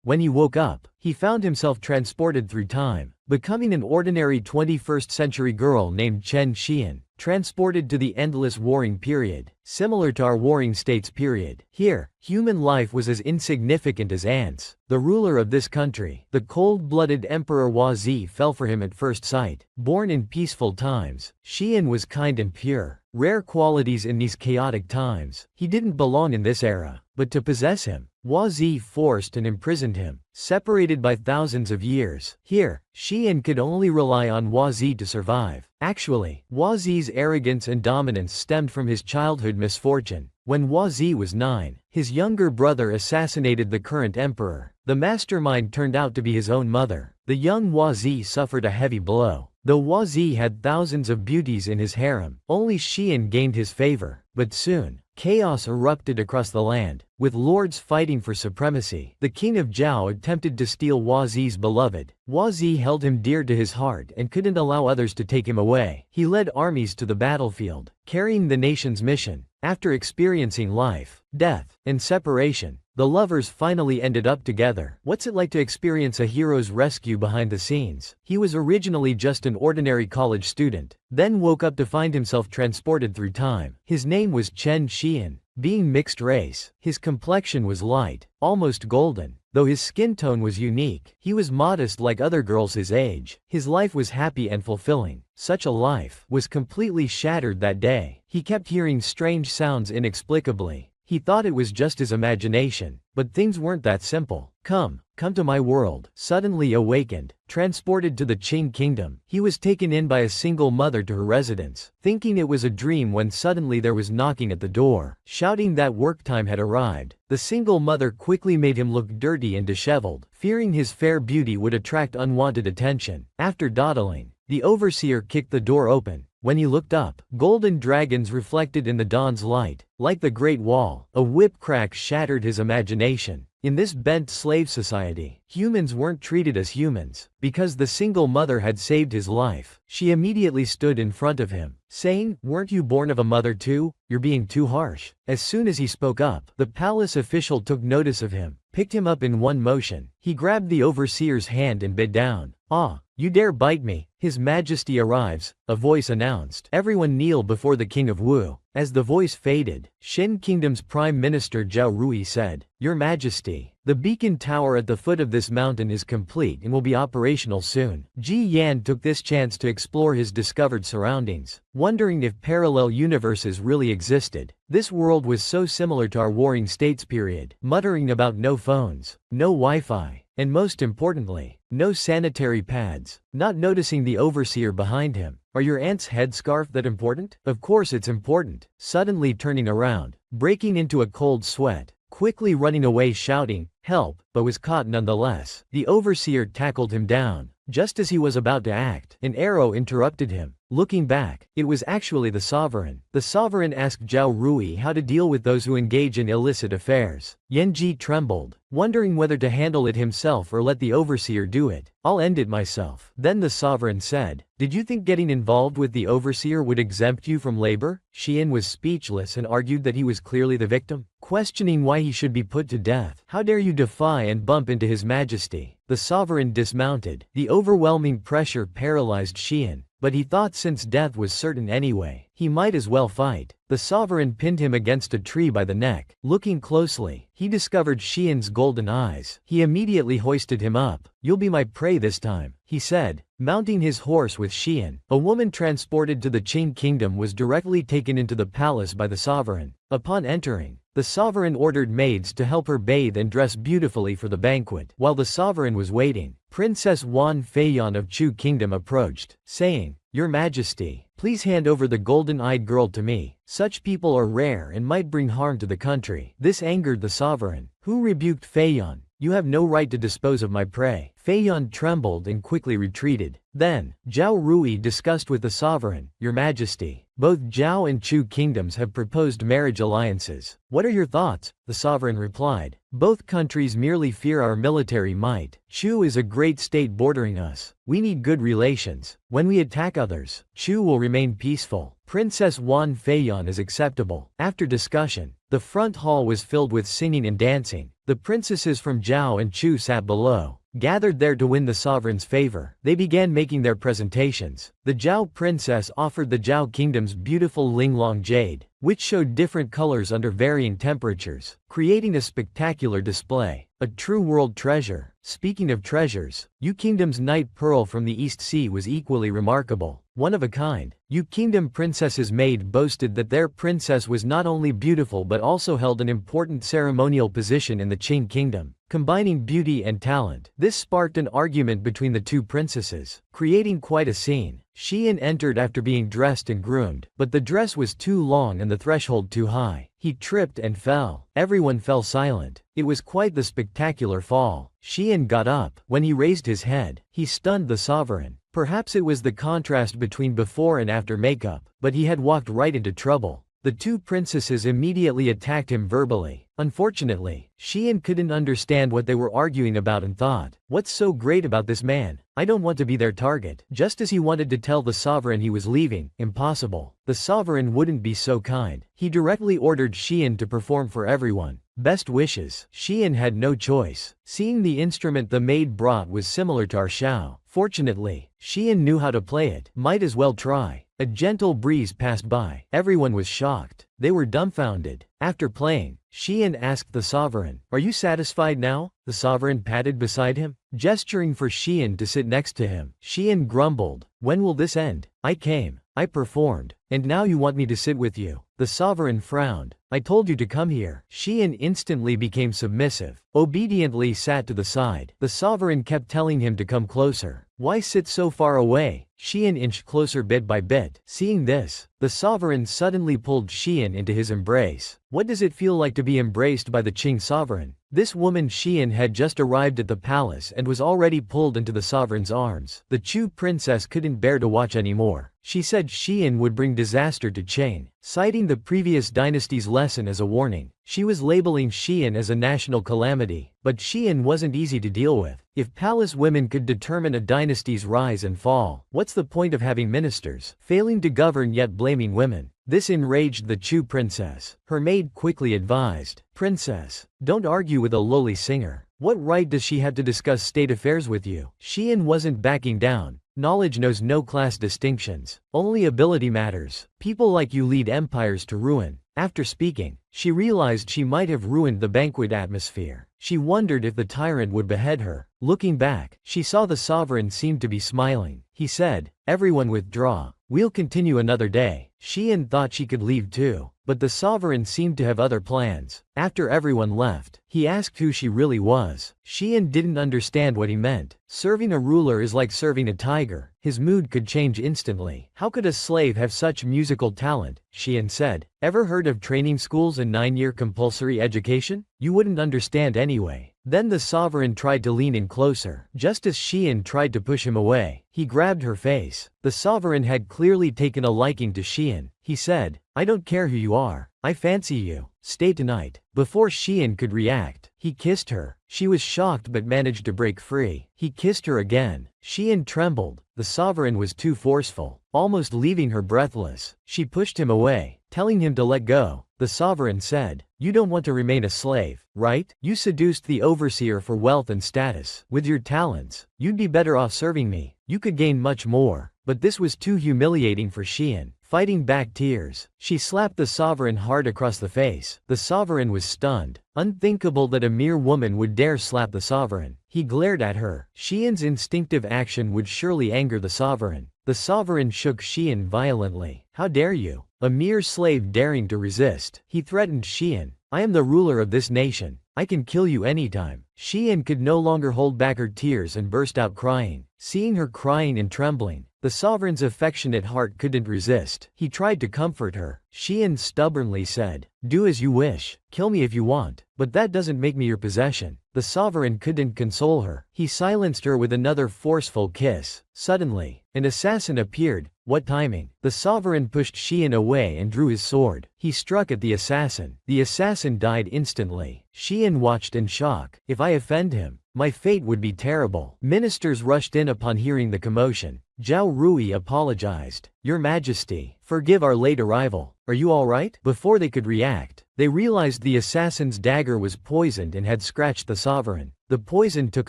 When he woke up, he found himself transported through time, becoming an ordinary 21st century girl named Chen Xian, transported to the endless warring period, similar to our warring states period. Here, human life was as insignificant as ants. The ruler of this country, the cold-blooded Emperor Huazi, fell for him at first sight. Born in peaceful times, Xian was kind and pure, rare qualities in these chaotic times. He didn't belong in this era, but to possess him, Huazi forced and imprisoned him, separated by thousands of years. Here, Xian could only rely on Huazi to survive. Actually, Huazi's arrogance and dominance stemmed from his childhood misfortune. When Huazi was 9, his younger brother assassinated the current emperor. The mastermind turned out to be his own mother. The young Huazi suffered a heavy blow. Though Huazi had thousands of beauties in his harem, only Xian gained his favor. But soon, chaos erupted across the land, with lords fighting for supremacy. The king of Zhao attempted to steal Huazi's beloved. Huazi held him dear to his heart and couldn't allow others to take him away. He led armies to the battlefield, carrying the nation's mission. After experiencing life, death, and separation, the lovers finally ended up together. What's it like to experience a hero's rescue behind the scenes? He was originally just an ordinary college student, then woke up to find himself transported through time. His name was Chen Xian. Being mixed race, his complexion was light, almost golden. Though his skin tone was unique, he was modest like other girls his age. His life was happy and fulfilling. Such a life was completely shattered that day. He kept hearing strange sounds inexplicably. He thought it was just his imagination, but things weren't that simple. Come to my world. Suddenly awakened, transported to the Qing kingdom, he was taken in by a single mother to her residence, thinking it was a dream when suddenly there was knocking at the door, shouting that work time had arrived. The single mother quickly made him look dirty and disheveled, fearing his fair beauty would attract unwanted attention. After dawdling, the overseer kicked the door open. When he looked up, golden dragons reflected in the dawn's light. Like the Great Wall, a whip crack shattered his imagination. In this bent slave society, humans weren't treated as humans. Because the single mother had saved his life, she immediately stood in front of him, saying, "Weren't you born of a mother too? You're being too harsh." As soon as he spoke up, the palace official took notice of him, picked him up in one motion. He grabbed the overseer's hand and bit down. "Ah, you dare bite me? His Majesty arrives," a voice announced. Everyone kneel before the King of Wu. As the voice faded, Shin Kingdom's Prime Minister Zhao Rui said, "Your Majesty, the beacon tower at the foot of this mountain is complete and will be operational soon." Ji Yan took this chance to explore his discovered surroundings, wondering if parallel universes really existed. This world was so similar to our warring states period, muttering about no phones, no Wi-Fi, and most importantly, no sanitary pads. Not noticing the overseer behind him. "Are your aunt's headscarf that important?" "Of course it's important." Suddenly turning around, breaking into a cold sweat, quickly running away shouting, "Help," but was caught nonetheless. The overseer tackled him down. Just as he was about to act, an arrow interrupted him. Looking back, it was actually the sovereign. The sovereign asked Zhao Rui how to deal with those who engage in illicit affairs. Yanji trembled, wondering whether to handle it himself or let the overseer do it. "I'll end it myself." Then the sovereign said, "Did you think getting involved with the overseer would exempt you from labor?" Xian was speechless and argued that he was clearly the victim, questioning why he should be put to death. "How dare you defy and bump into His Majesty?" The sovereign dismounted. The overwhelming pressure paralyzed Xian, but he thought since death was certain anyway, he might as well fight. The sovereign pinned him against a tree by the neck. Looking closely, he discovered Xian's golden eyes. He immediately hoisted him up. "You'll be my prey this time," he said, mounting his horse with Xian. A woman transported to the Qing kingdom was directly taken into the palace by the sovereign. Upon entering, the sovereign ordered maids to help her bathe and dress beautifully for the banquet. While the sovereign was waiting, Princess Wan Feiyan of Chu Kingdom approached, saying, "Your Majesty, please hand over the golden-eyed girl to me. Such people are rare and might bring harm to the country." This angered the sovereign, who rebuked Feiyan. "You have no right to dispose of my prey." Feiyan trembled and quickly retreated. Then, Zhao Rui discussed with the sovereign, "Your Majesty, both Zhao and Chu kingdoms have proposed marriage alliances. What are your thoughts?" The sovereign replied, "Both countries merely fear our military might. Chu is a great state bordering us. We need good relations. When we attack others, Chu will remain peaceful. Princess Wan Feiyan is acceptable." After discussion, the front hall was filled with singing and dancing. The princesses from Zhao and Chu sat below, gathered there to win the sovereign's favor. They began making their presentations. The Zhao princess offered the Zhao kingdom's beautiful Linglong jade, which showed different colors under varying temperatures, creating a spectacular display. A true world treasure. Speaking of treasures, Yu Kingdom's night pearl from the East Sea was equally remarkable. One of a kind. Yu Kingdom princess's maid boasted that their princess was not only beautiful but also held an important ceremonial position in the Qing kingdom, combining beauty and talent. This sparked an argument between the two princesses, creating quite a scene. Xian entered after being dressed and groomed, but the dress was too long and the threshold too high. He tripped and fell. Everyone fell silent. It was quite the spectacular fall. Xian got up. When he raised his head, he stunned the sovereign. Perhaps it was the contrast between before and after makeup, but he had walked right into trouble. The two princesses immediately attacked him verbally. Unfortunately, Xian couldn't understand what they were arguing about and thought, "What's so great about this man? I don't want to be their target." Just as he wanted to tell the sovereign he was leaving, impossible. The sovereign wouldn't be so kind. He directly ordered Xian to perform for everyone. Best wishes. Xian had no choice. Seeing the instrument the maid brought was similar to our Shao. Fortunately, Xian knew how to play it. Might as well try. A gentle breeze passed by. Everyone was shocked. They were dumbfounded. After playing, Xian asked the sovereign, "Are you satisfied now?" The sovereign patted beside him, gesturing for Xian to sit next to him. Xian grumbled, "When will this end? I came, I performed, and now you want me to sit with you." The sovereign frowned. "I told you to come here." Xian instantly became submissive, obediently sat to the side. The sovereign kept telling him to come closer. "Why sit so far away?" Xian inched closer bit by bit. Seeing this, the sovereign suddenly pulled Xian into his embrace. What does it feel like to be embraced by the Qing sovereign? This woman Xian had just arrived at the palace and was already pulled into the sovereign's arms. The Chu princess couldn't bear to watch anymore. She said Xian would bring disaster to Qing, citing the previous dynasty's lesson as a warning. She was labeling Xian as a national calamity, but Xian wasn't easy to deal with. If palace women could determine a dynasty's rise and fall, what's the point of having ministers failing to govern yet blaming women? This enraged the Chu princess. Her maid quickly advised, "Princess, don't argue with a lowly singer. What right does she have to discuss state affairs with you?" Xian wasn't backing down. Knowledge knows no class distinctions. Only ability matters. People like you lead empires to ruin. After speaking, she realized she might have ruined the banquet atmosphere. She wondered if the tyrant would behead her. Looking back, she saw the sovereign seemed to be smiling. He said, "Everyone withdraw. We'll continue another day." Xian thought she could leave too, but the sovereign seemed to have other plans. After everyone left, he asked who she really was. Xian didn't understand what he meant. Serving a ruler is like serving a tiger. His mood could change instantly. How could a slave have such musical talent? Xian said. "Ever heard of training schools and 9-year compulsory education? You wouldn't understand anyway." Then the sovereign tried to lean in closer. Just as Xian tried to push him away, he grabbed her face. The sovereign had clearly taken a liking to Xian. He said, "I don't care who you are. I fancy you. Stay tonight." Before Xian could react, he kissed her. She was shocked but managed to break free. He kissed her again. Xian trembled. The sovereign was too forceful, almost leaving her breathless. She pushed him away, telling him to let go. The sovereign said, "You don't want to remain a slave, right? You seduced the overseer for wealth and status. With your talents, you'd be better off serving me. You could gain much more." But this was too humiliating for Xian. Fighting back tears, she slapped the sovereign hard across the face. The sovereign was stunned. Unthinkable that a mere woman would dare slap the sovereign. He glared at her. Xian's instinctive action would surely anger the sovereign. The sovereign shook Xian violently. "How dare you? A mere slave daring to resist." He threatened Xian. "I am the ruler of this nation. I can kill you anytime." Xian could no longer hold back her tears and burst out crying. Seeing her crying and trembling, the sovereign's affectionate heart couldn't resist. He tried to comfort her. Xian stubbornly said, "Do as you wish. Kill me if you want. But that doesn't make me your possession." The sovereign couldn't console her. He silenced her with another forceful kiss. Suddenly, An assassin appeared. What timing! The sovereign pushed Xian away and drew his sword. He struck at the assassin. The assassin died instantly. Xian watched in shock. If I offend him, my fate would be terrible. Ministers rushed in upon hearing the commotion. Zhao Rui apologized. Your Majesty, forgive our late arrival. Are you all right? Before they could react, they realized the assassin's dagger was poisoned and had scratched the sovereign. The poison took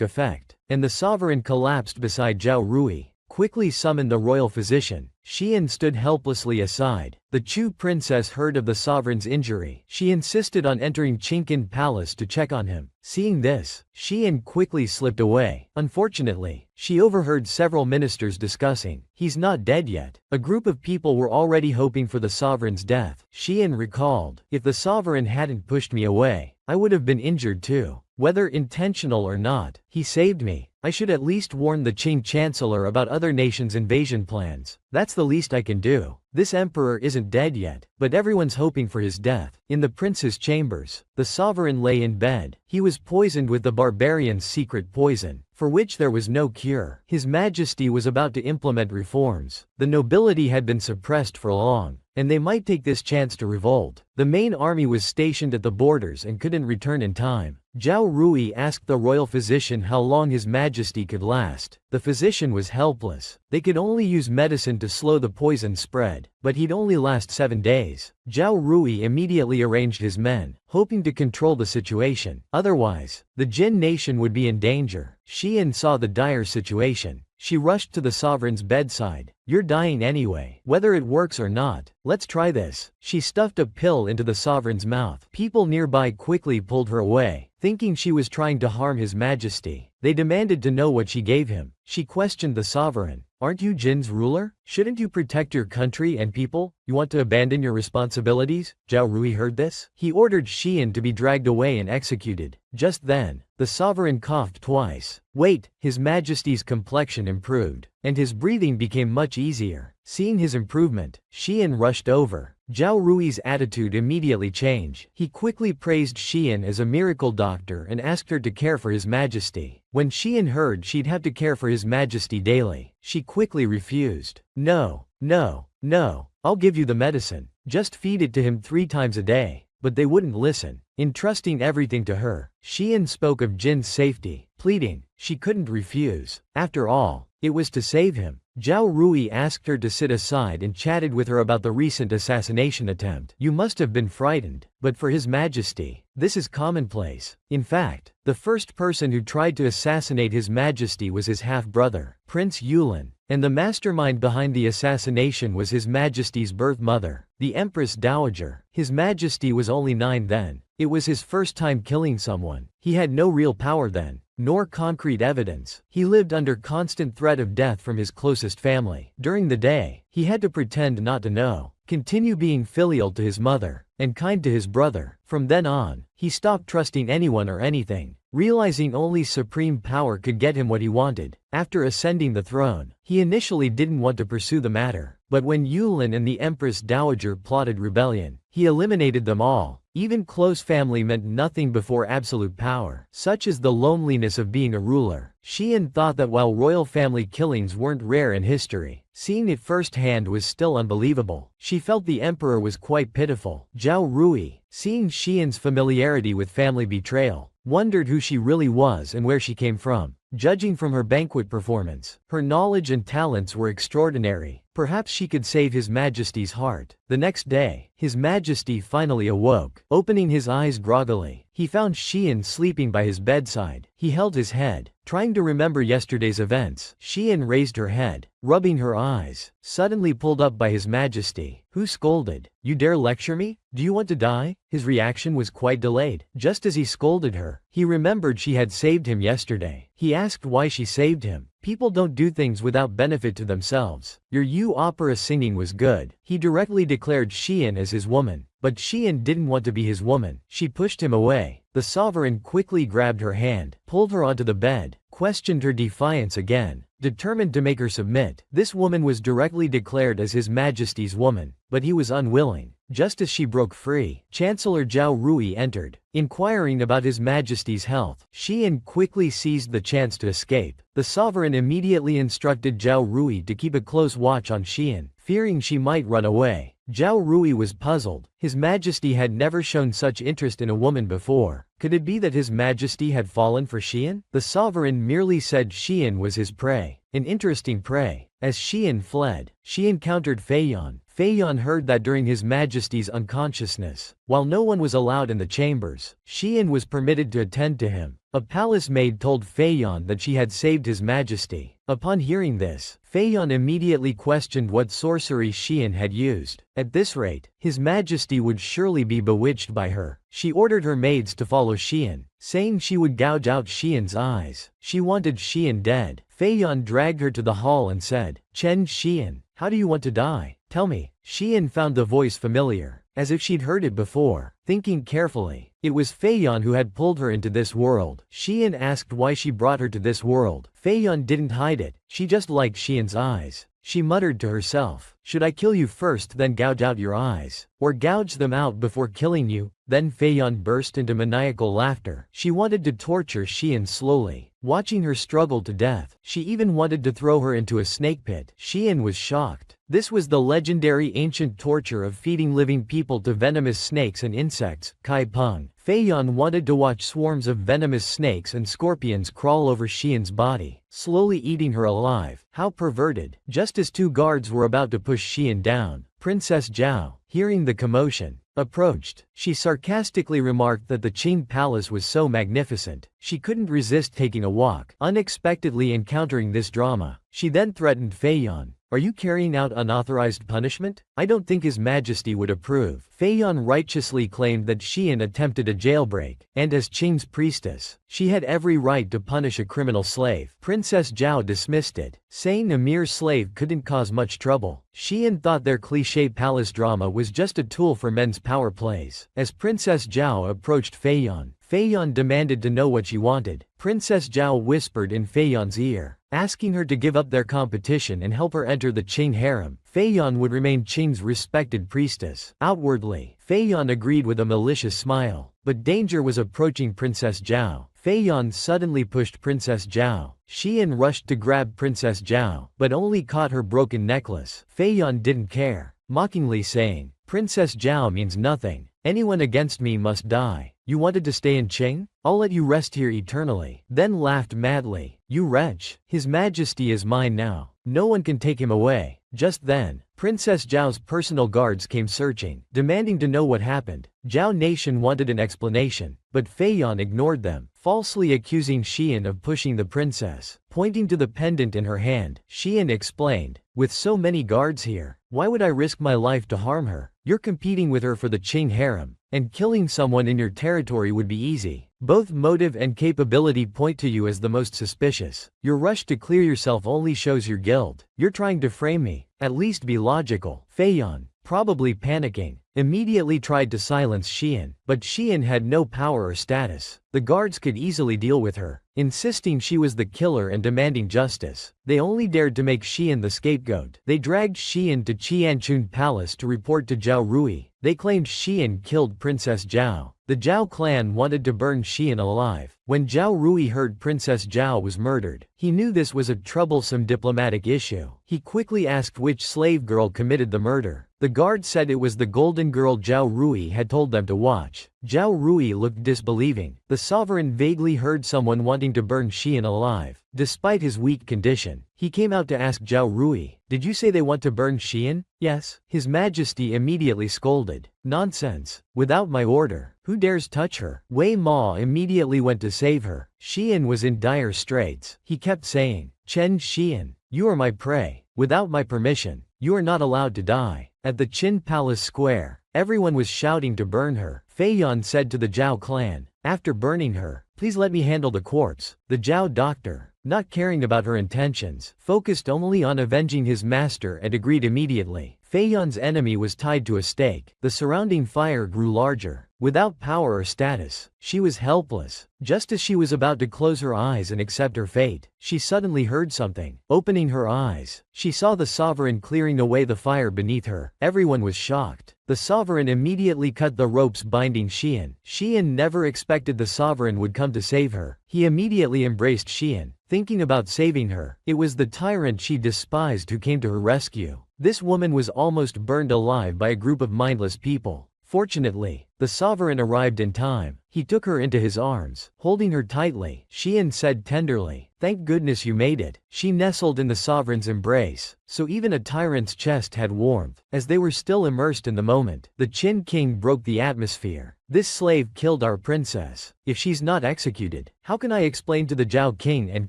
effect, and the sovereign collapsed beside Zhao Rui. Quickly summoned the royal physician. Xian stood helplessly aside. The Chu princess heard of the sovereign's injury. She insisted on entering Qingqin Palace to check on him. Seeing this, Xian quickly slipped away. Unfortunately, she overheard several ministers discussing, "He's not dead yet." A group of people were already hoping for the sovereign's death. Xian recalled, "If the sovereign hadn't pushed me away, I would have been injured too. Whether intentional or not, he saved me. I should at least warn the Qing chancellor about other nations' invasion plans. That's the least I can do. This emperor isn't dead yet, but everyone's hoping for his death." In the prince's chambers, the sovereign lay in bed. He was poisoned with the barbarian's secret poison, for which there was no cure. His Majesty was about to implement reforms. The nobility had been suppressed for long, and they might take this chance to revolt. The main army was stationed at the borders and couldn't return in time. Zhao Rui asked the royal physician how long His Majesty could last. The physician was helpless. They could only use medicine to slow the poison spread, but he'd only last 7 days. Zhao Rui immediately arranged his men, hoping to control the situation. Otherwise, the Jin nation would be in danger. Xian saw the dire situation. She rushed to the sovereign's bedside. "You're dying anyway. Whether it works or not, let's try this." She stuffed a pill into the sovereign's mouth. People nearby quickly pulled her away, thinking she was trying to harm His Majesty. They demanded to know what she gave him. She questioned the sovereign. "Aren't you Jin's ruler? Shouldn't you protect your country and people? You want to abandon your responsibilities?" Zhao Rui heard this. He ordered Xian to be dragged away and executed. Just then, the sovereign coughed twice. Wait, His Majesty's complexion improved, and his breathing became much easier. Seeing his improvement, Xian rushed over. Zhao Rui's attitude immediately changed. He quickly praised Xian as a miracle doctor and asked her to care for His Majesty. When Xian heard she'd have to care for His Majesty daily, she quickly refused. "No, no, no, I'll give you the medicine. Just feed it to him 3 times a day." But they wouldn't listen. Entrusting everything to her, Xian spoke of Jin's safety, pleading she couldn't refuse. After all, it was to save him. Zhao Rui asked her to sit aside and chatted with her about the recent assassination attempt. "You must have been frightened, but for His Majesty, this is commonplace. In fact, the first person who tried to assassinate His Majesty was his half-brother, Prince Yulin, and the mastermind behind the assassination was His Majesty's birth mother, the Empress Dowager. His Majesty was only 9 then. It was his first time killing someone. He had no real power then, nor concrete evidence. He lived under constant threat of death from his closest family. During the day, he had to pretend not to know, continue being filial to his mother, and kind to his brother. From then on, he stopped trusting anyone or anything, realizing only supreme power could get him what he wanted. After ascending the throne, he initially didn't want to pursue the matter, but when Yulin and the Empress Dowager plotted rebellion, he eliminated them all. Even close family meant nothing before absolute power. Such is the loneliness of being a ruler. Xian thought that while royal family killings weren't rare in history, seeing it firsthand was still unbelievable. She felt the emperor was quite pitiful. Zhao Rui, seeing Xian's familiarity with family betrayal, wondered who she really was and where she came from. Judging from her banquet performance, her knowledge and talents were extraordinary. Perhaps she could save His Majesty's heart. The next day, His Majesty finally awoke. Opening his eyes groggily, he found Xian sleeping by his bedside. He held his head, trying to remember yesterday's events. Xian raised her head, rubbing her eyes, suddenly pulled up by His Majesty, who scolded, "You dare lecture me? Do you want to die?" His reaction was quite delayed. Just as he scolded her, he remembered she had saved him yesterday. He asked why she saved him. People don't do things without benefit to themselves. Your opera singing was good. He directly declared Xian as his woman. But Xian didn't want to be his woman. She pushed him away. The sovereign quickly grabbed her hand, pulled her onto the bed, questioned her defiance again, determined to make her submit. This woman was directly declared as His Majesty's woman, but he was unwilling. Just as she broke free, Chancellor Zhao Rui entered, inquiring about His Majesty's health. Xian quickly seized the chance to escape. The sovereign immediately instructed Zhao Rui to keep a close watch on Xian, fearing she might run away. Zhao Rui was puzzled. His Majesty had never shown such interest in a woman before. Could it be that His Majesty had fallen for Xian? The sovereign merely said Xian was his prey. An interesting prey. As Xian fled, she encountered Fei Yan. Fei Yan heard that during His Majesty's unconsciousness, while no one was allowed in the chambers, Xian was permitted to attend to him. A palace maid told Fei Yan that she had saved His Majesty. Upon hearing this, Fei Yan immediately questioned what sorcery Xian had used. At this rate, His Majesty would surely be bewitched by her. She ordered her maids to follow Xian, saying she would gouge out Xian's eyes. She wanted Xian dead. Fei Yan dragged her to the hall and said, "Chen Xian, how do you want to die? Tell me." Xian found the voice familiar, as if she'd heard it before. Thinking carefully, it was Fei Yan who had pulled her into this world. Xian asked why she brought her to this world. Fei Yan didn't hide it, she just liked Xian's eyes. She muttered to herself, "Should I kill you first then gouge out your eyes? Or gouge them out before killing you?" Then Fei Yan burst into maniacal laughter. She wanted to torture Xian slowly, watching her struggle to death. She even wanted to throw her into a snake pit. Xian was shocked. This was the legendary ancient torture of feeding living people to venomous snakes and insects, Kai Peng. Fei Yan wanted to watch swarms of venomous snakes and scorpions crawl over Xian's body, slowly eating her alive. How perverted. Just as two guards were about to push Xian down, Princess Zhao, hearing the commotion, approached. She sarcastically remarked that the Qing palace was so magnificent, she couldn't resist taking a walk. Unexpectedly encountering this drama, she then threatened Fei Yan. "Are you carrying out unauthorized punishment? I don't think His Majesty would approve." Fei Yan righteously claimed that Xian attempted a jailbreak, and as Qing's priestess, she had every right to punish a criminal slave. Princess Zhao dismissed it, saying a mere slave couldn't cause much trouble. Xian thought their cliché palace drama was just a tool for men's power plays. As Princess Zhao approached Fei Yan demanded to know what she wanted. Princess Zhao whispered in Fei Yan's ear, asking her to give up their competition and help her enter the Qing harem. Fei Yan would remain Qing's respected priestess. Outwardly, Fei Yan agreed with a malicious smile. But danger was approaching Princess Zhao. Fei Yan suddenly pushed Princess Zhao. Xian rushed to grab Princess Zhao, but only caught her broken necklace. Fei Yan didn't care, mockingly saying, "Princess Zhao means nothing. Anyone against me must die. You wanted to stay in Qing? I'll let you rest here eternally." Then laughed madly. "You wretch, His Majesty is mine now. No one can take him away." Just then, Princess Zhao's personal guards came searching, demanding to know what happened. Zhao Nation wanted an explanation, but Fei Yan ignored them, falsely accusing Xian of pushing the princess. Pointing to the pendant in her hand, Xian explained, "With so many guards here, why would I risk my life to harm her? You're competing with her for the Qing harem, and killing someone in your territory would be easy. Both motive and capability point to you as the most suspicious. Your rush to clear yourself only shows your guilt. You're trying to frame me. At least be logical." Fei Yan, probably panicking, immediately tried to silence Xian, but Xian had no power or status. The guards could easily deal with her, insisting she was the killer and demanding justice. They only dared to make Xian the scapegoat. They dragged Xian to Qianchun Palace to report to Zhao Rui. They claimed Xian killed Princess Zhao. The Zhao clan wanted to burn Xian alive. When Zhao Rui heard Princess Zhao was murdered, he knew this was a troublesome diplomatic issue. He quickly asked which slave girl committed the murder. The guard said it was the golden girl Zhao Rui had told them to watch. Zhao Rui looked disbelieving. The sovereign vaguely heard someone wanting to burn Xian alive. Despite his weak condition, he came out to ask Zhao Rui, "Did you say they want to burn Xian?" "Yes." His Majesty immediately scolded, "Nonsense. Without my order, who dares touch her?" Wei Ma immediately went to save her. Xian was in dire straits. He kept saying, "Chen Xian, you are my prey. Without my permission, you are not allowed to die." At the Qin Palace Square, everyone was shouting to burn her. Fei Yan said to the Zhao clan, "After burning her, please let me handle the corpse." The Zhao doctor, not caring about her intentions, focused only on avenging his master and agreed immediately. Fei Yan's enemy was tied to a stake. The surrounding fire grew larger. Without power or status, she was helpless. Just as she was about to close her eyes and accept her fate, she suddenly heard something. Opening her eyes, she saw the sovereign clearing away the fire beneath her. Everyone was shocked. The sovereign immediately cut the ropes binding Xian. Xian never expected the sovereign would come to save her. He immediately embraced Xian, thinking about saving her. It was the tyrant she despised who came to her rescue. This woman was almost burned alive by a group of mindless people. Fortunately, the sovereign arrived in time. He took her into his arms, holding her tightly. Xian said tenderly, "Thank goodness you made it." She nestled in the sovereign's embrace, so even a tyrant's chest had warmth. As they were still immersed in the moment, the Qin king broke the atmosphere. "This slave killed our princess. If she's not executed, how can I explain to the Zhao king and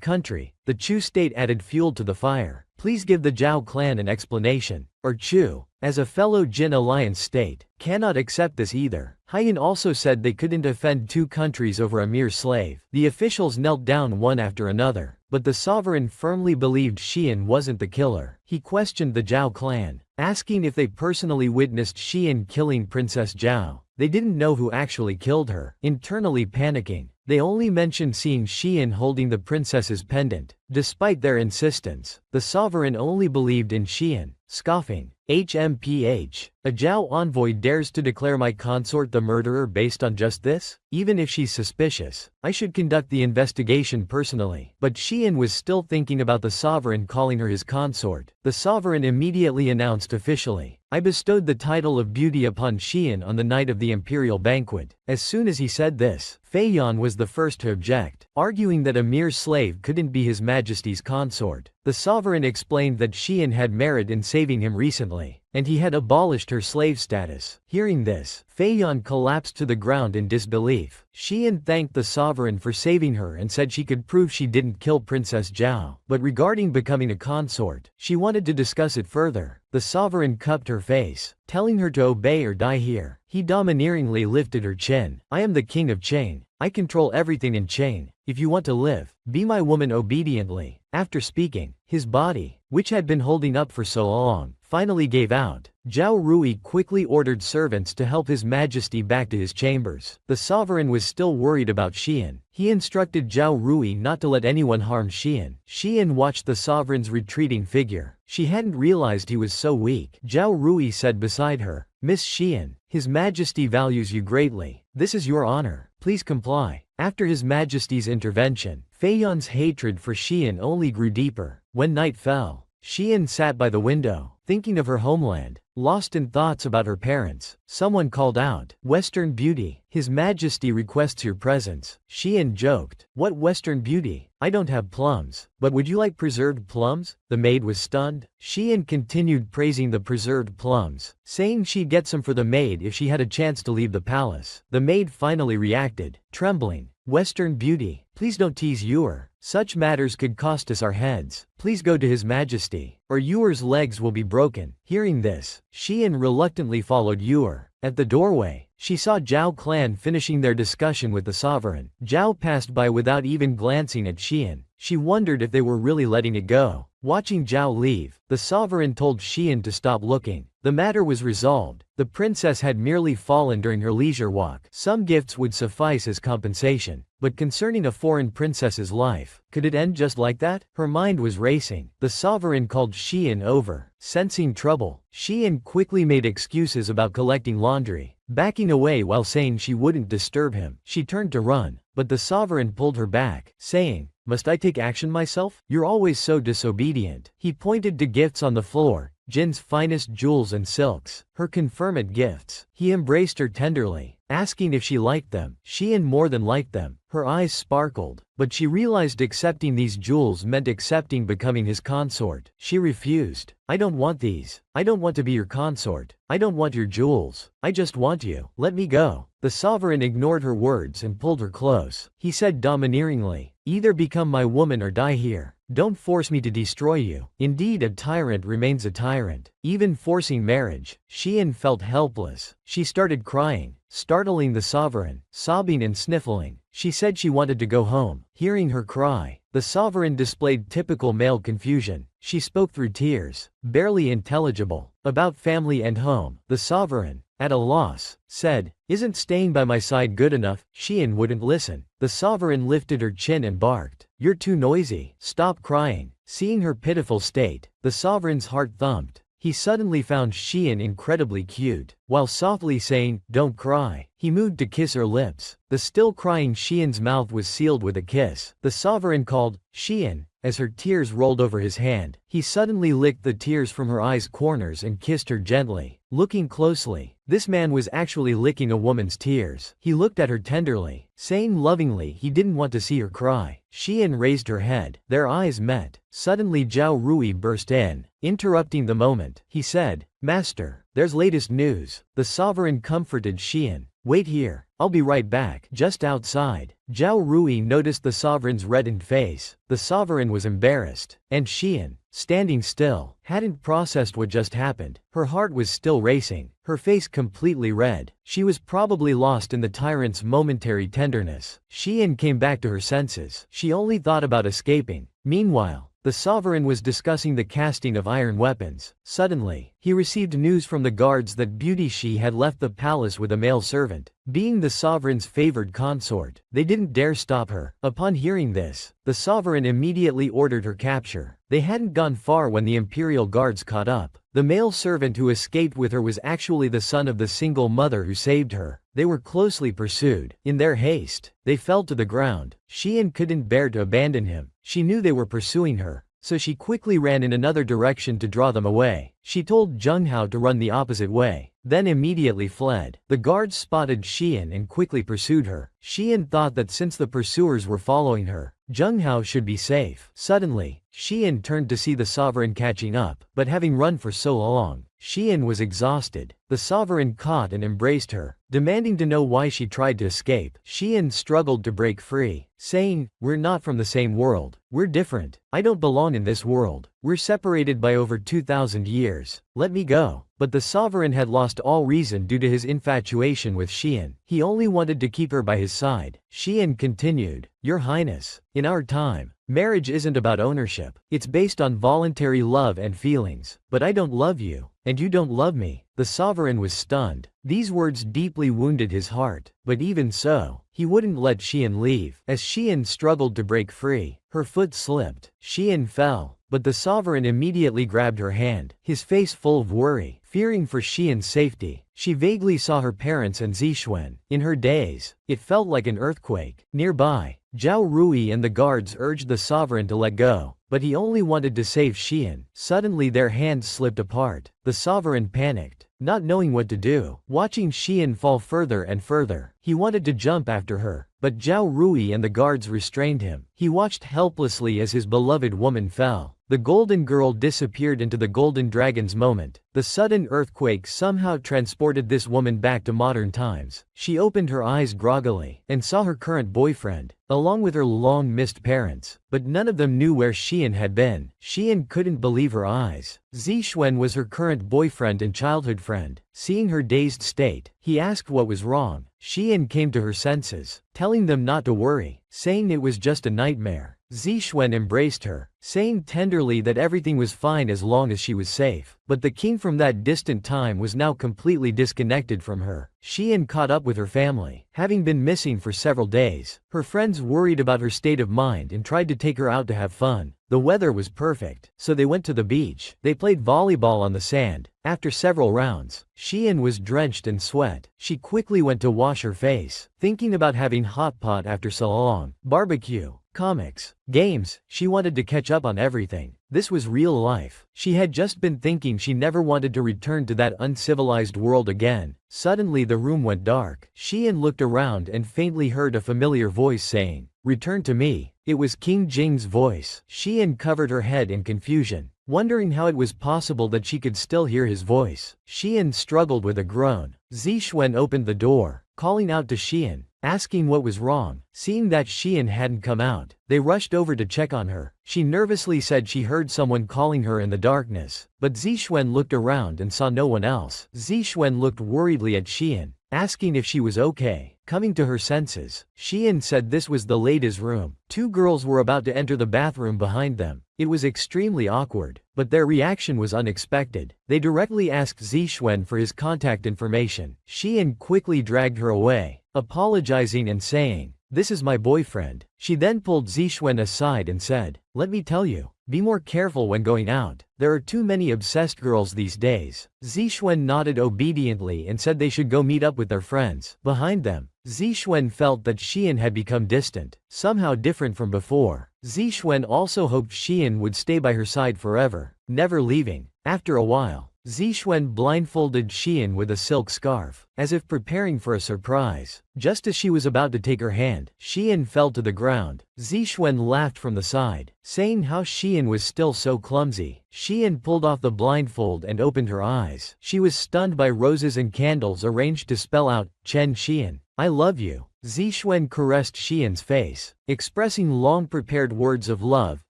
country?" The Chu state added fuel to the fire. "Please give the Zhao clan an explanation." Or Chu, as a fellow Jin alliance state, cannot accept this either. Haiyan also said they couldn't offend two countries over a mere slave. The officials knelt down one after another, but the sovereign firmly believed Xian wasn't the killer. He questioned the Zhao clan, asking if they personally witnessed Xian killing Princess Zhao. They didn't know who actually killed her. Internally panicking, they only mentioned seeing Xian holding the princess's pendant. Despite their insistence, the sovereign only believed in Xian, scoffing. HMPH. A Zhao envoy dares to declare my consort the murderer based on just this? Even if she's suspicious, I should conduct the investigation personally. But Xian was still thinking about the sovereign calling her his consort. The sovereign immediately announced officially, "I bestowed the title of beauty upon Xian on the night of the imperial banquet." As soon as he said this, Fei Yan was the first to object, arguing that a mere slave couldn't be His Majesty's consort. The sovereign explained that Xian had merit in saving him recently, and he had abolished her slave status. Hearing this, Fei Yan collapsed to the ground in disbelief. Xian thanked the sovereign for saving her and said she could prove she didn't kill Princess Zhao. But regarding becoming a consort, she wanted to discuss it further. The sovereign cupped her face, telling her to obey or die here. He domineeringly lifted her chin. "I am the king of Chain. I control everything in Chain. If you want to live, be my woman obediently." After speaking, his body, which had been holding up for so long, finally gave out. Zhao Rui quickly ordered servants to help His Majesty back to his chambers. The sovereign was still worried about Xian. He instructed Zhao Rui not to let anyone harm Xian. Xian watched the sovereign's retreating figure. She hadn't realized he was so weak. Zhao Rui said beside her, "Miss Xian, His Majesty values you greatly. This is your honor. Please comply." After His Majesty's intervention, Fei Yan's hatred for Xian only grew deeper. When night fell, Xian sat by the window, thinking of her homeland, lost in thoughts about her parents. Someone called out, "Western beauty, His Majesty requests your presence." Xian joked, "What Western beauty? I don't have plums. But would you like preserved plums?" The maid was stunned. Xian continued praising the preserved plums, saying she'd get some for the maid if she had a chance to leave the palace. The maid finally reacted, trembling, "Western beauty, please don't tease Ewer. Such matters could cost us our heads. Please go to His Majesty, or Ewer's legs will be broken." Hearing this, Xian reluctantly followed Ewer. At the doorway, she saw Zhao clan finishing their discussion with the sovereign. Zhao passed by without even glancing at Xian. She wondered if they were really letting it go. Watching Zhao leave, the sovereign told Xian to stop looking. The matter was resolved. The princess had merely fallen during her leisure walk. Some gifts would suffice as compensation. But concerning a foreign princess's life, could it end just like that? Her mind was racing. The sovereign called Xian over. Sensing trouble, Xian quickly made excuses about collecting laundry, backing away while saying she wouldn't disturb him. She turned to run, but the sovereign pulled her back, saying, "Must I take action myself? You're always so disobedient." He pointed to gifts on the floor, Jin's finest jewels and silks, her confirmed gifts. He embraced her tenderly, asking if she liked them. Xian more than liked them. Her eyes sparkled, but she realized accepting these jewels meant accepting becoming his consort. She refused. "I don't want these. I don't want to be your consort. I don't want your jewels. I just want you. Let me go." The sovereign ignored her words and pulled her close. He said domineeringly, "Either become my woman or die here. Don't force me to destroy you." Indeed, a tyrant remains a tyrant. Even forcing marriage, Xian felt helpless. She started crying, startling the sovereign, sobbing and sniffling. She said she wanted to go home. Hearing her cry, the sovereign displayed typical male confusion. She spoke through tears, barely intelligible, about family and home. The sovereign, at a loss, said, "Isn't staying by my side good enough?" Xian wouldn't listen. The sovereign lifted her chin and barked, "You're too noisy. Stop crying." Seeing her pitiful state, the sovereign's heart thumped. he suddenly found Xian incredibly cute. While softly saying, "Don't cry," he moved to kiss her lips. The still crying Xian's mouth was sealed with a kiss. The sovereign called, "Xian," as her tears rolled over his hand. He suddenly licked the tears from her eyes' corners and kissed her gently. Looking closely, this man was actually licking a woman's tears. He looked at her tenderly, saying lovingly he didn't want to see her cry. Xian raised her head. Their eyes met. Suddenly Zhao Rui burst in, interrupting the moment. He said, "Master, there's latest news." The sovereign comforted Xian. "Wait here, I'll be right back." Just outside, Zhao Rui noticed the sovereign's reddened face. The sovereign was embarrassed, and Xian, standing still, hadn't processed what just happened. Her heart was still racing, her face completely red. She was probably lost in the tyrant's momentary tenderness. Xian came back to her senses. She only thought about escaping. Meanwhile, the sovereign was discussing the casting of iron weapons. Suddenly, he received news from the guards that Beauty Shi had left the palace with a male servant. Being the sovereign's favored consort, they didn't dare stop her. Upon hearing this, the sovereign immediately ordered her capture. They hadn't gone far when the imperial guards caught up. The male servant who escaped with her was actually the son of the single mother who saved her. They were closely pursued. In their haste, they fell to the ground. Xian couldn't bear to abandon him. She knew they were pursuing her, so she quickly ran in another direction to draw them away. She told Zheng Hao to run the opposite way, then immediately fled. The guards spotted Xian and quickly pursued her. Xian thought that since the pursuers were following her, Zheng Hao should be safe. Suddenly, Xian turned to see the sovereign catching up, but having run for so long, Xian was exhausted. The sovereign caught and embraced her, demanding to know why she tried to escape. Xian struggled to break free, saying, "We're not from the same world. We're different. I don't belong in this world. We're separated by over 2,000 years. Let me go." But the sovereign had lost all reason due to his infatuation with Xian. He only wanted to keep her by his side. Xian continued, "Your Highness, in our time, marriage isn't about ownership. It's based on voluntary love and feelings. But I don't love you, and you don't love me." The sovereign was stunned. These words deeply wounded his heart. But even so, he wouldn't let Xian leave. As Xian struggled to break free, her foot slipped. Xian fell, but the sovereign immediately grabbed her hand, his face full of worry. Fearing for Xian's safety, she vaguely saw her parents and Zixuan. In her daze, it felt like an earthquake. Nearby, Zhao Rui and the guards urged the sovereign to let go, but he only wanted to save Xian. Suddenly their hands slipped apart. The sovereign panicked, not knowing what to do. Watching Xian fall further and further, he wanted to jump after her, but Zhao Rui and the guards restrained him. He watched helplessly as his beloved woman fell. The golden girl disappeared into the golden dragon's moment. The sudden earthquake somehow transported this woman back to modern times. She opened her eyes groggily, and saw her current boyfriend, along with her long-missed parents. But none of them knew where Xian had been. Xian couldn't believe her eyes. Zixuan was her current boyfriend and childhood friend. Seeing her dazed state, he asked what was wrong. Xian came to her senses, telling them not to worry, saying it was just a nightmare. Zixuan embraced her, saying tenderly that everything was fine as long as she was safe. But the king from that distant time was now completely disconnected from her. Xian caught up with her family, having been missing for several days. Her friends worried about her state of mind and tried to take her out to have fun. The weather was perfect, so they went to the beach. They played volleyball on the sand. After several rounds, Xian was drenched in sweat. She quickly went to wash her face, thinking about having hot pot after so long. Barbecue, comics, games, she wanted to catch up on everything. This was real life. She had just been thinking she never wanted to return to that uncivilized world again. Suddenly the room went dark. Xian looked around and faintly heard a familiar voice saying, "Return to me." It was King Jing's voice. Xian covered her head in confusion, wondering how it was possible that she could still hear his voice. Xian struggled with a groan. Zixuan opened the door, calling out to Xian, asking what was wrong. Seeing that Xian hadn't come out, they rushed over to check on her. She nervously said she heard someone calling her in the darkness, but Zixuan looked around and saw no one else. Zixuan looked worriedly at Xian, asking if she was okay. Coming to her senses, Xian said this was the ladies' room. Two girls were about to enter the bathroom behind them. It was extremely awkward, but their reaction was unexpected. They directly asked Zixuan for his contact information. Xian quickly dragged her away, apologizing and saying, this is my boyfriend. She then pulled Zixuan aside and said, let me tell you, be more careful when going out. There are too many obsessed girls these days. Zixuan nodded obediently and said they should go meet up with their friends. Behind them, Zixuan felt that Xian had become distant, somehow different from before. Zixuan also hoped Xian would stay by her side forever, never leaving. After a while, Zixuan blindfolded Xian with a silk scarf, as if preparing for a surprise. Just as she was about to take her hand, Xian fell to the ground. Zixuan laughed from the side, saying how Xian was still so clumsy. Xian pulled off the blindfold and opened her eyes. She was stunned by roses and candles arranged to spell out, Chen Xian, I love you. Zixuan caressed Xian's face, expressing long-prepared words of love.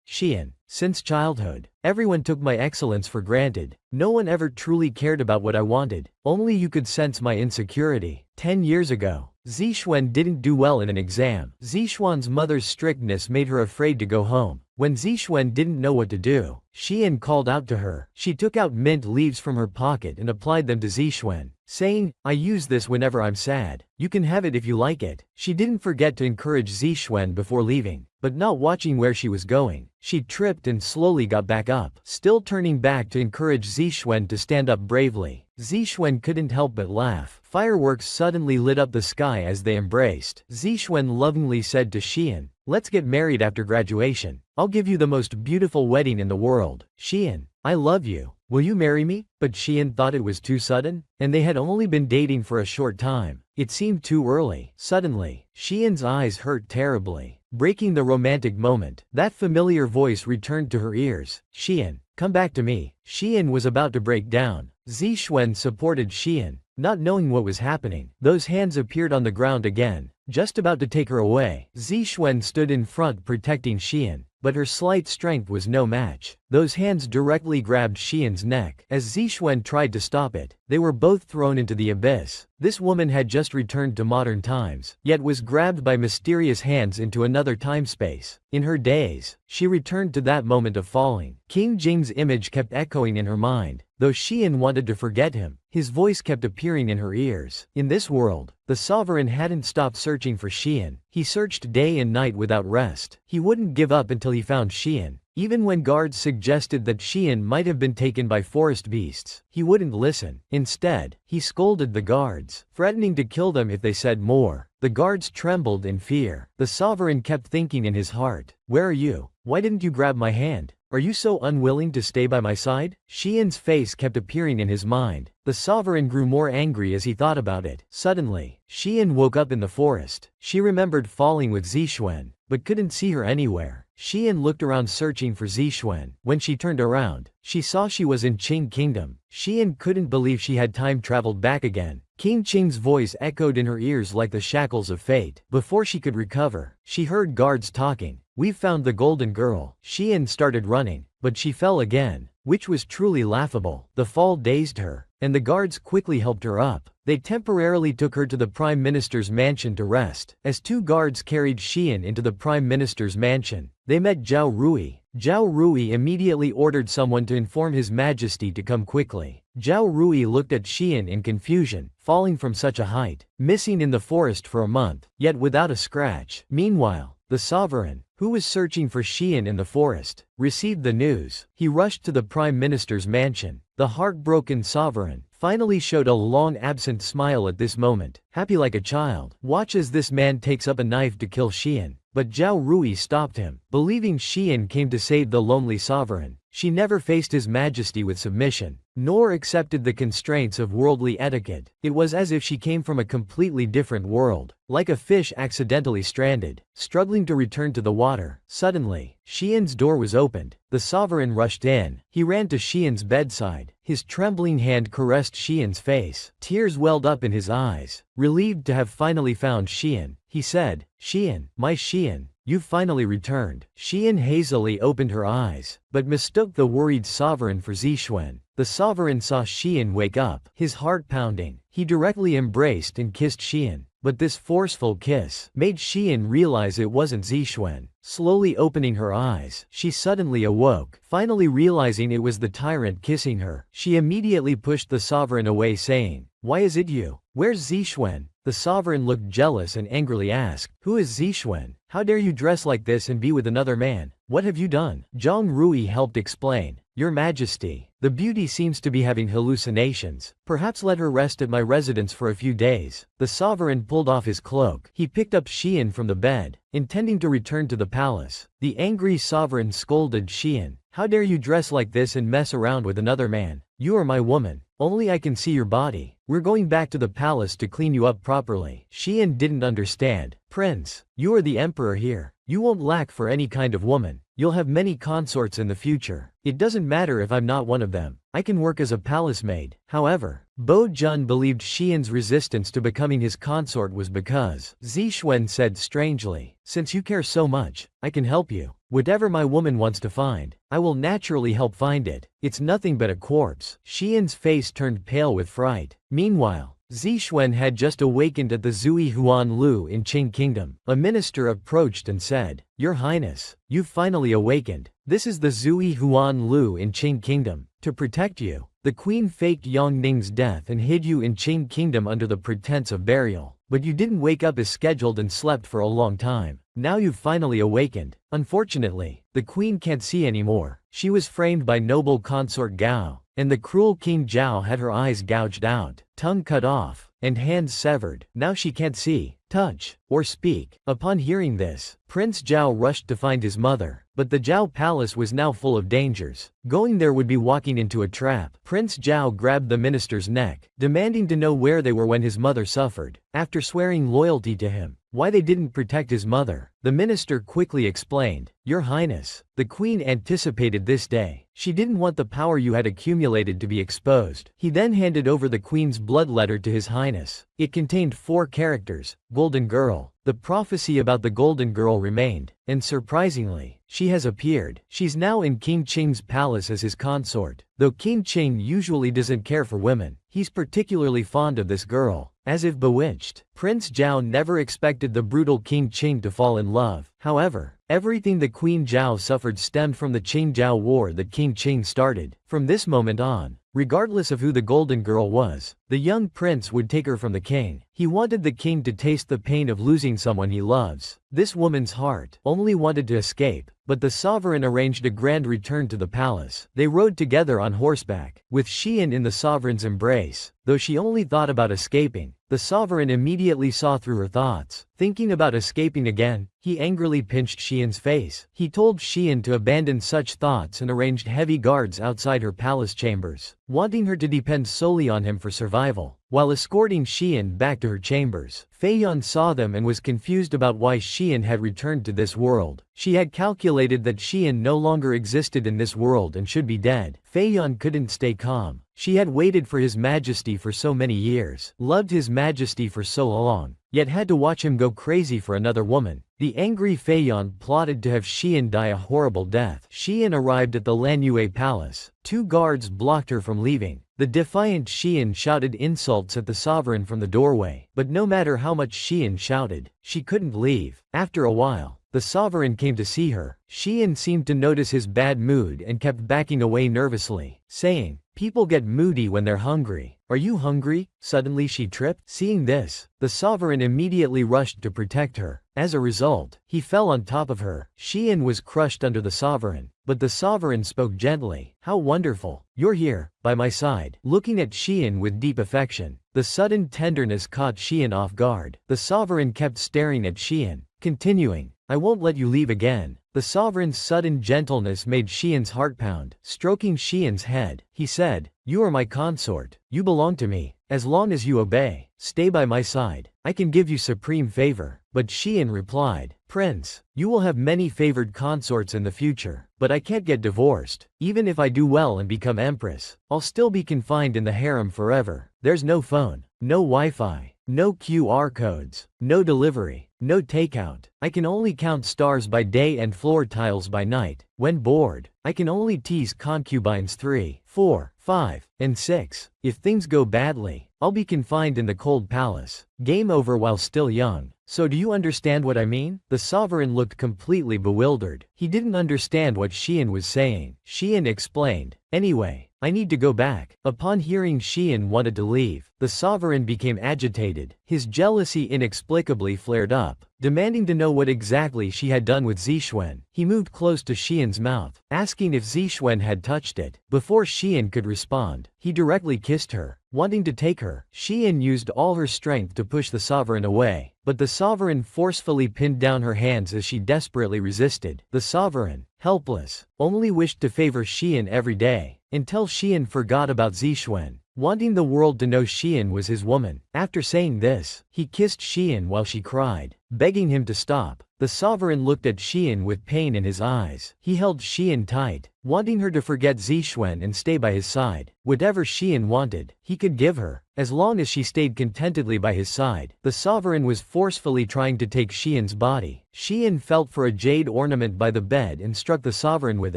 Xian, since childhood, everyone took my excellence for granted. No one ever truly cared about what I wanted. Only you could sense my insecurity. 10 years ago, Zixuan didn't do well in an exam. Zixuan's mother's strictness made her afraid to go home. When Zixuan didn't know what to do, Xian called out to her. She took out mint leaves from her pocket and applied them to Zixuan, saying, I use this whenever I'm sad. You can have it if you like it. She didn't forget to encourage Zixuan before leaving, but not watching where she was going, she tripped and slowly got back up, still turning back to encourage Zixuan to stand up bravely. Zixuan couldn't help but laugh. Fireworks suddenly lit up the sky as they embraced. Zixuan lovingly said to Xian, let's get married after graduation. I'll give you the most beautiful wedding in the world. Xian, I love you. Will you marry me? But Xian thought it was too sudden, and they had only been dating for a short time. It seemed too early. Suddenly, Xian's eyes hurt terribly, breaking the romantic moment. That familiar voice returned to her ears. Xian, come back to me. Xian was about to break down. Zixuan supported Xian, not knowing what was happening. Those hands appeared on the ground again, just about to take her away. Zixuan stood in front protecting Xian, but her slight strength was no match. Those hands directly grabbed Xian's neck. As Zixuan tried to stop it, they were both thrown into the abyss. This woman had just returned to modern times, yet was grabbed by mysterious hands into another time-space. In her daze, she returned to that moment of falling. King Jing's image kept echoing in her mind. Though Xian wanted to forget him, his voice kept appearing in her ears. In this world, the sovereign hadn't stopped searching for Xian. He searched day and night without rest. He wouldn't give up until he found Xian. Even when guards suggested that Xian might have been taken by forest beasts, he wouldn't listen. Instead, he scolded the guards, threatening to kill them if they said more. The guards trembled in fear. The sovereign kept thinking in his heart, where are you? Why didn't you grab my hand? Are you so unwilling to stay by my side? Xian's face kept appearing in his mind. The sovereign grew more angry as he thought about it. Suddenly, Xian woke up in the forest. She remembered falling with Zixuan, but couldn't see her anywhere. Xian looked around searching for Zixuan. When she turned around, she saw she was in Qing Kingdom. Xian couldn't believe she had time-traveled back again. King Qing's voice echoed in her ears like the shackles of fate. Before she could recover, she heard guards talking. We've found the golden girl. Xian started running, but she fell again, which was truly laughable. The fall dazed her, and the guards quickly helped her up. They temporarily took her to the Prime Minister's mansion to rest. As two guards carried Xian into the Prime Minister's mansion, they met Zhao Rui. Zhao Rui immediately ordered someone to inform His Majesty to come quickly. Zhao Rui looked at Xian in confusion, falling from such a height, missing in the forest for a month, yet without a scratch. Meanwhile, the sovereign, who was searching for Xian in the forest, received the news. He rushed to the Prime Minister's mansion. The heartbroken sovereign finally showed a long-absent smile at this moment, happy like a child. Watch as this man takes up a knife to kill Xian. But Zhao Rui stopped him, believing Xian came to save the lonely sovereign. She never faced His Majesty with submission, nor accepted the constraints of worldly etiquette. It was as if she came from a completely different world, like a fish accidentally stranded, struggling to return to the water. Suddenly, Xian's door was opened. The sovereign rushed in. He ran to Xian's bedside. His trembling hand caressed Xian's face. Tears welled up in his eyes. Relieved to have finally found Xian, he said, Xian, my Xian, you've finally returned. Xian hazily opened her eyes, but mistook the worried sovereign for Zixuan. The sovereign saw Xian wake up, his heart pounding. He directly embraced and kissed Xian, but this forceful kiss made Xian realize it wasn't Zixuan. Slowly opening her eyes, she suddenly awoke, finally realizing it was the tyrant kissing her. She immediately pushed the sovereign away saying, why is it you? Where's Zixuan? The sovereign looked jealous and angrily asked, "Who is Zixuan? How dare you dress like this and be with another man? What have you done?" Zhang Rui helped explain. "Your Majesty, the beauty seems to be having hallucinations. Perhaps let her rest at my residence for a few days." The sovereign pulled off his cloak. He picked up Xian from the bed, intending to return to the palace. The angry sovereign scolded Xian, "How dare you dress like this and mess around with another man? You are my woman. Only I can see your body. We're going back to the palace to clean you up properly." Xian didn't understand. "Prince, you are the emperor here. You won't lack for any kind of woman. You'll have many consorts in the future. It doesn't matter if I'm not one of them. I can work as a palace maid." However, Bo Jun believed Xian's resistance to becoming his consort was because Zixuan said strangely, "Since you care so much, I can help you. Whatever my woman wants to find, I will naturally help find it. It's nothing but a corpse." Xian's face turned pale with fright. Meanwhile, Zixuan had just awakened at the Zui Huan Lu in Qing Kingdom. A minister approached and said, "Your Highness, you've finally awakened. This is the Zui Huan Lu in Qing Kingdom. To protect you, the queen faked Yang Ning's death and hid you in Qing Kingdom under the pretense of burial. But you didn't wake up as scheduled and slept for a long time. Now you've finally awakened. Unfortunately, the queen can't see anymore. She was framed by noble consort Gao, and the cruel King Zhao had her eyes gouged out, tongue cut off, and hands severed. Now she can't see, touch, or speak." Upon hearing this, Prince Zhao rushed to find his mother, but the Zhao palace was now full of dangers. Going there would be walking into a trap. Prince Zhao grabbed the minister's neck, demanding to know where they were when his mother suffered. After swearing loyalty to him, why they didn't protect his mother, the minister quickly explained, "Your Highness, the queen anticipated this day. She didn't want the power you had accumulated to be exposed." He then handed over the queen's blood letter to his Highness. It contained 4 characters, Golden Girl. The prophecy about the Golden Girl remained, and surprisingly, she has appeared. She's now in King Qing's palace as his consort. Though King Qing usually doesn't care for women, he's particularly fond of this girl. As if bewitched, Prince Zhao never expected the brutal King Qing to fall in love. However, everything the Queen Zhao suffered stemmed from the Qing-Zhao War that King Qing started. From this moment on, regardless of who the Golden Girl was, the young prince would take her from the king. He wanted the king to taste the pain of losing someone he loves. This woman's heart only wanted to escape, but the sovereign arranged a grand return to the palace. They rode together on horseback, with Xian in the sovereign's embrace. Though she only thought about escaping, the sovereign immediately saw through her thoughts. Thinking about escaping again, he angrily pinched Xian's face. He told Xian to abandon such thoughts and arranged heavy guards outside her palace chambers, wanting her to depend solely on him for survival. While escorting Xian back to her chambers, Fei Yan saw them and was confused about why Xian had returned to this world. She had calculated that Xian no longer existed in this world and should be dead. Fei Yan couldn't stay calm. She had waited for His Majesty for so many years, loved His Majesty for so long, yet had to watch him go crazy for another woman. The angry Fei Yan plotted to have Xian die a horrible death. Xian arrived at the Lanyue Palace. 2 guards blocked her from leaving. The defiant Xian shouted insults at the sovereign from the doorway, but no matter how much Xian shouted, she couldn't leave. After a while, the sovereign came to see her. Xian seemed to notice his bad mood and kept backing away nervously, saying, "People get moody when they're hungry. Are you hungry?" Suddenly she tripped. Seeing this, the sovereign immediately rushed to protect her. As a result, he fell on top of her. Xian was crushed under the sovereign, but the sovereign spoke gently. "How wonderful. You're here, by my side." Looking at Xian with deep affection, the sudden tenderness caught Xian off guard. The sovereign kept staring at Xian, continuing, "I won't let you leave again." The sovereign's sudden gentleness made Xian's heart pound. Stroking Xian's head, he said, "You are my consort. You belong to me. As long as you obey, stay by my side, I can give you supreme favor." But Xian replied, "Prince, you will have many favored consorts in the future, but I can't get divorced. Even if I do well and become empress, I'll still be confined in the harem forever. There's no phone, no Wi-Fi, no QR codes, no delivery, no takeout. I can only count stars by day and floor tiles by night. When bored, I can only tease concubines 3, 4, 5, and 6. If things go badly, I'll be confined in the cold palace. Game over while still young. So do you understand what I mean? The sovereign looked completely bewildered. He didn't understand what Xian was saying. Xian explained. Anyway, I need to go back. Upon hearing Xian wanted to leave, the sovereign became agitated. His jealousy inexplicably flared up, demanding to know what exactly she had done with Zixuan. He moved close to Xian's mouth, asking if Zixuan had touched it. Before Xian could respond, he directly kissed her, wanting to take her. Xian used all her strength to push the sovereign away, but the sovereign forcefully pinned down her hands as she desperately resisted. The sovereign, helpless, only wished to favor Xian every day, until Xian forgot about Zixuan, wanting the world to know Xian was his woman. After saying this, he kissed Xian while she cried, begging him to stop. The sovereign looked at Xian with pain in his eyes. He held Xian tight, wanting her to forget Zixuan and stay by his side. Whatever Xian wanted, he could give her, as long as she stayed contentedly by his side. The sovereign was forcefully trying to take Xian's body. Xian felt for a jade ornament by the bed and struck the sovereign with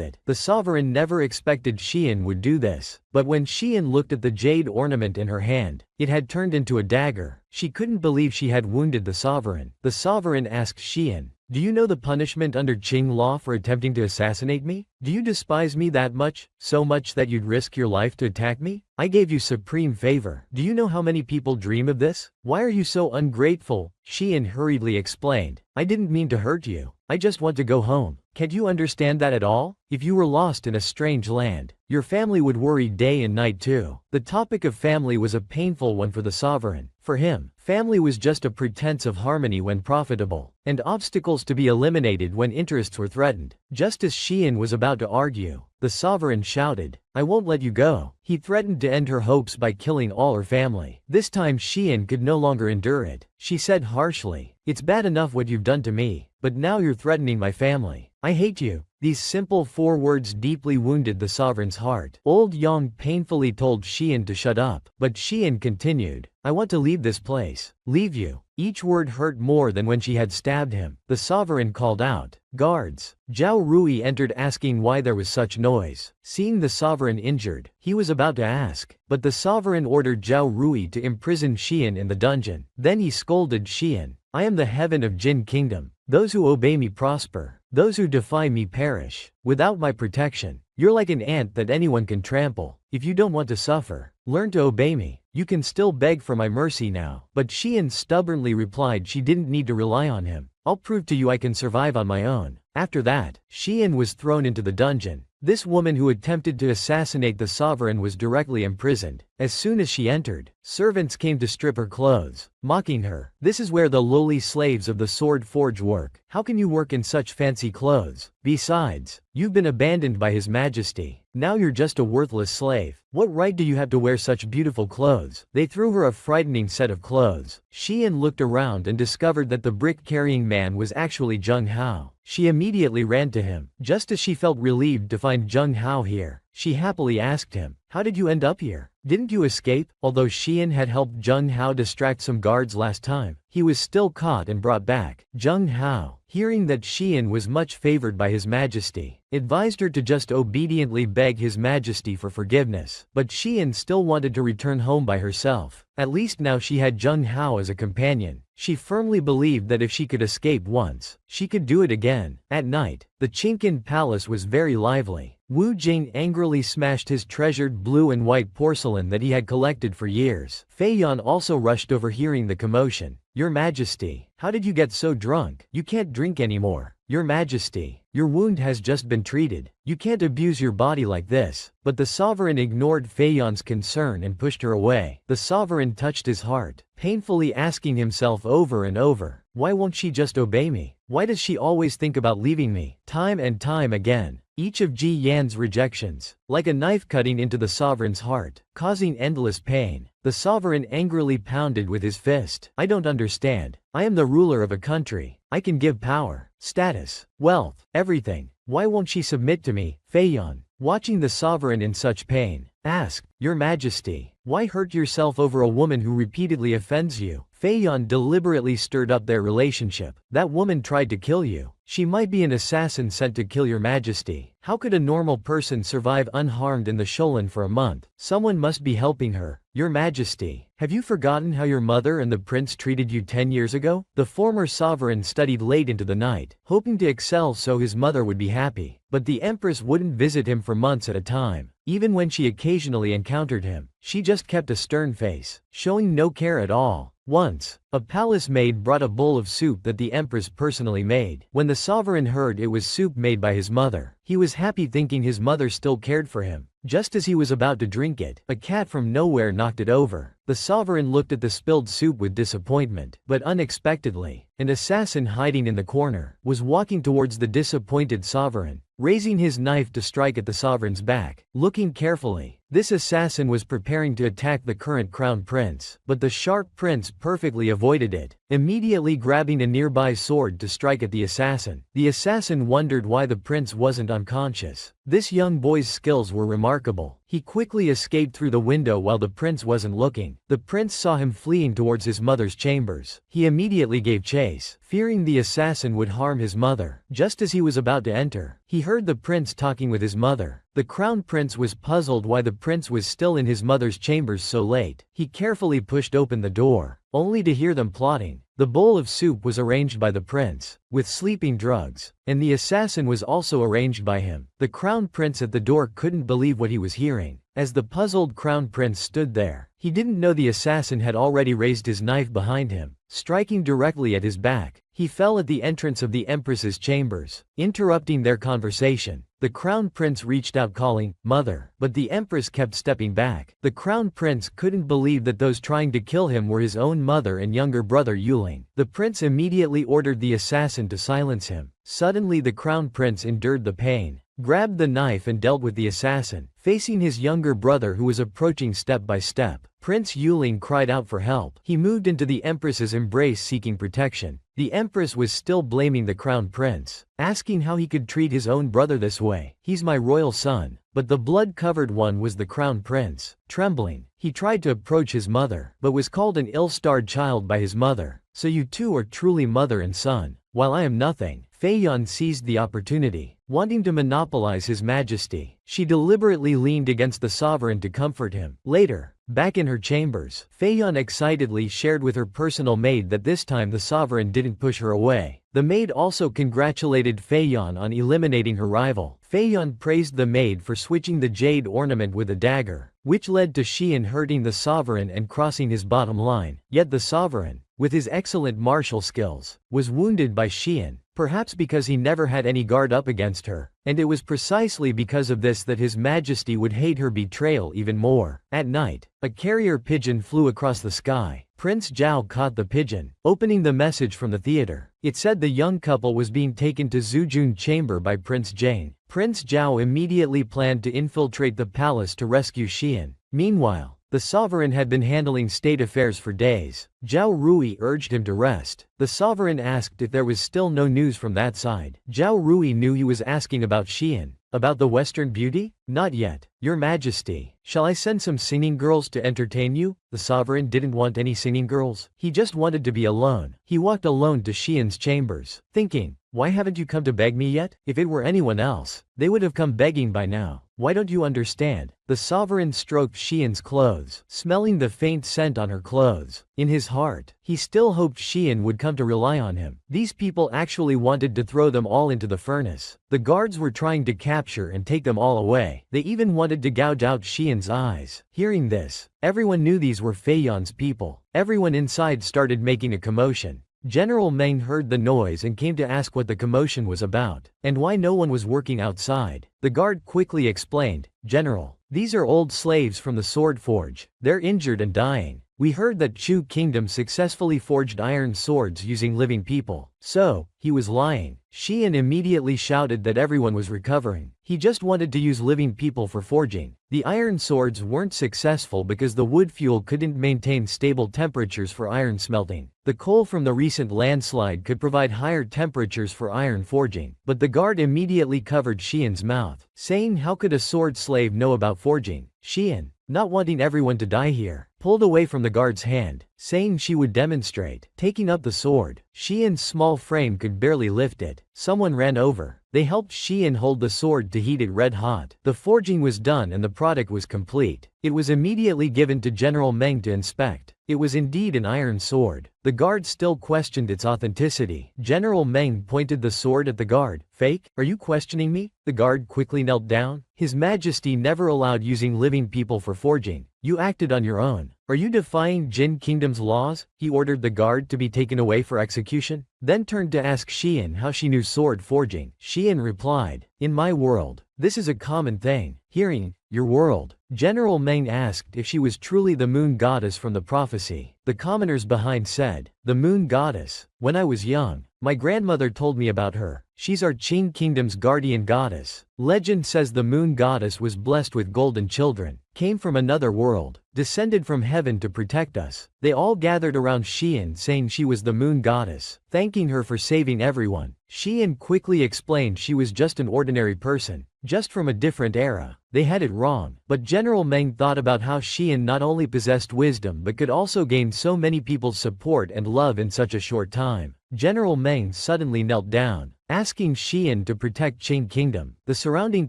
it. The sovereign never expected Xian would do this, but when Xian looked at the jade ornament in her hand, it had turned into a dagger. She couldn't believe she had wounded the sovereign. The sovereign asked Xian, "Do you know the punishment under Qing law for attempting to assassinate me? Do you despise me that much, so much that you'd risk your life to attack me? I gave you supreme favor. Do you know how many people dream of this? Why are you so ungrateful?" Xian hurriedly explained, "I didn't mean to hurt you. I just want to go home. Can't you understand that at all? If you were lost in a strange land, your family would worry day and night too." The topic of family was a painful one for the sovereign. For him, family was just a pretense of harmony when profitable, and obstacles to be eliminated when interests were threatened. Just as Xian was about to argue, the sovereign shouted, "I won't let you go." He threatened to end her hopes by killing all her family. This time Xian could no longer endure it. She said harshly, "It's bad enough what you've done to me, but now you're threatening my family. I hate you." These simple 4 words deeply wounded the sovereign's heart. Old Yang painfully told Xian to shut up, but Xian continued, "I want to leave this place." "Leave you?" Each word hurt more than when she had stabbed him. The sovereign called out, "Guards!" Zhao Rui entered asking why there was such noise. Seeing the sovereign injured, he was about to ask, but the sovereign ordered Zhao Rui to imprison Xian in the dungeon. Then he scolded Xian, "I am the heaven of Jin Kingdom. Those who obey me prosper. Those who defy me perish. Without my protection, you're like an ant that anyone can trample. If you don't want to suffer, learn to obey me. You can still beg for my mercy now." But Xian stubbornly replied she didn't need to rely on him. "I'll prove to you I can survive on my own." After that, Xian was thrown into the dungeon. This woman who attempted to assassinate the sovereign was directly imprisoned. As soon as she entered, servants came to strip her clothes, mocking her. "This is where the lowly slaves of the sword forge work. How can you work in such fancy clothes? Besides, you've been abandoned by His Majesty. Now you're just a worthless slave. What right do you have to wear such beautiful clothes?" They threw her a frightening set of clothes. Xian looked around and discovered that the brick-carrying man was actually Zheng Hao. She immediately ran to him. Just as she felt relieved to find Zheng Hao here, she happily asked him, "How did you end up here? Didn't you escape?" Although Xian had helped Zheng Hao distract some guards last time, he was still caught and brought back. Zheng Hao, hearing that Xian was much favored by His Majesty, advised her to just obediently beg His Majesty for forgiveness. But Xian still wanted to return home by herself. At least now she had Zheng Hao as a companion. She firmly believed that if she could escape once, she could do it again. At night, the Chinkin palace was very lively. Wu Jing angrily smashed his treasured blue and white porcelain that he had collected for years. Fei Yan also rushed over hearing the commotion. "Your Majesty, how did you get so drunk? You can't drink anymore. Your Majesty, your wound has just been treated. You can't abuse your body like this." But the sovereign ignored Fei Yan's concern and pushed her away. The sovereign touched his heart, painfully asking himself over and over, "Why won't she just obey me? Why does she always think about leaving me?" Time and time again, each of Ji Yan's rejections, like a knife cutting into the sovereign's heart, causing endless pain. The sovereign angrily pounded with his fist. "I don't understand. I am the ruler of a country. I can give power, status, wealth, everything. Why won't she submit to me?" Fei Yan, watching the sovereign in such pain, asked, "Your Majesty, why hurt yourself over a woman who repeatedly offends you?" Fei Yan deliberately stirred up their relationship. "That woman tried to kill you. She might be an assassin sent to kill your Majesty. How could a normal person survive unharmed in the Sholan for a month? Someone must be helping her. Your Majesty, Have you forgotten how your mother and the prince treated you 10 years ago? The former sovereign studied late into the night, hoping to excel so his mother would be happy. But the empress wouldn't visit him for months at a time. Even when she occasionally encountered him, she just kept a stern face, showing no care at all. Once, a palace maid brought a bowl of soup that the empress personally made. When the sovereign heard it was soup made by his mother, he was happy thinking his mother still cared for him. Just as he was about to drink it, a cat from nowhere knocked it over. The sovereign looked at the spilled soup with disappointment, but unexpectedly, an assassin hiding in the corner was walking towards the disappointed sovereign, raising his knife to strike at the sovereign's back. Looking carefully, this assassin was preparing to attack the current crown prince, but the sharp prince perfectly avoided it, immediately grabbing a nearby sword to strike at the assassin. The assassin wondered why the prince wasn't unconscious. This young boy's skills were remarkable. He quickly escaped through the window while the prince wasn't looking. The prince saw him fleeing towards his mother's chambers. He immediately gave chase, fearing the assassin would harm his mother. Just as he was about to enter, he heard the prince talking with his mother. The crown prince was puzzled why the prince was still in his mother's chambers so late. He carefully pushed open the door, only to hear them plotting. The bowl of soup was arranged by the prince, with sleeping drugs, and the assassin was also arranged by him. The crown prince at the door couldn't believe what he was hearing. As the puzzled crown prince stood there, he didn't know the assassin had already raised his knife behind him, striking directly at his back. He fell at the entrance of the empress's chambers, interrupting their conversation. The crown prince reached out calling, "Mother," but the empress kept stepping back. The crown prince couldn't believe that those trying to kill him were his own mother and younger brother Yuling. The prince immediately ordered the assassin to silence him. Suddenly the crown prince endured the pain, grabbed the knife and dealt with the assassin, facing his younger brother who was approaching step by step. Prince Yuling cried out for help. He moved into the empress's embrace seeking protection. The empress was still blaming the crown prince, asking how he could treat his own brother this way. "He's my royal son." But the blood-covered one was the crown prince. Trembling, he tried to approach his mother, but was called an ill-starred child by his mother. "So you two are truly mother and son, while I am nothing." Feiyan seized the opportunity, wanting to monopolize his majesty. She deliberately leaned against the sovereign to comfort him. Later, back in her chambers, Feiyan excitedly shared with her personal maid that this time the sovereign didn't push her away. The maid also congratulated Feiyan on eliminating her rival. Feiyan praised the maid for switching the jade ornament with a dagger, which led to Xian hurting the sovereign and crossing his bottom line. Yet the sovereign, with his excellent martial skills, was wounded by Xian, perhaps because he never had any guard up against her, and it was precisely because of this that His Majesty would hate her betrayal even more. At night, a carrier pigeon flew across the sky. Prince Zhao caught the pigeon, opening the message from the theater. It said the young couple was being taken to Zhujun chamber by Prince Jane. Prince Zhao immediately planned to infiltrate the palace to rescue Xian. Meanwhile, the sovereign had been handling state affairs for days. Zhao Rui urged him to rest. The sovereign asked if there was still no news from that side. Zhao Rui knew he was asking about Xian. About the Western beauty? Not yet, Your Majesty. Shall I send some singing girls to entertain you? The sovereign didn't want any singing girls. He just wanted to be alone. He walked alone to Xian's chambers, thinking, why haven't you come to beg me yet? If it were anyone else, they would have come begging by now. Why don't you understand? The sovereign stroked Xian's clothes, smelling the faint scent on her clothes. In his heart, he still hoped Xian would come to rely on him. These people actually wanted to throw them all into the furnace. The guards were trying to capture and take them all away. They even wanted to gouge out Xian's eyes. Hearing this, everyone knew these were Feiyan's people. Everyone inside started making a commotion. General Meng heard the noise and came to ask what the commotion was about, and why no one was working outside. The guard quickly explained, "General, these are old slaves from the sword forge. They're injured and dying. We heard that Chu Kingdom successfully forged iron swords using living people." So, he was lying. Xian immediately shouted that everyone was recovering. He just wanted to use living people for forging. The iron swords weren't successful because the wood fuel couldn't maintain stable temperatures for iron smelting. The coal from the recent landslide could provide higher temperatures for iron forging. But the guard immediately covered Xian's mouth, saying how could a sword slave know about forging? Xian, not wanting everyone to die here, pulled away from the guard's hand, saying she would demonstrate. Taking up the sword, Xian's small frame could barely lift it. Someone ran over. They helped Xian hold the sword to heat it red hot. The forging was done and the product was complete. It was immediately given to General Meng to inspect. It was indeed an iron sword. The guard still questioned its authenticity. General Meng pointed the sword at the guard. "Fake? Are you questioning me?" The guard quickly knelt down. His Majesty never allowed using living people for forging. You acted on your own. Are you defying Jin Kingdom's laws? He ordered the guard to be taken away for execution, then turned to ask Xian how she knew sword forging. Xian replied, "In my world, this is a common thing." Hearing, "Your world?" General Meng asked if she was truly the moon goddess from the prophecy. The commoners behind said, "The moon goddess. When I was young, my grandmother told me about her. She's our Qing Kingdom's guardian goddess. Legend says the moon goddess was blessed with golden children, came from another world, descended from heaven to protect us." They all gathered around Xian saying she was the moon goddess, thanking her for saving everyone. Xian quickly explained she was just an ordinary person, just from a different era. They had it wrong, but General Meng thought about how Xian not only possessed wisdom but could also gain so many people's support and love in such a short time. General Meng suddenly knelt down, asking Xian to protect Qing Kingdom. The surrounding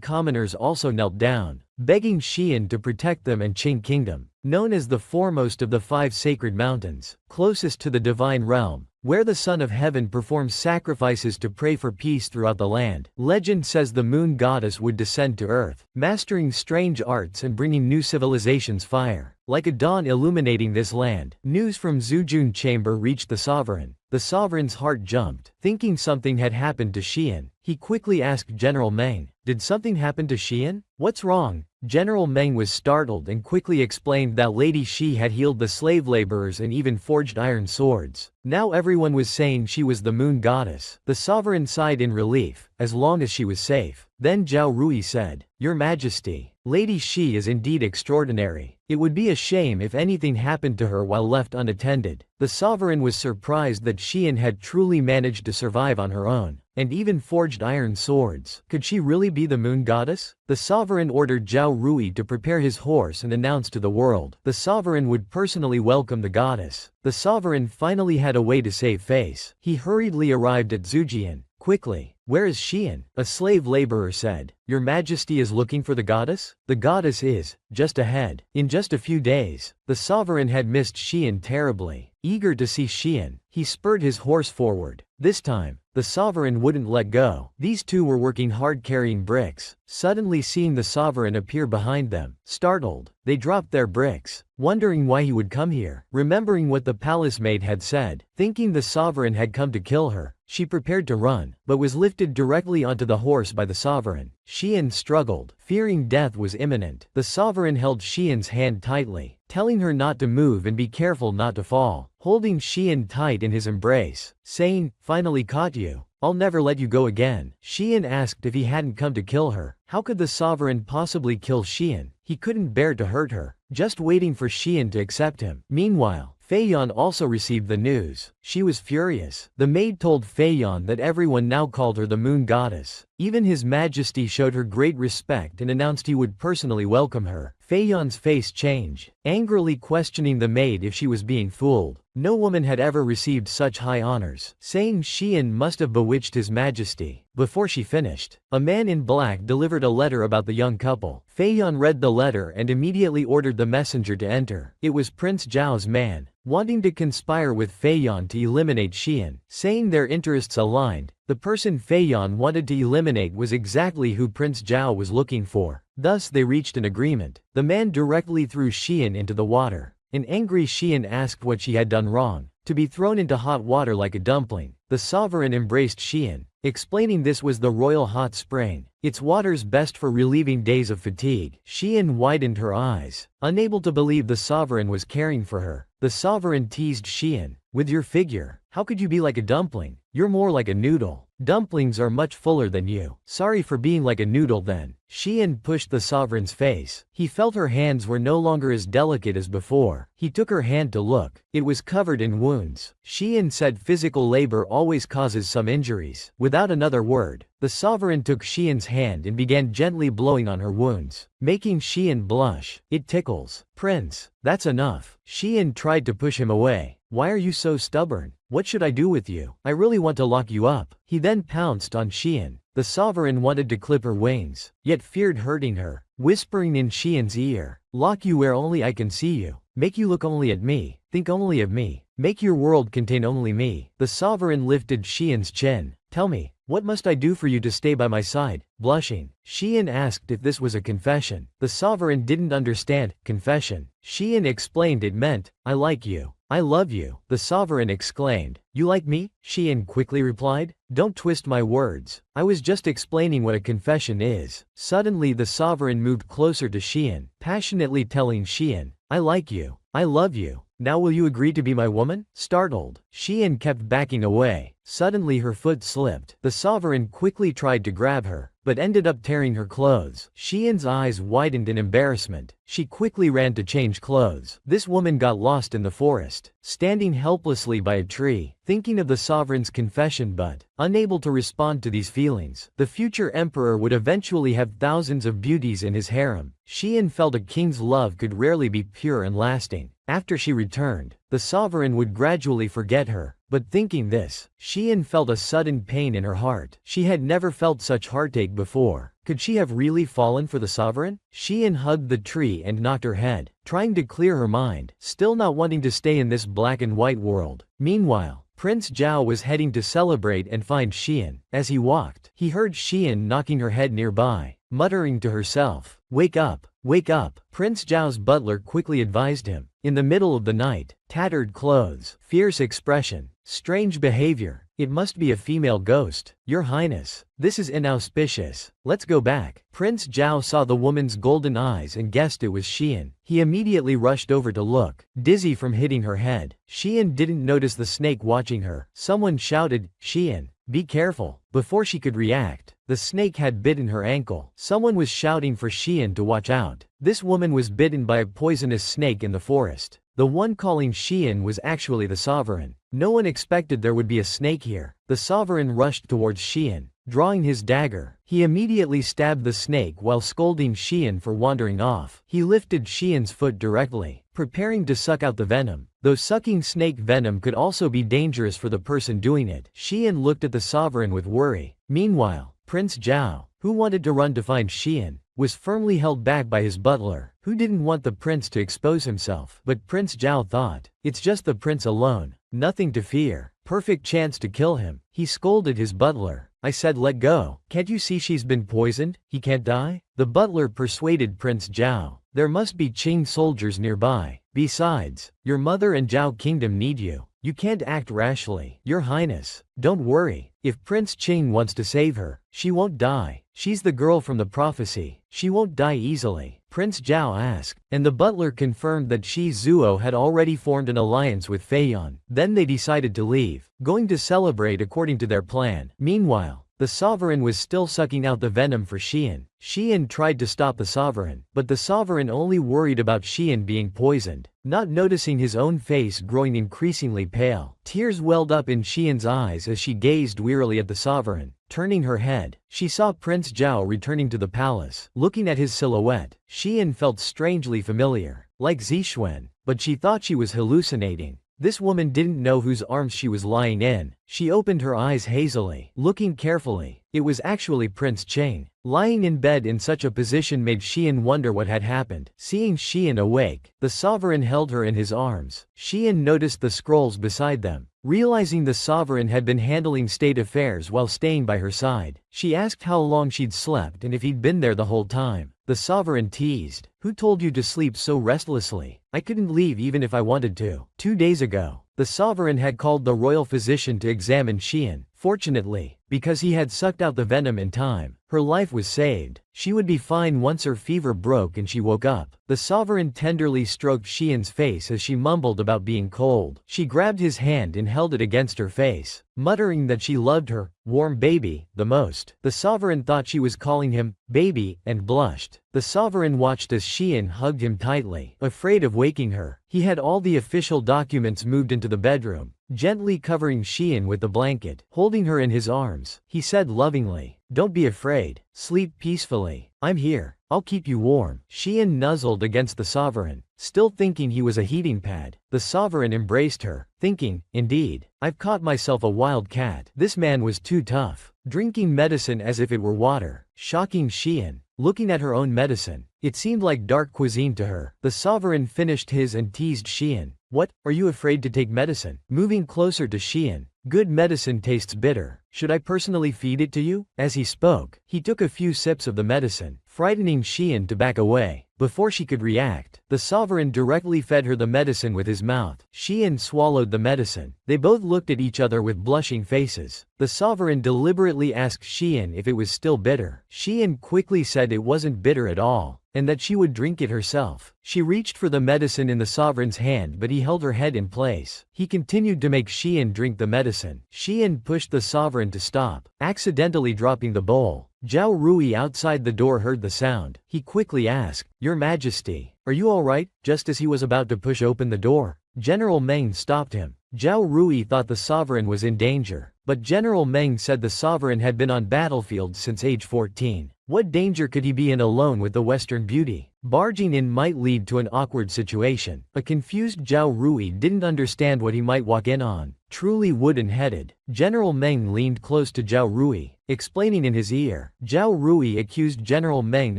commoners also knelt down, begging Xian to protect them and Qing Kingdom, known as the foremost of the 5 sacred mountains, closest to the divine realm, where the Son of Heaven performs sacrifices to pray for peace throughout the land. Legend says the moon goddess would descend to earth, mastering strange arts and bringing new civilizations fire, like a dawn illuminating this land. News from Zhujun chamber reached the sovereign. The sovereign's heart jumped, thinking something had happened to Xian. He quickly asked General Meng, "Did something happen to Xian? What's wrong?" General Meng was startled and quickly explained that Lady Shi had healed the slave laborers and even forged iron swords. Now everyone was saying she was the moon goddess. The sovereign sighed in relief, as long as she was safe. Then Zhao Rui said, "Your Majesty, Lady Shi is indeed extraordinary. It would be a shame if anything happened to her while left unattended." The sovereign was surprised that Xian had truly managed to survive on her own, and even forged iron swords. Could she really be the moon goddess? The sovereign ordered Zhao Rui to prepare his horse and announce to the world the sovereign would personally welcome the goddess. The sovereign finally had a way to save face. He hurriedly arrived at Zhujian. Quickly, "Where is Xian?" a slave laborer said. "Your Majesty is looking for the goddess? The goddess is just ahead. In just a few days." The sovereign had missed Xian terribly. Eager to see Xian, he spurred his horse forward. This time, the sovereign wouldn't let go. These two were working hard carrying bricks, suddenly seeing the sovereign appear behind them. Startled, they dropped their bricks, wondering why he would come here. Remembering what the palace maid had said, thinking the sovereign had come to kill her, she prepared to run, but was lifted directly onto the horse by the sovereign. Xian struggled, fearing death was imminent. The sovereign held Xian's hand tightly, telling her not to move and be careful not to fall, holding Xian tight in his embrace, saying, "Finally caught you. I'll never let you go again." Xian asked if he hadn't come to kill her. How could the sovereign possibly kill Xian? He couldn't bear to hurt her, just waiting for Xian to accept him. Meanwhile, Fei Yan also received the news. She was furious. The maid told Fei Yan that everyone now called her the moon goddess. Even His Majesty showed her great respect and announced he would personally welcome her. Fei Yan's face changed, angrily questioning the maid if she was being fooled. No woman had ever received such high honors, saying Xian must have bewitched His Majesty. Before she finished, a man in black delivered a letter about the young couple. Fei Yan read the letter and immediately ordered the messenger to enter. It was Prince Zhao's man, wanting to conspire with Fei Yan to eliminate Xian, saying their interests aligned. The person Fei Yan wanted to eliminate was exactly who Prince Zhao was looking for. Thus they reached an agreement. The man directly threw Xian into the water. An angry Xian asked what she had done wrong, to be thrown into hot water like a dumpling. The sovereign embraced Xian, explaining this was the royal hot spring. Its water's best for relieving days of fatigue. Xian widened her eyes, unable to believe the sovereign was caring for her. The sovereign teased Xian, "With your figure, how could you be like a dumpling?" You're more like a noodle. Dumplings are much fuller than you. Sorry for being like a noodle then. Xian pushed the sovereign's face. He felt her hands were no longer as delicate as before. He took her hand to look. It was covered in wounds. Xian said physical labor always causes some injuries. Without another word, the sovereign took Xian's hand and began gently blowing on her wounds, making Xian blush. It tickles. Prince, that's enough. Xian tried to push him away. Why are you so stubborn? What should I do with you? I really want to lock you up. He then pounced on Xian. The sovereign wanted to clip her wings, yet feared hurting her, whispering in Xian's ear, lock you where only I can see you, make you look only at me, think only of me, make your world contain only me. The sovereign lifted Xian's chin. Tell me, what must I do for you to stay by my side? Blushing, Xian asked if this was a confession. The sovereign didn't understand. Confession. Xian explained it meant, I like you. I love you. The sovereign exclaimed. You like me? Xian quickly replied. Don't twist my words. I was just explaining what a confession is. Suddenly the sovereign moved closer to Xian, passionately telling Xian, I like you. I love you. Now will you agree to be my woman? Startled, Xian kept backing away. Suddenly her foot slipped. The sovereign quickly tried to grab her, but ended up tearing her clothes. Xian's eyes widened in embarrassment. She quickly ran to change clothes. This woman got lost in the forest, standing helplessly by a tree, thinking of the sovereign's confession but unable to respond to these feelings. The future emperor would eventually have thousands of beauties in his harem. Xian felt a king's love could rarely be pure and lasting. After she returned, the sovereign would gradually forget her. But thinking this, Xian felt a sudden pain in her heart. She had never felt such heartache before. Could she have really fallen for the sovereign? Xian hugged the tree and knocked her head, trying to clear her mind, still not wanting to stay in this black and white world. Meanwhile, Prince Zhao was heading to celebrate and find Xian. As he walked, he heard Xian knocking her head nearby, muttering to herself, wake up, wake up. Prince Zhao's butler quickly advised him. In the middle of the night, tattered clothes, fierce expression, strange behavior. It must be a female ghost. Your Highness, this is inauspicious. Let's go back. Prince Zhao saw the woman's golden eyes and guessed it was Xian. He immediately rushed over to look, dizzy from hitting her head. Xian didn't notice the snake watching her. Someone shouted, Xian, be careful. Before she could react, the snake had bitten her ankle. Someone was shouting for Xian to watch out. This woman was bitten by a poisonous snake in the forest. The one calling Xian was actually the sovereign. No one expected there would be a snake here. The sovereign rushed towards Xian, drawing his dagger. He immediately stabbed the snake while scolding Xian for wandering off. He lifted Xian's foot directly, preparing to suck out the venom. Though sucking snake venom could also be dangerous for the person doing it, Xian looked at the sovereign with worry. Meanwhile, Prince Zhao, who wanted to run to find Xian, was firmly held back by his butler, who didn't want the prince to expose himself. But Prince Zhao thought, it's just the prince alone, nothing to fear, perfect chance to kill him. He scolded his butler. I said let go. Can't you see she's been poisoned? He can't die? The butler persuaded Prince Zhao. There must be Qing soldiers nearby. Besides, your mother and Zhao Kingdom need you. You can't act rashly. Your Highness, don't worry. If Prince Qing wants to save her, she won't die. She's the girl from the prophecy. She won't die easily. Prince Zhao asked, and the butler confirmed that Shi Zuo had already formed an alliance with Fei Yan. Then they decided to leave, going to celebrate according to their plan. Meanwhile, the sovereign was still sucking out the venom for Xian. Xian tried to stop the sovereign, but the sovereign only worried about Xian being poisoned, not noticing his own face growing increasingly pale. Tears welled up in Xian's eyes as she gazed wearily at the sovereign. Turning her head, she saw Prince Zhao returning to the palace. Looking at his silhouette, Xian felt strangely familiar, like Zixuan, but she thought she was hallucinating. This woman didn't know whose arms she was lying in. She opened her eyes hazily, looking carefully. It was actually Prince Qing. Lying in bed in such a position made Xian wonder what had happened. Seeing Xian awake, the sovereign held her in his arms. Xian noticed the scrolls beside them. Realizing the sovereign had been handling state affairs while staying by her side, she asked how long she'd slept and if he'd been there the whole time. The sovereign teased, "Who told you to sleep so restlessly? I couldn't leave even if I wanted to." 2 days ago, the sovereign had called the royal physician to examine Xian. Fortunately, because he had sucked out the venom in time. Her life was saved. She would be fine once her fever broke and she woke up. The sovereign tenderly stroked Xian's face as she mumbled about being cold. She grabbed his hand and held it against her face, muttering that she loved her, warm baby, the most. The sovereign thought she was calling him baby and blushed. The sovereign watched as Xian hugged him tightly, afraid of waking her. He had all the official documents moved into the bedroom, gently covering Xian with the blanket. Holding her in his arms, he said lovingly, "Don't be afraid. Sleep peacefully. I'm here. I'll keep you warm." Xian nuzzled against the sovereign, still thinking he was a heating pad. The sovereign embraced her, thinking, indeed, I've caught myself a wild cat. This man was too tough, drinking medicine as if it were water, shocking Xian. Looking at her own medicine, it seemed like dark cuisine to her. The sovereign finished his and teased Xian. "What, are you afraid to take medicine?" Moving closer to Xian, "Good medicine tastes bitter. Should I personally feed it to you?" As he spoke, he took a few sips of the medicine, frightening Xian to back away. Before she could react, the sovereign directly fed her the medicine with his mouth. Xian swallowed the medicine. They both looked at each other with blushing faces. The sovereign deliberately asked Xian if it was still bitter. Xian quickly said it wasn't bitter at all, and that she would drink it herself. She reached for the medicine in the sovereign's hand, but he held her head in place. He continued to make Xian drink the medicine. Xian pushed the sovereign to stop, accidentally dropping the bowl. Zhao Rui outside the door heard the sound. He quickly asked, "Your Majesty, are you all right?" Just as he was about to push open the door, General Meng stopped him. Zhao Rui thought the sovereign was in danger, but General Meng said the sovereign had been on battlefields since age 14. What danger could he be in alone with the Western beauty? Barging in might lead to an awkward situation. A confused Zhao Rui didn't understand what he might walk in on. Truly wooden-headed. General Meng leaned close to Zhao Rui, explaining in his ear. Zhao Rui accused General Meng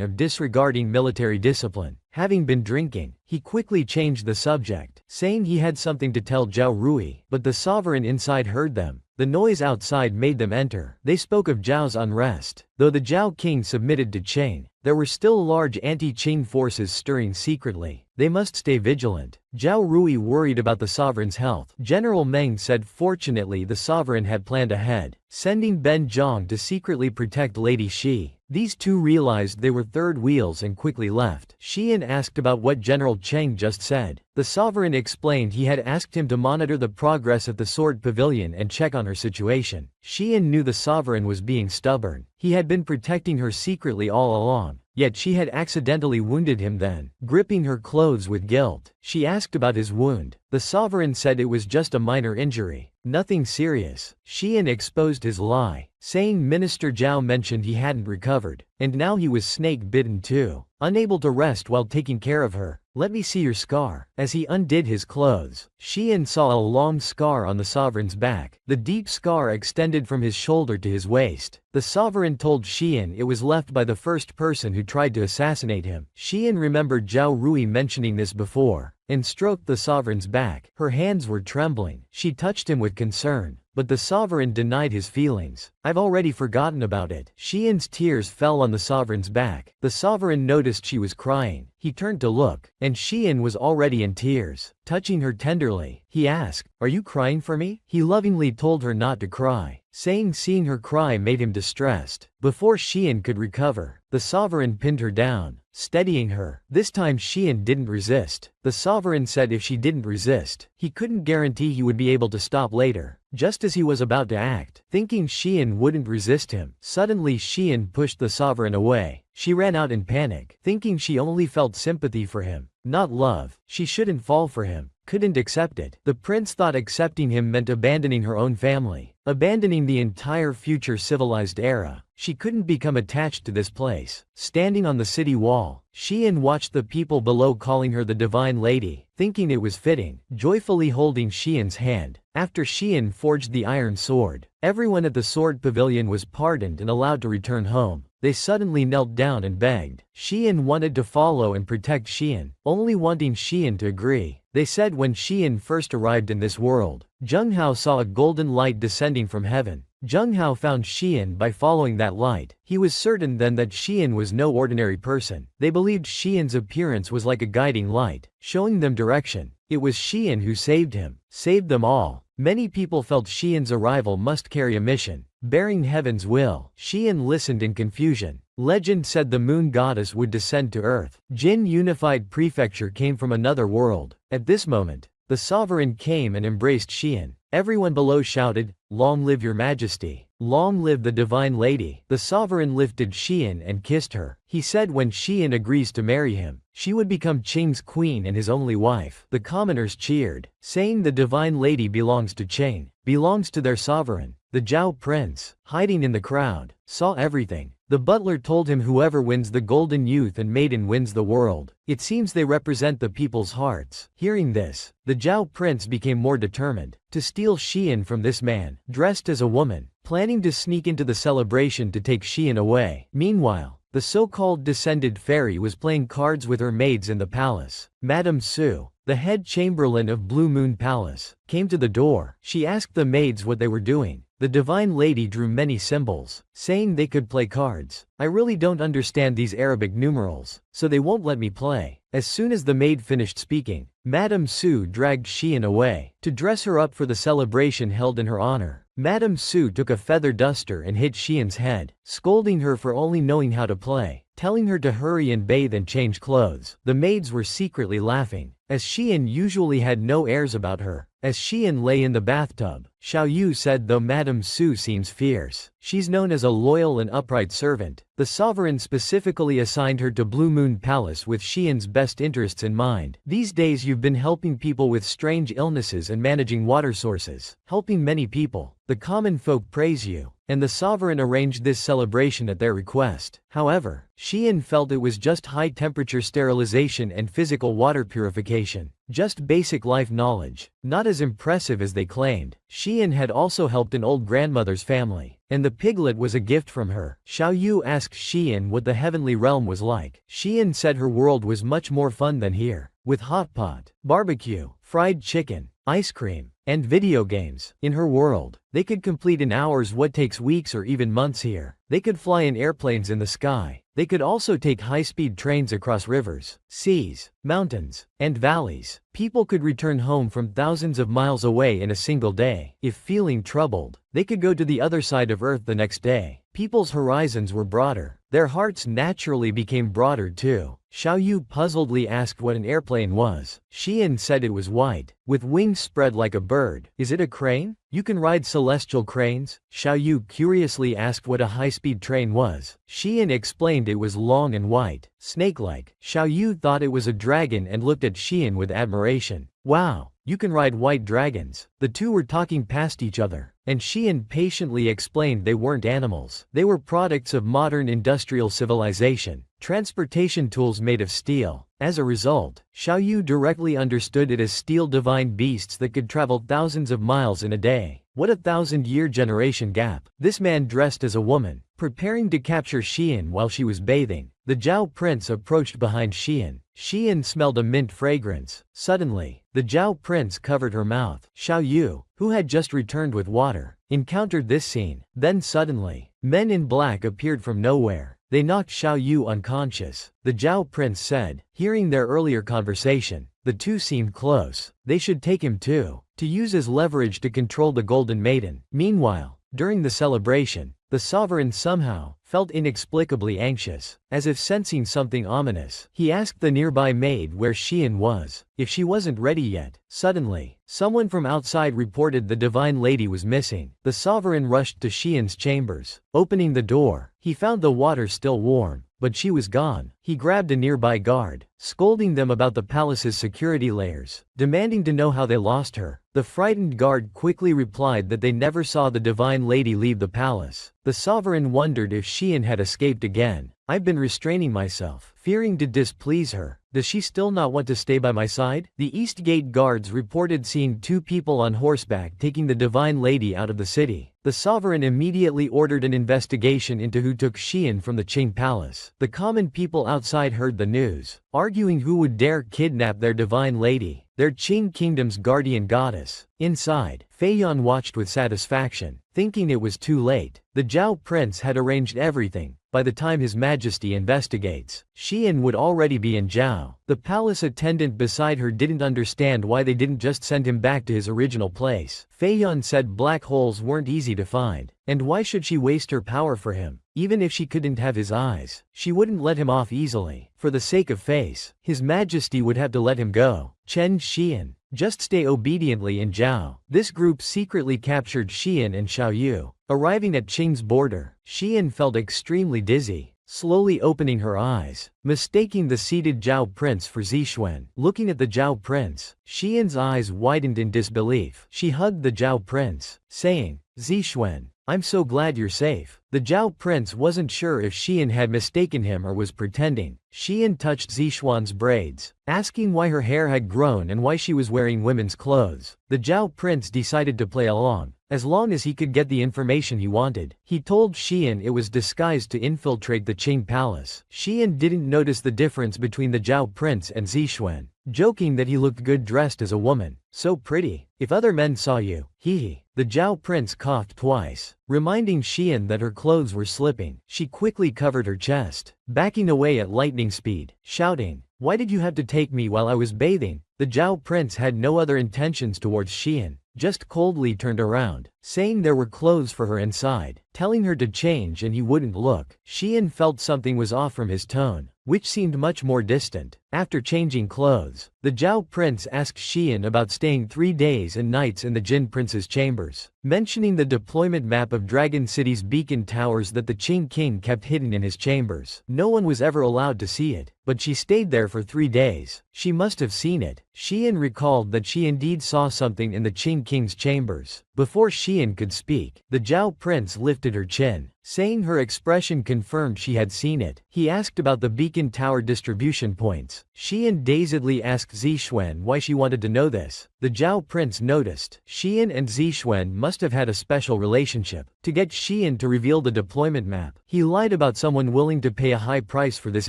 of disregarding military discipline. Having been drinking, he quickly changed the subject, saying he had something to tell Zhao Rui, but the sovereign inside heard them. The noise outside made them enter. They spoke of Zhao's unrest. Though the Zhao king submitted to Qing, there were still large anti-Qing forces stirring secretly. They must stay vigilant. Zhao Rui worried about the sovereign's health. General Meng said fortunately the sovereign had planned ahead, sending Ben Zhang to secretly protect Lady Shi. These two realized they were third wheels and quickly left. Xian asked about what General Cheng just said. The sovereign explained he had asked him to monitor the progress at the sword pavilion and check on her situation. Xian knew the sovereign was being stubborn. He had been protecting her secretly all along, yet she had accidentally wounded him then, gripping her clothes with guilt. She asked about his wound. The sovereign said it was just a minor injury, nothing serious. Xian exposed his lie, saying Minister Zhao mentioned he hadn't recovered, and now he was snake-bitten too. Unable to rest while taking care of her. "Let me see your scar." As he undid his clothes, Xian saw a long scar on the sovereign's back. The deep scar extended from his shoulder to his waist. The sovereign told Xian it was left by the first person who tried to assassinate him. Xian remembered Zhao Rui mentioning this before, and stroked the sovereign's back. Her hands were trembling. She touched him with concern, but the sovereign denied his feelings. "I've already forgotten about it." Xian's tears fell on the sovereign's back. The sovereign noticed she was crying. He turned to look, and Xian was already in tears. Touching her tenderly, he asked, "Are you crying for me?" He lovingly told her not to cry, saying seeing her cry made him distressed. Before Xian could recover, the sovereign pinned her down, steadying her. This time Xian didn't resist. The sovereign said if she didn't resist, he couldn't guarantee he would be able to stop later. Just as he was about to act, thinking Xian wouldn't resist him, suddenly Xian pushed the sovereign away. She ran out in panic, thinking she only felt sympathy for him, not love. She shouldn't fall for him, couldn't accept it. The prince thought accepting him meant abandoning her own family, abandoning the entire future civilized era. She couldn't become attached to this place. Standing on the city wall, Xian watched the people below calling her the Divine Lady, thinking it was fitting, joyfully holding Xian's hand. After Xian forged the iron sword, everyone at the sword pavilion was pardoned and allowed to return home. They suddenly knelt down and begged. Xian wanted to follow and protect Xian, only wanting Xian to agree. They said when Xian first arrived in this world, Zheng Hao saw a golden light descending from heaven. Zheng Hao found Xian by following that light. He was certain then that Xian was no ordinary person. They believed Xian's appearance was like a guiding light, showing them direction. It was Xian who saved him, saved them all. Many people felt Xian's arrival must carry a mission, bearing heaven's will. Xian listened in confusion. Legend said the moon goddess would descend to earth. Jin Unified Prefecture came from another world. At this moment, the sovereign came and embraced Xian. Everyone below shouted, "Long live your majesty! Long live the divine lady!" The sovereign lifted Xian and kissed her. He said when Xian agrees to marry him, she would become Qing's queen and his only wife. The commoners cheered, saying the divine lady belongs to Qing, belongs to their sovereign. The Zhao prince, hiding in the crowd, saw everything. The butler told him whoever wins the golden youth and maiden wins the world. It seems they represent the people's hearts. Hearing this, the Zhao prince became more determined to steal Xian from this man, dressed as a woman, planning to sneak into the celebration to take Xian away. Meanwhile, the so-called descended fairy was playing cards with her maids in the palace. Madame Su, the head chamberlain of Blue Moon Palace, came to the door. She asked the maids what they were doing. The divine lady drew many symbols, saying they could play cards. I really don't understand these Arabic numerals, so they won't let me play. As soon as the maid finished speaking, Madame Su dragged Xian away to dress her up for the celebration held in her honor. Madame Su took a feather duster and hit Xian's head, scolding her for only knowing how to play, telling her to hurry and bathe and change clothes. The maids were secretly laughing, as Xian usually had no airs about her. As Xian lay in the bathtub, Xiao Yu said though Madame Su seems fierce, she's known as a loyal and upright servant. The sovereign specifically assigned her to Blue Moon Palace with Xian's best interests in mind. These days you've been helping people with strange illnesses and managing water sources, helping many people. The common folk praise you, and the sovereign arranged this celebration at their request. However, Xian felt it was just high-temperature sterilization and physical water purification, just basic life knowledge, not as impressive as they claimed. Xian had also helped an old grandmother's family, and the piglet was a gift from her. Xiao Yu asked Xian what the heavenly realm was like. Xian said her world was much more fun than here, with hot pot, barbecue, fried chicken, ice cream, and video games. In her world, they could complete in hours what takes weeks or even months here. They could fly in airplanes in the sky. They could also take high-speed trains across rivers, seas, mountains, and valleys. People could return home from thousands of miles away in a single day. If feeling troubled, they could go to the other side of Earth the next day. People's horizons were broader. Their hearts naturally became broader too. Xiao Yu puzzledly asked what an airplane was. Xian said it was white, with wings spread like a bird. Is it a crane? You can ride celestial cranes? Xiao Yu curiously asked what a high-speed train was. Xian explained it was long and white, snake-like. Xiao Yu thought it was a dragon and looked at Xian with admiration. Wow, you can ride white dragons. The two were talking past each other, and Xian patiently explained they weren't animals. They were products of modern industrial civilization, transportation tools made of steel. As a result, Xiao Yu directly understood it as steel divine beasts that could travel thousands of miles in a day. What a 1,000-year generation gap. This man dressed as a woman, preparing to capture Xian while she was bathing. The Zhao prince approached behind Xian. Xian smelled a mint fragrance. Suddenly, the Zhao prince covered her mouth. Xiao Yu, who had just returned with water, encountered this scene. Then suddenly, men in black appeared from nowhere. They knocked Xiao Yu unconscious. The Zhao prince said, hearing their earlier conversation, the two seemed close. They should take him too, to use as leverage to control the Golden Maiden. Meanwhile, during the celebration, the sovereign somehow felt inexplicably anxious, as if sensing something ominous. He asked the nearby maid where Xian was, if she wasn't ready yet. Suddenly, someone from outside reported the divine lady was missing. The sovereign rushed to Xian's chambers. Opening the door, he found the water still warm, but she was gone. He grabbed a nearby guard, scolding them about the palace's security layers, demanding to know how they lost her. The frightened guard quickly replied that they never saw the divine lady leave the palace. The sovereign wondered if Xian had escaped again. I've been restraining myself, fearing to displease her. Does she still not want to stay by my side? The East Gate guards reported seeing two people on horseback taking the divine lady out of the city. The sovereign immediately ordered an investigation into who took Xian from the Qing palace. The common people outside heard the news, arguing who would dare kidnap their divine lady, their Qing kingdom's guardian goddess. Inside, Feiyan watched with satisfaction, thinking it was too late. The Zhao prince had arranged everything. by the time His Majesty investigates, Xian would already be in Zhao. The palace attendant beside her didn't understand why they didn't just send him back to his original place. Fei Yun said black holes weren't easy to find, and why should she waste her power for him? Even if she couldn't have his eyes, she wouldn't let him off easily. For the sake of face, His Majesty would have to let him go. Chen Xian, just stay obediently in Zhao. This group secretly captured Xian and Xiaoyu. Arriving at Qing's border, Xian felt extremely dizzy, slowly opening her eyes, mistaking the seated Zhao prince for Zixuan. Looking at the Zhao prince, Xian's eyes widened in disbelief. She hugged the Zhao prince, saying, "Zixuan, I'm so glad you're safe." The Zhao prince wasn't sure if Xian had mistaken him or was pretending. Xian touched Zixuan's braids, asking why her hair had grown and why she was wearing women's clothes. The Zhao prince decided to play along, as long as he could get the information he wanted. He told Xian it was disguised to infiltrate the Qing palace. Xian didn't notice the difference between the Zhao prince and Zixuan, joking that he looked good dressed as a woman. "So pretty. If other men saw you, hee." The Zhao prince coughed twice, reminding Xian that her clothes were slipping. She quickly covered her chest, backing away at lightning speed, shouting, "Why did you have to take me while I was bathing?" The Zhao prince had no other intentions towards Xian, just coldly turned around, saying there were clothes for her inside, telling her to change and he wouldn't look. Xian felt something was off from his tone, which seemed much more distant. After changing clothes, the Zhao prince asked Xian about staying 3 days and nights in the Jin prince's chambers, mentioning the deployment map of Dragon City's beacon towers that the Qing king kept hidden in his chambers. No one was ever allowed to see it, but she stayed there for 3 days. She must have seen it. Xian recalled that she indeed saw something in the Qing king's chambers. Before Xian could speak, the Zhao prince lifted her chin, saying her expression confirmed she had seen it. He asked about the beacon tower distribution points. Xian dazedly asked Zixuan why she wanted to know this. The Zhao prince noticed Xian and Zixuan must have had a special relationship. To get Xian to reveal the deployment map, he lied about someone willing to pay a high price for this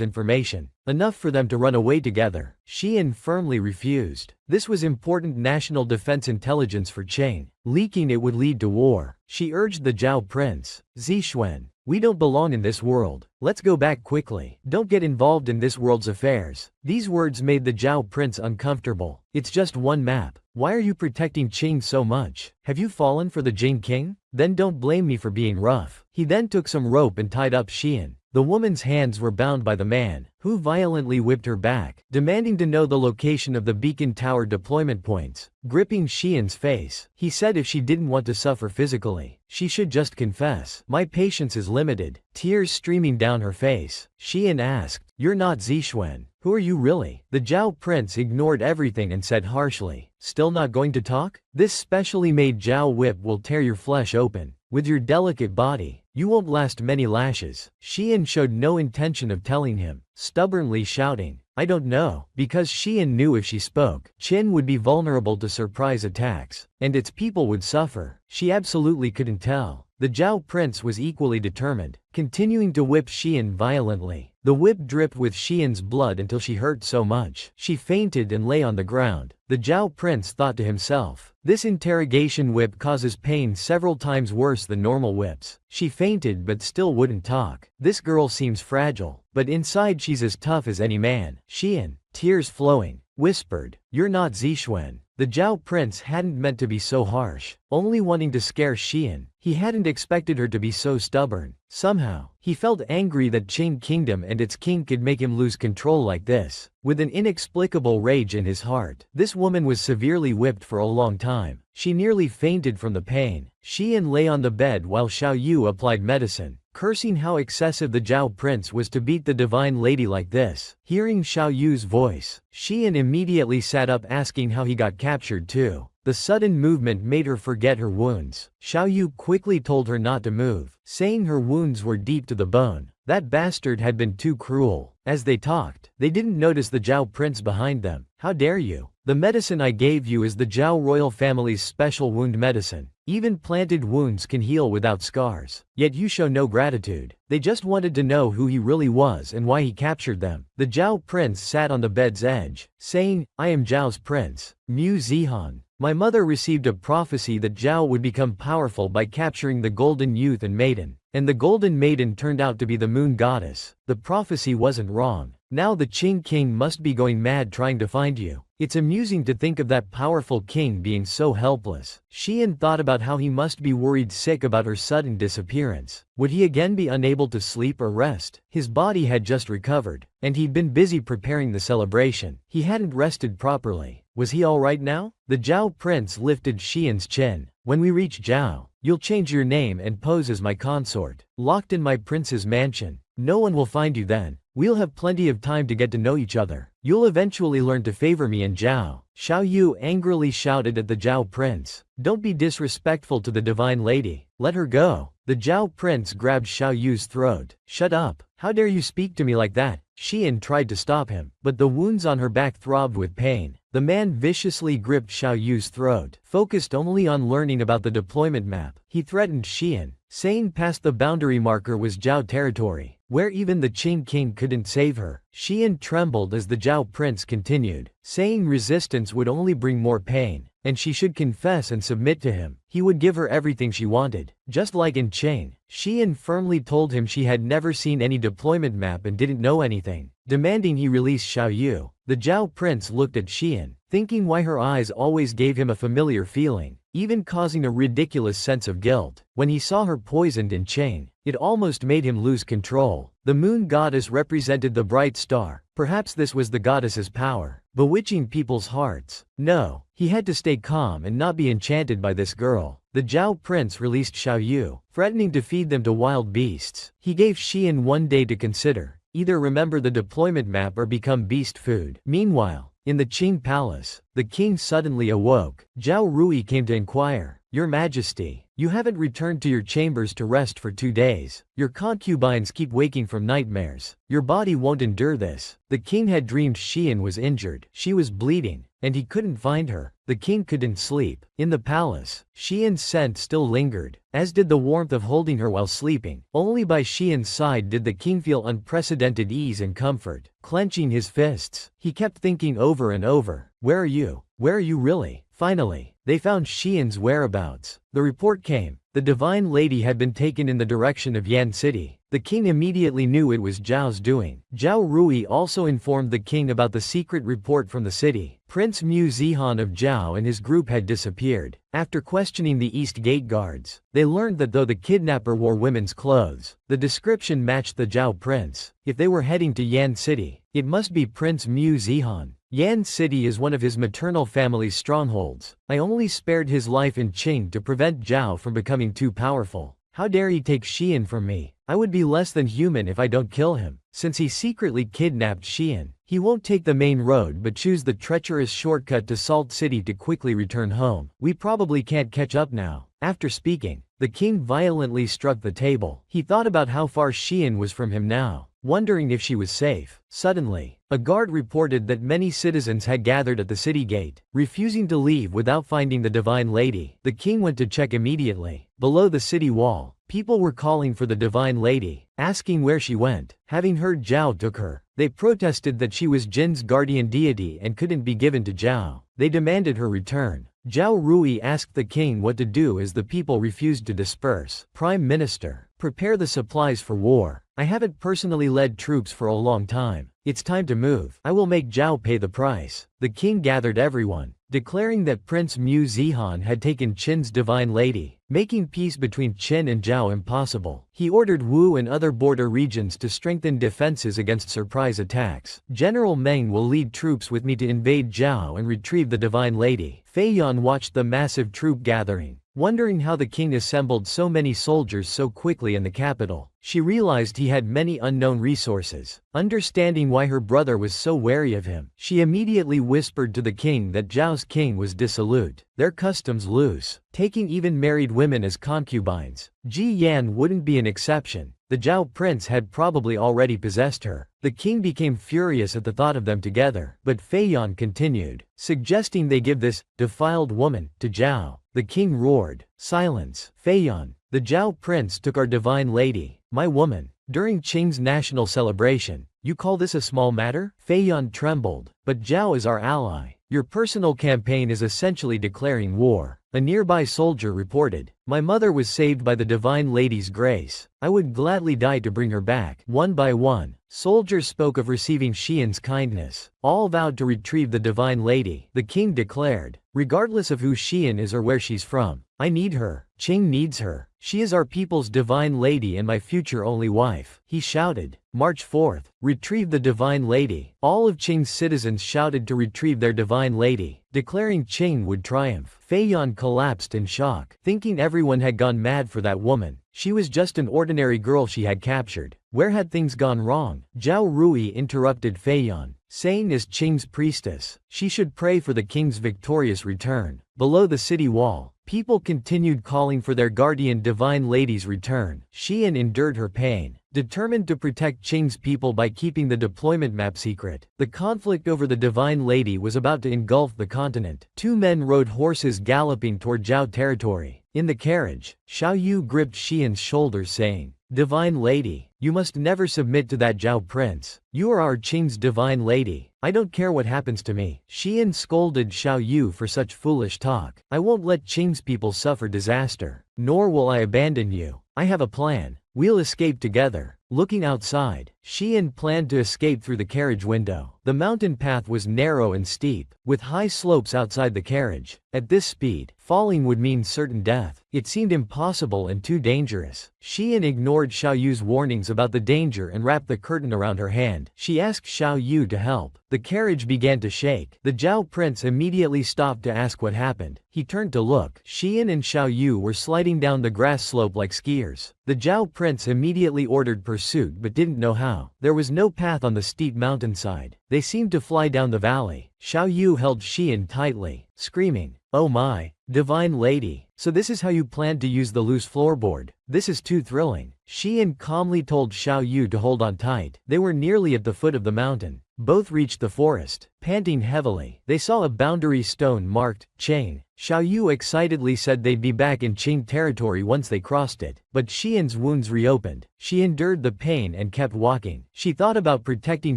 information, enough for them to run away together. Xian firmly refused. This was important national defense intelligence for Qing. Leaking it would lead to war. She urged the Zhao prince, "Zixuan, we don't belong in this world. Let's go back quickly. Don't get involved in this world's affairs." These words made the Zhao prince uncomfortable. "It's just one map. Why are you protecting Qing so much? Have you fallen for the Jing king? Then don't blame me for being rough." He then took some rope and tied up Xian. The woman's hands were bound by the man, who violently whipped her back, demanding to know the location of the beacon tower deployment points. Gripping Xian's face, he said if she didn't want to suffer physically, she should just confess. "My patience is limited." Tears streaming down her face, Xian asked, "You're not Zixuan. Who are you really?" The Zhao prince ignored everything and said harshly, "Still not going to talk? This specially made Zhao whip will tear your flesh open. With your delicate body, you won't last many lashes." Xian showed no intention of telling him, stubbornly shouting, "I don't know," because Xian knew if she spoke, Qin would be vulnerable to surprise attacks, and its people would suffer. She absolutely couldn't tell. The Zhao prince was equally determined, continuing to whip Xian violently. The whip dripped with Xian's blood until she hurt so much she fainted and lay on the ground. The Zhao prince thought to himself, "This interrogation whip causes pain several times worse than normal whips." She fainted but still wouldn't talk. This girl seems fragile, but inside she's as tough as any man. Xian, tears flowing, whispered, "You're not Zixuan." The Zhao prince hadn't meant to be so harsh, only wanting to scare Xian. He hadn't expected her to be so stubborn. Somehow, he felt angry that Qing kingdom and its king could make him lose control like this. With an inexplicable rage in his heart, this woman was severely whipped for a long time. She nearly fainted from the pain. Xian lay on the bed while Xiaoyu applied medicine, cursing how excessive the Zhao prince was to beat the divine lady like this. Hearing Xiaoyu's voice, Xian immediately sat up asking how he got captured too. The sudden movement made her forget her wounds. Xiaoyu quickly told her not to move, saying her wounds were deep to the bone. That bastard had been too cruel. As they talked, they didn't notice the Zhao prince behind them. "How dare you? The medicine I gave you is the Zhao royal family's special wound medicine. Even planted wounds can heal without scars. Yet you show no gratitude." They just wanted to know who he really was and why he captured them. The Zhao prince sat on the bed's edge, saying, "I am Zhao's prince, Mu Zihan. My mother received a prophecy that Zhao would become powerful by capturing the golden youth and maiden. And the golden maiden turned out to be the moon goddess. The prophecy wasn't wrong. Now the Qing king must be going mad trying to find you. It's amusing to think of that powerful king being so helpless. Xian thought about how he must be worried sick about her sudden disappearance. Would he again be unable to sleep or rest? His body had just recovered, and he'd been busy preparing the celebration. He hadn't rested properly. Was he all right now? The Zhao prince lifted Xian's chin. When we reach Zhao, you'll change your name and pose as my consort. Locked in my prince's mansion. No one will find you then. We'll have plenty of time to get to know each other. You'll eventually learn to favor me and Zhao. Xiao Yu angrily shouted at the Zhao prince. Don't be disrespectful to the divine lady. Let her go. The Zhao prince grabbed Xiao Yu's throat. Shut up. How dare you speak to me like that? Xian tried to stop him, but the wounds on her back throbbed with pain. The man viciously gripped Xiao Yu's throat, focused only on learning about the deployment map. He threatened Xian, saying past the boundary marker was Zhao territory, where even the Qing king couldn't save her. Xian trembled as the Zhao prince continued, saying resistance would only bring more pain, and she should confess and submit to him. He would give her everything she wanted. Just like in Qing, Xian firmly told him she had never seen any deployment map and didn't know anything, demanding he release Xiao Yu. The Zhao prince looked at Xian, thinking why her eyes always gave him a familiar feeling, even causing a ridiculous sense of guilt. When he saw her poisoned in Qing, it almost made him lose control. The moon goddess represented the bright star. Perhaps this was the goddess's power, bewitching people's hearts. No, he had to stay calm and not be enchanted by this girl. The Zhao prince released Xiao Yu, threatening to feed them to wild beasts. He gave Xian 1 day to consider. Either remember the deployment map or become beast food. Meanwhile, in the Qing palace, the king suddenly awoke. Zhao Rui came to inquire. Your Majesty, you haven't returned to your chambers to rest for 2 days. Your concubines keep waking from nightmares. Your body won't endure this. The king had dreamed Xian was injured. She was bleeding, and he couldn't find her. The king couldn't sleep. In the palace, Xian's scent still lingered, as did the warmth of holding her while sleeping. Only by Xian's side did the king feel unprecedented ease and comfort. Clenching his fists, he kept thinking over and over, where are you? Where are you really? Finally, they found Xian's whereabouts. The report came. The divine lady had been taken in the direction of Yan City. The king immediately knew it was Zhao's doing. Zhao Rui also informed the king about the secret report from the city. Prince Mu Zihan of Zhao and his group had disappeared. After questioning the East Gate guards, they learned that though the kidnapper wore women's clothes, the description matched the Zhao prince. If they were heading to Yan City, it must be Prince Mu Zihan. Yan City is one of his maternal family's strongholds. I only spared his life in Qing to prevent Zhao from becoming too powerful. How dare he take Xian from me? I would be less than human if I don't kill him. Since he secretly kidnapped Xian, he won't take the main road but choose the treacherous shortcut to Salt City to quickly return home. We probably can't catch up now. After speaking, the king violently struck the table. He thought about how far Xian was from him now, wondering if she was safe. Suddenly, a guard reported that many citizens had gathered at the city gate, refusing to leave without finding the divine lady. The king went to check immediately. Below the city wall, people were calling for the divine lady, asking where she went. Having heard Zhao took her, they protested that she was Jin's guardian deity and couldn't be given to Zhao. They demanded her return. Zhao Rui asked the king what to do as the people refused to disperse. Prime Minister, prepare the supplies for war. I haven't personally led troops for a long time. It's time to move. I will make Zhao pay the price. The king gathered everyone, declaring that Prince Mu Zihan had taken Qin's divine lady, making peace between Qin and Zhao impossible. He ordered Wu and other border regions to strengthen defenses against surprise attacks. General Meng will lead troops with me to invade Zhao and retrieve the divine lady. Fei Yan watched the massive troop gathering, wondering how the king assembled so many soldiers so quickly in the capital. She realized he had many unknown resources. Understanding why her brother was so wary of him, she immediately whispered to the king that Zhao's king was dissolute, their customs loose, taking even married women as concubines. Ji Yan wouldn't be an exception. The Zhao prince had probably already possessed her. The king became furious at the thought of them together, but Fei Yan continued, suggesting they give this defiled woman to Zhao. The king roared, silence. Fei Yan, the Zhao prince took our divine lady, my woman, during Qing's national celebration. You call this a small matter? Fei Yan trembled. But Zhao is our ally. Your personal campaign is essentially declaring war. A nearby soldier reported, "My mother was saved by the Divine Lady's grace. I would gladly die to bring her back." One by one, soldiers spoke of receiving Xian's kindness. All vowed to retrieve the Divine Lady. The king declared, "Regardless of who Xian is or where she's from, I need her. Qing needs her. She is our people's Divine Lady and my future only wife." He shouted, "March 4th, retrieve the Divine Lady." All of Qing's citizens shouted to retrieve their Divine Lady, declaring Qing would triumph. Fei Yan collapsed in shock, thinking everyone had gone mad for that woman. She was just an ordinary girl she had captured. Where had things gone wrong? Zhao Rui interrupted Fei Yan, saying as Qing's priestess, she should pray for the king's victorious return. Below the city wall, people continued calling for their guardian Divine Lady's return. Xian endured her pain, determined to protect Qing's people by keeping the deployment map secret. The conflict over the Divine Lady was about to engulf the continent. Two men rode horses galloping toward Zhao territory. In the carriage, Xiao Yu gripped Xian's shoulders saying, "Divine Lady, you must never submit to that Zhao prince. You are our Qing's Divine Lady. I don't care what happens to me." Xian scolded Xiao Yu for such foolish talk. "I won't let Qing's people suffer disaster. Nor will I abandon you. I have a plan. We'll escape together." Looking outside, Xian planned to escape through the carriage window. The mountain path was narrow and steep, with high slopes outside the carriage. At this speed, falling would mean certain death. It seemed impossible and too dangerous. Xian ignored Xiao Yu's warnings about the danger and wrapped the curtain around her hand. She asked Xiao Yu to help. The carriage began to shake. The Zhao prince immediately stopped to ask what happened. He turned to look. Xian and Xiao Yu were sliding down the grass slope like skiers. The Zhao prince immediately ordered pursuit but didn't know how. There was no path on the steep mountainside. They seemed to fly down the valley. Xiao Yu held Xian tightly, screaming, "Oh my, Divine Lady, so this is how you planned to use the loose floorboard. This is too thrilling." Xian calmly told Xiao Yu to hold on tight. They were nearly at the foot of the mountain. Both reached the forest. Panting heavily, they saw a boundary stone marked, Qing. Xiao Yu excitedly said they'd be back in Qing territory once they crossed it. But Xian's wounds reopened. She endured the pain and kept walking. She thought about protecting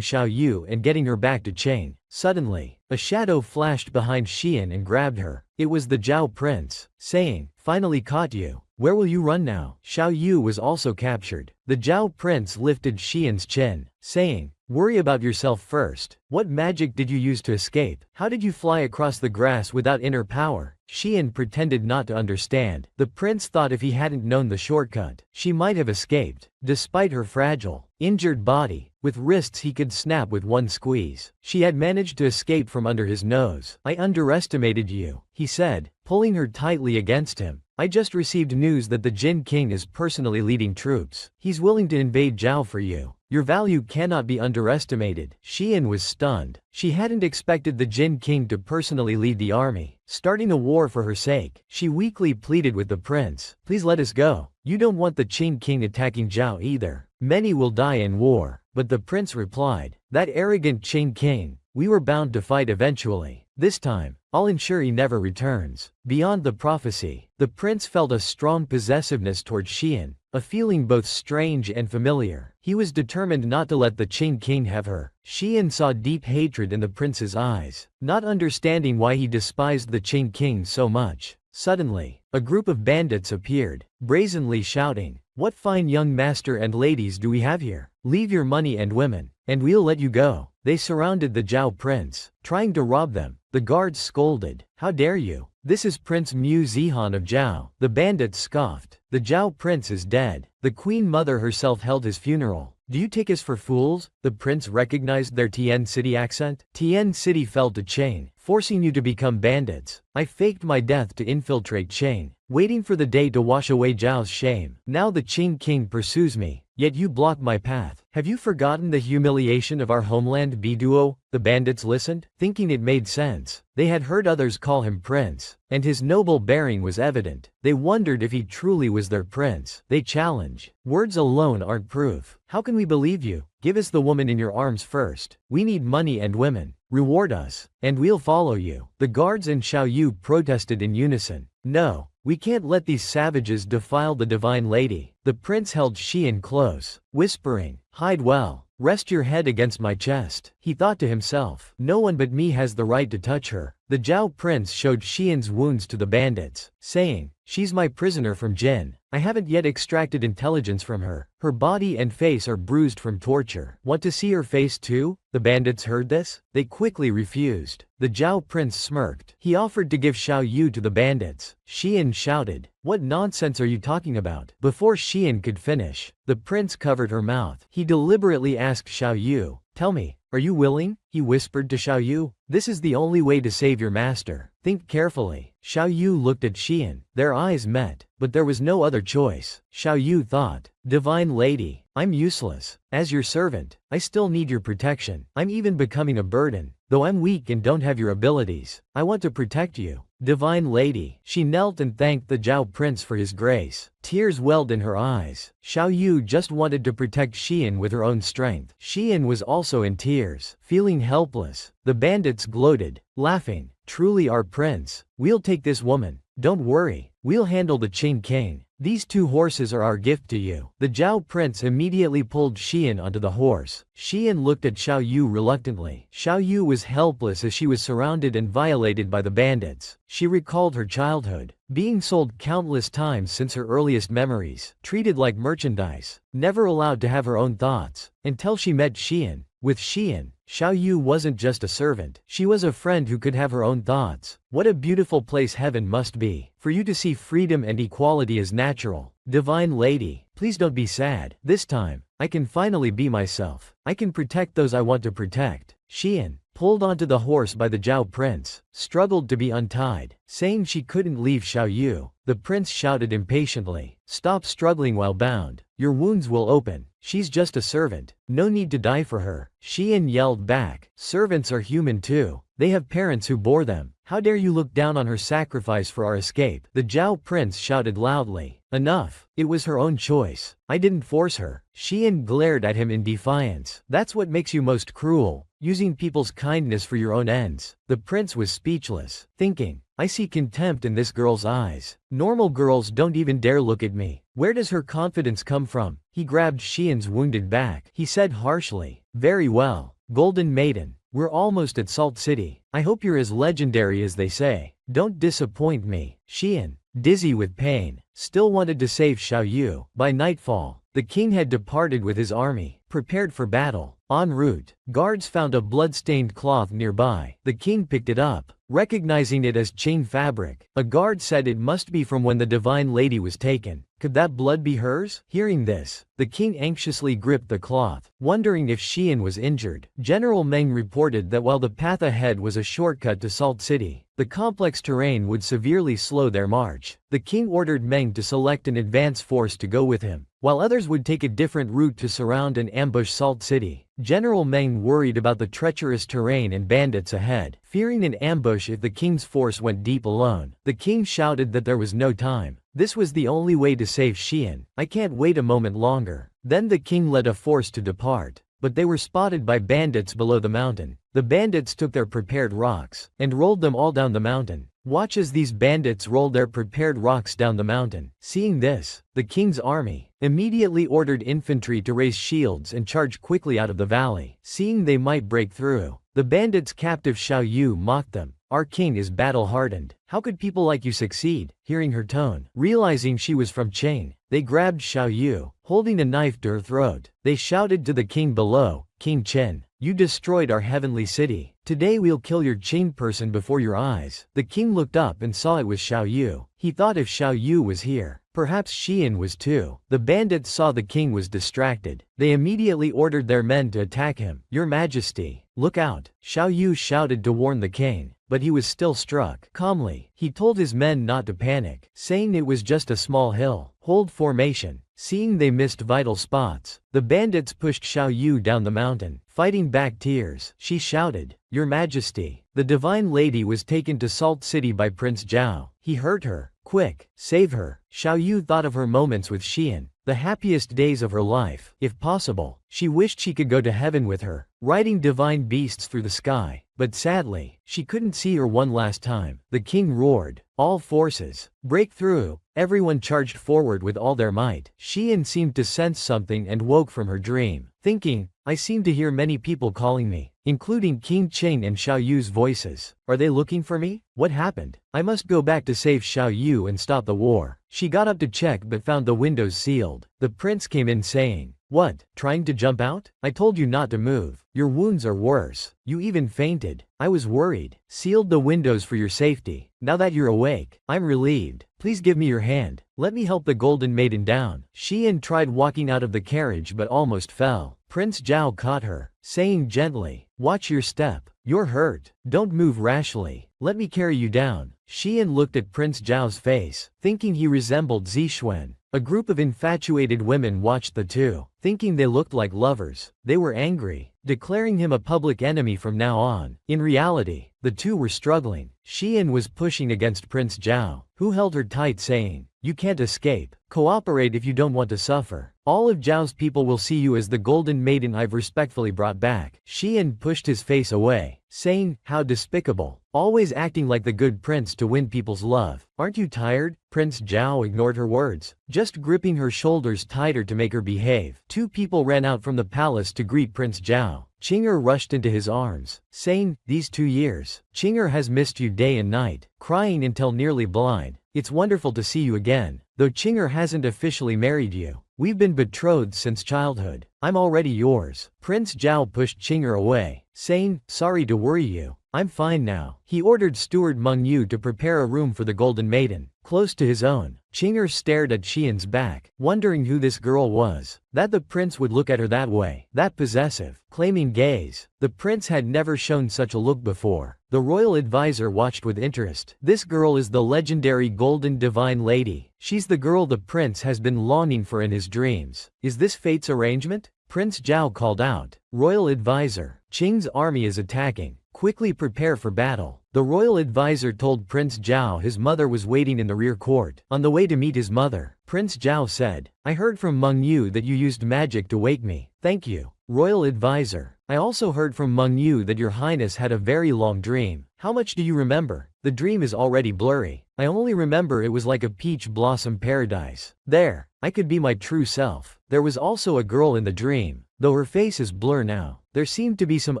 Xiao Yu and getting her back to Qing. Suddenly, a shadow flashed behind Xian and grabbed her. It was the Zhao prince, saying, "Finally caught you. Where will you run now?" Xiao Yu was also captured. The Zhao prince lifted Xian's chin, saying, "Worry about yourself first. What magic did you use to escape? How did you fly across the grass without inner power?" Xian pretended not to understand. The prince thought if he hadn't known the shortcut, she might have escaped. Despite her fragile, injured body, with wrists he could snap with one squeeze, she had managed to escape from under his nose. "I underestimated you," he said, pulling her tightly against him. "I just received news that the Jin King is personally leading troops. He's willing to invade Zhao for you. Your value cannot be underestimated." Xian was stunned. She hadn't expected the Jin King to personally lead the army, starting a war for her sake. She weakly pleaded with the prince, "Please let us go. You don't want the Qing King attacking Zhao either. Many will die in war." But the prince replied, "That arrogant Qing King, we were bound to fight eventually. This time, I'll ensure he never returns." Beyond the prophecy, the prince felt a strong possessiveness toward Xian, a feeling both strange and familiar. He was determined not to let the Qing King have her. Xian saw deep hatred in the prince's eyes, not understanding why he despised the Qing King so much. Suddenly, a group of bandits appeared, brazenly shouting, "What fine young master and ladies do we have here? Leave your money and women, and we'll let you go." They surrounded the Zhao prince, trying to rob them. The guards scolded, "How dare you? This is Prince Mu Zihan of Zhao." The bandits scoffed, "The Zhao prince is dead. The queen mother herself held his funeral. Do you take us for fools?" The prince recognized their Tian City accent. "Tian City fell to Qing, forcing you to become bandits. I faked my death to infiltrate Qing, waiting for the day to wash away Zhao's shame. Now the Qing King pursues me, yet you block my path. Have you forgotten the humiliation of our homeland, Biduo?" The bandits listened, thinking it made sense. They had heard others call him prince, and his noble bearing was evident. They wondered if he truly was their prince. They challenge. "Words alone aren't proof. How can we believe you? Give us the woman in your arms first. We need money and women. Reward us, and we'll follow you." The guards and Xiao Yu protested in unison. "No, We can't let these savages defile the divine lady. The prince held Xian close, whispering, "Hide well. Rest your head against my chest." He thought to himself, "No one but me has the right to touch her." The Zhao prince showed Xian's wounds to the bandits, saying, "She's my prisoner from Jin. I haven't yet extracted intelligence from her. Her body and face are bruised from torture. Want to see her face too?" The bandits heard this. They quickly refused. The Zhao prince smirked. He offered to give Xiao Yu to the bandits. Xian shouted, "What nonsense are you talking about?" Before Xian could finish, the prince covered her mouth. He deliberately asked Xiao Yu, "Tell me, are you willing?" He whispered to Xiao Yu, "This is the only way to save your master. Think carefully." Xiao Yu looked at Xian. Their eyes met, but there was no other choice. Xiao Yu thought, "Divine lady, I'm useless. As your servant, I still need your protection. I'm even becoming a burden. Though I'm weak and don't have your abilities, I want to protect you. Divine lady." She knelt and thanked the Zhao prince for his grace. Tears welled in her eyes. Xiao Yu just wanted to protect Xian with her own strength. Xian was also in tears, feeling helpless. The bandits gloated, laughing, "Truly our prince. We'll take this woman. Don't worry, we'll handle the Qing king. These 2 horses are our gift to you." The Zhao prince immediately pulled Xian onto the horse. Xian looked at Xiao Yu reluctantly. Xiao Yu was helpless as she was surrounded and violated by the bandits. She recalled her childhood, being sold countless times since her earliest memories, treated like merchandise, never allowed to have her own thoughts, until she met Xian. With Xian, Xiao Yu wasn't just a servant, she was a friend who could have her own thoughts. What a beautiful place heaven must be, for you to see freedom and equality as natural. Divine lady, please don't be sad. This time, I can finally be myself. I can protect those I want to protect. Xian, pulled onto the horse by the Zhao prince, struggled to be untied, saying she couldn't leave Xiao Yu. The prince shouted impatiently, "Stop struggling while bound. Your wounds will open. She's just a servant. No need to die for her." Xian yelled back, "Servants are human too. They have parents who bore them. How dare you look down on her sacrifice for our escape?" The Zhao prince shouted loudly, "Enough. It was her own choice. I didn't force her." Xian glared at him in defiance. "That's what makes you most cruel, using people's kindness for your own ends." The prince was speechless, thinking, "I see contempt in this girl's eyes. Normal girls don't even dare look at me. Where does her confidence come from?" He grabbed Xian's wounded back. He said harshly, "Very well, Golden Maiden. We're almost at Salt City. I hope you're as legendary as they say. Don't disappoint me." Xian, dizzy with pain, still wanted to save Xiao Yu. By nightfall, the king had departed with his army, prepared for battle. En route, guards found a blood-stained cloth nearby. The king picked it up, recognizing it as chain fabric. A guard said it must be from when the divine lady was taken. Could that blood be hers? Hearing this, the king anxiously gripped the cloth, wondering if Xian was injured. General Meng reported that while the path ahead was a shortcut to Salt City, the complex terrain would severely slow their march. The king ordered Meng to select an advance force to go with him, while others would take a different route to surround and ambush Salt City. General Meng worried about the treacherous terrain and bandits ahead, fearing an ambush if the king's force went deep alone. The king shouted that there was no time. This was the only way to save Xian. "I can't wait a moment longer." Then the king led a force to depart, but they were spotted by bandits below the mountain. The bandits took their prepared rocks and rolled them all down the mountain. Watch as these bandits rolled their prepared rocks down the mountain. Seeing this, the king's army immediately ordered infantry to raise shields and charge quickly out of the valley, seeing they might break through. The bandits' captive Xiao Yu mocked them. "Our king is battle-hardened. How could people like you succeed?" Hearing her tone, realizing she was from Qing, they grabbed Xiao Yu, holding a knife to her throat. They shouted to the king below, "King Chen, you destroyed our heavenly city. Today we'll kill your Qing person before your eyes." The king looked up and saw it was Xiao Yu. He thought if Xiao Yu was here, perhaps Xian was too. The bandits saw the king was distracted. They immediately ordered their men to attack him. "Your Majesty, look out!" Xiao Yu shouted to warn the king, but he was still struck. Calmly, he told his men not to panic, saying it was just a small hill. "Hold formation." Seeing they missed vital spots, the bandits pushed Xiao Yu down the mountain, fighting back tears. She shouted, "Your Majesty, the divine lady was taken to Salt City by Prince Zhao. He hurt her. Quick, save her." Xiao Yu thought of her moments with Xian, the happiest days of her life. If possible, she wished she could go to heaven with her, riding divine beasts through the sky. But sadly, she couldn't see her one last time. The king roared, "All forces, break through!" Everyone charged forward with all their might. Xian seemed to sense something and woke from her dream, thinking, "I seem to hear many people calling me, including King Qing and Xiao Yu's voices. Are they looking for me? What happened? I must go back to save Xiao Yu and stop the war." She got up to check but found the windows sealed. The prince came in saying, "What, trying to jump out? I told you not to move. Your wounds are worse. You even fainted. I was worried. Sealed the windows for your safety. Now that you're awake, I'm relieved. Please give me your hand. Let me help the golden maiden down." Xian tried walking out of the carriage but almost fell. Prince Zhao caught her, saying gently, "Watch your step. You're hurt. Don't move rashly. Let me carry you down." Xian looked at Prince Zhao's face, thinking he resembled Zixuan. A group of infatuated women watched the two, thinking they looked like lovers. They were angry, declaring him a public enemy from now on. In reality, the two were struggling. Xian was pushing against Prince Zhao, who held her tight saying, "You can't escape. Cooperate if you don't want to suffer. All of Zhao's people will see you as the golden maiden I've respectfully brought back." Xian pushed his face away, saying, "How despicable. Always acting like the good prince to win people's love. Aren't you tired?" Prince Zhao ignored her words, just gripping her shoulders tighter to make her behave. Two people ran out from the palace to greet Prince Zhao. Qing'er rushed into his arms, saying, "These 2 years, Qing'er has missed you day and night, crying until nearly blind. It's wonderful to see you again. Though Qing'er hasn't officially married you, we've been betrothed since childhood. I'm already yours." Prince Zhao pushed Qing'er away, saying, "Sorry to worry you. I'm fine now." He ordered steward Meng Yu to prepare a room for the golden maiden, close to his own. Qing'er stared at Xian's back, wondering who this girl was, that the prince would look at her that way, that possessive, claiming gaze. The prince had never shown such a look before. The royal advisor watched with interest. "This girl is the legendary golden divine lady. She's the girl the prince has been longing for in his dreams. Is this fate's arrangement?" Prince Zhao called out, "Royal advisor, Qing's army is attacking. Quickly prepare for battle." The royal advisor told Prince Zhao his mother was waiting in the rear court. On the way to meet his mother, Prince Zhao said, "I heard from Meng Yu that you used magic to wake me. Thank you, royal advisor. I also heard from Meng Yu that your highness had a very long dream. How much do you remember?" "The dream is already blurry. I only remember it was like a peach blossom paradise. There, I could be my true self. There was also a girl in the dream, though her face is blur now. There seemed to be some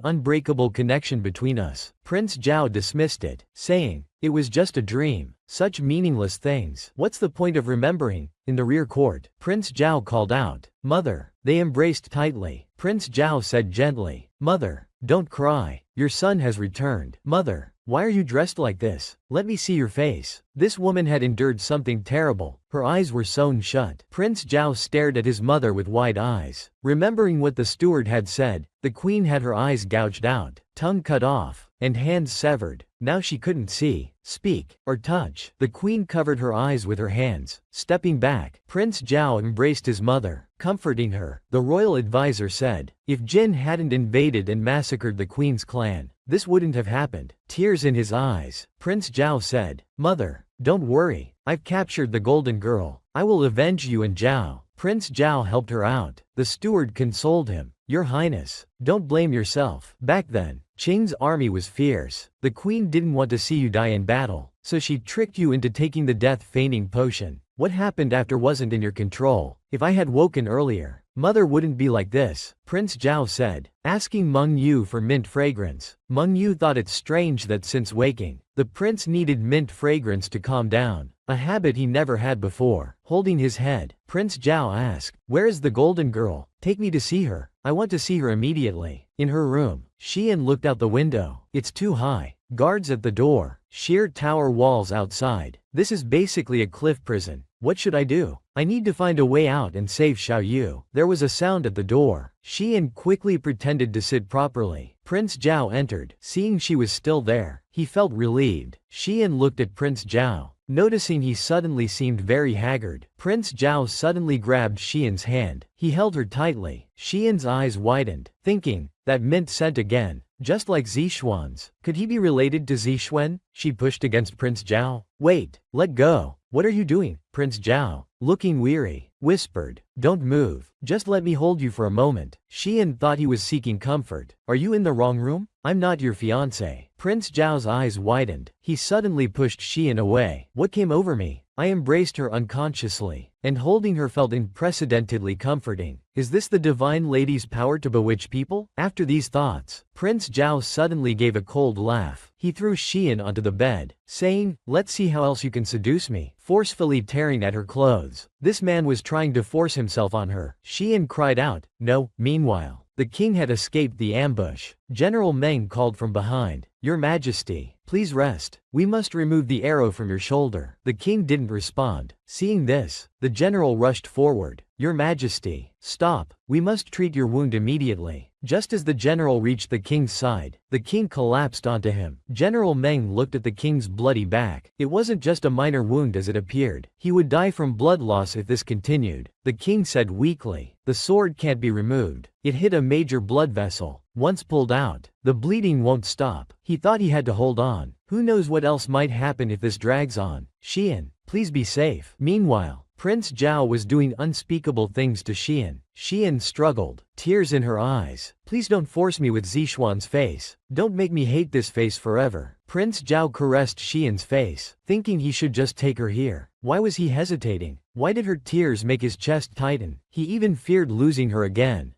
unbreakable connection between us." Prince Zhao dismissed it, saying, "It was just a dream. Such meaningless things. What's the point of remembering?" In the rear court, Prince Zhao called out, "Mother." They embraced tightly. Prince Zhao said gently, "Mother, don't cry. Your son has returned." "Mother, why are you dressed like this? Let me see your face." This woman had endured something terrible. Her eyes were sewn shut. Prince Zhao stared at his mother with wide eyes. Remembering what the steward had said, the queen had her eyes gouged out, tongue cut off, and hands severed. Now she couldn't see, speak, or touch. The queen covered her eyes with her hands. Stepping back, Prince Zhao embraced his mother, comforting her. The royal advisor said, "If Jin hadn't invaded and massacred the queen's clan, this wouldn't have happened." Tears in his eyes, Prince Zhao said, "Mother, don't worry. I've captured the golden girl. I will avenge you and Zhao." Prince Zhao helped her out. The steward consoled him, "Your Highness, don't blame yourself. Back then, Qing's army was fierce. The queen didn't want to see you die in battle, so she tricked you into taking the death-feigning potion. What happened after wasn't in your control. If I had woken earlier, Mother wouldn't be like this." Prince Zhao said, asking Meng Yu for mint fragrance. Meng Yu thought it strange that since waking, the prince needed mint fragrance to calm down, a habit he never had before. Holding his head, Prince Zhao asked, "Where is the golden girl? Take me to see her. I want to see her immediately." "In her room." Xian looked out the window. "It's too high. Guards at the door. Sheer tower walls outside. This is basically a cliff prison. What should I do? I need to find a way out and save Xiao Yu." There was a sound at the door. Xian quickly pretended to sit properly. Prince Zhao entered. Seeing she was still there, he felt relieved. Xian looked at Prince Zhao, noticing he suddenly seemed very haggard. Prince Zhao suddenly grabbed Xian's hand. He held her tightly. Xian's eyes widened, thinking, that mint scent again. Just like Zixuan's. Could he be related to Zixuan? She pushed against Prince Zhao. "Wait, let go. What are you doing?" Prince Zhao, looking weary, whispered, "Don't move. Just let me hold you for a moment." Xian thought he was seeking comfort. "Are you in the wrong room? I'm not your fiancé." Prince Zhao's eyes widened. He suddenly pushed Xian away. "What came over me?" I embraced her unconsciously, and holding her felt unprecedentedly comforting. Is this the divine lady's power to bewitch people? After these thoughts, Prince Zhao suddenly gave a cold laugh. He threw Xian onto the bed, saying, "Let's see how else you can seduce me," forcefully tearing at her clothes. This man was trying to force himself on her. Xian cried out, "No." Meanwhile, the king had escaped the ambush. General Meng called from behind, "Your Majesty, please rest. We must remove the arrow from your shoulder." The king didn't respond. Seeing this, the general rushed forward. "Your Majesty, stop. We must treat your wound immediately." Just as the general reached the king's side, the king collapsed onto him. General Meng looked at the king's bloody back. It wasn't just a minor wound as it appeared. He would die from blood loss if this continued. The king said weakly, "The sword can't be removed. It hit a major blood vessel. Once pulled out, the bleeding won't stop." He thought he had to hold on. Who knows what else might happen if this drags on. "Xian, please be safe." Meanwhile, Prince Zhao was doing unspeakable things to Xian. Xian struggled, tears in her eyes. "Please don't force me with Zixuan's face. Don't make me hate this face forever." Prince Zhao caressed Xian's face, thinking he should just take her here. Why was he hesitating? Why did her tears make his chest tighten? He even feared losing her again.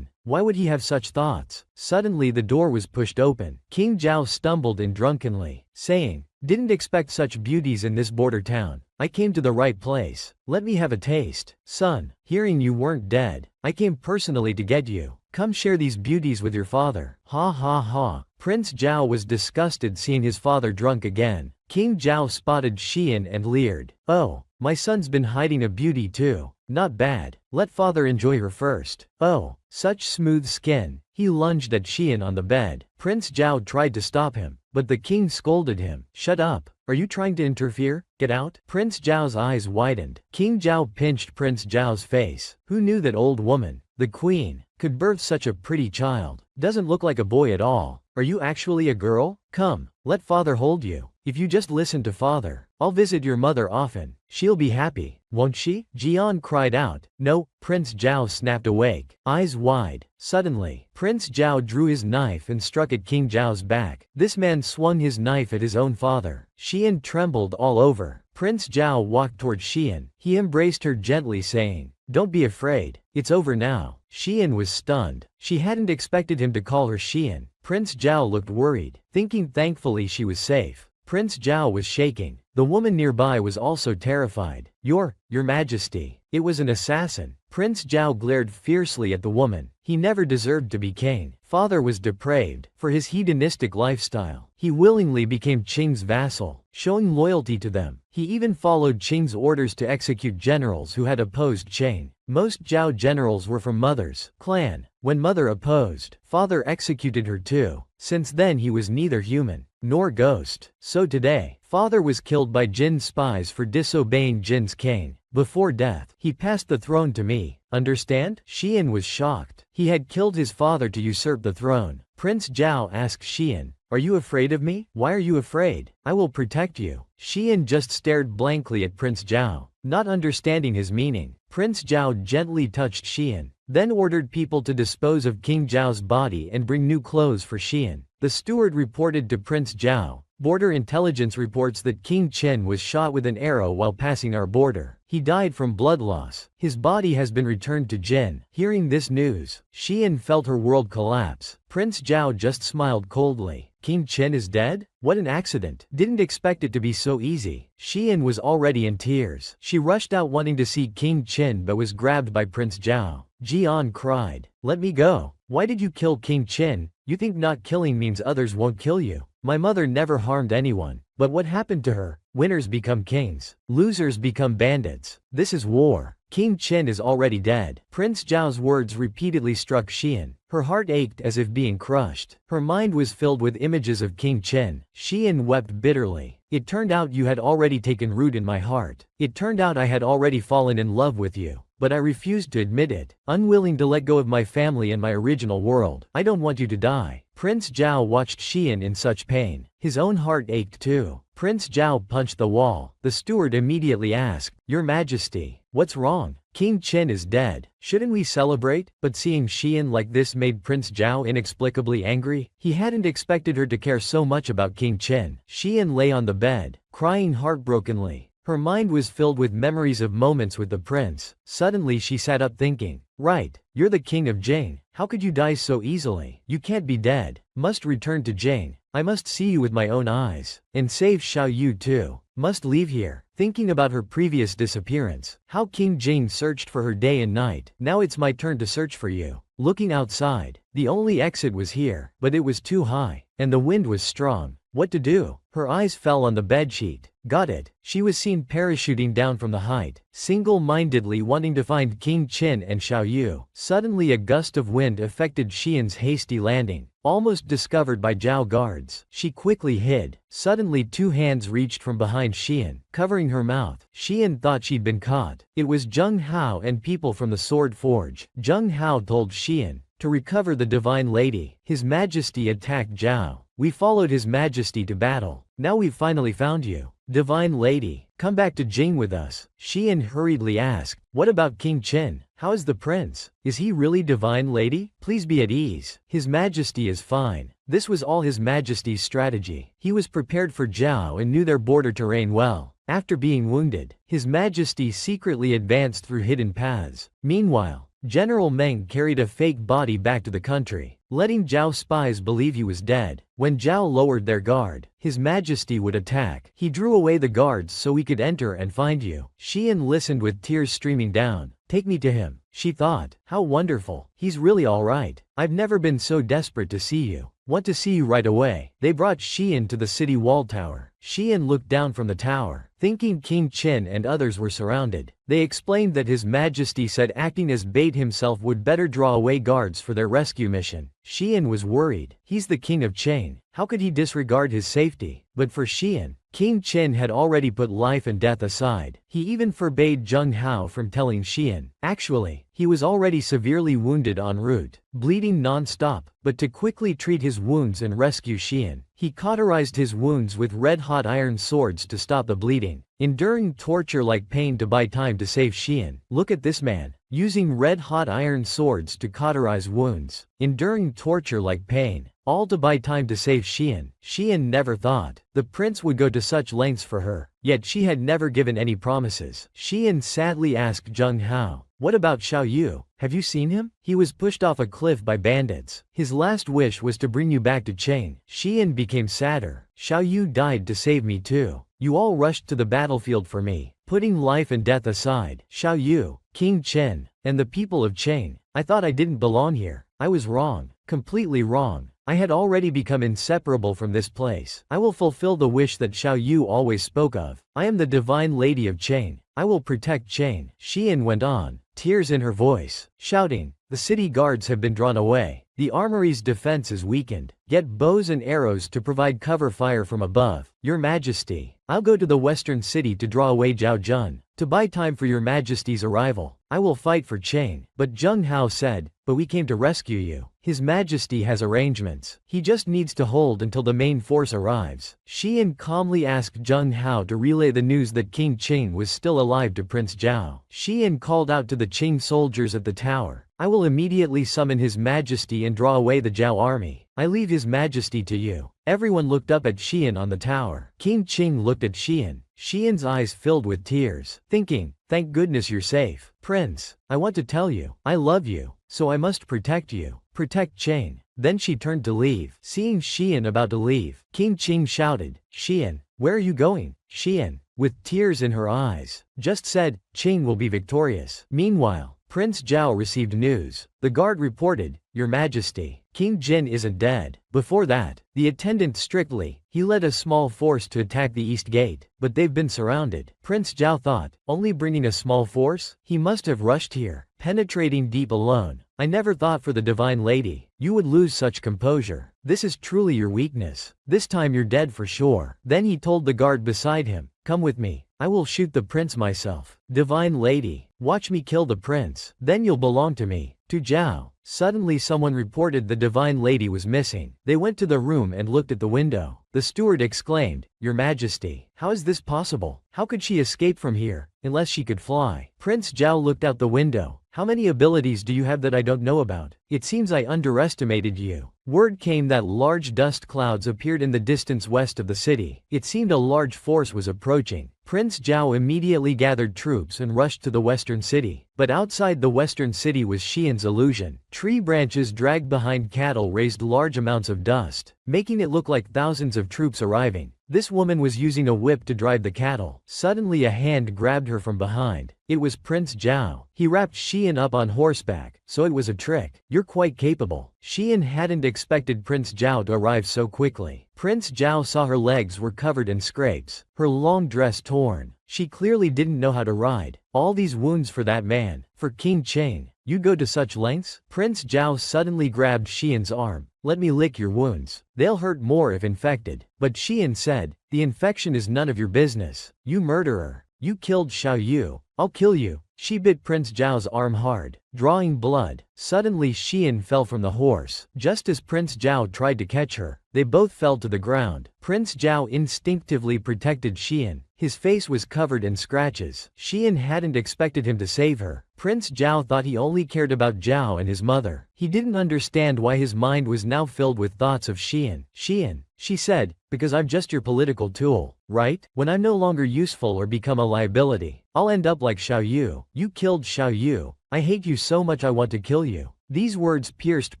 Why would he have such thoughts? Suddenly the door was pushed open. King Zhao stumbled in drunkenly, saying, "Didn't expect such beauties in this border town. I came to the right place. Let me have a taste." "Son, hearing you weren't dead, I came personally to get you. Come share these beauties with your father." Ha ha ha. Prince Zhao was disgusted seeing his father drunk again. King Zhao spotted Xian and leered. "Oh, my son's been hiding a beauty too. Not bad. Let father enjoy her first." "Oh, such smooth skin." He lunged at Xian on the bed. Prince Zhao tried to stop him, but the king scolded him. "Shut up. Are you trying to interfere? Get out." Prince Zhao's eyes widened. King Zhao pinched Prince Zhao's face. Who knew that old woman, the queen, could birth such a pretty child? Doesn't look like a boy at all. Are you actually a girl? Come, let father hold you. If you just listen to father, I'll visit your mother often. She'll be happy, won't she? Jian cried out. "No." Prince Zhao snapped awake, eyes wide. Suddenly, Prince Zhao drew his knife and struck at King Zhao's back. This man swung his knife at his own father. Xian trembled all over. Prince Zhao walked toward Xian. He embraced her gently, saying, "Don't be afraid. It's over now." Xian was stunned. She hadn't expected him to call her Xian. Prince Zhao looked worried, thinking thankfully she was safe. Prince Zhao was shaking. The woman nearby was also terrified. Your Majesty. It was an assassin." Prince Zhao glared fiercely at the woman. He never deserved to be king. Father was depraved. For his hedonistic lifestyle, he willingly became Qing's vassal, showing loyalty to them. He even followed Qing's orders to execute generals who had opposed Qing. Most Zhao generals were from mother's clan. When mother opposed, father executed her too. Since then he was neither human nor ghost. So today, father was killed by Jin's spies for disobeying Jin's king. Before death, he passed the throne to me. Understand? Xian was shocked. He had killed his father to usurp the throne. Prince Zhao asked Xian, "Are you afraid of me? Why are you afraid? I will protect you." Xian just stared blankly at Prince Zhao, not understanding his meaning. Prince Zhao gently touched Xian, then ordered people to dispose of King Zhao's body and bring new clothes for Xian. The steward reported to Prince Zhao, "Border intelligence reports that King Chen was shot with an arrow while passing our border. He died from blood loss. His body has been returned to Jin." Hearing this news, Xian felt her world collapse. Prince Zhao just smiled coldly. King Chen is dead? What an accident. Didn't expect it to be so easy. Xian was already in tears. She rushed out wanting to see King Chen but was grabbed by Prince Zhao. Jian cried, "Let me go. Why did you kill King Chen? You think not killing means others won't kill you? My mother never harmed anyone. But what happened to her? Winners become kings. Losers become bandits. This is war. King Chen is already dead." Prince Zhao's words repeatedly struck Xian. Her heart ached as if being crushed. Her mind was filled with images of King Chen. Xian wept bitterly. "It turned out you had already taken root in my heart. It turned out I had already fallen in love with you. But I refused to admit it, unwilling to let go of my family and my original world. I don't want you to die." Prince Zhao watched Xian in such pain. His own heart ached too. Prince Zhao punched the wall. The steward immediately asked, "Your Majesty, what's wrong?" King Qin is dead. Shouldn't we celebrate? But seeing Xian like this made Prince Zhao inexplicably angry. He hadn't expected her to care so much about King Qin. Xian lay on the bed, crying heartbrokenly. Her mind was filled with memories of moments with the prince. Suddenly she sat up thinking, right, you're the king of Jane. How could you die so easily? You can't be dead. Must return to Jane. I must see you with my own eyes. And save Xiao Yu too. Must leave here. Thinking about her previous disappearance. How King Jing searched for her day and night. Now it's my turn to search for you. Looking outside. The only exit was here, but it was too high. And the wind was strong. What to do? Her eyes fell on the bedsheet. Got it. She was seen parachuting down from the height, single-mindedly wanting to find King Qin and Xiao Yu. Suddenly a gust of wind affected Xian's hasty landing. Almost discovered by Zhao guards, she quickly hid. Suddenly 2 hands reached from behind Xian, covering her mouth. Xian thought she'd been caught. It was Zheng Hao and people from the Sword Forge. Zheng Hao told Xian to recover the Divine Lady. His Majesty attacked Zhao. We followed His Majesty to battle. Now we've finally found you. Divine Lady, come back to Jing with us. Xian hurriedly asked, what about King Qin? How is the prince? Is he really Divine Lady? Please be at ease. His Majesty is fine. This was all His Majesty's strategy. He was prepared for Zhao and knew their border terrain well. After being wounded, His Majesty secretly advanced through hidden paths. Meanwhile, General Meng carried a fake body back to the country, letting Zhao spies believe he was dead. When Zhao lowered their guard, His Majesty would attack. He drew away the guards so we could enter and find you. Xian listened with tears streaming down. Take me to him, she thought. How wonderful. He's really all right. I've never been so desperate to see you. Want to see you right away. They brought Xian to the city wall tower. Xian looked down from the tower, thinking King Qin and others were surrounded. They explained that His Majesty said acting as bait himself would better draw away guards for their rescue mission. Xian was worried. He's the king of Jane. How could he disregard his safety? But for Xian, King Qin had already put life and death aside. He even forbade Zheng Hao from telling Xian. Actually, he was already severely wounded en route, bleeding non-stop. But to quickly treat his wounds and rescue Xian, he cauterized his wounds with red-hot iron swords to stop the bleeding, enduring torture-like pain to buy time to save Xian. Look at this man, using red-hot iron swords to cauterize wounds, enduring torture-like pain, all to buy time to save Xian. Xian never thought the prince would go to such lengths for her, yet she had never given any promises. Xian sadly asked Zheng Hao, what about Xiao Yu? Have you seen him? He was pushed off a cliff by bandits. His last wish was to bring you back to Chang. Xian became sadder. Xiao Yu died to save me too. You all rushed to the battlefield for me, putting life and death aside. Xiao Yu, King Chen, and the people of Chang. I thought I didn't belong here. I was wrong. Completely wrong. I had already become inseparable from this place. I will fulfill the wish that Xiao Yu always spoke of. I am the Divine Lady of Chang. I will protect Chang. Xian went on, tears in her voice, shouting, the city guards have been drawn away. The armory's defense is weakened. Get bows and arrows to provide cover fire from above. Your Majesty, I'll go to the western city to draw away Zhao Jun, to buy time for your Majesty's arrival. I will fight for Chang. But Zheng Hao said, but we came to rescue you. His Majesty has arrangements. He just needs to hold until the main force arrives. Xian calmly asked Zheng Hao to relay the news that King Qing was still alive to Prince Zhao. Xian called out to the Qing soldiers at the tower, I will immediately summon His Majesty and draw away the Zhao army. I leave His Majesty to you. Everyone looked up at Xian on the tower. King Qing looked at Xian. Xian's eyes filled with tears, thinking, thank goodness you're safe. Prince, I want to tell you, I love you, so I must protect you. Protect Chang. Then she turned to leave. Seeing Xian about to leave, King Qing shouted, Xian, where are you going? Xian, with tears in her eyes, just said, Qing will be victorious. Meanwhile, Prince Zhao received news. The guard reported, Your Majesty, King Jin isn't dead. Before that, the attendant strictly, he led a small force to attack the east gate, but they've been surrounded. Prince Zhao thought, only bringing a small force? He must have rushed here, penetrating deep alone. I never thought for the Divine Lady, you would lose such composure. This is truly your weakness. This time you're dead for sure. Then he told the guard beside him, come with me. I will shoot the prince myself. Divine Lady, watch me kill the prince. Then you'll belong to me. To Zhao, Suddenly someone reported the divine lady was missing. They went to the room and looked at the window. The steward exclaimed, "Your Majesty, how is this possible? How could she escape from here, unless she could fly?" Prince Zhao looked out the window. "How many abilities do you have that I don't know about? It seems I underestimated you." Word came that large dust clouds appeared in the distance west of the city. It seemed a large force was approaching. Prince Zhao immediately gathered troops and rushed to the western city. But outside the western city was Xian's illusion. Tree branches dragged behind cattle raised large amounts of dust, making it look like thousands of troops arriving. This woman was using a whip to drive the cattle. Suddenly a hand grabbed her from behind. It was Prince Zhao. He wrapped Xian up on horseback, so it was a trick. "You're quite capable." Xian hadn't expected Prince Zhao to arrive so quickly. Prince Zhao saw her legs were covered in scrapes, her long dress torn. She clearly didn't know how to ride. All these wounds for that man, for King Cheng. You go to such lengths? Prince Zhao suddenly grabbed Xian's arm. "Let me lick your wounds. They'll hurt more if infected." But Xian said, "The infection is none of your business. You murderer. You killed Xiao Yu. I'll kill you." She bit Prince Zhao's arm hard, drawing blood. Suddenly Xian fell from the horse. Just as Prince Zhao tried to catch her, they both fell to the ground. Prince Zhao instinctively protected Xian. His face was covered in scratches. Xian hadn't expected him to save her. Prince Zhao thought he only cared about Zhao and his mother. He didn't understand why his mind was now filled with thoughts of Xian. "Xian," she said, "because I'm just your political tool, right? When I'm no longer useful or become a liability, I'll end up like Xiao Yu. You killed Xiao Yu. I hate you so much I want to kill you." These words pierced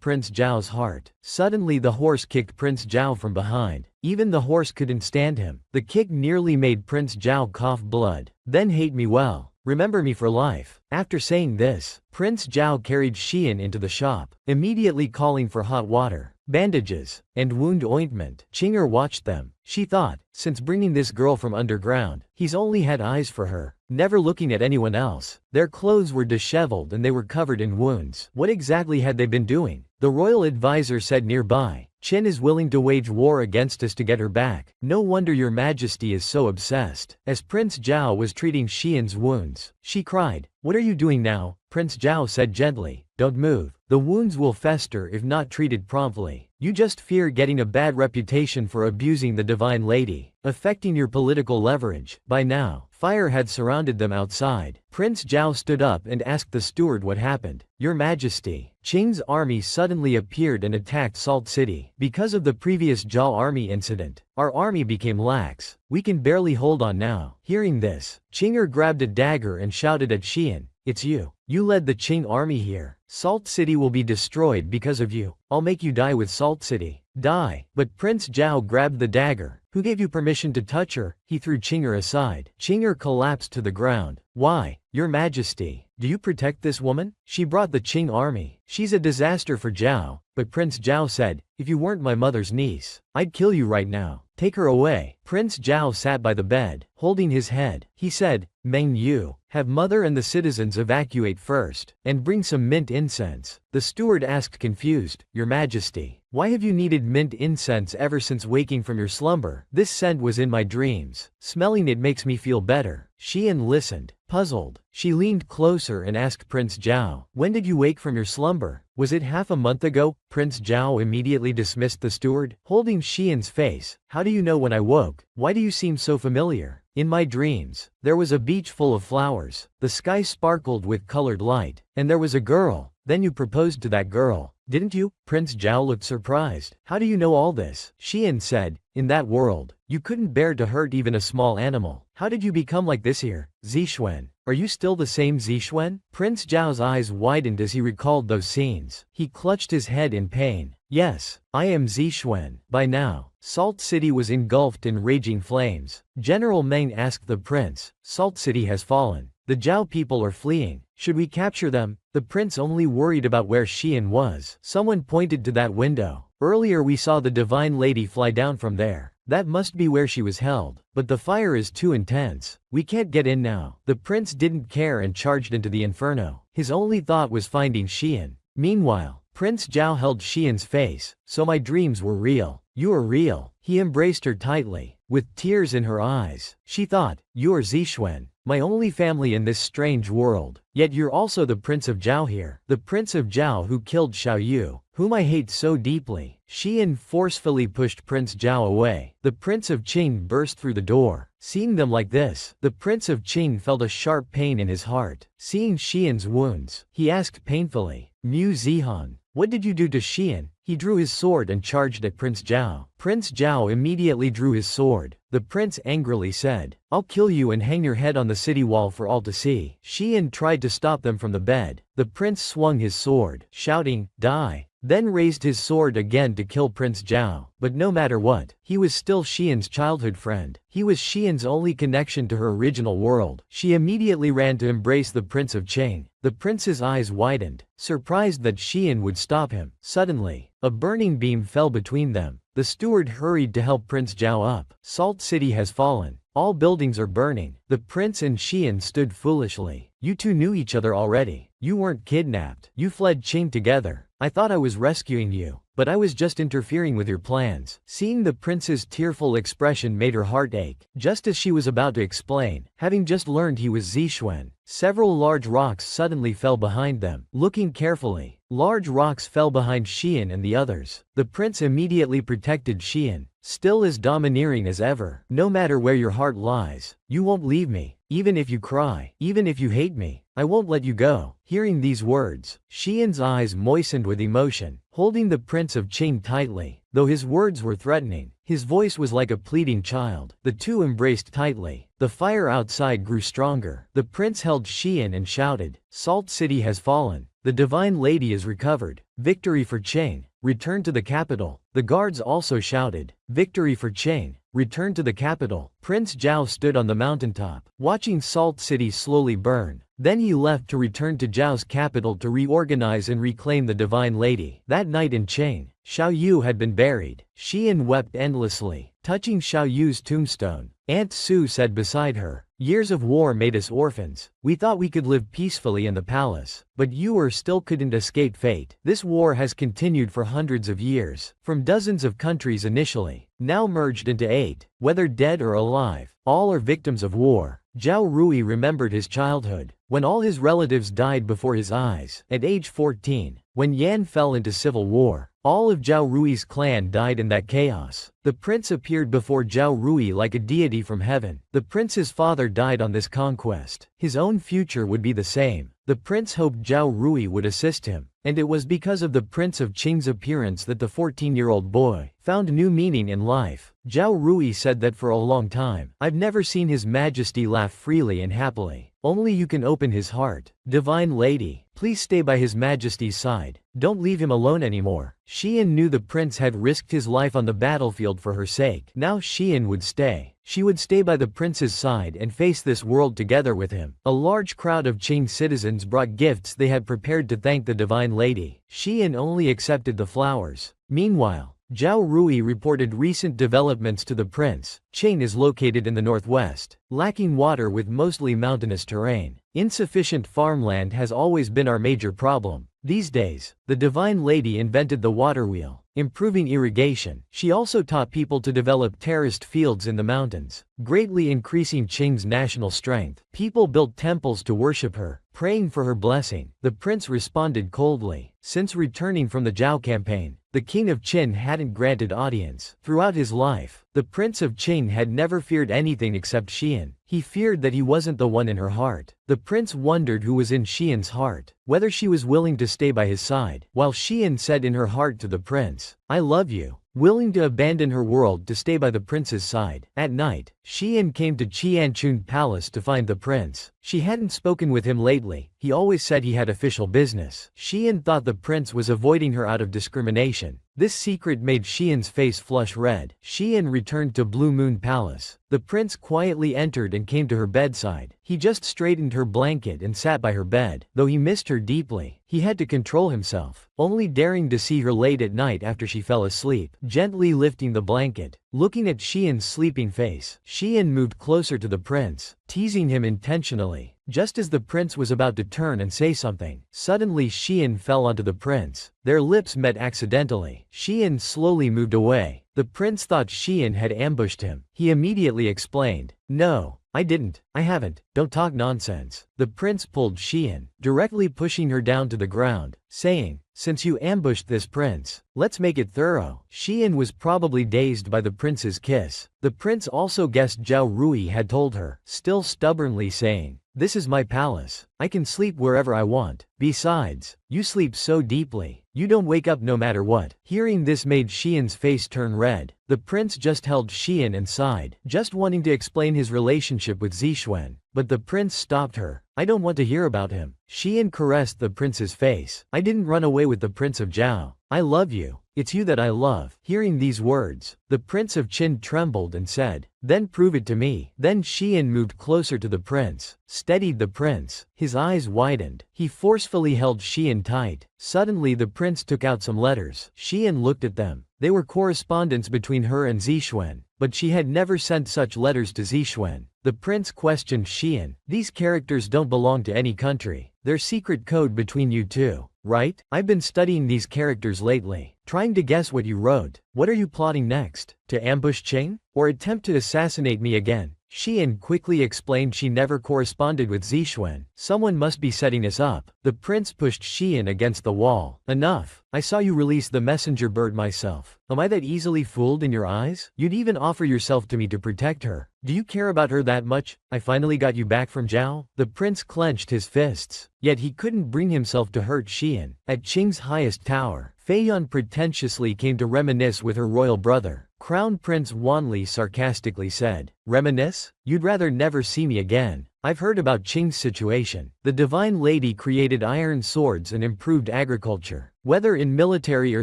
Prince Zhao's heart. Suddenly the horse kicked Prince Zhao from behind. Even the horse couldn't stand him. The kick nearly made Prince Zhao cough blood. "Then hate me well. Remember me for life." After saying this, Prince Zhao carried Xian into the shop, immediately calling for hot water, bandages, and wound ointment. Qinger watched them. She thought, since bringing this girl from underground, he's only had eyes for her, never looking at anyone else. Their clothes were disheveled and they were covered in wounds. What exactly had they been doing? The royal advisor said nearby, "Chen is willing to wage war against us to get her back. No wonder your Majesty is so obsessed." As Prince Zhao was treating Xian's wounds, she cried, "What are you doing now?" Prince Zhao said gently, "Don't move. The wounds will fester if not treated promptly. You just fear getting a bad reputation for abusing the divine lady, affecting your political leverage." By now, fire had surrounded them outside. Prince Zhao stood up and asked the steward what happened. "Your Majesty, Qing's army suddenly appeared and attacked Salt City. Because of the previous Zhao army incident, our army became lax. We can barely hold on now." Hearing this, Qinger grabbed a dagger and shouted at Xian, "It's you. You led the Qing army here. Salt City will be destroyed because of you. I'll make you die with Salt City. Die." But Prince Zhao grabbed the dagger. "Who gave you permission to touch her?" He threw Qinger aside. Qinger collapsed to the ground. "Why, Your Majesty, do you protect this woman? She brought the Qing army. She's a disaster for Zhao." But Prince Zhao said, "If you weren't my mother's niece, I'd kill you right now. Take her away." Prince Zhao sat by the bed, holding his head. He said, "Meng Yu, have mother and the citizens evacuate first, and bring some mint incense." The steward asked confused, "Your Majesty, why have you needed mint incense ever since waking from your slumber?" "This scent was in my dreams. Smelling it makes me feel better." Xian listened, puzzled. She leaned closer and asked Prince Zhao, "When did you wake from your slumber? Was it half a month ago?" Prince Zhao immediately dismissed the steward, holding Xian's face. "How do you know when I woke? Why do you seem so familiar?" "In my dreams, there was a beach full of flowers. The sky sparkled with colored light, and there was a girl. Then you proposed to that girl, didn't you?" Prince Zhao looked surprised. "How do you know all this?" Xian said, "In that world, you couldn't bear to hurt even a small animal. How did you become like this here?" "Zixuan, are you still the same Zixuan?" Prince Zhao's eyes widened as he recalled those scenes. He clutched his head in pain. "Yes, I am Zixuan." By now, Salt City was engulfed in raging flames. General Meng asked the prince, "Salt City has fallen. The Zhao people are fleeing. Should we capture them?" The prince only worried about where Xian was. Someone pointed to that window. "Earlier we saw the divine lady fly down from there. That must be where she was held. But the fire is too intense. We can't get in now." The prince didn't care and charged into the inferno. His only thought was finding Xian. Meanwhile, Prince Zhao held Xian's face. "So my dreams were real. You are real." He embraced her tightly, with tears in her eyes. She thought, "You are Zixuan. my only family in this strange world. Yet you're also the Prince of Zhao here. The Prince of Zhao who killed Xiao Yu, whom I hate so deeply." Xian forcefully pushed Prince Zhao away. The Prince of Qing burst through the door. Seeing them like this, the Prince of Qing felt a sharp pain in his heart. Seeing Xian's wounds, he asked painfully, "Mu Zihan, what did you do to Xian?" He drew his sword and charged at Prince Zhao. Prince Zhao immediately drew his sword. The prince angrily said, "I'll kill you and hang your head on the city wall for all to see." Xian tried to stop them from the bed. The prince swung his sword, shouting, "Die!" then raised his sword again to kill Prince Zhao. But no matter what, he was still Xian's childhood friend. He was Xian's only connection to her original world. She immediately ran to embrace the Prince of Qing. The prince's eyes widened, surprised that Xian would stop him. Suddenly, a burning beam fell between them. The steward hurried to help Prince Zhao up. Salt City has fallen. All buildings are burning. The prince and Xian stood foolishly. "You two knew each other already. You weren't kidnapped. You fled Qing together. I thought I was rescuing you, but I was just interfering with your plans." Seeing the prince's tearful expression made her heart ache. Just as she was about to explain, having just learned he was Zixuan, several large rocks suddenly fell behind them. Looking carefully, large rocks fell behind Xian and the others. The prince immediately protected Xian, still as domineering as ever. "No matter where your heart lies, you won't leave me. Even if you cry, even if you hate me, I won't let you go." Hearing these words, Xian's eyes moistened with emotion. Holding the Prince of Qing tightly, though his words were threatening, his voice was like a pleading child. The two embraced tightly. The fire outside grew stronger. The prince held Xian and shouted, "Salt City has fallen. The Divine Lady is recovered. Victory for Qing. Return to the capital." The guards also shouted, "Victory for Qing. Return to the capital." Prince Zhao stood on the mountaintop, watching Salt City slowly burn. Then he left to return to Zhao's capital to reorganize and reclaim the Divine Lady. That night in Qing, Xiao Yu had been buried. Xian wept endlessly, touching Xiao Yu's tombstone. Aunt Su said beside her, "Years of war made us orphans. We thought we could live peacefully in the palace, but you still couldn't escape fate. This war has continued for hundreds of years, from dozens of countries initially, now merged into 8, whether dead or alive. All are victims of war." Zhao Rui remembered his childhood, when all his relatives died before his eyes. At age 14, when Yan fell into civil war, all of Zhao Rui's clan died in that chaos. The prince appeared before Zhao Rui like a deity from heaven. The prince's father died on this conquest. His own future would be the same. The prince hoped Zhao Rui would assist him, and it was because of the Prince of Qing's appearance that the 14-year-old boy found new meaning in life. Zhao Rui said that for a long time, "I've never seen His Majesty laugh freely and happily. Only you can open his heart. Divine Lady, please stay by His Majesty's side. Don't leave him alone anymore." Xian knew the prince had risked his life on the battlefield for her sake. Now Xian would stay. She would stay by the prince's side and face this world together with him. A large crowd of Qing citizens brought gifts they had prepared to thank the Divine Lady. Xian only accepted the flowers. Meanwhile, Zhao Rui reported recent developments to the prince. Qing is located in the northwest, lacking water with mostly mountainous terrain. Insufficient farmland has always been our major problem. These days, the Divine Lady invented the water wheel, improving irrigation. She also taught people to develop terraced fields in the mountains, greatly increasing Qing's national strength. People built temples to worship her, praying for her blessing. The prince responded coldly. Since returning from the Zhao campaign, the king of Qin hadn't granted audience. Throughout his life, the prince of Qing had never feared anything except Xian. He feared that he wasn't the one in her heart. The prince wondered who was in Xian's heart, whether she was willing to stay by his side. While Xian said in her heart to the prince, "I love you," willing to abandon her world to stay by the prince's side. At night, Xian came to Qianchun Palace to find the prince. She hadn't spoken with him lately. He always said he had official business. Xian thought the prince was avoiding her out of discrimination. This secret made Xian's face flush red. Xian returned to Blue Moon Palace. The prince quietly entered and came to her bedside. He just straightened her blanket and sat by her bed. Though he missed her deeply, he had to control himself, only daring to see her late at night after she fell asleep. Gently lifting the blanket, looking at Xian's sleeping face, Xian moved closer to the prince, teasing him intentionally. Just as the prince was about to turn and say something, suddenly Xian fell onto the prince. Their lips met accidentally. Xian slowly moved away. The prince thought Xian had ambushed him. He immediately explained, "No, I didn't. I haven't. Don't talk nonsense." The prince pulled Xian, directly pushing her down to the ground, saying, "Since you ambushed this prince, let's make it thorough." Xian was probably dazed by the prince's kiss. The prince also guessed Zhao Rui had told her, still stubbornly saying, "This is my palace. I can sleep wherever I want. Besides, you sleep so deeply. You don't wake up no matter what." Hearing this made Xian's face turn red. The prince just held Xian and sighed, just wanting to explain his relationship with Zixuan. But the prince stopped her. "I don't want to hear about him." Xian caressed the prince's face. "I didn't run away with the prince of Zhao. I love you. It's you that I love." Hearing these words, the prince of Qin trembled and said, "Then prove it to me." Then Xian moved closer to the prince, steadied the prince. His eyes widened. He forcefully held Xian tight. Suddenly the prince took out some letters. Xian looked at them. They were correspondence between her and Zixuan, but she had never sent such letters to Zixuan. The prince questioned Xian, "These characters don't belong to any country. They're secret code between you two, right? I've been studying these characters lately, trying to guess what you wrote. What are you plotting next? To ambush Qing? Or attempt to assassinate me again?" Xian quickly explained she never corresponded with Zixuan. "Someone must be setting us up." The prince pushed Xian against the wall. "Enough. I saw you release the messenger bird myself. Am I that easily fooled in your eyes? You'd even offer yourself to me to protect her. Do you care about her that much? I finally got you back from Zhao?" The prince clenched his fists. Yet he couldn't bring himself to hurt Xian. At Qing's highest tower, Feiyan pretentiously came to reminisce with her royal brother. Crown Prince Wanli sarcastically said, "Reminisce? You'd rather never see me again. I've heard about Qing's situation. The divine lady created iron swords and improved agriculture. Whether in military or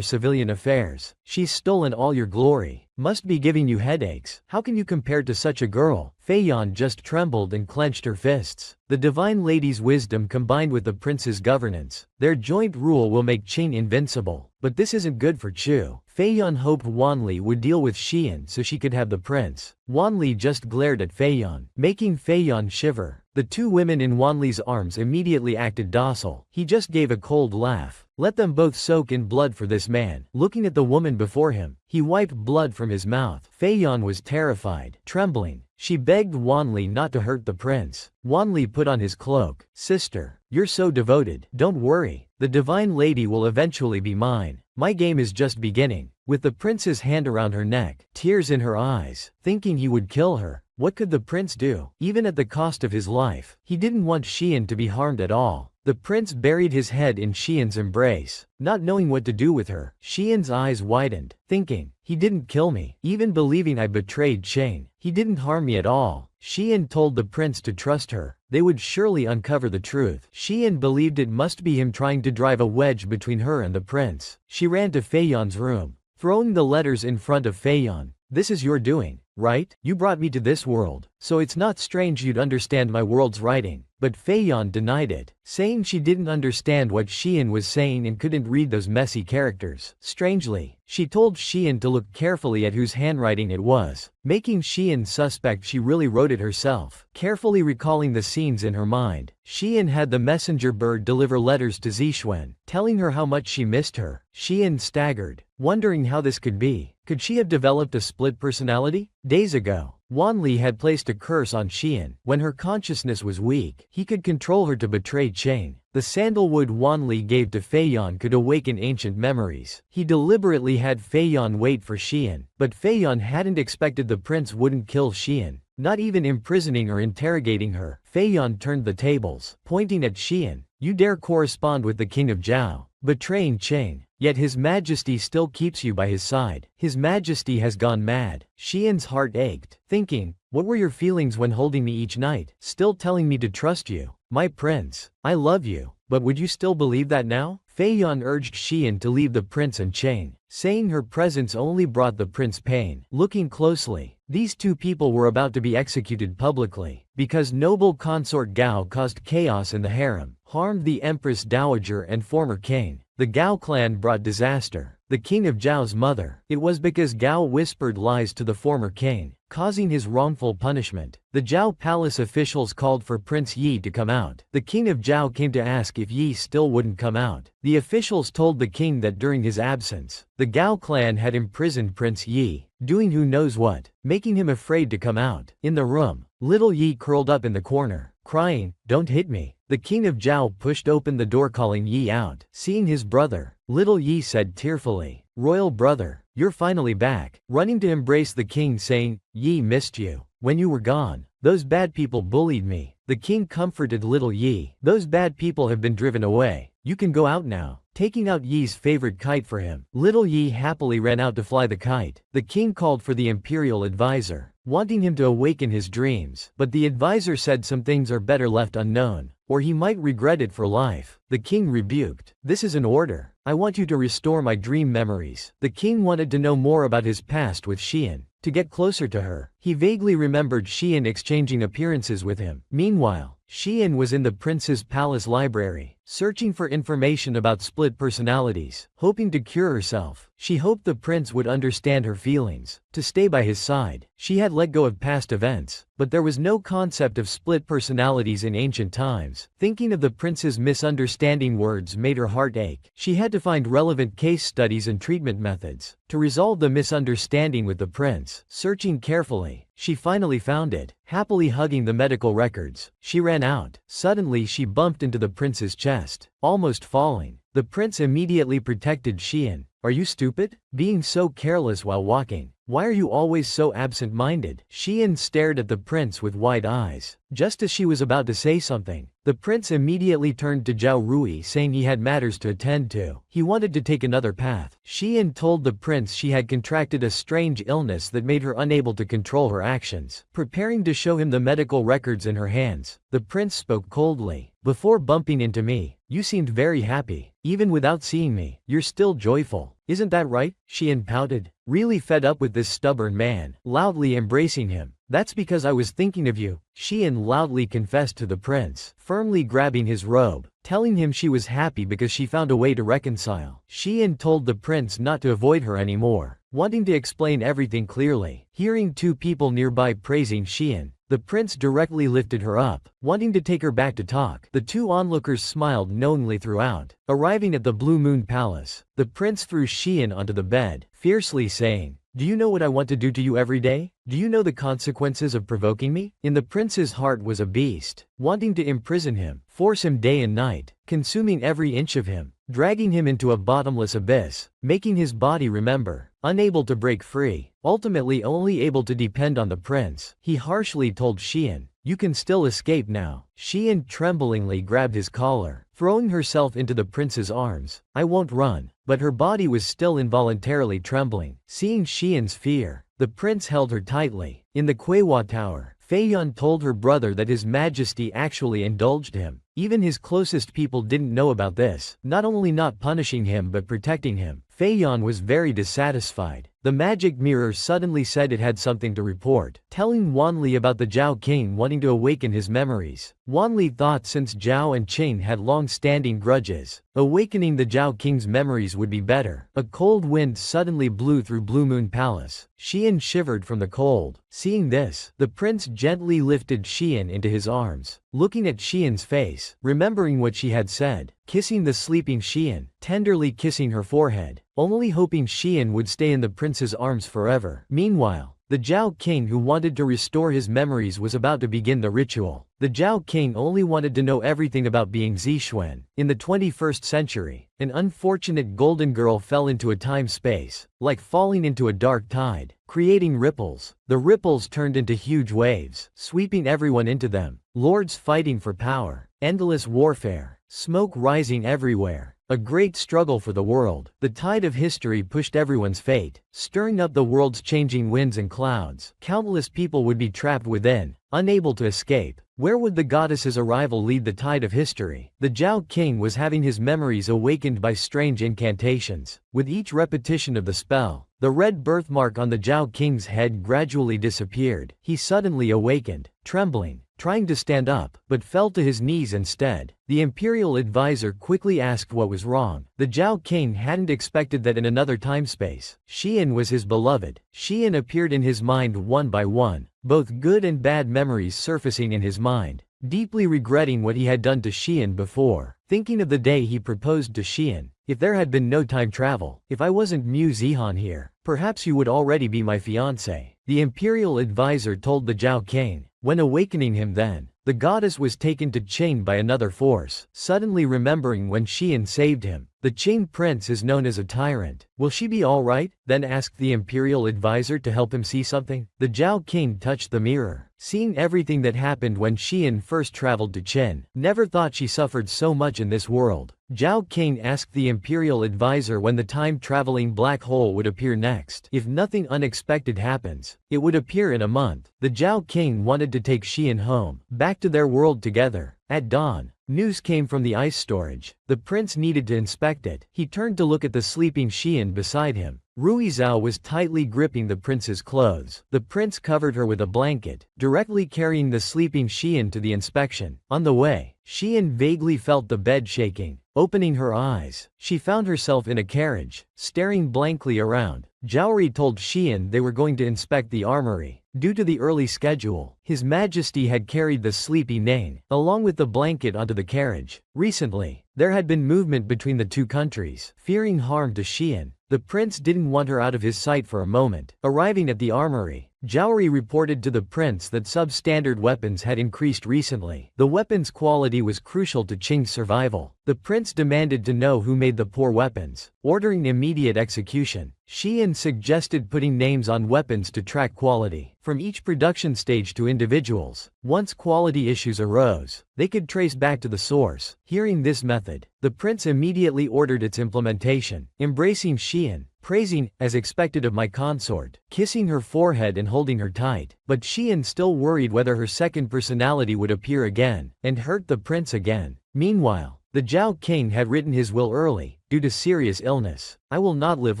civilian affairs, she's stolen all your glory. Must be giving you headaches. How can you compare to such a girl?" Feiyan just trembled and clenched her fists. The divine lady's wisdom combined with the prince's governance, their joint rule will make Qing invincible. But this isn't good for Chu. Feiyan hoped Wanli would deal with Xian so she could have the prince. Wanli just glared at Feiyan, making Feiyan shiver. The two women in Wanli's arms immediately acted docile. He just gave a cold laugh. Let them both soak in blood for this man. Looking at the woman before him, he wiped blood from his mouth. Feiyan was terrified, trembling. She begged Wanli not to hurt the prince. Wanli put on his cloak. "Sister, you're so devoted. Don't worry. The divine lady will eventually be mine. My game is just beginning." With the prince's hand around her neck, tears in her eyes, thinking he would kill her, what could the prince do? Even at the cost of his life, he didn't want Xian to be harmed at all. The prince buried his head in Xian's embrace, not knowing what to do with her. Xian's eyes widened, thinking, "He didn't kill me, even believing I betrayed Qing. He didn't harm me at all." Xian told the prince to trust her. They would surely uncover the truth. Xian believed it must be him trying to drive a wedge between her and the prince. She ran to Feiyan's room, throwing the letters in front of Feiyan. "This is your doing, right? You brought me to this world, so it's not strange you'd understand my world's writing." But Feiyan denied it, saying she didn't understand what Xian was saying and couldn't read those messy characters. Strangely, she told Xian to look carefully at whose handwriting it was, making Xian suspect she really wrote it herself. Carefully recalling the scenes in her mind, Xian had the messenger bird deliver letters to Zixuan, telling her how much she missed her. Xian staggered, wondering how this could be. Could she have developed a split personality? Days ago, Wanli had placed a curse on Xian. When her consciousness was weak, he could control her to betray Qing. The sandalwood Wanli gave to Feiyan could awaken ancient memories. He deliberately had Feiyan wait for Xian, but Feiyan hadn't expected the prince wouldn't kill Xian, not even imprisoning or interrogating her. Feiyan turned the tables, pointing at Xian. "You dare correspond with the king of Zhao, betraying Qing. Yet his majesty still keeps you by his side. His majesty has gone mad." Xian's heart ached, thinking, "What were your feelings when holding me each night? Still telling me to trust you? My prince, I love you. But would you still believe that now?" Feiyan urged Xian to leave the prince and Qing, saying her presence only brought the prince pain. Looking closely, these two people were about to be executed publicly, because noble consort Gao caused chaos in the harem, harmed the empress dowager and former king. The Gao clan brought disaster. the king of Zhao's mother. It was because Gao whispered lies to the former king, causing his wrongful punishment. The Zhao palace officials called for Prince Yi to come out. The king of Zhao came to ask if Yi still wouldn't come out. The officials told the king that during his absence, the Gao clan had imprisoned Prince Yi, doing who knows what, making him afraid to come out. In the room, little Yi curled up in the corner, crying, "Don't hit me." The king of Zhao pushed open the door calling Yi out. Seeing his brother, little Yi said tearfully, "Royal brother, you're finally back." Running to embrace the king saying, "Yi missed you. When you were gone, those bad people bullied me." The king comforted little Yi. "Those bad people have been driven away. You can go out now." Taking out Yi's favorite kite for him, little Yi happily ran out to fly the kite. The king called for the imperial advisor, wanting him to awaken his dreams, but the advisor said some things are better left unknown, or he might regret it for life. The king rebuked, "This is an order. I want you to restore my dream memories." The king wanted to know more about his past with Xian, to get closer to her. He vaguely remembered Xian exchanging appearances with him. Meanwhile, Xian was in the prince's palace library, searching for information about split personalities, hoping to cure herself. She hoped the prince would understand her feelings, to stay by his side. She had let go of past events, but there was no concept of split personalities in ancient times. Thinking of the prince's misunderstanding words made her heart ache. She had to find relevant case studies and treatment methods to resolve the misunderstanding with the prince. Searching carefully, she finally found it. Happily hugging the medical records, she ran out. Suddenly she bumped into the prince's chest, almost falling. The prince immediately protected Xian. "Are you stupid? Being so careless while walking? Why are you always so absent-minded?" Xian stared at the prince with wide eyes. Just as she was about to say something, the prince immediately turned to Zhao Rui saying he had matters to attend to. He wanted to take another path. Xian told the prince she had contracted a strange illness that made her unable to control her actions. Preparing to show him the medical records in her hands, the prince spoke coldly. "Before bumping into me, you seemed very happy. Even without seeing me, you're still joyful. Isn't that right?" Xian pouted, really fed up with this stubborn man, loudly embracing him. "That's because I was thinking of you," Xian loudly confessed to the prince, firmly grabbing his robe, telling him she was happy because she found a way to reconcile. Xian told the prince not to avoid her anymore, wanting to explain everything clearly. Hearing two people nearby praising Xian, the prince directly lifted her up, wanting to take her back to talk. The two onlookers smiled knowingly throughout. Arriving at the Blue Moon Palace, the prince threw Xian onto the bed, fiercely saying, "Do you know what I want to do to you every day? Do you know the consequences of provoking me?" In the prince's heart was a beast, wanting to imprison him, force him day and night, consuming every inch of him, dragging him into a bottomless abyss, making his body remember, unable to break free, ultimately only able to depend on the prince. He harshly told Xian, "You can still escape now." Xian tremblingly grabbed his collar, throwing herself into the prince's arms. "I won't run." But her body was still involuntarily trembling. Seeing Xian's fear, the prince held her tightly. In the Kueihua Tower, Feiyuan told her brother that His Majesty actually indulged him. Even his closest people didn't know about this, not only not punishing him but protecting him. Feiyuan was very dissatisfied. The magic mirror suddenly said it had something to report, telling Wanli about the Zhao king wanting to awaken his memories. Wanli thought since Zhao and Qing had long-standing grudges, awakening the Zhao king's memories would be better. A cold wind suddenly blew through Blue Moon Palace. Xian shivered from the cold. Seeing this, the prince gently lifted Xian into his arms, looking at Xian's face, remembering what she had said, kissing the sleeping Xian, tenderly kissing her forehead, only hoping Xian would stay in the prince's arms forever. Meanwhile, the Zhao king who wanted to restore his memories was about to begin the ritual. The Zhao king only wanted to know everything about being Zixuan. In the 21st century, an unfortunate golden girl fell into a time-space, like falling into a dark tide, creating ripples. The ripples turned into huge waves, sweeping everyone into them. Lords fighting for power, endless warfare, smoke rising everywhere. A great struggle for the world. The tide of history pushed everyone's fate, stirring up the world's changing winds and clouds. Countless people would be trapped within, unable to escape. Where would the goddess's arrival lead the tide of history? The Zhao king was having his memories awakened by strange incantations. With each repetition of the spell, the red birthmark on the Zhao king's head gradually disappeared. He suddenly awakened, trembling, trying to stand up, but fell to his knees instead. The imperial advisor quickly asked what was wrong. The Zhao King hadn't expected that in another timespace, Xian was his beloved. Xian appeared in his mind one by one, both good and bad memories surfacing in his mind. Deeply regretting what he had done to Xian before, thinking of the day he proposed to Xian. If there had been no time travel, if I wasn't Mu Zihan here, perhaps you would already be my fiancé. The imperial advisor told the Zhao King. When awakening him then, the goddess was taken to Qing by another force. Suddenly remembering when Xian saved him, the Qing prince is known as a tyrant. Will she be alright? Then asked the imperial advisor to help him see something. The Zhao King touched the mirror, seeing everything that happened when Xian first traveled to Qin. Never thought she suffered so much in this world. Zhao King asked the imperial advisor when the time-traveling black hole would appear next. If nothing unexpected happens, it would appear in a month. The Zhao King wanted to take Xian home, back to their world together. At dawn, news came from the ice storage. The prince needed to inspect it. He turned to look at the sleeping Xian beside him. Ruizhao was tightly gripping the prince's clothes. The prince covered her with a blanket, directly carrying the sleeping Xian to the inspection. On the way, Xian vaguely felt the bed shaking. Opening her eyes, she found herself in a carriage, staring blankly around. Zhaori told Xian they were going to inspect the armory. Due to the early schedule, His Majesty had carried the sleepy Nain, along with the blanket onto the carriage. Recently, there had been movement between the two countries. Fearing harm to Xian, the prince didn't want her out of his sight for a moment. Arriving at the armory, Zhaori reported to the prince that substandard weapons had increased recently. The weapon's quality was crucial to Qing's survival. The prince demanded to know who made the poor weapons, ordering immediate execution. Xian suggested putting names on weapons to track quality, from each production stage to individuals. Once quality issues arose, they could trace back to the source. Hearing this method, the prince immediately ordered its implementation. Embracing Xian, praising, as expected of my consort, kissing her forehead and holding her tight. But Xian still worried whether her second personality would appear again, and hurt the prince again. Meanwhile, the Zhao King had written his will early, due to serious illness. I will not live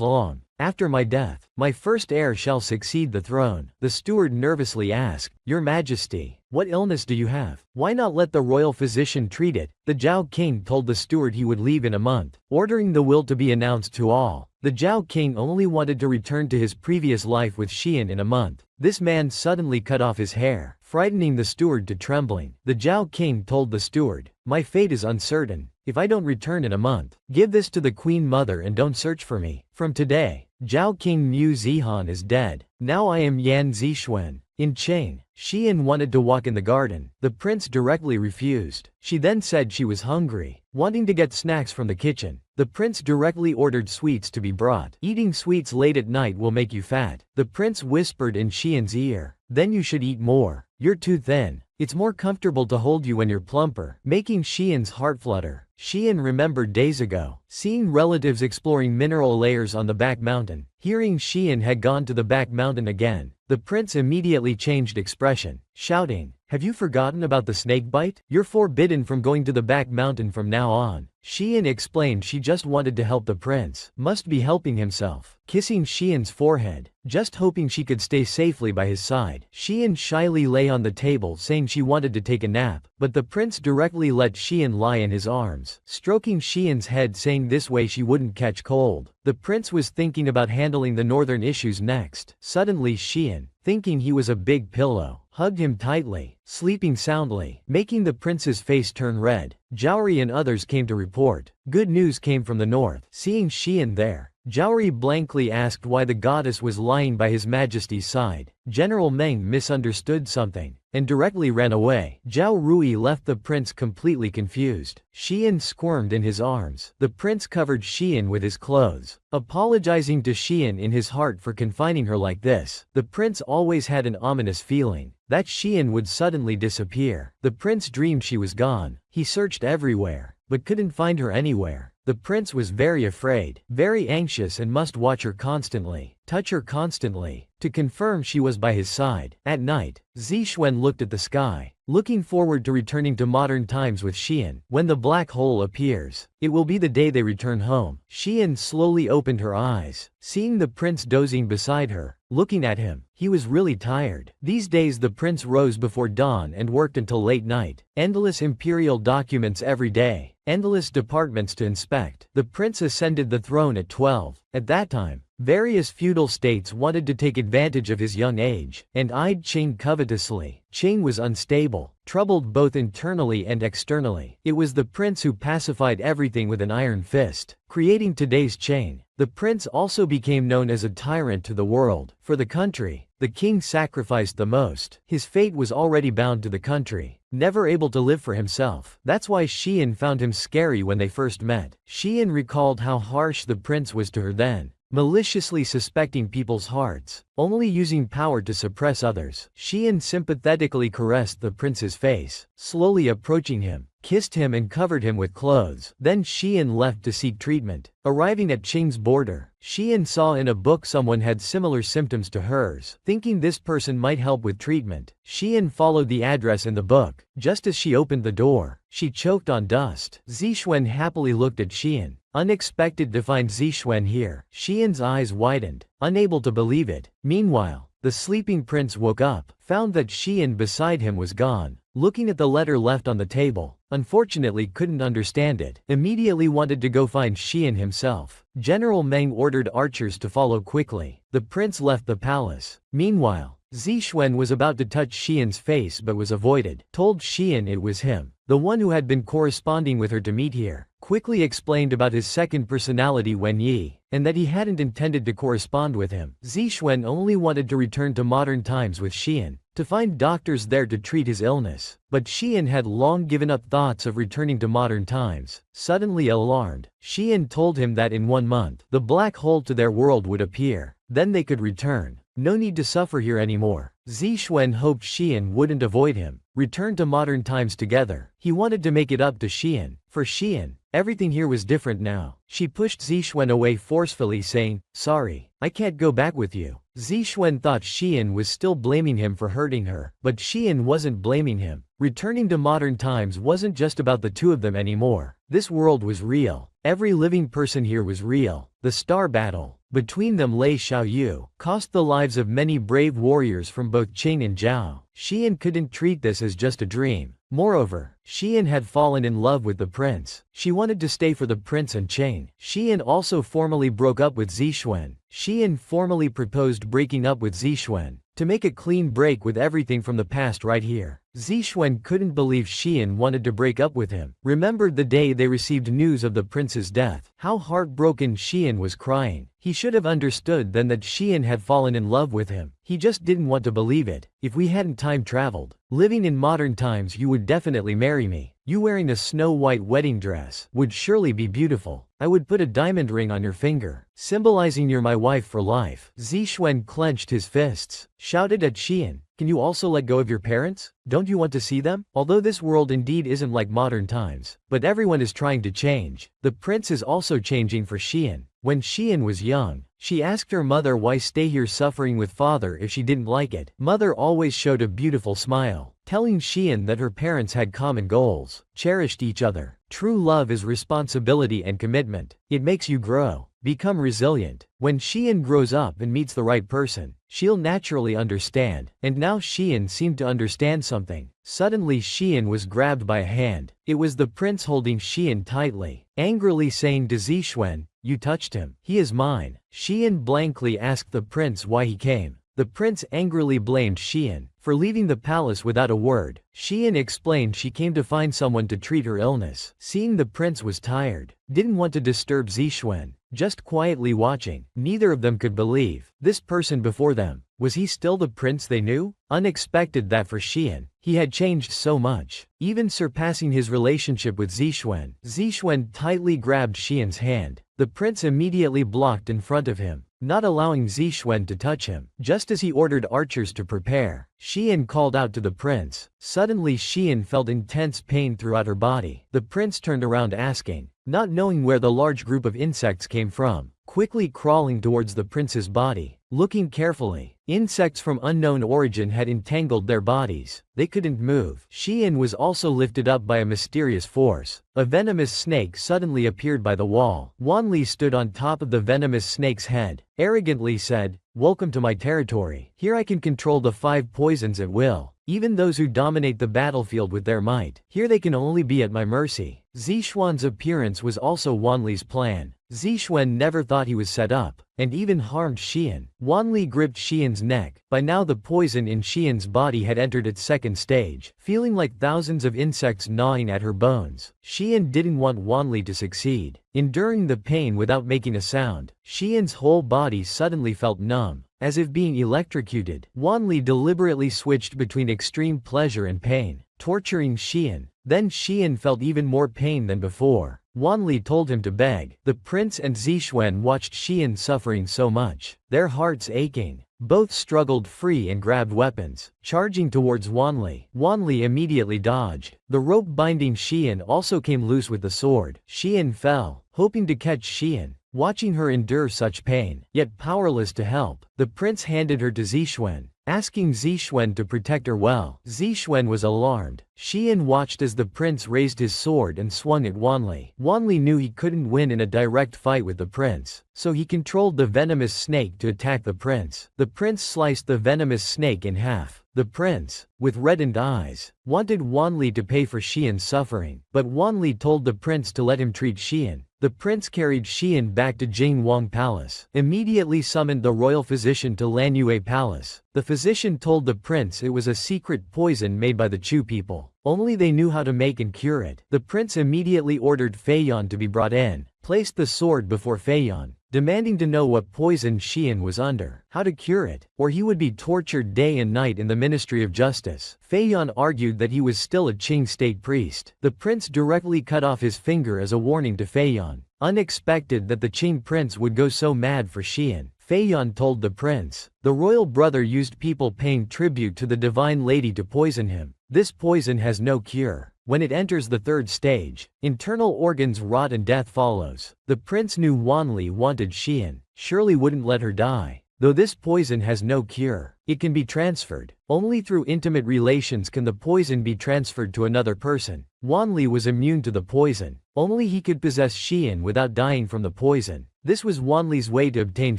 long. After my death, my first heir shall succeed the throne. The steward nervously asked, Your Majesty, what illness do you have? Why not let the royal physician treat it? The Zhao King told the steward he would leave in a month, ordering the will to be announced to all. The Zhao King only wanted to return to his previous life with Xian in a month. This man suddenly cut off his hair, frightening the steward to trembling. The Zhao King told the steward, My fate is uncertain. If I don't return in a month, give this to the Queen Mother and don't search for me. From today, Zhao King Mu Zihan is dead. Now I am Yan Zixuan. In Qing, Xian wanted to walk in the garden. The prince directly refused. She then said she was hungry, wanting to get snacks from the kitchen. The prince directly ordered sweets to be brought. Eating sweets late at night will make you fat. The prince whispered in Xian's ear. Then you should eat more. You're too thin. It's more comfortable to hold you when you're plumper, making Xian's heart flutter. Xian remembered days ago, seeing relatives exploring mineral layers on the back mountain. Hearing Xian had gone to the back mountain again, the prince immediately changed expression, shouting, Have you forgotten about the snake bite? You're forbidden from going to the back mountain from now on. Xian explained she just wanted to help the prince, must be helping himself. Kissing Xian's forehead, just hoping she could stay safely by his side. Xian shyly lay on the table saying she wanted to take a nap, but the prince directly let Xian lie in his arms, stroking Xian's head saying this way she wouldn't catch cold. The prince was thinking about handling the northern issues next. Suddenly Xian, thinking he was a big pillow, hugged him tightly, sleeping soundly, making the prince's face turn red. Zhaori and others came to report. Good news came from the north. Seeing Xian there, Zhaori blankly asked why the goddess was lying by His Majesty's side. General Meng misunderstood something, and directly ran away. Zhao Rui left the prince completely confused. Xian squirmed in his arms. The prince covered Xian with his clothes, apologizing to Xian in his heart for confining her like this. The prince always had an ominous feeling that Xian would suddenly disappear. The prince dreamed she was gone. He searched everywhere, but couldn't find her anywhere. The prince was very afraid, very anxious and must watch her constantly. touch her constantly, to confirm she was by his side. At night, Zixuan looked at the sky, looking forward to returning to modern times with Xian. When the black hole appears, it will be the day they return home. Xian slowly opened her eyes, seeing the prince dozing beside her, looking at him. He was really tired. These days the prince rose before dawn and worked until late night. Endless imperial documents every day. Endless departments to inspect. The prince ascended the throne at 12. At that time, various feudal states wanted to take advantage of his young age, and eyed Qing covetously. Qing was unstable, troubled both internally and externally. It was the prince who pacified everything with an iron fist, creating today's Qing. The prince also became known as a tyrant to the world. For the country, the king sacrificed the most. His fate was already bound to the country, never able to live for himself. That's why Xian found him scary when they first met. Xian recalled how harsh the prince was to her then, maliciously suspecting people's hearts, only using power to suppress others. Xian sympathetically caressed the prince's face, slowly approaching him, kissed him and covered him with clothes. Then Xian left to seek treatment. Arriving at Qing's border, Xian saw in a book someone had similar symptoms to hers. Thinking this person might help with treatment, Xian followed the address in the book. Just as she opened the door, she choked on dust. Zixuan happily looked at Xian, unexpected to find Zixuan here. Xian's eyes widened, unable to believe it. Meanwhile, the sleeping prince woke up, found that Xian beside him was gone. Looking at the letter left on the table, unfortunately couldn't understand it. Immediately wanted to go find Xian himself. General Meng ordered archers to follow quickly. The prince left the palace. Meanwhile, Zixuan was about to touch Xian's face but was avoided. Told Xian it was him, the one who had been corresponding with her to meet here. Quickly explained about his second personality Wen Yi, and that he hadn't intended to correspond with him. Zixuan only wanted to return to modern times with Xian, to find doctors there to treat his illness. But Xian had long given up thoughts of returning to modern times. Suddenly alarmed, Xian told him that in 1 month, the black hole to their world would appear. Then they could return. No need to suffer here anymore. Zixuan hoped Xian wouldn't avoid him, return to modern times together. He wanted to make it up to Xian. For Xian, everything here was different now. She pushed Zixuan away forcefully saying, "Sorry, I can't go back with you." Zixuan thought Xian was still blaming him for hurting her, but Xian wasn't blaming him. Returning to modern times wasn't just about the two of them anymore. This world was real. Every living person here was real. The star battle between them Lei Xiaoyu cost the lives of many brave warriors from both Qing and Zhao. Xian couldn't treat this as just a dream. Moreover, Xian had fallen in love with the prince. She wanted to stay for the prince and Qing. Xian also formally broke up with Zixuan. Xian formally proposed breaking up with Zixuan, to make a clean break with everything from the past right here. Zixuan couldn't believe Xian wanted to break up with him. Remembered the day they received news of the prince's death. How heartbroken Xian was crying. He should have understood then that Xian had fallen in love with him. He just didn't want to believe it. If we hadn't time traveled, living in modern times, you would definitely marry me. You wearing a snow-white wedding dress would surely be beautiful. I would put a diamond ring on your finger, symbolizing you're my wife for life. Zixuan clenched his fists, shouted at Xian, "Can you also let go of your parents? Don't you want to see them?" Although this world indeed isn't like modern times, but everyone is trying to change. The prince is also changing for Xian. When Xian was young, she asked her mother why stay here suffering with father if she didn't like it. Mother always showed a beautiful smile, telling Xian that her parents had common goals, cherished each other. True love is responsibility and commitment. It makes you grow, become resilient. When Xian grows up and meets the right person, she'll naturally understand. And now Xian seemed to understand something. Suddenly Xian was grabbed by a hand. It was the prince holding Xian tightly, angrily saying to Zixuan, "You touched him. He is mine." Xian blankly asked the prince why he came. The prince angrily blamed Xian for leaving the palace without a word. Xian explained she came to find someone to treat her illness. Seeing the prince was tired, didn't want to disturb Zixuan, just quietly watching. Neither of them could believe this person before them. Was he still the prince they knew? Unexpected that for Xian, he had changed so much, even surpassing his relationship with Zixuan. Zixuan tightly grabbed Xian's hand. The prince immediately blocked in front of him, not allowing Zixuan to touch him. Just as he ordered archers to prepare, Xian called out to the prince. Suddenly Xian felt intense pain throughout her body. The prince turned around asking, not knowing where the large group of insects came from, quickly crawling towards the prince's body. Looking carefully, insects from unknown origin had entangled their bodies. They couldn't move. Xian was also lifted up by a mysterious force. A venomous snake suddenly appeared by the wall. Wanli stood on top of the venomous snake's head, arrogantly said, "Welcome to my territory. Here I can control the 5 poisons at will. Even those who dominate the battlefield with their might. Here they can only be at my mercy." Zixuan's appearance was also Wanli's plan. Zixuan never thought he was set up, and even harmed Xian. Wanli gripped Xian's neck. By now the poison in Xian's body had entered its second stage, feeling like thousands of insects gnawing at her bones. Xian didn't want Wanli to succeed. Enduring the pain without making a sound, Xian's whole body suddenly felt numb, as if being electrocuted. Wanli deliberately switched between extreme pleasure and pain, torturing Xian. Then Xian felt even more pain than before. Wanli told him to beg. The prince and Zixuan watched Xian suffering so much, their hearts aching. Both struggled free and grabbed weapons, charging towards Wanli. Wanli immediately dodged. The rope binding Xian also came loose with the sword. Xian fell, hoping to catch Xian. Watching her endure such pain, yet powerless to help, the prince handed her to Zixuan, asking Zixuan to protect her well. Zixuan was alarmed. Xian watched as the prince raised his sword and swung at Wanli. Wanli knew he couldn't win in a direct fight with the prince, so he controlled the venomous snake to attack the prince. The prince sliced the venomous snake in half. The prince, with reddened eyes, wanted Wanli to pay for Xian's suffering, but Wanli told the prince to let him treat Xian. The prince carried Xian back to Jingwang Palace, immediately summoned the royal physician to Lanyue Palace. The physician told the prince it was a secret poison made by the Chu people. Only they knew how to make and cure it. The prince immediately ordered Feiyan to be brought in, placed the sword before Feiyan, demanding to know what poison Xian was under, how to cure it, or he would be tortured day and night in the Ministry of Justice. Feiyan argued that he was still a Qing state priest. The prince directly cut off his finger as a warning to Feiyan. Unexpected that the Qing prince would go so mad for Xian. Feiyan told the prince, the royal brother used people paying tribute to the divine lady to poison him. This poison has no cure. When it enters the 3rd stage, internal organs rot and death follows. The prince knew Wanli wanted Xian, surely wouldn't let her die. Though this poison has no cure, it can be transferred. Only through intimate relations can the poison be transferred to another person. Wanli was immune to the poison. Only he could possess Xian without dying from the poison. This was Wanli's way to obtain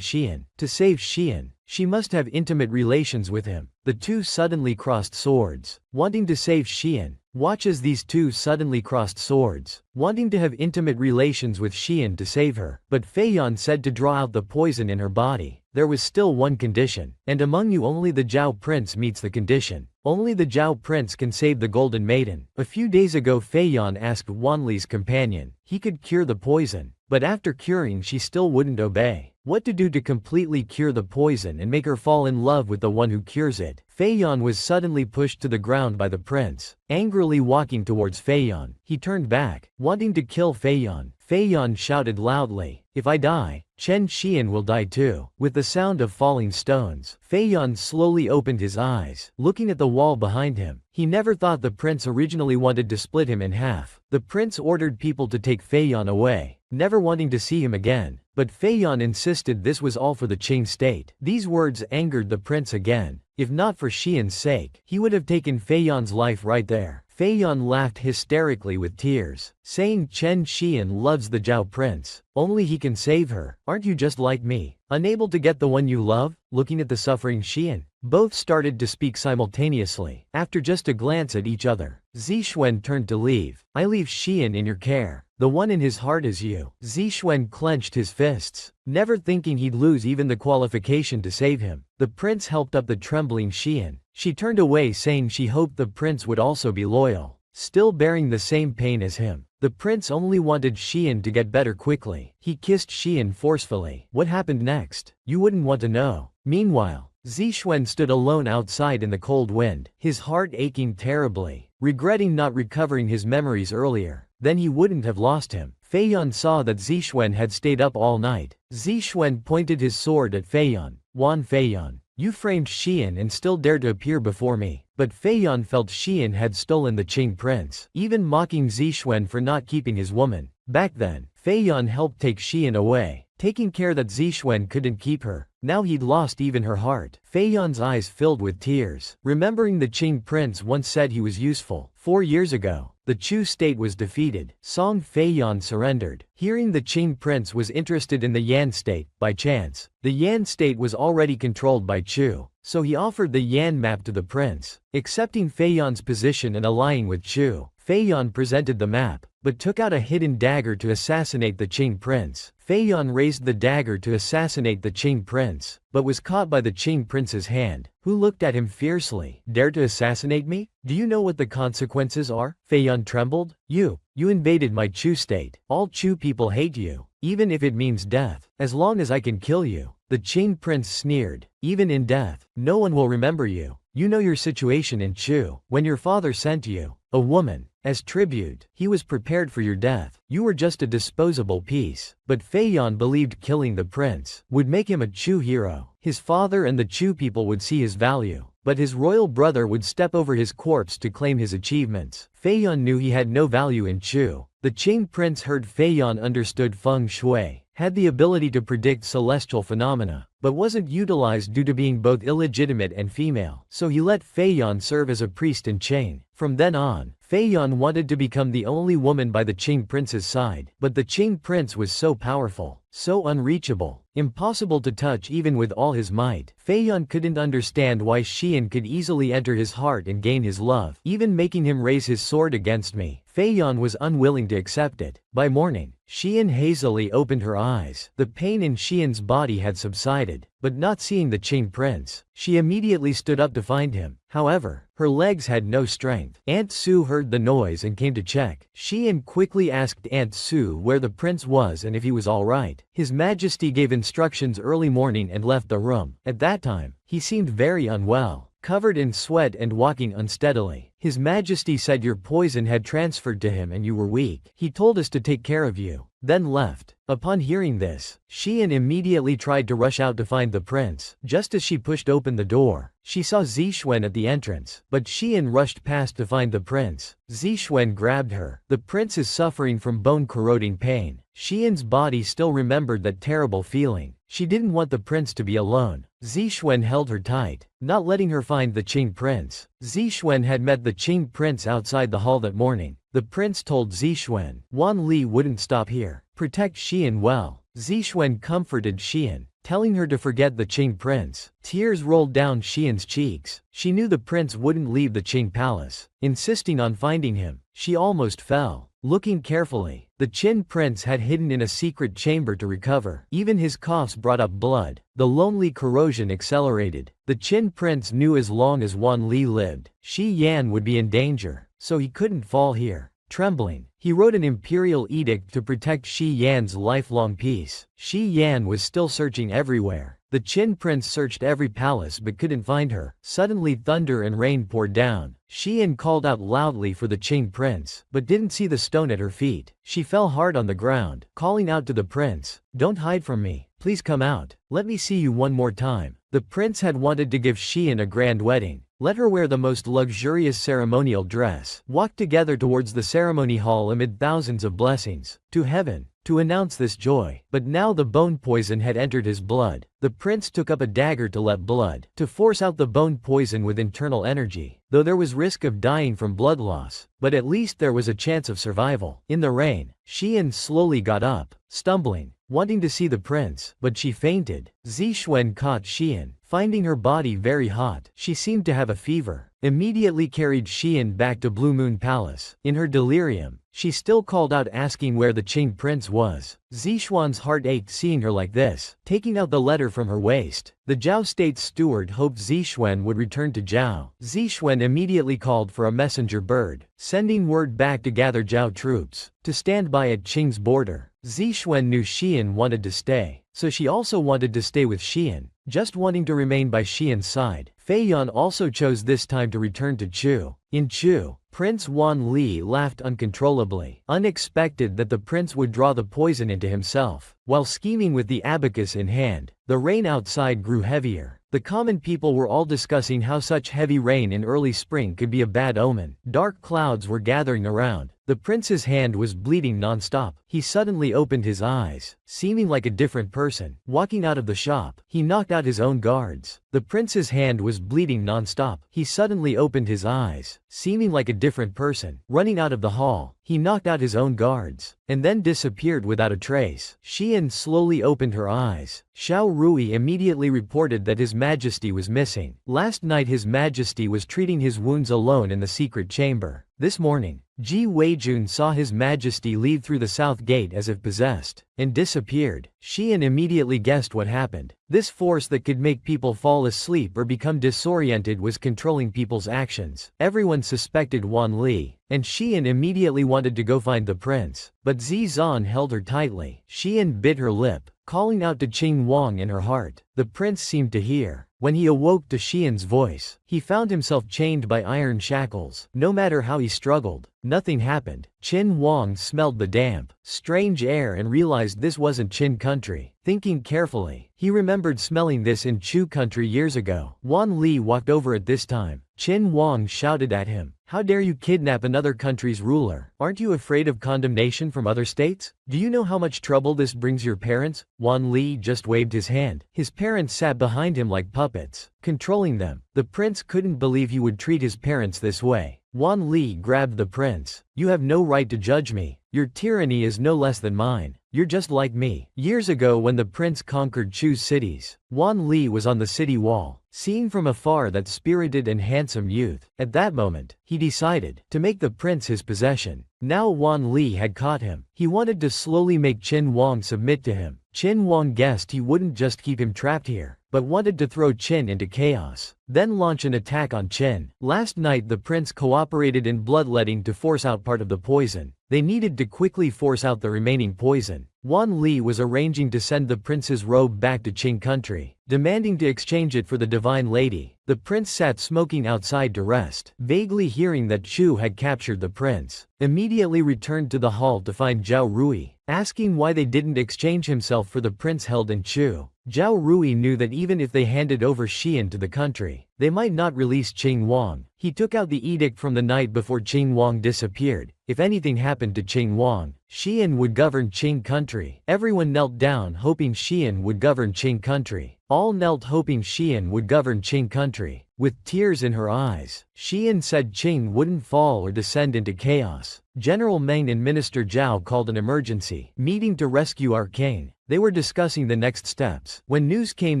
Xian. To save Xian, she must have intimate relations with him. The two suddenly crossed swords, wanting to save Xian. Watch as these two suddenly crossed swords, wanting to have intimate relations with Xian to save her. But Feiyan said to draw out the poison in her body. There was still one condition, and among you only the Zhao Prince meets the condition. Only the Zhao Prince can save the Golden Maiden. A few days ago Feiyan asked Wanli's companion. He could cure the poison, but after curing she still wouldn't obey. What to do to completely cure the poison and make her fall in love with the one who cures it? Feiyan was suddenly pushed to the ground by the prince, angrily walking towards Feiyan. He turned back, wanting to kill Feiyan. Feiyan shouted loudly, "If I die, Chen Xian will die too." With the sound of falling stones, Feiyan slowly opened his eyes, looking at the wall behind him. He never thought the prince originally wanted to split him in half. The prince ordered people to take Feiyan away, never wanting to see him again. But Feiyan insisted this was all for the Qing state. These words angered the prince again. If not for Xian's sake, he would have taken Feiyan's life right there. Feiyan laughed hysterically with tears, saying Chen Xian loves the Zhao Prince. Only he can save her. Aren't you just like me? Unable to get the one you love? Looking at the suffering Xian, both started to speak simultaneously. After just a glance at each other, Zixuan turned to leave. I leave Xian in your care. The one in his heart is you. Zixuan clenched his fists, never thinking he'd lose even the qualification to save him. The prince helped up the trembling Xian. She turned away saying she hoped the prince would also be loyal, still bearing the same pain as him. The prince only wanted Xian to get better quickly. He kissed Xian forcefully. What happened next? You wouldn't want to know. Meanwhile, Zixuan stood alone outside in the cold wind, his heart aching terribly, regretting not recovering his memories earlier. Then he wouldn't have lost him. Feiyan saw that Zixuan had stayed up all night. Zixuan pointed his sword at Feiyan. Wan Feiyan, You framed Xian and still dared to appear before me. But Fei Yan felt Xian had stolen the Qing prince, even mocking Zixuan for not keeping his woman. Back then, Fei Yan helped take Xian away, taking care that Zixuan couldn't keep her. Now he'd lost even her heart. Fei Yan's eyes filled with tears, remembering the Qing prince once said he was useful. 4 years ago, the Chu state was defeated. Song Fei Yan surrendered. Hearing the Qing prince was interested in the Yan state, by chance, the Yan state was already controlled by Chu, so he offered the Yan map to the prince. Accepting Fei Yan's position and allying with Chu, Fei Yan presented the map, but took out a hidden dagger to assassinate the Qing prince. Fei Yan raised the dagger to assassinate the Qing prince, but was caught by the Qing prince's hand, who looked at him fiercely. Dare to assassinate me? Do you know what the consequences are? Fei Yan trembled. You invaded my Chu state. All Chu people hate you, even if it means death. As long as I can kill you. The Qing prince sneered. Even in death, no one will remember you. You know your situation in Chu. When your father sent you, a woman, as tribute, he was prepared for your death. You were just a disposable piece. But Fei Yan believed killing the prince would make him a Chu hero. His father and the Chu people would see his value, but his royal brother would step over his corpse to claim his achievements. Fei Yan knew he had no value in Chu. The Qing prince heard Fei Yan understood feng shui, had the ability to predict celestial phenomena, but wasn't utilized due to being both illegitimate and female, so he let Fei Yan serve as a priest in Qing. From then on, Fei Yan wanted to become the only woman by the Qing prince's side, but the Qing prince was so powerful, so unreachable, impossible to touch even with all his might. Fei Yan couldn't understand why Xian could easily enter his heart and gain his love, even making him raise his sword against me. Fei Yan was unwilling to accept it. By morning, Xian hazily opened her eyes. The pain in Xian's body had subsided, but not seeing the Qing prince, she immediately stood up to find him. However, her legs had no strength. Aunt Su heard the noise and came to check. Xian quickly asked Aunt Su where the prince was and if he was alright. His Majesty gave instructions early morning and left the room. At that time, he seemed very unwell, covered in sweat and walking unsteadily. His Majesty said your poison had transferred to him and you were weak. He told us to take care of you, then left. Upon hearing this, Xian immediately tried to rush out to find the prince. Just as she pushed open the door, she saw Zixuan at the entrance, but Xian rushed past to find the prince. Zixuan grabbed her. The prince is suffering from bone-corroding pain. Xian's body still remembered that terrible feeling. She didn't want the prince to be alone. Zixuan held her tight, not letting her find the Qing prince. Zixuan had met the Qing prince outside the hall that morning. The prince told Zixuan, Wan Li wouldn't stop here. Protect Xian well. Zixuan comforted Xian, telling her to forget the Qing prince. Tears rolled down Xian's cheeks. She knew the prince wouldn't leave the Qing palace. Insisting on finding him, she almost fell. Looking carefully, the Qin prince had hidden in a secret chamber to recover. Even his coughs brought up blood. The lonely corrosion accelerated. The Qin prince knew as long as Wan Li lived, Xi Yan would be in danger, so he couldn't fall here. Trembling, he wrote an imperial edict to protect Xi Yan's lifelong peace. Xi Yan was still searching everywhere. The Qin prince searched every palace but couldn't find her. Suddenly thunder and rain poured down. Xian called out loudly for the Qing prince, but didn't see the stone at her feet. She fell hard on the ground, calling out to the prince, Don't hide from me. Please come out. Let me see you one more time. The prince had wanted to give Xian a grand wedding. Let her wear the most luxurious ceremonial dress. Walk together towards the ceremony hall amid thousands of blessings. To heaven, to announce this joy. But now the bone poison had entered his blood. The prince took up a dagger to let blood, to force out the bone poison with internal energy. Though there was risk of dying from blood loss, but at least there was a chance of survival. In the rain, Xian slowly got up, stumbling, wanting to see the prince, but she fainted. Zixuan caught Xian, finding her body very hot. She seemed to have a fever. Immediately carried Xian back to Blue Moon Palace. In her delirium, she still called out asking where the Qing prince was. Zixuan's heart ached seeing her like this. Taking out the letter from her waist, the Zhao state's steward hoped Zixuan would return to Zhao. Zixuan immediately called for a messenger bird, sending word back to gather Zhao troops, to stand by at Qing's border. Zixuan knew Xian wanted to stay, so she also wanted to stay with Xian, just wanting to remain by Xian's side. Fei Yan also chose this time to return to Chu. In Chu, Prince Wan Li laughed uncontrollably, unexpected that the prince would draw the poison into himself. While scheming with the abacus in hand, the rain outside grew heavier. The common people were all discussing how such heavy rain in early spring could be a bad omen. Dark clouds were gathering around. The prince's hand was bleeding non-stop. He suddenly opened his eyes, seeming like a different person. Walking out of the shop, he knocked out his own guards. The prince's hand was bleeding non-stop. He suddenly opened his eyes, seeming like a different person. Running out of the hall, he knocked out his own guards, and then disappeared without a trace. Xian slowly opened her eyes. Xiao Rui immediately reported that His Majesty was missing. Last night His Majesty was treating his wounds alone in the secret chamber. This morning, Ji Weijun saw His Majesty leave through the south gate as if possessed, and disappeared. Xian immediately guessed what happened. This force that could make people fall asleep or become disoriented was controlling people's actions. Everyone suspected Wan Li, and Xian immediately wanted to go find the prince. But Zizan held her tightly. Xian bit her lip, calling out to Qing Wang in her heart. The prince seemed to hear. When he awoke to Xian's voice, he found himself chained by iron shackles. No matter how he struggled, nothing happened. Qin Wang smelled the damp, strange air and realized this wasn't Qin country. Thinking carefully, he remembered smelling this in Chu country years ago. Wan Li walked over at this time. Qin Wang shouted at him, "How dare you kidnap another country's ruler? Aren't you afraid of condemnation from other states? Do you know how much trouble this brings your parents?" Wan Li just waved his hand. His parents sat behind him like puppets, controlling them. The prince couldn't believe he would treat his parents this way. Wan Li grabbed the prince. "You have no right to judge me. Your tyranny is no less than mine. You're just like me." Years ago when the prince conquered Chu's cities, Wan Li was on the city wall, seeing from afar that spirited and handsome youth. At that moment, he decided to make the prince his possession. Now Wan Li had caught him. He wanted to slowly make Qin Wang submit to him. Qin Wang guessed he wouldn't just keep him trapped here, but wanted to throw Qin into chaos, then launch an attack on Qin. Last night the prince cooperated in bloodletting to force out part of the poison. They needed to quickly force out the remaining poison. Wan Li was arranging to send the prince's robe back to Qing country, demanding to exchange it for the divine lady. The prince sat smoking outside to rest, vaguely hearing that Chu had captured the prince. Immediately returned to the hall to find Zhao Rui, asking why they didn't exchange himself for the prince held in Chu. Zhao Rui knew that even if they handed over Xian to the country, they might not release Qing Wang. He took out the edict from the night before Qing Wang disappeared. If anything happened to Qing Wang, Xian would govern Qing country. Everyone knelt down hoping Xian would govern Qing country. All knelt hoping Xian would govern Qing country. With tears in her eyes, Xian said Qing wouldn't fall or descend into chaos. General Meng and Minister Zhao called an emergency meeting to rescue Arcane. They were discussing the next steps, when news came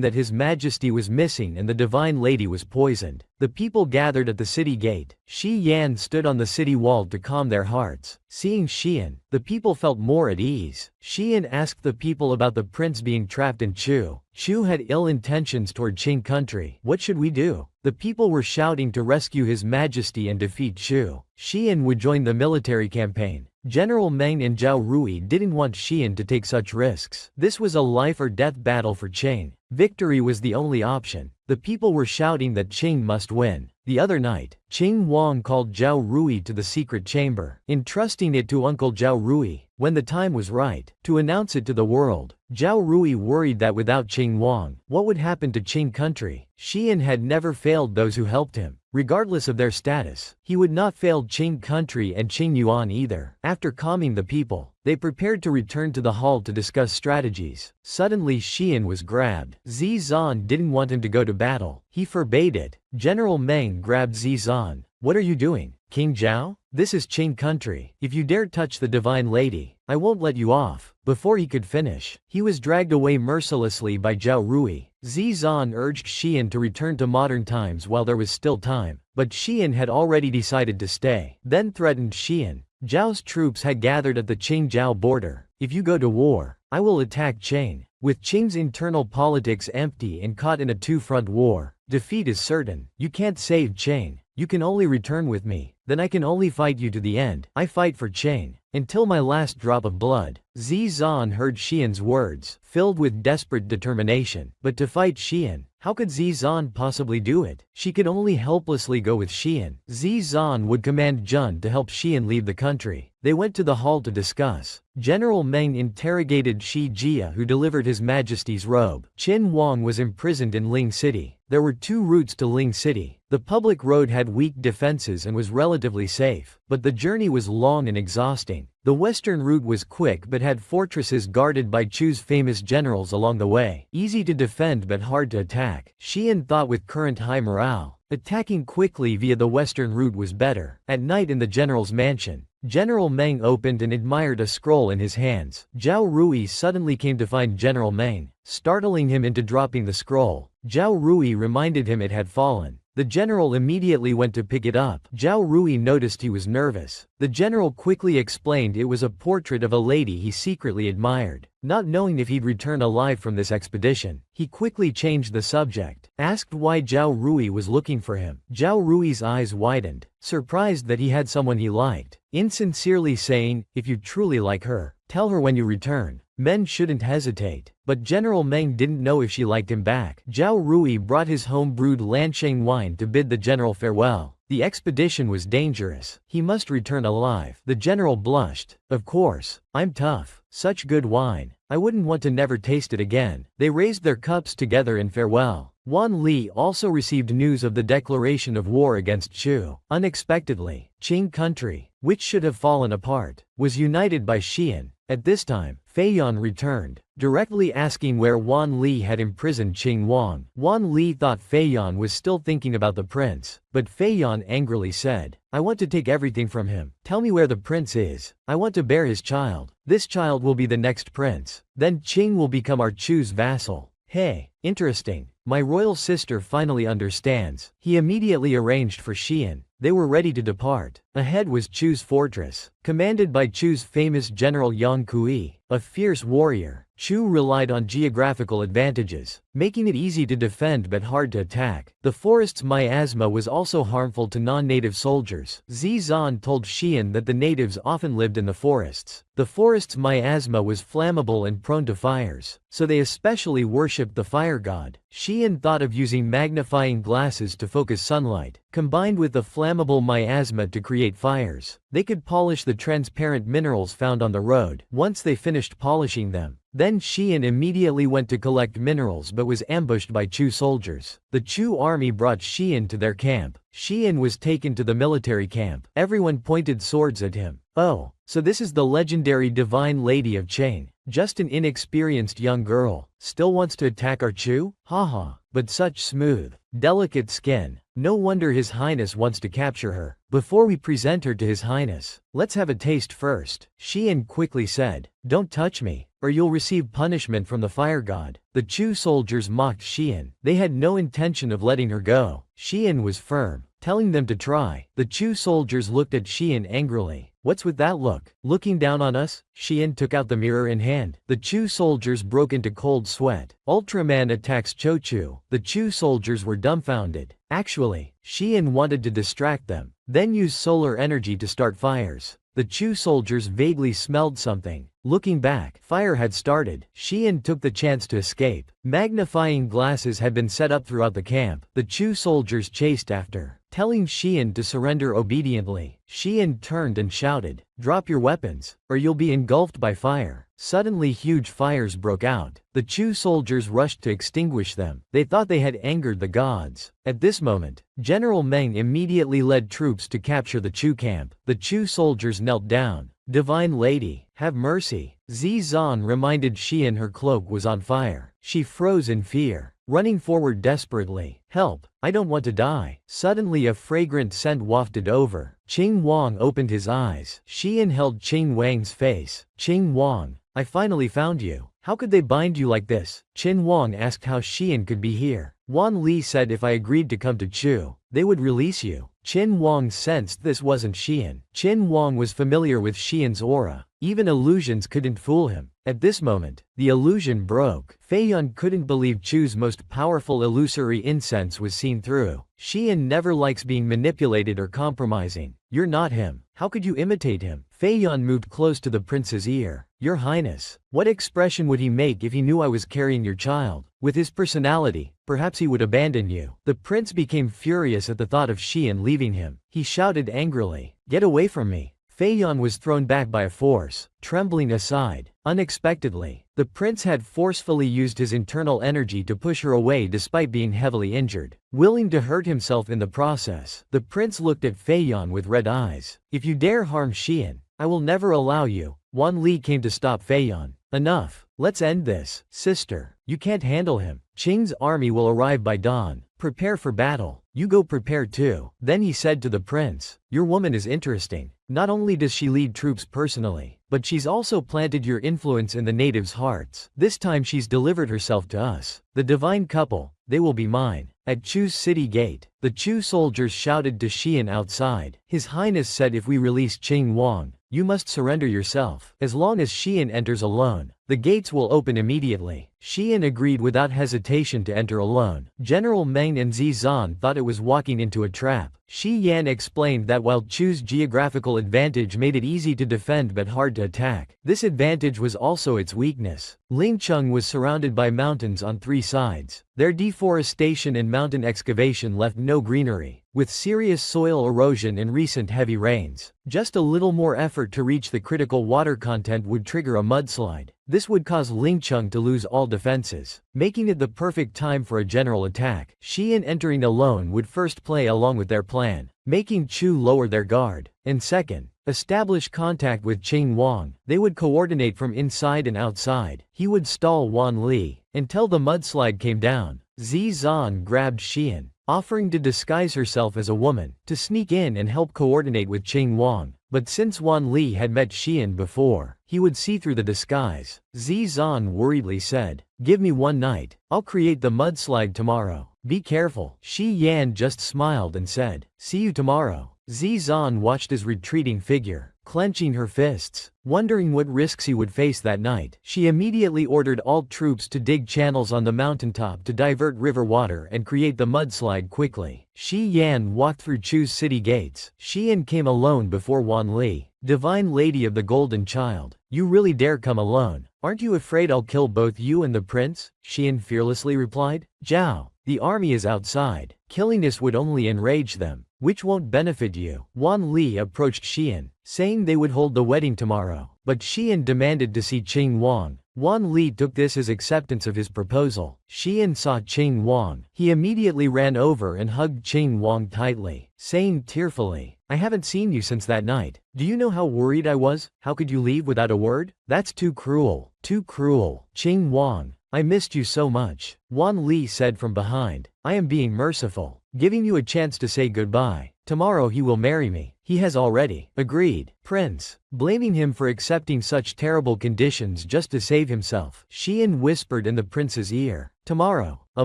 that His Majesty was missing and the divine lady was poisoned. The people gathered at the city gate. Shi Yan stood on the city wall to calm their hearts. Seeing Xian, the people felt more at ease. Xian asked the people about the prince being trapped in Chu. Chu had ill intentions toward Qing country. What should we do? The people were shouting to rescue His Majesty and defeat Chu. Xian would join the military campaign. General Meng and Zhao Rui didn't want Xian to take such risks. This was a life-or-death battle for Qing. Victory was the only option. The people were shouting that Qing must win. The other night, Qing Wang called Zhao Rui to the secret chamber, entrusting it to Uncle Zhao Rui, when the time was right, to announce it to the world. Zhao Rui worried that without Qing Wang, what would happen to Qing country? Xian had never failed those who helped him. Regardless of their status, he would not fail Qing country and Qing Yuan either. After calming the people, they prepared to return to the hall to discuss strategies. Suddenly Xian was grabbed. Zizan didn't want him to go to battle. He forbade it. General Meng grabbed Zizan. "What are you doing, King Zhao? This is Qing country. If you dare touch the divine lady, I won't let you off." Before he could finish, he was dragged away mercilessly by Zhao Rui. Zizan urged Xian to return to modern times while there was still time, but Xian had already decided to stay. Then threatened Xian. Zhao's troops had gathered at the Qing-Zhao border. "If you go to war, I will attack Qing." With Qing's internal politics empty and caught in a two-front war, defeat is certain. "You can't save Qing. You can only return with me. Then I can only fight you to the end. I fight for Qing until my last drop of blood." Zizan heard Xian's words, filled with desperate determination. But to fight Xian, How could Zizan possibly do it? She could only helplessly go with Xian. Zizan would command Jun to help Xian leave the country. They went to the hall to discuss. General Meng interrogated Shi Jia, who delivered His Majesty's robe. Qin Huang was imprisoned in Ling City. There were 2 routes to Ling City. The public road had weak defenses and was relatively safe, but the journey was long and exhausting. The western route was quick but had fortresses guarded by Chu's famous generals along the way. Easy to defend but hard to attack. Xian thought with current high morale, attacking quickly via the western route was better. At night in the general's mansion, General Meng opened and admired a scroll in his hands. Zhao Rui suddenly came to find General Meng, startling him into dropping the scroll. Zhao Rui reminded him it had fallen. The general immediately went to pick it up. Zhao Rui noticed he was nervous. The general quickly explained it was a portrait of a lady he secretly admired. Not knowing if he'd return alive from this expedition, he quickly changed the subject, asked why Zhao Rui was looking for him. Zhao Rui's eyes widened, surprised that he had someone he liked, insincerely saying, "If you truly like her, tell her when you return." Men shouldn't hesitate. But General Meng didn't know if she liked him back. Zhao Rui brought his home-brewed Lansheng wine to bid the general farewell. The expedition was dangerous. He must return alive. The general blushed. "Of course, I'm tough. Such good wine. I wouldn't want to never taste it again." They raised their cups together in farewell. Wan Li also received news of the declaration of war against Chu. Unexpectedly, Qing country, which should have fallen apart, was united by Xian. At this time, Fei Yan returned, directly asking where Wan Li had imprisoned Qing Huang. Wan Li thought Fei Yan was still thinking about the prince, but Fei Yan angrily said, "I want to take everything from him. Tell me where the prince is. I want to bear his child. This child will be the next prince. Then Qing will become our Chu's vassal." "Hey, interesting. My royal sister finally understands." He immediately arranged for Xian. They were ready to depart. Ahead was Chu's fortress, commanded by Chu's famous general Yang Kui, a fierce warrior. Chu relied on geographical advantages, making it easy to defend but hard to attack. The forest's miasma was also harmful to non-native soldiers. Zizan told Xian that the natives often lived in the forests. The forest's miasma was flammable and prone to fires, so they especially worshipped the fire god. Xian thought of using magnifying glasses to focus sunlight, combined with the flammable miasma to create fires. They could polish the transparent minerals found on the road. Once they finished polishing them, then Xian immediately went to collect minerals but was ambushed by Chu soldiers. The Chu army brought Xian to their camp. Xian was taken to the military camp. Everyone pointed swords at him. "Oh, so this is the legendary divine lady of Chang. Just an inexperienced young girl. Still wants to attack our Chu? Haha. But such smooth, delicate skin. No wonder His Highness wants to capture her. Before we present her to His Highness, let's have a taste first." Xian quickly said, "Don't touch me, or you'll receive punishment from the fire god." The Chu soldiers mocked Xian. They had no intention of letting her go. Xian was firm, telling them to try. The Chu soldiers looked at Xian angrily. "What's with that look? Looking down on us?" Xian took out the mirror in hand. The Chu soldiers broke into cold sweat. Ultraman attacks Chochu. The Chu soldiers were dumbfounded. Actually, Xian wanted to distract them, then use solar energy to start fires. The Chu soldiers vaguely smelled something. Looking back, fire had started. Xian took the chance to escape. Magnifying glasses had been set up throughout the camp. The Chu soldiers chased after, telling Xian to surrender obediently. Xian turned and shouted, "Drop your weapons, or you'll be engulfed by fire." Suddenly huge fires broke out. The Chu soldiers rushed to extinguish them. They thought they had angered the gods. At this moment, General Meng immediately led troops to capture the Chu camp. The Chu soldiers knelt down. "Divine Lady, have mercy." Zizan reminded Xian her cloak was on fire. She froze in fear, running forward desperately. "Help, I don't want to die." Suddenly a fragrant scent wafted over. Qing Huang opened his eyes. Xian held Qing Wang's face. "Qing Huang, I finally found you. How could they bind you like this?" Qin Huang asked how Xian could be here. Wan Li said if I agreed to come to Chu, they would release you. Qin Huang sensed this wasn't Xian. Qin Huang was familiar with Xian's aura. Even illusions couldn't fool him. At this moment, the illusion broke. Fei Yan couldn't believe Chu's most powerful illusory incense was seen through. Xian never likes being manipulated or compromising. "You're not him. How could you imitate him?" Fei Yan moved close to the prince's ear. "Your Highness, what expression would he make if he knew I was carrying your child?" With his personality, perhaps he would abandon you. The prince became furious at the thought of Xian leaving him. He shouted angrily, "Get away from me!" Feiyan was thrown back by a force, trembling aside. Unexpectedly, the prince had forcefully used his internal energy to push her away despite being heavily injured, willing to hurt himself in the process. The prince looked at Feiyan with red eyes. "If you dare harm Xian, I will never allow you." Wan Li came to stop Feiyan. "Enough. Let's end this. Sister, you can't handle him. Qing's army will arrive by dawn. Prepare for battle. You go prepare too." Then he said to the prince, "Your woman is interesting. Not only does she lead troops personally, but she's also planted your influence in the natives' hearts. This time she's delivered herself to us. The divine couple, they will be mine." At Chu's city gate, the Chu soldiers shouted to Xian outside. His Highness said, "If we release Qing Wang, you must surrender yourself. As long as Xian enters alone, the gates will open immediately." Xian agreed without hesitation to enter alone. General Meng and Zizan thought it was walking into a trap. Shi Yan explained that while Chu's geographical advantage made it easy to defend but hard to attack, this advantage was also its weakness. Lingcheng was surrounded by mountains on 3 sides. Their deforestation and mountain excavation left no greenery, with serious soil erosion and recent heavy rains. Just a little more effort to reach the critical water content would trigger a mudslide. This would cause Lingcheng to lose all defenses, making it the perfect time for a general attack. Xian entering alone would first play along with their plan, making Chu lower their guard, and second, establish contact with Qing Wang. They would coordinate from inside and outside. He would stall Wan Li until the mudslide came down. Zizan grabbed Xian, offering to disguise herself as a woman, to sneak in and help coordinate with Qing Wang. But since Wan Li had met Xian before, he would see through the disguise. Zizan worriedly said, "Give me 1 night. I'll create the mudslide tomorrow. Be careful." Shi Yan just smiled and said, "See you tomorrow." Zizan watched his retreating figure, clenching her fists, wondering what risks he would face that night. She immediately ordered all troops to dig channels on the mountaintop to divert river water and create the mudslide quickly. Shi Yan walked through Chu's city gates. Xian came alone before Wan Li. "Divine Lady of the Golden Child, you really dare come alone? Aren't you afraid I'll kill both you and the prince?" Xian fearlessly replied. "Zhao, the army is outside. Killing us would only enrage them, which won't benefit you." Wan Li approached Xian, saying they would hold the wedding tomorrow, but Xian demanded to see Qing Wang. Wan Li took this as acceptance of his proposal. Xian saw Qing Wang. He immediately ran over and hugged Qing Wang tightly, saying tearfully, "I haven't seen you since that night. Do you know how worried I was? How could you leave without a word? That's too cruel. Too cruel. Qing Wang, I missed you so much." Wan Li said from behind, "I am being merciful, giving you a chance to say goodbye. Tomorrow he will marry me." "He has already agreed, Prince," blaming him for accepting such terrible conditions just to save himself. Xian whispered in the prince's ear, "Tomorrow, a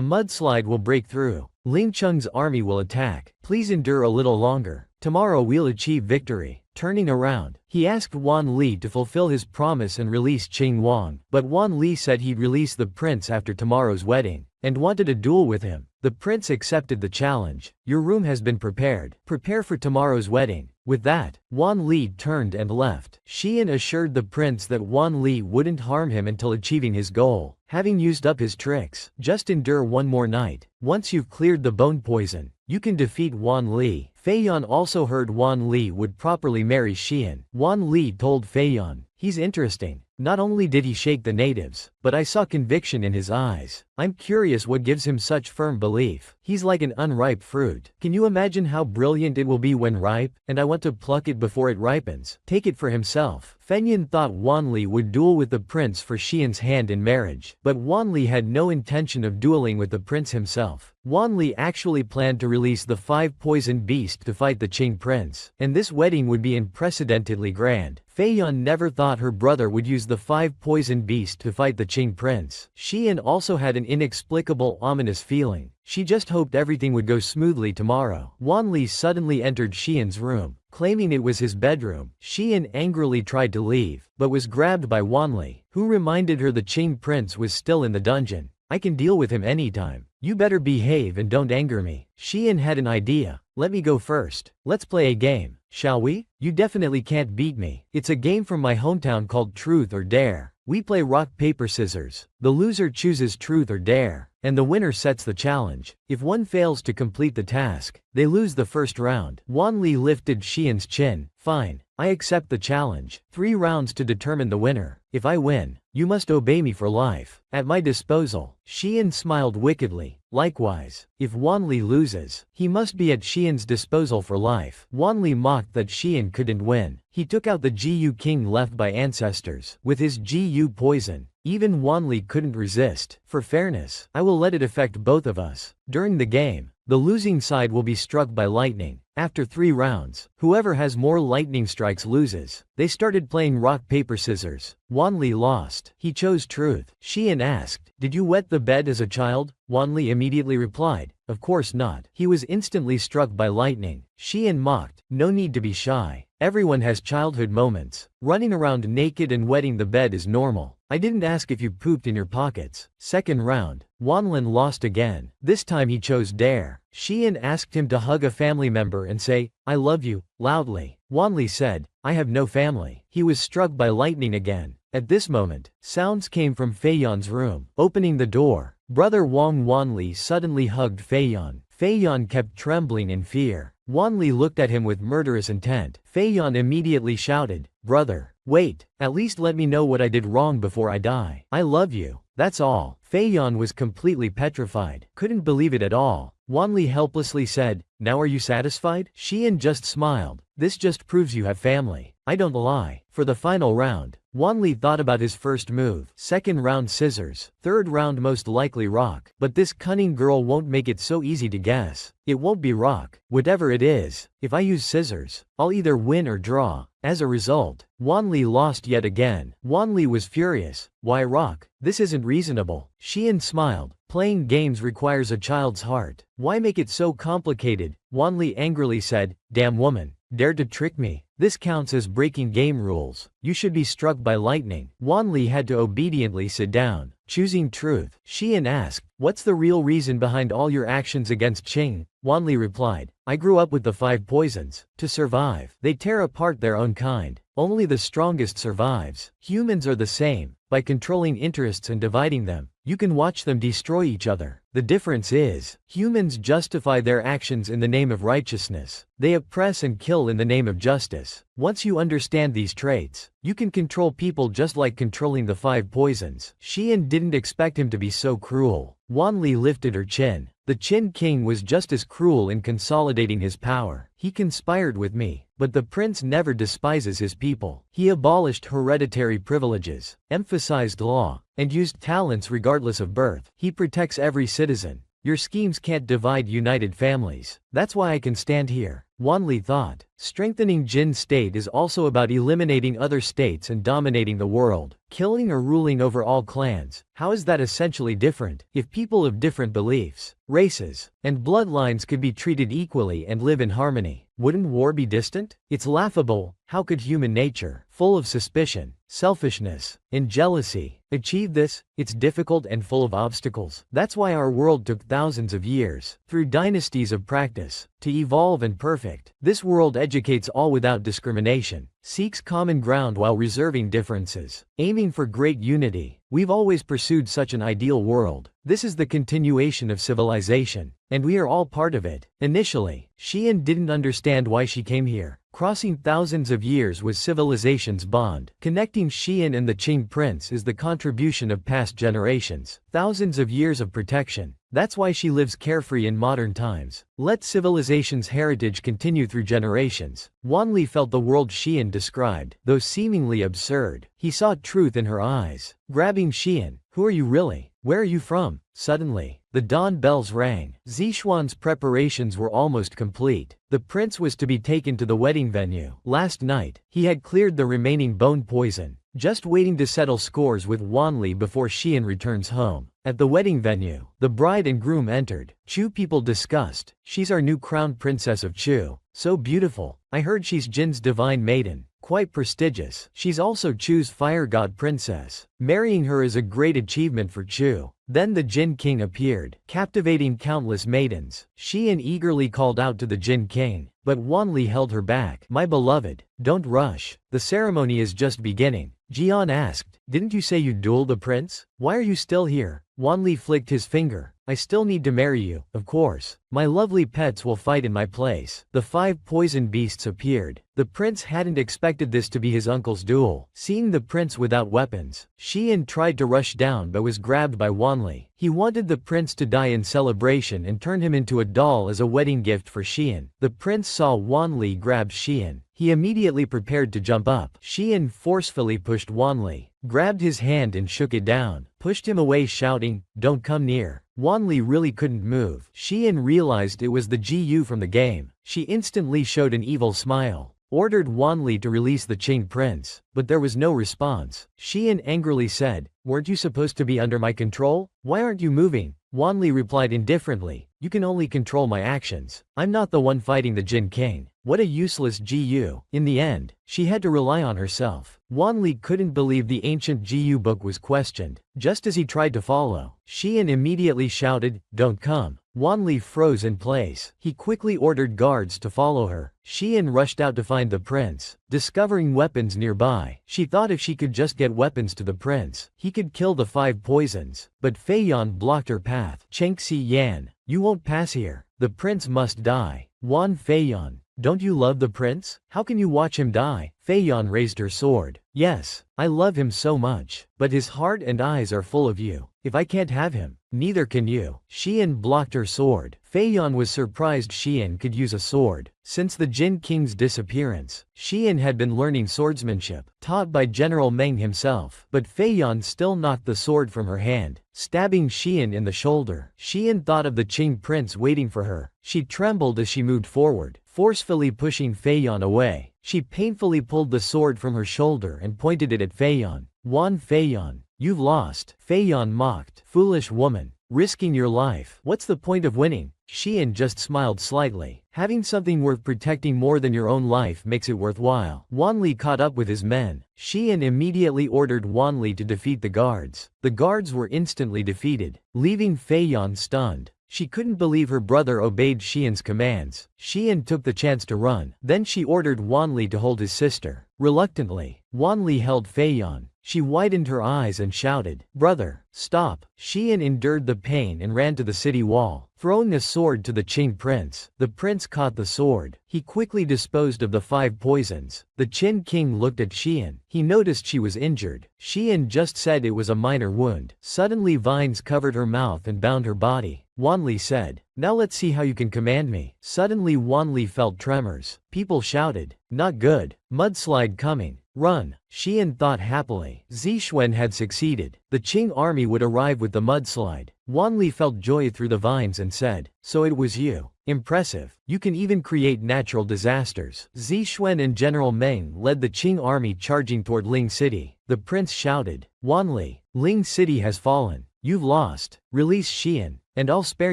mudslide will break through. Lingcheng's army will attack. Please endure a little longer. Tomorrow we'll achieve victory." Turning around, he asked Wan Li to fulfill his promise and release Qing Wang, but Wan Li said he'd release the prince after tomorrow's wedding, and wanted a duel with him. The prince accepted the challenge. "Your room has been prepared. Prepare for tomorrow's wedding." With that, Wan Li turned and left. Xian assured the prince that Wan Li wouldn't harm him until achieving his goal, having used up his tricks. "Just endure 1 more night. Once you've cleared the bone poison, you can defeat Wan Li." Feiyan also heard Wan Li would properly marry Xian. Wan Li told Feiyan, "He's interesting. Not only did he shake the natives, but I saw conviction in his eyes. I'm curious what gives him such firm belief. He's like an unripe fruit. Can you imagine how brilliant it will be when ripe? And I want to pluck it before it ripens. Take it for himself." Feiyan thought Wan Li would duel with the prince for Xian's hand in marriage, but Wan Li had no intention of dueling with the prince himself. Wan Li actually planned to release the 5 poisoned beasts to fight the Qing prince, and this wedding would be unprecedentedly grand. Feiyan never thought her brother would use the 5 poisoned beasts to fight the Qing prince. Xian also had an inexplicable ominous feeling. She just hoped everything would go smoothly tomorrow. Wan Li suddenly entered Xian's room, claiming it was his bedroom. Xian angrily tried to leave, but was grabbed by Wan Li, who reminded her the Qing prince was still in the dungeon. "I can deal with him anytime. You better behave and don't anger me." Xian had an idea. "Let me go first. Let's play a game, shall we? You definitely can't beat me. It's a game from my hometown called Truth or Dare. We play rock paper scissors. The loser chooses truth or dare, and the winner sets the challenge. If one fails to complete the task, they lose the first round. Wanli lifted Xian's chin. Fine, I accept the challenge. 3 rounds to determine the winner. If I win, you must obey me for life. At my disposal. Xian smiled wickedly. Likewise, if Wanli loses, he must be at Xian's disposal for life. Wanli mocked that Xian couldn't win. He took out the Gu king left by ancestors. With his Gu poison, even Wanli couldn't resist. For fairness, I will let it affect both of us. During the game, the losing side will be struck by lightning. After 3 rounds, whoever has more lightning strikes loses. They started playing rock paper scissors. Wanli lost. He chose truth. Xian asked, "Did you wet the bed as a child?" Wanli immediately replied, "Of course not." He was instantly struck by lightning. Xian mocked, "No need to be shy. Everyone has childhood moments. Running around naked and wetting the bed is normal. I didn't ask if you pooped in your pockets." Second round, Wanlin lost again. This time he chose dare. Xian asked him to hug a family member and say, "I love you," loudly. Wanli said, "I have no family." He was struck by lightning again. At this moment, sounds came from Feiyan's room. Opening the door, brother Wang Wanli suddenly hugged Feiyan. Feiyan kept trembling in fear. Wanli looked at him with murderous intent. Feiyan immediately shouted, "Brother, wait, at least let me know what I did wrong before I die. I love you, that's all." Feiyan was completely petrified, couldn't believe it at all. Wanli helplessly said, "Now are you satisfied?" Xian just smiled. "This just proves you have family. I don't lie." For the final round, Wanli thought about his first move. Second round scissors. Third round most likely rock. But this cunning girl won't make it so easy to guess. It won't be rock. Whatever it is, if I use scissors, I'll either win or draw. As a result, Wanli lost yet again. Wanli was furious. Why rock? This isn't reasonable. Xian smiled. Playing games requires a child's heart. Why make it so complicated? Wanli angrily said, "Damn woman. Dared to trick me. This counts as breaking game rules. You should be struck by lightning." Wanli had to obediently sit down. Choosing truth, Xian asked, "What's the real reason behind all your actions against Qing?" Wanli replied, "I grew up with the 5 poisons. To survive, they tear apart their own kind. Only the strongest survives. Humans are the same. By controlling interests and dividing them, you can watch them destroy each other. The difference is, humans justify their actions in the name of righteousness. They oppress and kill in the name of justice. Once you understand these traits, you can control people just like controlling the 5 poisons." Xian didn't expect him to be so cruel. Wanli lifted her chin. The Qin king was just as cruel in consolidating his power. He conspired with me, but the prince never despises his people. He abolished hereditary privileges, emphasized law, and used talents regardless of birth. He protects every citizen. Your schemes can't divide united families. That's why I can stand here. Wanli thought. Strengthening Jin's state is also about eliminating other states and dominating the world. Killing or ruling over all clans. How is that essentially different? If people of different beliefs, races, and bloodlines could be treated equally and live in harmony, wouldn't war be distant? It's laughable. How could human nature, full of suspicion, selfishness, and jealousy, achieve this? It's difficult and full of obstacles. That's why our world took thousands of years, through dynasties of practice, to evolve and perfect. This world educates all without discrimination, seeks common ground while reserving differences, aiming for great unity. We've always pursued such an ideal world. This is the continuation of civilization, and we are all part of it. Initially, Xian didn't understand why she came here. Crossing thousands of years was civilization's bond. Connecting Xian and the Qing prince is the contribution of past generations. Thousands of years of protection. That's why she lives carefree in modern times. Let civilization's heritage continue through generations. Wanli felt the world Xian described, though seemingly absurd. He saw truth in her eyes. Grabbing Xian, "Who are you really? Where are you from?" Suddenly, the dawn bells rang. Zixuan's preparations were almost complete. The prince was to be taken to the wedding venue. Last night, he had cleared the remaining bone poison, just waiting to settle scores with Wanli before Xian returns home. At the wedding venue, the bride and groom entered. Chu people discussed, "She's our new crown princess of Chu. So beautiful. I heard she's Jin's divine maiden. Quite prestigious. She's also Chu's fire god princess. Marrying her is a great achievement for Chu." Then the Jin king appeared, captivating countless maidens. Xian eagerly called out to the Jin king, but Wanli held her back. "My beloved, Don't rush. The ceremony is just beginning. Jian asked, didn't you say you'd duel the prince? Why are you still here? Wanli flicked his finger. I still need to marry you, of course. My lovely pets will fight in my place. The 5 poison beasts appeared. The prince hadn't expected this to be his uncle's duel. Seeing the prince without weapons, Xian tried to rush down but was grabbed by Wanli. He wanted the prince to die in celebration and turn him into a doll as a wedding gift for Xian. The prince saw Wanli grab Xian. He immediately prepared to jump up. Xian forcefully pushed Wanli, grabbed his hand and shook it down, pushed him away shouting, don't come near. Wanli really couldn't move. Xian realized it was the Gu from the game. She instantly showed an evil smile, ordered Wanli to release the Qing prince, but there was no response. Xian angrily said, weren't you supposed to be under my control? Why aren't you moving? Wanli replied indifferently, you can only control my actions. I'm not the one fighting the Jin King. What a useless Gu. In the end, she had to rely on herself. Wanli couldn't believe the ancient Gu book was questioned. Just as he tried to follow, Xian immediately shouted, don't come. Wanli froze in place. He quickly ordered guards to follow her. Xian rushed out to find the prince. Discovering weapons nearby, she thought if she could just get weapons to the prince, he could kill the 5 poisons. But Fei Yan blocked her path. Chengxi Yan, you won't pass here. The prince must die. Wan Fei Yan, don't you love the prince? How can you watch him die? Fei Yan raised her sword. Yes, I love him so much. But his heart and eyes are full of you. If I can't have him, neither can you. Xian blocked her sword. Fei Yan was surprised Xian could use a sword. Since the Jin King's disappearance, Xian had been learning swordsmanship, taught by General Meng himself. But Fei Yan still knocked the sword from her hand, stabbing Xian in the shoulder. Xian thought of the Qing prince waiting for her. She trembled as she moved forward, forcefully pushing Fei Yan away. She painfully pulled the sword from her shoulder and pointed it at Fei Yan. Wan Fei Yan, you've lost. Fei Yan mocked. Foolish woman, risking your life. What's the point of winning? Xian just smiled slightly. Having something worth protecting more than your own life makes it worthwhile. Wanli caught up with his men. Xian immediately ordered Wanli to defeat the guards. The guards were instantly defeated, leaving Fei Yan stunned. She couldn't believe her brother obeyed Xian's commands. Xian took the chance to run. Then she ordered Wanli to hold his sister. Reluctantly, Wanli held Fei Yan. She widened her eyes and shouted, brother, stop. Xian endured the pain and ran to the city wall, throwing a sword to the Qing prince. The prince caught the sword. He quickly disposed of the 5 poisons. The Qin king looked at Xian. He noticed she was injured. Xian just said it was a minor wound. Suddenly vines covered her mouth and bound her body. Wanli said, now let's see how you can command me. Suddenly Wanli felt tremors. People shouted, not good. Mudslide coming. Run. Xian thought happily. Zixuan had succeeded. The Qing army would arrive with the mudslide. Wanli felt joy through the vines and said, so it was you. Impressive. You can even create natural disasters. Zixuan and General Meng led the Qing army charging toward Ling City. The prince shouted, Wanli, Ling City has fallen. You've lost. Release Xian, and I'll spare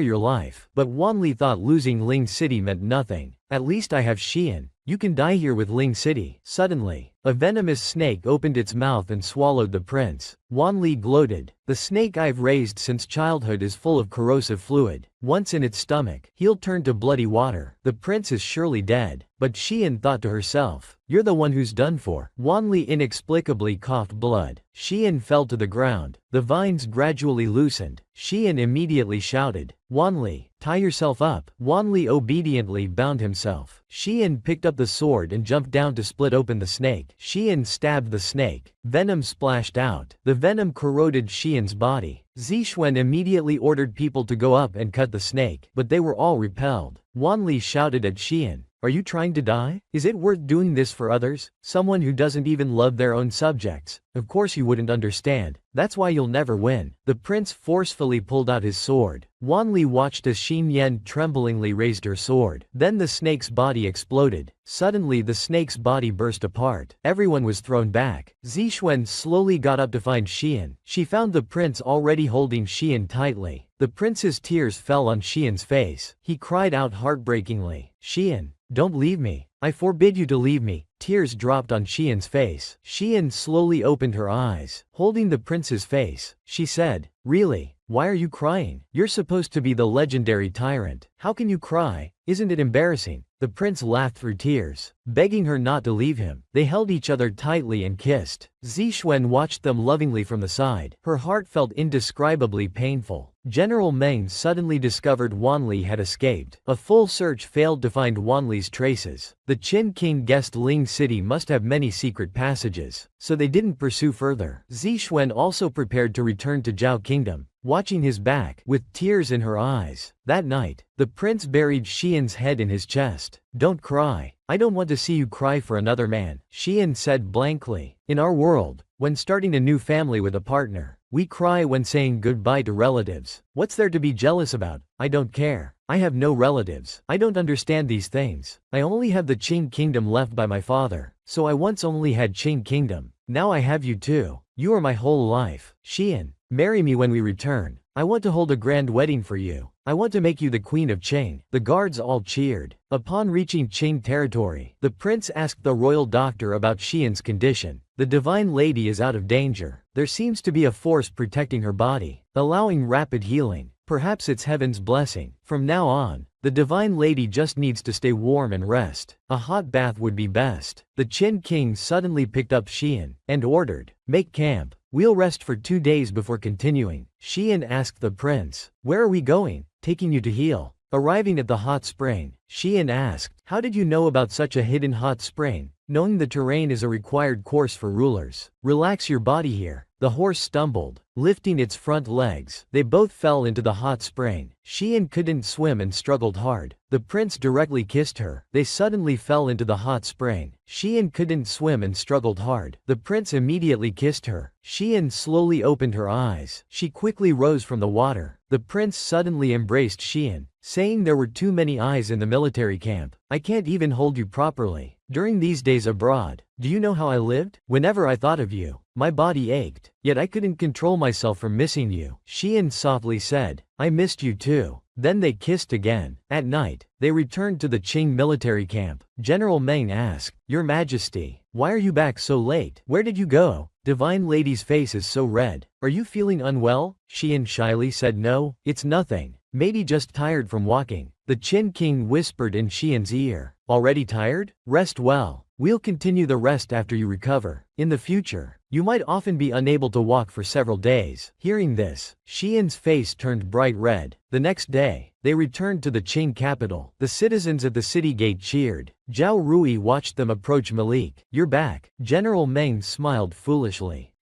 your life. But Wanli thought losing Ling City meant nothing. At least I have Xian. You can die here with Ling City. Suddenly, a venomous snake opened its mouth and swallowed the prince. Wanli gloated. The snake I've raised since childhood is full of corrosive fluid. Once in its stomach, he'll turn to bloody water. The prince is surely dead. But Xian thought to herself, you're the one who's done for. Wanli inexplicably coughed blood. Xian fell to the ground. The vines gradually loosened. Xian immediately shouted, Wanli, tie yourself up. Wanli obediently bound himself. Xian picked up the sword and jumped down to split open the snake. Xian stabbed the snake. Venom splashed out. The venom corroded Xian's body. Zixuan immediately ordered people to go up and cut the snake, but they were all repelled. Wanli shouted at Xian, are you trying to die? Is it worth doing this for others? Someone who doesn't even love their own subjects. Of course you wouldn't understand. That's why you'll never win. The prince forcefully pulled out his sword. Wanli watched as Xin Yan tremblingly raised her sword. Then the snake's body exploded. Suddenly the snake's body burst apart. Everyone was thrown back. Zixuan slowly got up to find Xian. She found the prince already holding Xian tightly. The prince's tears fell on Xian's face. He cried out heartbreakingly, Xian, don't leave me. I forbid you to leave me. Tears dropped on Xian's face. Xian slowly opened her eyes. Holding the prince's face, she said, really? Why are you crying? You're supposed to be the legendary Tyrant. How can you cry? Isn't it embarrassing? The prince laughed through tears, begging her not to leave him. They held each other tightly and kissed. Zixuan watched them lovingly from the side. Her heart felt indescribably painful. General Meng suddenly discovered Wanli had escaped. A full search failed to find Wanli's traces. The Qin king guessed Ling City must have many secret passages, so they didn't pursue further. Zixuan also prepared to return to Zhao Kingdom, watching his back with tears in her eyes. That night, the prince buried Xian's head in his chest. Don't cry. I don't want to see you cry for another man, Xian said blankly. In our world, when starting a new family with a partner, we cry when saying goodbye to relatives. What's there to be jealous about? I don't care. I have no relatives. I don't understand these things. I only have the Qing kingdom left by my father, so I once only had Qing kingdom. Now I have you too. You are my whole life. Xian, marry me when we return. I want to hold a grand wedding for you. I want to make you the queen of Qing. The guards all cheered. Upon reaching Qing territory, the prince asked the royal doctor about Xian's condition. The divine lady is out of danger. There seems to be a force protecting her body, allowing rapid healing. Perhaps it's heaven's blessing. From now on, the divine lady just needs to stay warm and rest. A hot bath would be best. The Qin king suddenly picked up Xian and ordered, "Make camp. We'll rest for 2 days before continuing." Xian asked the prince, "Where are we going?" "Taking you to heal." Arriving at the hot spring, Xian asked, "How did you know about such a hidden hot spring?" "Knowing the terrain is a required course for rulers. Relax your body here." The horse stumbled, lifting its front legs. They both fell into the hot spring. Xian couldn't swim and struggled hard. The prince directly kissed her. They suddenly fell into the hot spring. Xian couldn't swim and struggled hard. The prince immediately kissed her. Xian slowly opened her eyes. She quickly rose from the water. The prince suddenly embraced Xian, saying there were too many eyes in the military camp. "I can't even hold you properly. During these days abroad, do you know how I lived? Whenever I thought of you, my body ached, yet I couldn't control myself from missing you." Xian softly said, "I missed you too." Then they kissed again. At night, they returned to the Qing military camp. General Meng asked, "Your Majesty, why are you back so late? Where did you go? Divine lady's face is so red. Are you feeling unwell?" Xian shyly said, "No, it's nothing. Maybe just tired from walking." The Qin king whispered in Xian's ear, "Already tired? Rest well. We'll continue the rest after you recover. In the future, you might often be unable to walk for several days." Hearing this, Xian's face turned bright red. The next day, they returned to the Qing capital. The citizens at the city gate cheered. Zhao Rui watched them approach Malik. "You're back." General Meng smiled foolishly.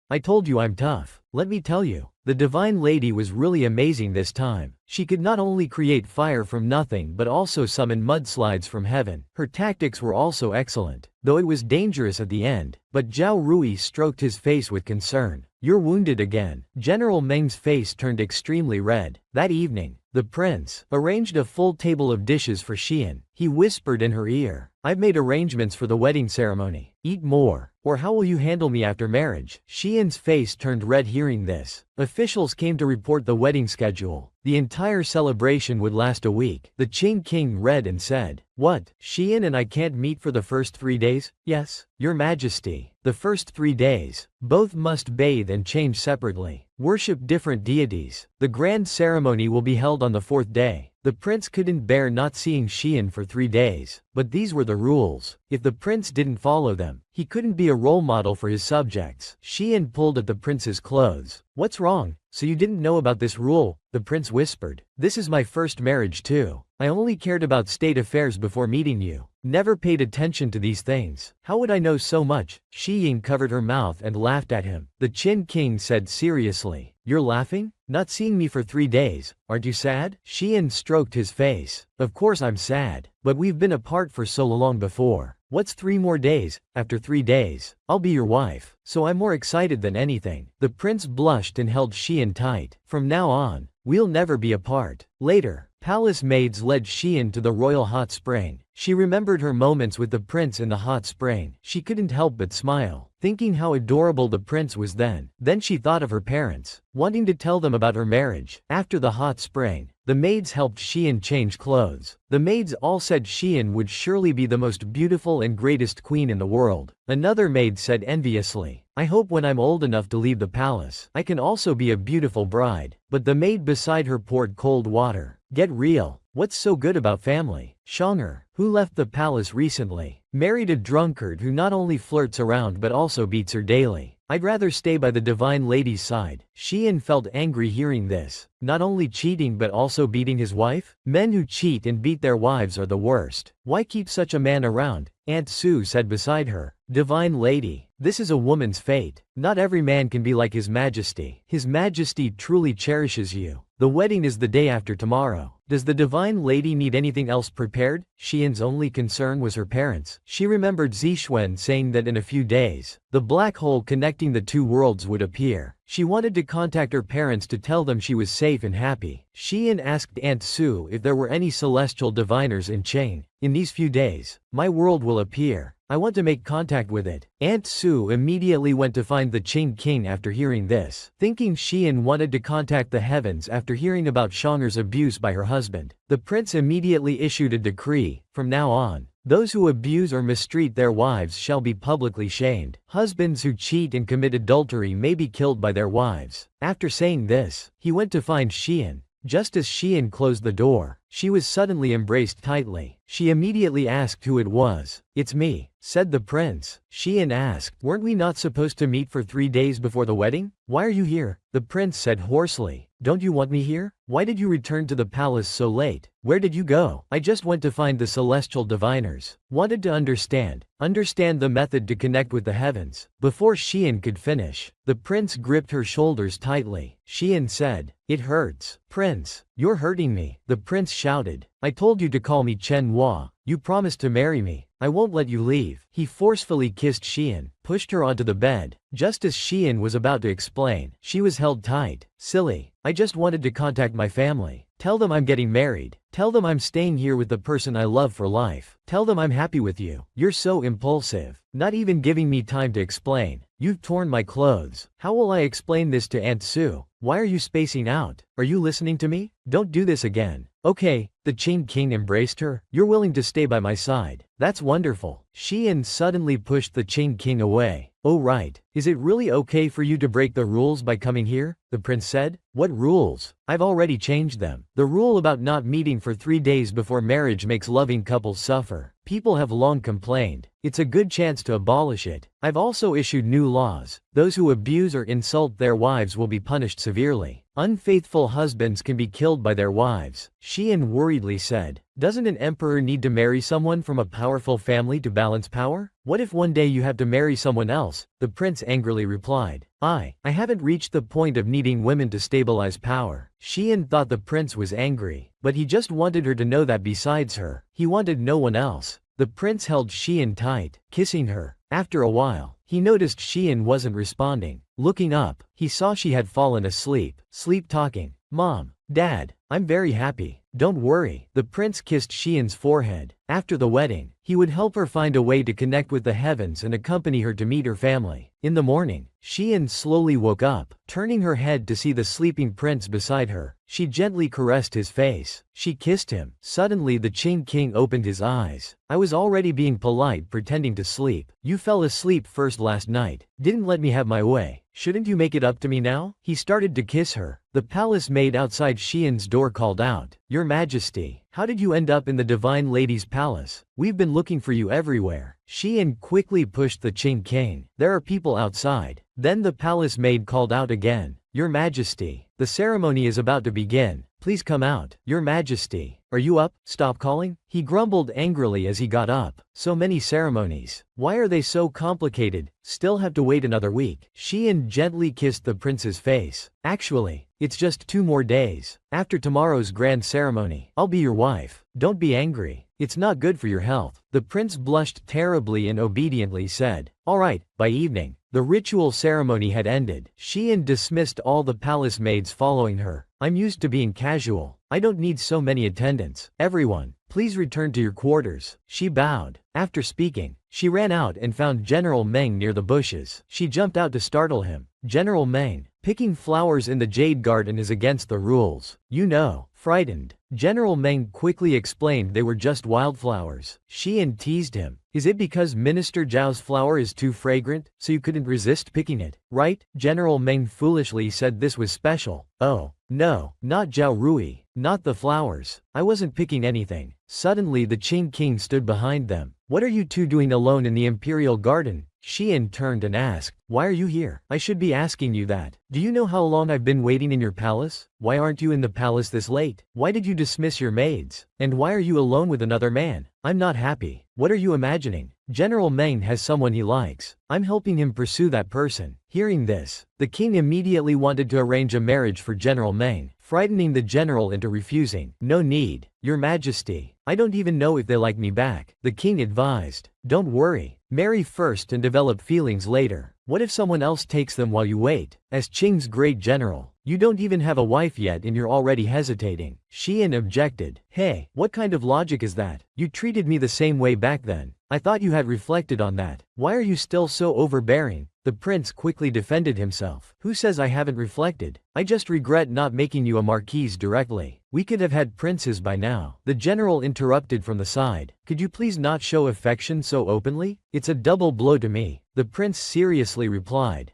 I told you I'm tough. Let me tell you, the divine lady was really amazing this time. She could not only create fire from nothing but also summon mudslides from heaven. Her tactics were also excellent, though it was dangerous at the end. But Zhao Rui stroked his face with concern. "You're wounded again." General Meng's face turned extremely red. That evening, the prince arranged a full table of dishes for Xian. He whispered in her ear, "I've made arrangements for the wedding ceremony. Eat more, or how will you handle me after marriage?" Xian's face turned red hearing this. Officials came to report the wedding schedule. The entire celebration would last a week. The Qing king read and said, "What? Xian and I can't meet for the first 3 days?" "Yes, Your Majesty. The first 3 days, both must bathe and change separately. Worship different deities. The grand ceremony will be held on the 4th day." The prince couldn't bear not seeing Xian for 3 days, but these were the rules. If the prince didn't follow them, he couldn't be a role model for his subjects. Xian pulled at the prince's clothes. "What's wrong? So you didn't know about this rule?" The prince whispered. "This is my first marriage too. I only cared about state affairs before meeting you. Never paid attention to these things. How would I know so much?" Shi Ying covered her mouth and laughed at him. The Qin king said seriously, "You're laughing? Not seeing me for 3 days, aren't you sad?" Xian stroked his face. "Of course I'm sad, but we've been apart for so long before. What's 3 more days? After 3 days, I'll be your wife, so I'm more excited than anything." The prince blushed and held Xian tight. "From now on, we'll never be apart." Later, palace maids led Xian to the royal hot spring. She remembered her moments with the prince in the hot spring. She couldn't help but smile, thinking how adorable the prince was then. Then she thought of her parents, wanting to tell them about her marriage. After the hot spring, the maids helped Xian change clothes. The maids all said Xian would surely be the most beautiful and greatest queen in the world. Another maid said enviously, I hope when I'm old enough to leave the palace, I can also be a beautiful bride. But the maid beside her poured cold water. Get real. What's so good about family? Shonger, who left the palace recently, married a drunkard who not only flirts around but also beats her daily. I'd rather stay by the divine lady's side. Xian felt angry hearing this. Not only cheating but also beating his wife? Men who cheat and beat their wives are the worst. Why keep such a man around? Aunt Sue said beside her. Divine lady, this is a woman's fate. Not every man can be like His Majesty. His Majesty truly cherishes you. The wedding is the day after tomorrow. Does the divine lady need anything else prepared? Xian's only concern was her parents. She remembered Zixuan saying that in a few days, the black hole connecting the two worlds would appear. She wanted to contact her parents to tell them she was safe and happy. Xian asked Aunt Sue if there were any celestial diviners in Chang. In these few days, my world will appear. I want to make contact with it. Aunt Sue immediately went to find the Qing king after hearing this, thinking Xian wanted to contact the heavens after hearing about Shonger's abuse by her husband. The prince immediately issued a decree. From now on, those who abuse or mistreat their wives shall be publicly shamed. Husbands who cheat and commit adultery may be killed by their wives. After saying this, he went to find Xian. Just as Xian closed the door, she was suddenly embraced tightly. She immediately asked who it was. It's me, said the prince. Xian asked, weren't we not supposed to meet for 3 days before the wedding? Why are you here? The prince said hoarsely. Don't you want me here? Why did you return to the palace so late? Where did you go? I just went to find the celestial diviners. Wanted to understand the method to connect with the heavens. Before Xian could finish, the prince gripped her shoulders tightly. Xian said, it hurts. Prince, you're hurting me. The prince shouted. I told you to call me Chen Hua. You promised to marry me. I won't let you leave. He forcefully kissed Xian, pushed her onto the bed. Just as Xian was about to explain, she was held tight. Silly. I just wanted to contact my family. Tell them I'm getting married. Tell them I'm staying here with the person I love for life. Tell them I'm happy with you. You're so impulsive. Not even giving me time to explain. You've torn my clothes. How will I explain this to Aunt Sue? Why are you spacing out? Are you listening to me? Don't do this again. Okay, the Qing king embraced her. You're willing to stay by my side. That's wonderful. Xian suddenly pushed the Qing king away. Oh right. Is it really okay for you to break the rules by coming here? The prince said. What rules? I've already changed them. The rule about not meeting for 3 days before marriage makes loving couples suffer. People have long complained. It's a good chance to abolish it. I've also issued new laws. Those who abuse or insult their wives will be punished severely. Unfaithful husbands can be killed by their wives. Xian worriedly said. Doesn't an emperor need to marry someone from a powerful family to balance power? What if one day you have to marry someone else? The prince angrily replied. I haven't reached the point of needing women to stabilize power. Xian thought the prince was angry, but he just wanted her to know that besides her, he wanted no one else. The prince held Xian tight, kissing her. After a while, he noticed Xian wasn't responding. Looking up, he saw she had fallen asleep, sleep-talking. Mom, Dad, I'm very happy. Don't worry. The prince kissed Xian's forehead. After the wedding, he would help her find a way to connect with the heavens and accompany her to meet her family. In the morning, Xian slowly woke up, turning her head to see the sleeping prince beside her. She gently caressed his face. She kissed him. Suddenly the Qing king opened his eyes. I was already being polite, pretending to sleep. You fell asleep first last night. Didn't let me have my way. Shouldn't you make it up to me now? He started to kiss her. The palace maid outside Xian's door called out. Your Majesty, how did you end up in the divine lady's palace? We've been looking for you everywhere. Xian quickly pushed the Qing king. There are people outside. Then the palace maid called out again. Your Majesty, the ceremony is about to begin. Please come out. Your Majesty, are you up? Stop calling? He grumbled angrily as he got up. So many ceremonies. Why are they so complicated? Still have to wait another week. Xian gently kissed the prince's face. Actually, it's just 2 more days. After tomorrow's grand ceremony, I'll be your wife. Don't be angry. It's not good for your health. The prince blushed terribly and obediently said, all right. By evening, the ritual ceremony had ended. Xian dismissed all the palace maids following her. I'm used to being casual. I don't need so many attendants. Everyone, please return to your quarters. She bowed. After speaking, she ran out and found General Meng near the bushes. She jumped out to startle him. General Meng, picking flowers in the jade garden is against the rules. You know, Frightened, General Meng quickly explained they were just wildflowers. Xian teased him. Is it because Minister Zhao's flower is too fragrant, so you couldn't resist picking it, right? General Meng foolishly said this was special. Oh, no, not Zhao Rui, not the flowers. I wasn't picking anything. Suddenly the Qing king stood behind them. What are you two doing alone in the imperial garden? Xian turned and asked, why are you here? I should be asking you that. Do you know how long I've been waiting in your palace? Why aren't you in the palace this late? Why did you dismiss your maids? And why are you alone with another man? I'm not happy. What are you imagining? General Meng has someone he likes. I'm helping him pursue that person. Hearing this, the king immediately wanted to arrange a marriage for General Meng, frightening the general into refusing. No need, Your Majesty. I don't even know if they like me back, the king advised. Don't worry. Marry first and develop feelings later. What if someone else takes them while you wait? As Qing's great general, you don't even have a wife yet and you're already hesitating. Xian objected. Hey, what kind of logic is that? You treated me the same way back then. I thought you had reflected on that. Why are you still so overbearing? The prince quickly defended himself. Who says I haven't reflected? I just regret not making you a marquise directly. We could have had princes by now. The general interrupted from the side. Could you please not show affection so openly? It's a double blow to me. The prince seriously replied.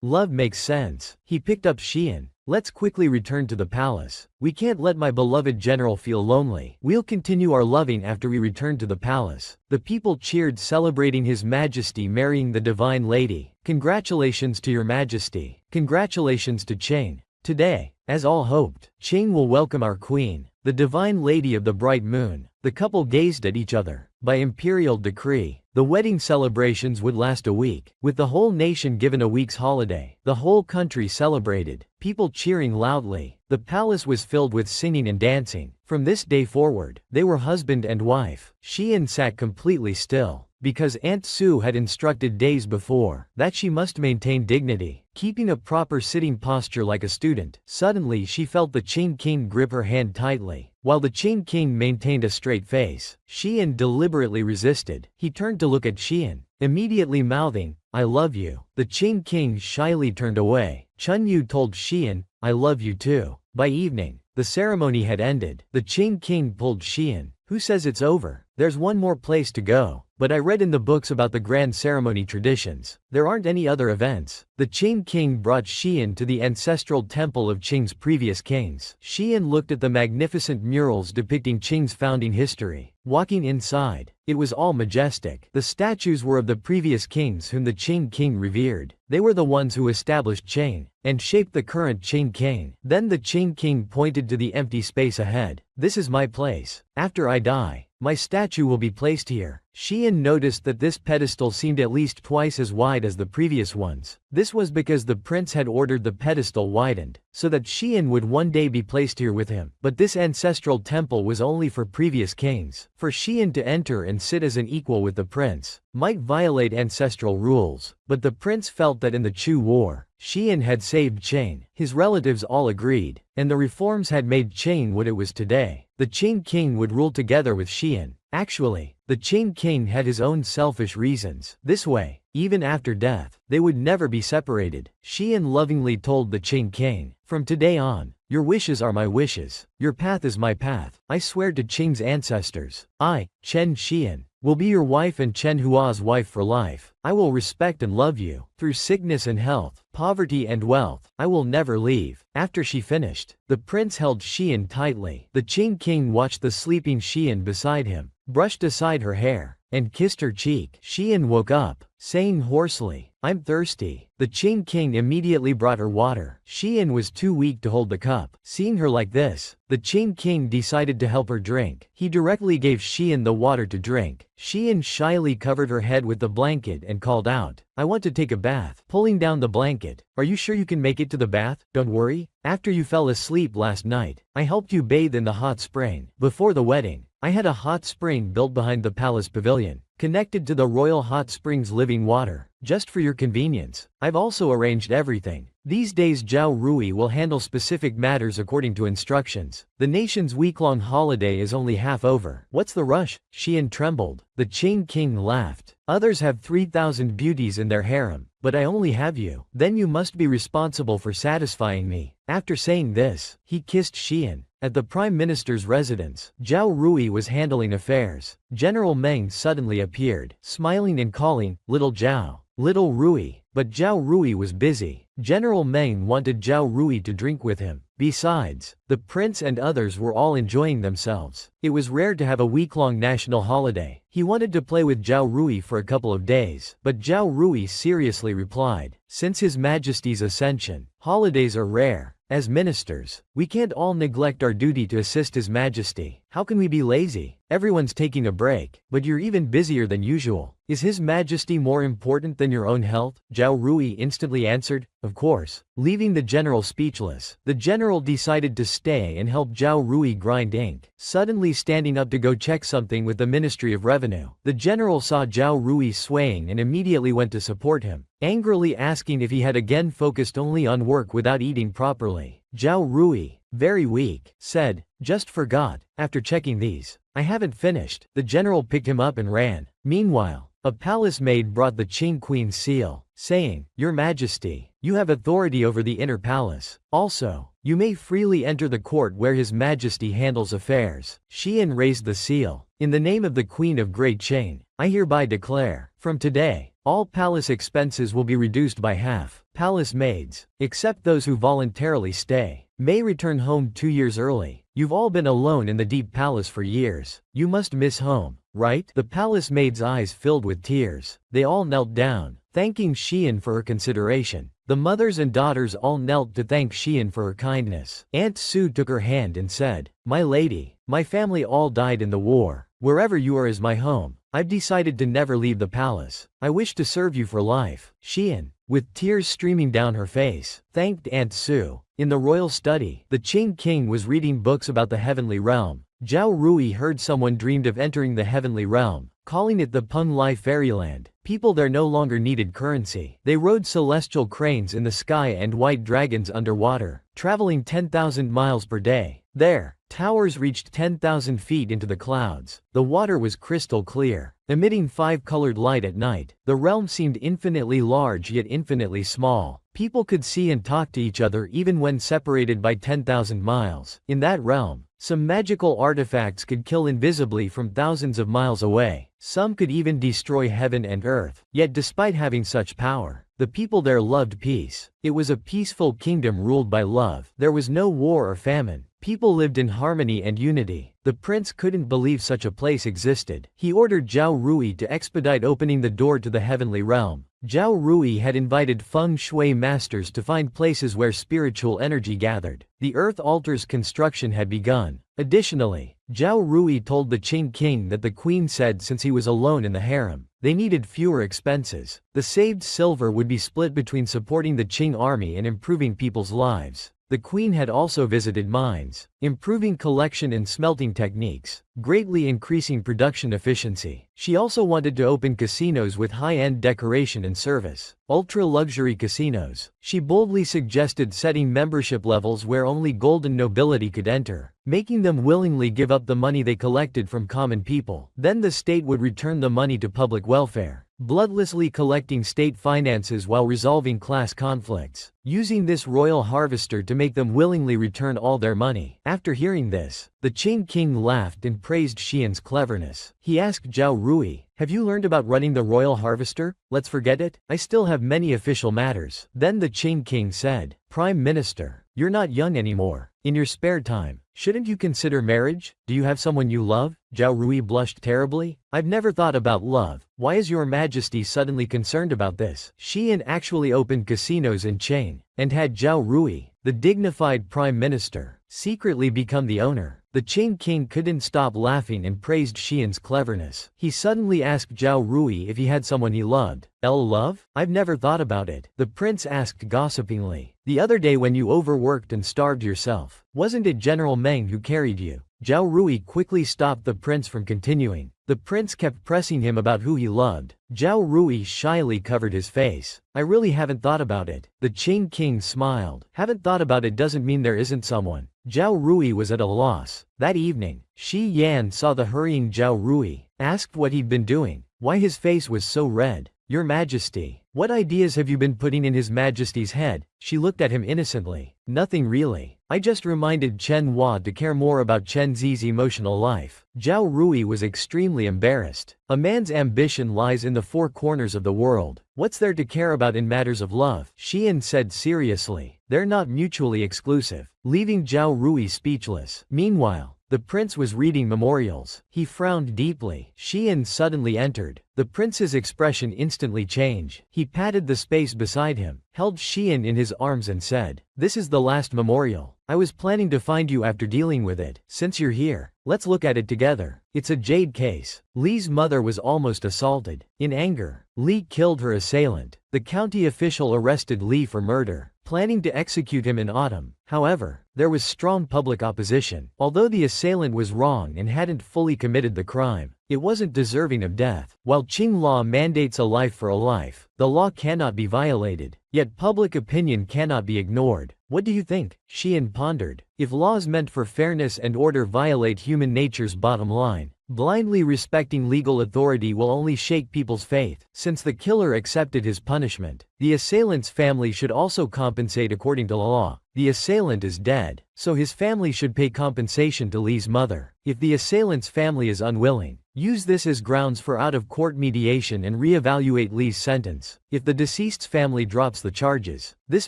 Love makes sense. He picked up Xian. Let's quickly return to the palace. We can't let my beloved general feel lonely. We'll continue our loving after we return to the palace. The people cheered, celebrating His Majesty marrying the divine lady. Congratulations to Your Majesty. Congratulations to Qing. Today, as all hoped, Qing will welcome our queen, the divine lady of the bright moon. The couple gazed at each other. By imperial decree, the wedding celebrations would last a week, with the whole nation given a week's holiday. The whole country celebrated, people cheering loudly. The palace was filled with singing and dancing. From this day forward, they were husband and wife. Xian sat completely still, because Aunt Su had instructed days before that she must maintain dignity, keeping a proper sitting posture like a student. Suddenly she felt the Qing king grip her hand tightly, while the Qing king maintained a straight face. Xian deliberately resisted. He turned to look at Xian, immediately mouthing, I love you. The Qing king shyly turned away. Chun Yu told Xian, I love you too. By evening, the ceremony had ended. The Qing king pulled Xian. Who says it's over? There's one more place to go. But I read in the books about the grand ceremony traditions. There aren't any other events. The Qing king brought Xian to the ancestral temple of Qing's previous kings. Xian looked at the magnificent murals depicting Qing's founding history. Walking inside, it was all majestic. The statues were of the previous kings whom the Qing king revered. They were the ones who established Qing and shaped the current Qing king. Then the Qing king pointed to the empty space ahead. This is my place. After I die, my statue will be placed here. Xian noticed that this pedestal seemed at least twice as wide as the previous ones. This was because the prince had ordered the pedestal widened, so that Xian would one day be placed here with him. But this ancestral temple was only for previous kings. For Xian to enter and sit as an equal with the prince might violate ancestral rules, but the prince felt that in the Chu War, Xian had saved Qing. His relatives all agreed, and the reforms had made Qing what it was today. The Qing king would rule together with Xian. Actually, the Qing king had his own selfish reasons. This way, even after death, they would never be separated. Xian lovingly told the Qing king, from today on, your wishes are my wishes. Your path is my path. I swear to Qing's ancestors, I, Chen Xian, will be your wife and Chen Hua's wife for life. I will respect and love you. Through sickness and health, poverty and wealth, I will never leave. After she finished, the prince held Xian tightly. The Qing king watched the sleeping Xian beside him, brushed aside her hair, and kissed her cheek. Xian woke up, saying hoarsely, I'm thirsty. The Qing king immediately brought her water. Xian was too weak to hold the cup. Seeing her like this, the Qing king decided to help her drink. He directly gave Xian the water to drink. Xian shyly covered her head with the blanket and called out, I want to take a bath. Pulling down the blanket, are you sure you can make it to the bath? Don't worry. After you fell asleep last night, I helped you bathe in the hot spring. Before the wedding, I had a hot spring built behind the palace pavilion, connected to the royal hot springs living water. Just for your convenience, I've also arranged everything. These days Zhao Rui will handle specific matters according to instructions. The nation's week-long holiday is only half over. What's the rush? Xian trembled. The Qing king laughed. Others have 3,000 beauties in their harem, but I only have you. Then you must be responsible for satisfying me. After saying this, he kissed Xian. At the Prime Minister's residence, Zhao Rui was handling affairs. General Meng suddenly appeared, smiling and calling, "Little Zhao, little Rui," but Zhao Rui was busy. General Meng wanted Zhao Rui to drink with him. Besides, the prince and others were all enjoying themselves. It was rare to have a week-long national holiday. He wanted to play with Zhao Rui for a couple of days, but Zhao Rui seriously replied, "Since His Majesty's ascension, holidays are rare. As ministers, we can't all neglect our duty to assist His Majesty. How can we be lazy? Everyone's taking a break, but you're even busier than usual. Is His Majesty more important than your own health?" Zhao Rui instantly answered, "Of course." Leaving the general speechless, the general decided to stay and help Zhao Rui grind ink. Suddenly standing up to go check something with the Ministry of Revenue, the general saw Zhao Rui swaying and immediately went to support him, angrily asking if he had again focused only on work without eating properly. Zhao Rui, very weak, said, "Just forgot, after checking these. I haven't finished." The general picked him up and ran. Meanwhile, a palace maid brought the Qing Queen's seal, saying, "Your Majesty, you have authority over the inner palace. Also, you may freely enter the court where His Majesty handles affairs." Xian raised the seal. "In the name of the Queen of Great Qing, I hereby declare, from today, all palace expenses will be reduced by half. Palace maids, except those who voluntarily stay, may return home 2 years early. You've all been alone in the deep palace for years. You must miss home, right?" The palace maids' eyes filled with tears. They all knelt down, thanking Xian for her consideration. The mothers and daughters all knelt to thank Xian for her kindness. Aunt Su took her hand and said, "My lady, my family all died in the war. Wherever you are is my home. I've decided to never leave the palace. I wish to serve you for life." Xian, with tears streaming down her face, thanked Aunt Su. In the royal study, the Qing king was reading books about the heavenly realm. Zhao Rui heard someone dreamed of entering the heavenly realm, calling it the Peng Lai fairyland. People there no longer needed currency. They rode celestial cranes in the sky and white dragons underwater, traveling 10,000 miles per day. There, towers reached 10,000 feet into the clouds. The water was crystal clear, emitting 5-colored light at night. The realm seemed infinitely large yet infinitely small. People could see and talk to each other even when separated by 10,000 miles. In that realm, some magical artifacts could kill invisibly from thousands of miles away. Some could even destroy heaven and earth. Yet despite having such power, the people there loved peace. It was a peaceful kingdom ruled by love. There was no war or famine. People lived in harmony and unity. The prince couldn't believe such a place existed. He ordered Zhao Rui to expedite opening the door to the heavenly realm. Zhao Rui had invited feng shui masters to find places where spiritual energy gathered. The earth altar's construction had begun. Additionally, Zhao Rui told the Qing king that the queen said since he was alone in the harem, they needed fewer expenses. The saved silver would be split between supporting the Qing army and improving people's lives. The queen had also visited mines, improving collection and smelting techniques, greatly increasing production efficiency. She also wanted to open casinos with high-end decoration and service, ultra-luxury casinos. She boldly suggested setting membership levels where only golden nobility could enter, making them willingly give up the money they collected from common people. Then the state would return the money to public welfare, bloodlessly collecting state finances while resolving class conflicts, using this royal harvester to make them willingly return all their money. After hearing this, the Qing king laughed and praised Xian's cleverness. He asked Zhao Rui, "Have you learned about running the royal harvester? Let's forget it. I still have many official matters." Then the Qing king said, "Prime Minister, you're not young anymore. In your spare time, shouldn't you consider marriage? Do you have someone you love?" Zhao Rui blushed terribly. "I've never thought about love. Why is your Majesty suddenly concerned about this?" Xian actually opened casinos in Qing, and had Zhao Rui, the dignified prime minister, secretly become the owner. The Qing king couldn't stop laughing and praised Xian's cleverness. He suddenly asked Zhao Rui if he had someone he loved. Love? I've never thought about it. The prince asked gossipingly. "The other day when you overworked and starved yourself, wasn't it General Meng who carried you?" Zhao Rui quickly stopped the prince from continuing. The prince kept pressing him about who he loved. Zhao Rui shyly covered his face. "I really haven't thought about it." The Qing king smiled. "Haven't thought about it doesn't mean there isn't someone." Zhao Rui was at a loss. That evening, Shi Yan saw the hurrying Zhao Rui, asked what he'd been doing, why his face was so red. "Your Majesty, what ideas have you been putting in His Majesty's head?" She looked at him innocently. "Nothing really. I just reminded Chen Hua to care more about Chen Zi's emotional life. Zhao Rui was extremely embarrassed. A man's ambition lies in the four corners of the world. What's there to care about in matters of love? Xian said seriously. They're not mutually exclusive, leaving Zhao Rui speechless. Meanwhile, the prince was reading memorials. He frowned deeply. Xian suddenly entered. The prince's expression instantly changed. He patted the space beside him, held Xian in his arms and said, "This is the last memorial. I was planning to find you after dealing with it. Since you're here, let's look at it together. It's a jade case." Li's mother was almost assaulted. In anger, Li killed her assailant. The county official arrested Li for murder, planning to execute him in autumn. However, there was strong public opposition. Although the assailant was wrong and hadn't fully committed the crime, it wasn't deserving of death. While Qing law mandates a life for a life, the law cannot be violated. Yet public opinion cannot be ignored. What do you think? Xian pondered. If laws meant for fairness and order violate human nature's bottom line, blindly respecting legal authority will only shake people's faith. Since the killer accepted his punishment, the assailant's family should also compensate according to law. The assailant is dead, so his family should pay compensation to Li's mother. If the assailant's family is unwilling, use this as grounds for out-of-court mediation and re-evaluate Li's sentence. If the deceased's family drops the charges, this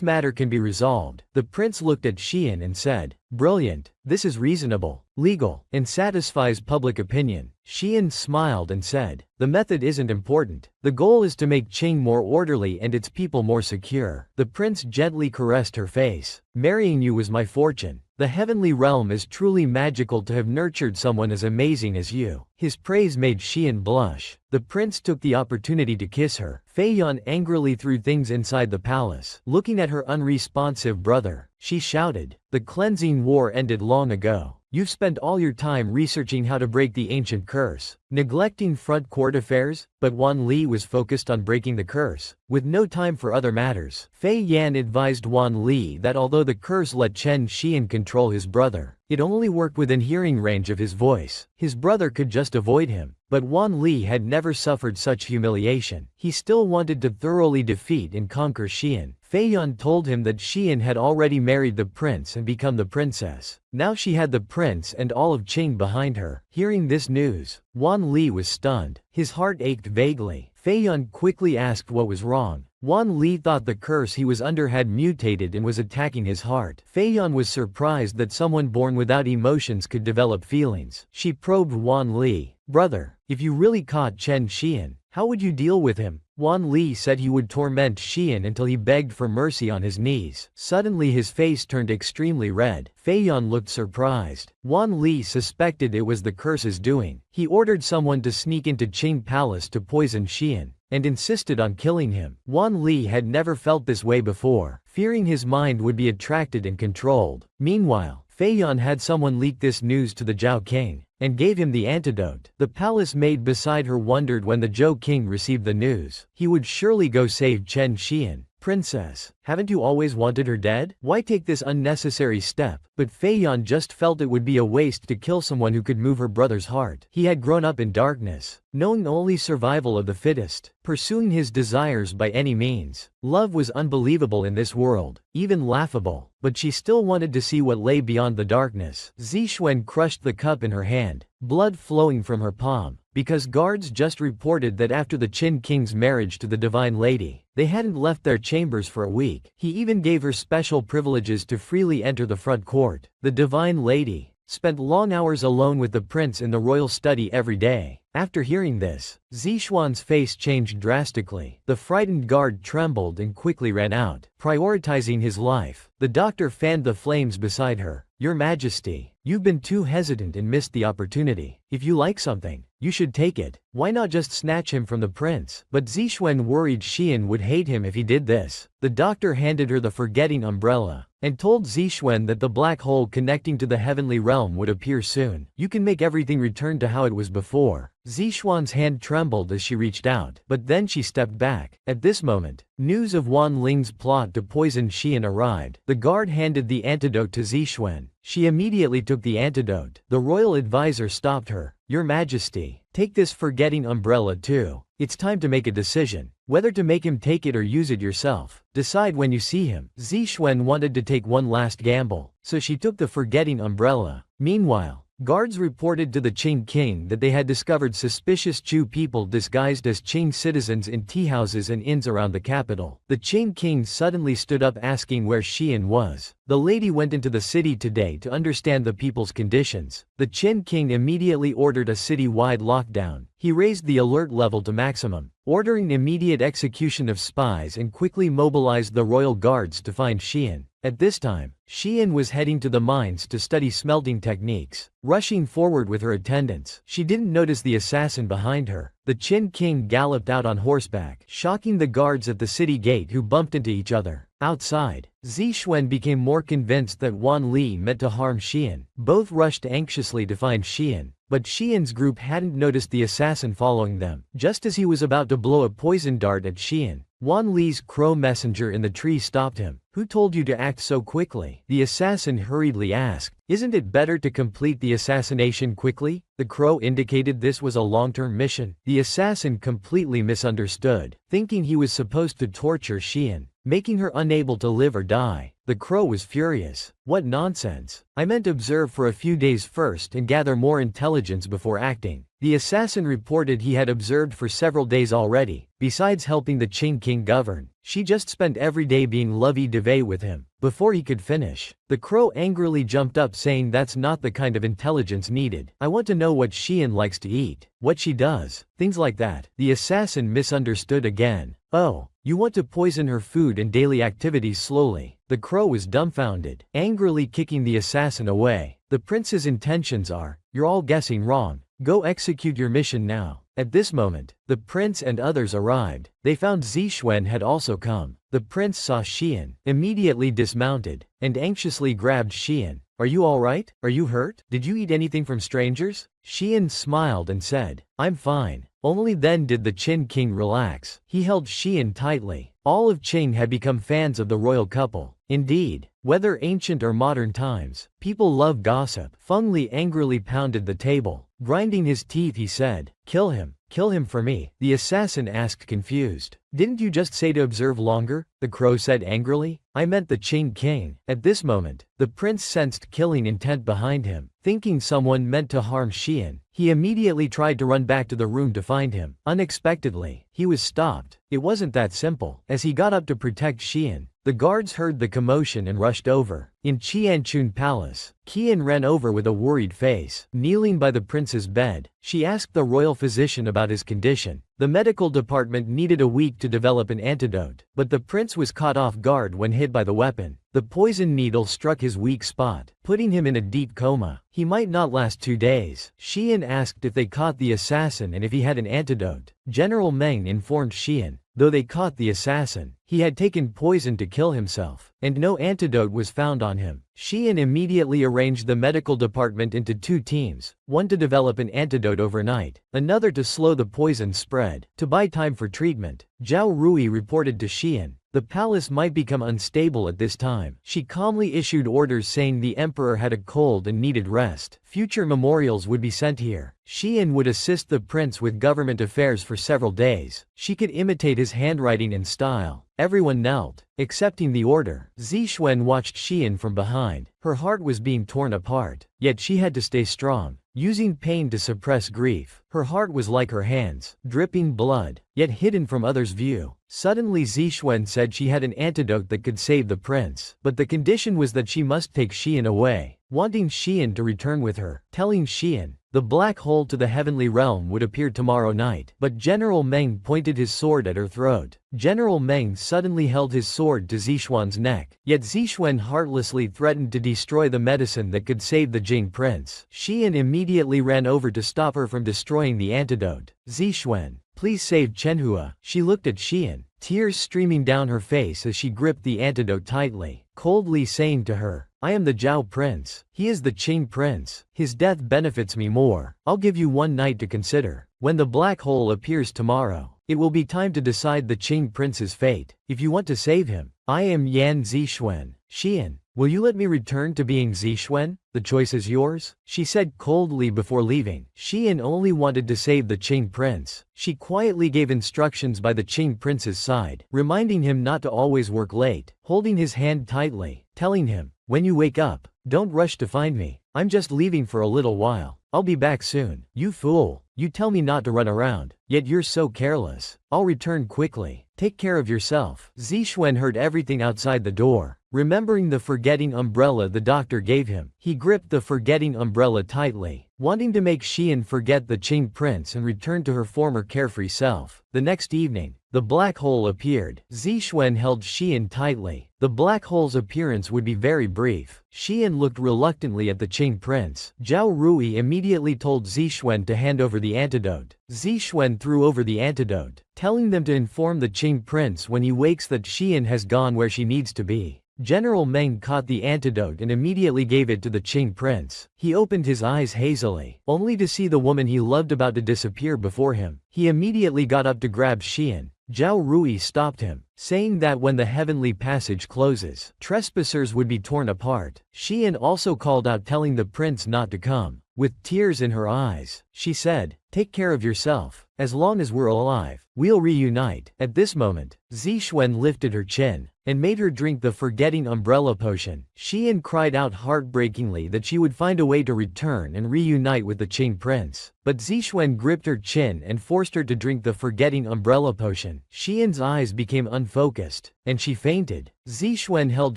matter can be resolved. The prince looked at Xian and said, "Brilliant. This is reasonable, legal, and satisfies public opinion." Xian smiled and said, "The method isn't important. The goal is to make Qing more orderly and its people more secure." The prince gently caressed her face. "Marrying you was my fortune. The heavenly realm is truly magical to have nurtured someone as amazing as you." His praise made Xian blush. The prince took the opportunity to kiss her. Fei Yan angrily threw things inside the palace. Looking at her unresponsive brother, she shouted, "The cleansing war ended long ago. You've spent all your time researching how to break the ancient curse, neglecting front court affairs." But Wan Li was focused on breaking the curse, with no time for other matters. Fei Yan advised Wan Li that although the curse let Chen Xian control his brother, it only worked within hearing range of his voice. His brother could just avoid him. But Wan Li had never suffered such humiliation. He still wanted to thoroughly defeat and conquer Xian. Fei Yan told him that Xian had already married the prince and become the princess. Now she had the prince and all of Qing behind her. Hearing this news, Wan Li was stunned. His heart ached vaguely. Fei Yan quickly asked what was wrong. Wan Li thought the curse he was under had mutated and was attacking his heart. Fei Yan was surprised that someone born without emotions could develop feelings. She probed Wan Li. "Brother, if you really caught Chen Xian, how would you deal with him?" Wan Li said he would torment Xian until he begged for mercy on his knees. Suddenly his face turned extremely red. Fei Yan looked surprised. Wan Li suspected it was the curse's doing. He ordered someone to sneak into Qing Palace to poison Xian, and insisted on killing him. Wan Li had never felt this way before, fearing his mind would be attracted and controlled. Meanwhile, Fei Yan had someone leak this news to the Zhao King, and gave him the antidote. The palace maid beside her wondered when the Zhou King received the news. He would surely go save Chen Xian. "Princess, haven't you always wanted her dead? Why take this unnecessary step?" But Fei Yan just felt it would be a waste to kill someone who could move her brother's heart. He had grown up in darkness, knowing only survival of the fittest, pursuing his desires by any means. Love was unbelievable in this world, even laughable, but she still wanted to see what lay beyond the darkness. Zixuan crushed the cup in her hand, blood flowing from her palm, because guards just reported that after the Qin king's marriage to the Divine Lady, they hadn't left their chambers for a week. He even gave her special privileges to freely enter the front court. The Divine Lady spent long hours alone with the prince in the royal study every day. After hearing this, Zixuan's face changed drastically. The frightened guard trembled and quickly ran out, prioritizing his life. The doctor fanned the flames beside her. "Your Majesty, you've been too hesitant and missed the opportunity. If you like something, you should take it. Why not just snatch him from the prince?" But Zixuan worried Xian would hate him if he did this. The doctor handed her the forgetting umbrella, and told Zixuan that the black hole connecting to the heavenly realm would appear soon. "You can make everything return to how it was before." Zixuan's hand trembled as she reached out, but then she stepped back. At this moment, news of Wan Ling's plot to poison Xian arrived. The guard handed the antidote to Zixuan. She immediately took the antidote. The royal advisor stopped her. "Your Majesty, take this forgetting umbrella too. It's time to make a decision. Whether to make him take it or use it yourself. Decide when you see him. Zixuan wanted to take one last gamble, so she took the forgetting umbrella. Meanwhile, guards reported to the Qing king that they had discovered suspicious Chu people disguised as Qing citizens in tea houses and inns around the capital. The Qing king suddenly stood up asking where Xian was. The lady went into the city today to understand the people's conditions. The Qin king immediately ordered a city-wide lockdown. He raised the alert level to maximum, ordering immediate execution of spies and quickly mobilized the royal guards to find Xian. At this time, Xian was heading to the mines to study smelting techniques. Rushing forward with her attendants, she didn't notice the assassin behind her. The Qin king galloped out on horseback, shocking the guards at the city gate who bumped into each other. Outside, Zixuan became more convinced that Wan Li meant to harm Xian. Both rushed anxiously to find Xian, but Xian's group hadn't noticed the assassin following them. Just as he was about to blow a poison dart at Xian, Wan Li's crow messenger in the tree stopped him. "Who told you to act so quickly?" the assassin hurriedly asked. "Isn't it better to complete the assassination quickly?" The crow indicated this was a long-term mission. The assassin completely misunderstood, thinking he was supposed to torture Xian, making her unable to live or die. The crow was furious. "What nonsense! I meant observe for a few days first and gather more intelligence before acting." The assassin reported he had observed for several days already. Besides helping the Qing king govern, she just spent every day being lovey-dovey with him. Before he could finish, the crow angrily jumped up saying that's not the kind of intelligence needed. "I want to know what Xian likes to eat, what she does, things like that." The assassin misunderstood again. "Oh, you want to poison her food and daily activities slowly." The crow was dumbfounded, angrily kicking the assassin away. "The prince's intentions are, you're all guessing wrong. Go execute your mission now." At this moment, the prince and others arrived. They found Zixuan had also come. The prince saw Xian, immediately dismounted, and anxiously grabbed Xian. "Are you all right? Are you hurt? Did you eat anything from strangers?" Xian smiled and said, "I'm fine." Only then did the Qin king relax. He held Xian tightly. All of Qing had become fans of the royal couple. Indeed, whether ancient or modern times, people love gossip. Feng Li angrily pounded the table. Grinding his teeth, he said, "Kill him for me." The assassin asked, confused. "Didn't you just say to observe longer?" the crow said angrily. "I meant the Qing king." At this moment, the prince sensed killing intent behind him. Thinking someone meant to harm Xian, he immediately tried to run back to the room to find him. Unexpectedly, he was stopped. It wasn't that simple. As he got up to protect Xian, the guards heard the commotion and rushed over. In Qianchun Palace, Qian ran over with a worried face. Kneeling by the prince's bed, she asked the royal physician about his condition. The medical department needed a week to develop an antidote, but the prince was caught off guard when hit by the weapon. The poison needle struck his weak spot, putting him in a deep coma. He might not last 2 days. Xian asked if they caught the assassin and if he had an antidote. General Meng informed Xian, though they caught the assassin, he had taken poison to kill himself, and no antidote was found on him. Xian immediately arranged the medical department into 2 teams, one to develop an antidote overnight, another to slow the poison spread. To buy time for treatment, Zhao Rui reported to Xian, the palace might become unstable at this time. She calmly issued orders saying the emperor had a cold and needed rest. Future memorials would be sent here. Xian would assist the prince with government affairs for several days. She could imitate his handwriting and style. Everyone knelt, accepting the order. Zixuan watched Xian from behind. Her heart was being torn apart, yet she had to stay strong, using pain to suppress grief. Her heart was like her hands, dripping blood, yet hidden from others' view. Suddenly Zixuan said she had an antidote that could save the prince, but the condition was that she must take Xian away, wanting Xian to return with her, telling Xian, the black hole to the heavenly realm would appear tomorrow night. But General Meng pointed his sword at her throat. General Meng suddenly held his sword to Zixuan's neck, yet Zixuan heartlessly threatened to destroy the medicine that could save the Jing prince. Xian immediately ran over to stop her from destroying the antidote. "Zixuan, please save Chenhua." She looked at Xian, tears streaming down her face as she gripped the antidote tightly, coldly saying to her, "I am the Zhao prince. He is the Qing prince. His death benefits me more. I'll give you 1 night to consider. When the black hole appears tomorrow, it will be time to decide the Qing prince's fate. If you want to save him, I am Yan Zixuan." Xian, Will you let me return to being Zixuan? The choice is yours, she said coldly before leaving. Xian only wanted to save the Qing prince. She quietly gave instructions by the Qing prince's side, reminding him not to always work late, holding his hand tightly, telling him, when you wake up, don't rush to find me. I'm just leaving for a little while. I'll be back soon. You fool. You tell me not to run around, yet you're so careless. I'll return quickly. Take care of yourself. Zixuan heard everything outside the door. Remembering the forgetting umbrella the doctor gave him, he gripped the forgetting umbrella tightly, wanting to make Xian forget the Qing prince and return to her former carefree self. The next evening, the black hole appeared. Zixuan held Xian tightly. The black hole's appearance would be very brief. Xian looked reluctantly at the Qing prince. Zhao Rui immediately told Zixuan to hand over the antidote. Zixuan threw over the antidote, telling them to inform the Qing prince when he wakes that Xian has gone where she needs to be. General Meng caught the antidote and immediately gave it to the Qing prince. He opened his eyes hazily, only to see the woman he loved about to disappear before him. He immediately got up to grab Xian. Zhao Rui stopped him, saying that when the heavenly passage closes, trespassers would be torn apart. Xian also called out, telling the prince not to come. With tears in her eyes, she said, "Take care of yourself. As long as we're alive, we'll reunite." At this moment, Zixuan lifted her chin and made her drink the forgetting umbrella potion. Xian cried out heartbreakingly that she would find a way to return and reunite with the Qing prince. But Zixuan gripped her chin and forced her to drink the forgetting umbrella potion. Xian's eyes became unfocused, and she fainted. Zixuan held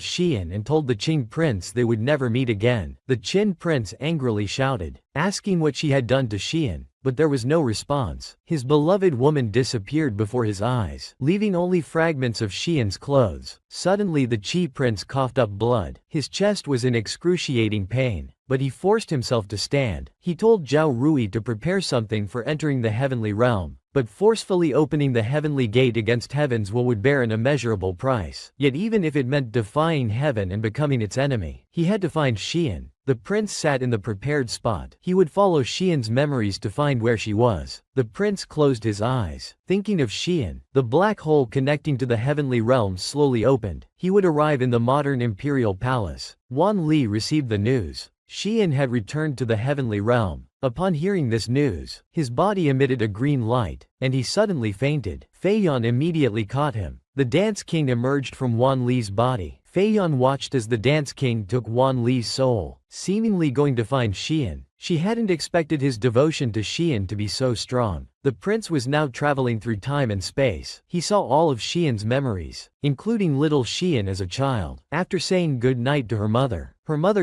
Xian and told the Qing prince they would never meet again. The Qin prince angrily shouted, asking what she had done to Xian, but there was no response. His beloved woman disappeared before his eyes, leaving only fragments of Xian's clothes. Suddenly the Qi prince coughed up blood. His chest was in excruciating pain, but he forced himself to stand. He told Zhao Rui to prepare something for entering the heavenly realm, but forcefully opening the heavenly gate against heaven's will would bear an immeasurable price. Yet even if it meant defying heaven and becoming its enemy, he had to find Xian. The prince sat in the prepared spot. He would follow Xian's memories to find where she was. The prince closed his eyes, thinking of Xian. The black hole connecting to the heavenly realms slowly opened. He would arrive in the modern imperial palace. Wan Li received the news. Xian had returned to the heavenly realm. Upon hearing this news, his body emitted a green light, and he suddenly fainted. Fei Yan immediately caught him. The Dance King emerged from Wan Li's body. Fei Yan watched as the Dance King took Wan Li's soul, seemingly going to find Xian. She hadn't expected his devotion to Xian to be so strong. The prince was now traveling through time and space. He saw all of Xian's memories, including little Xian as a child. After saying good night to her mother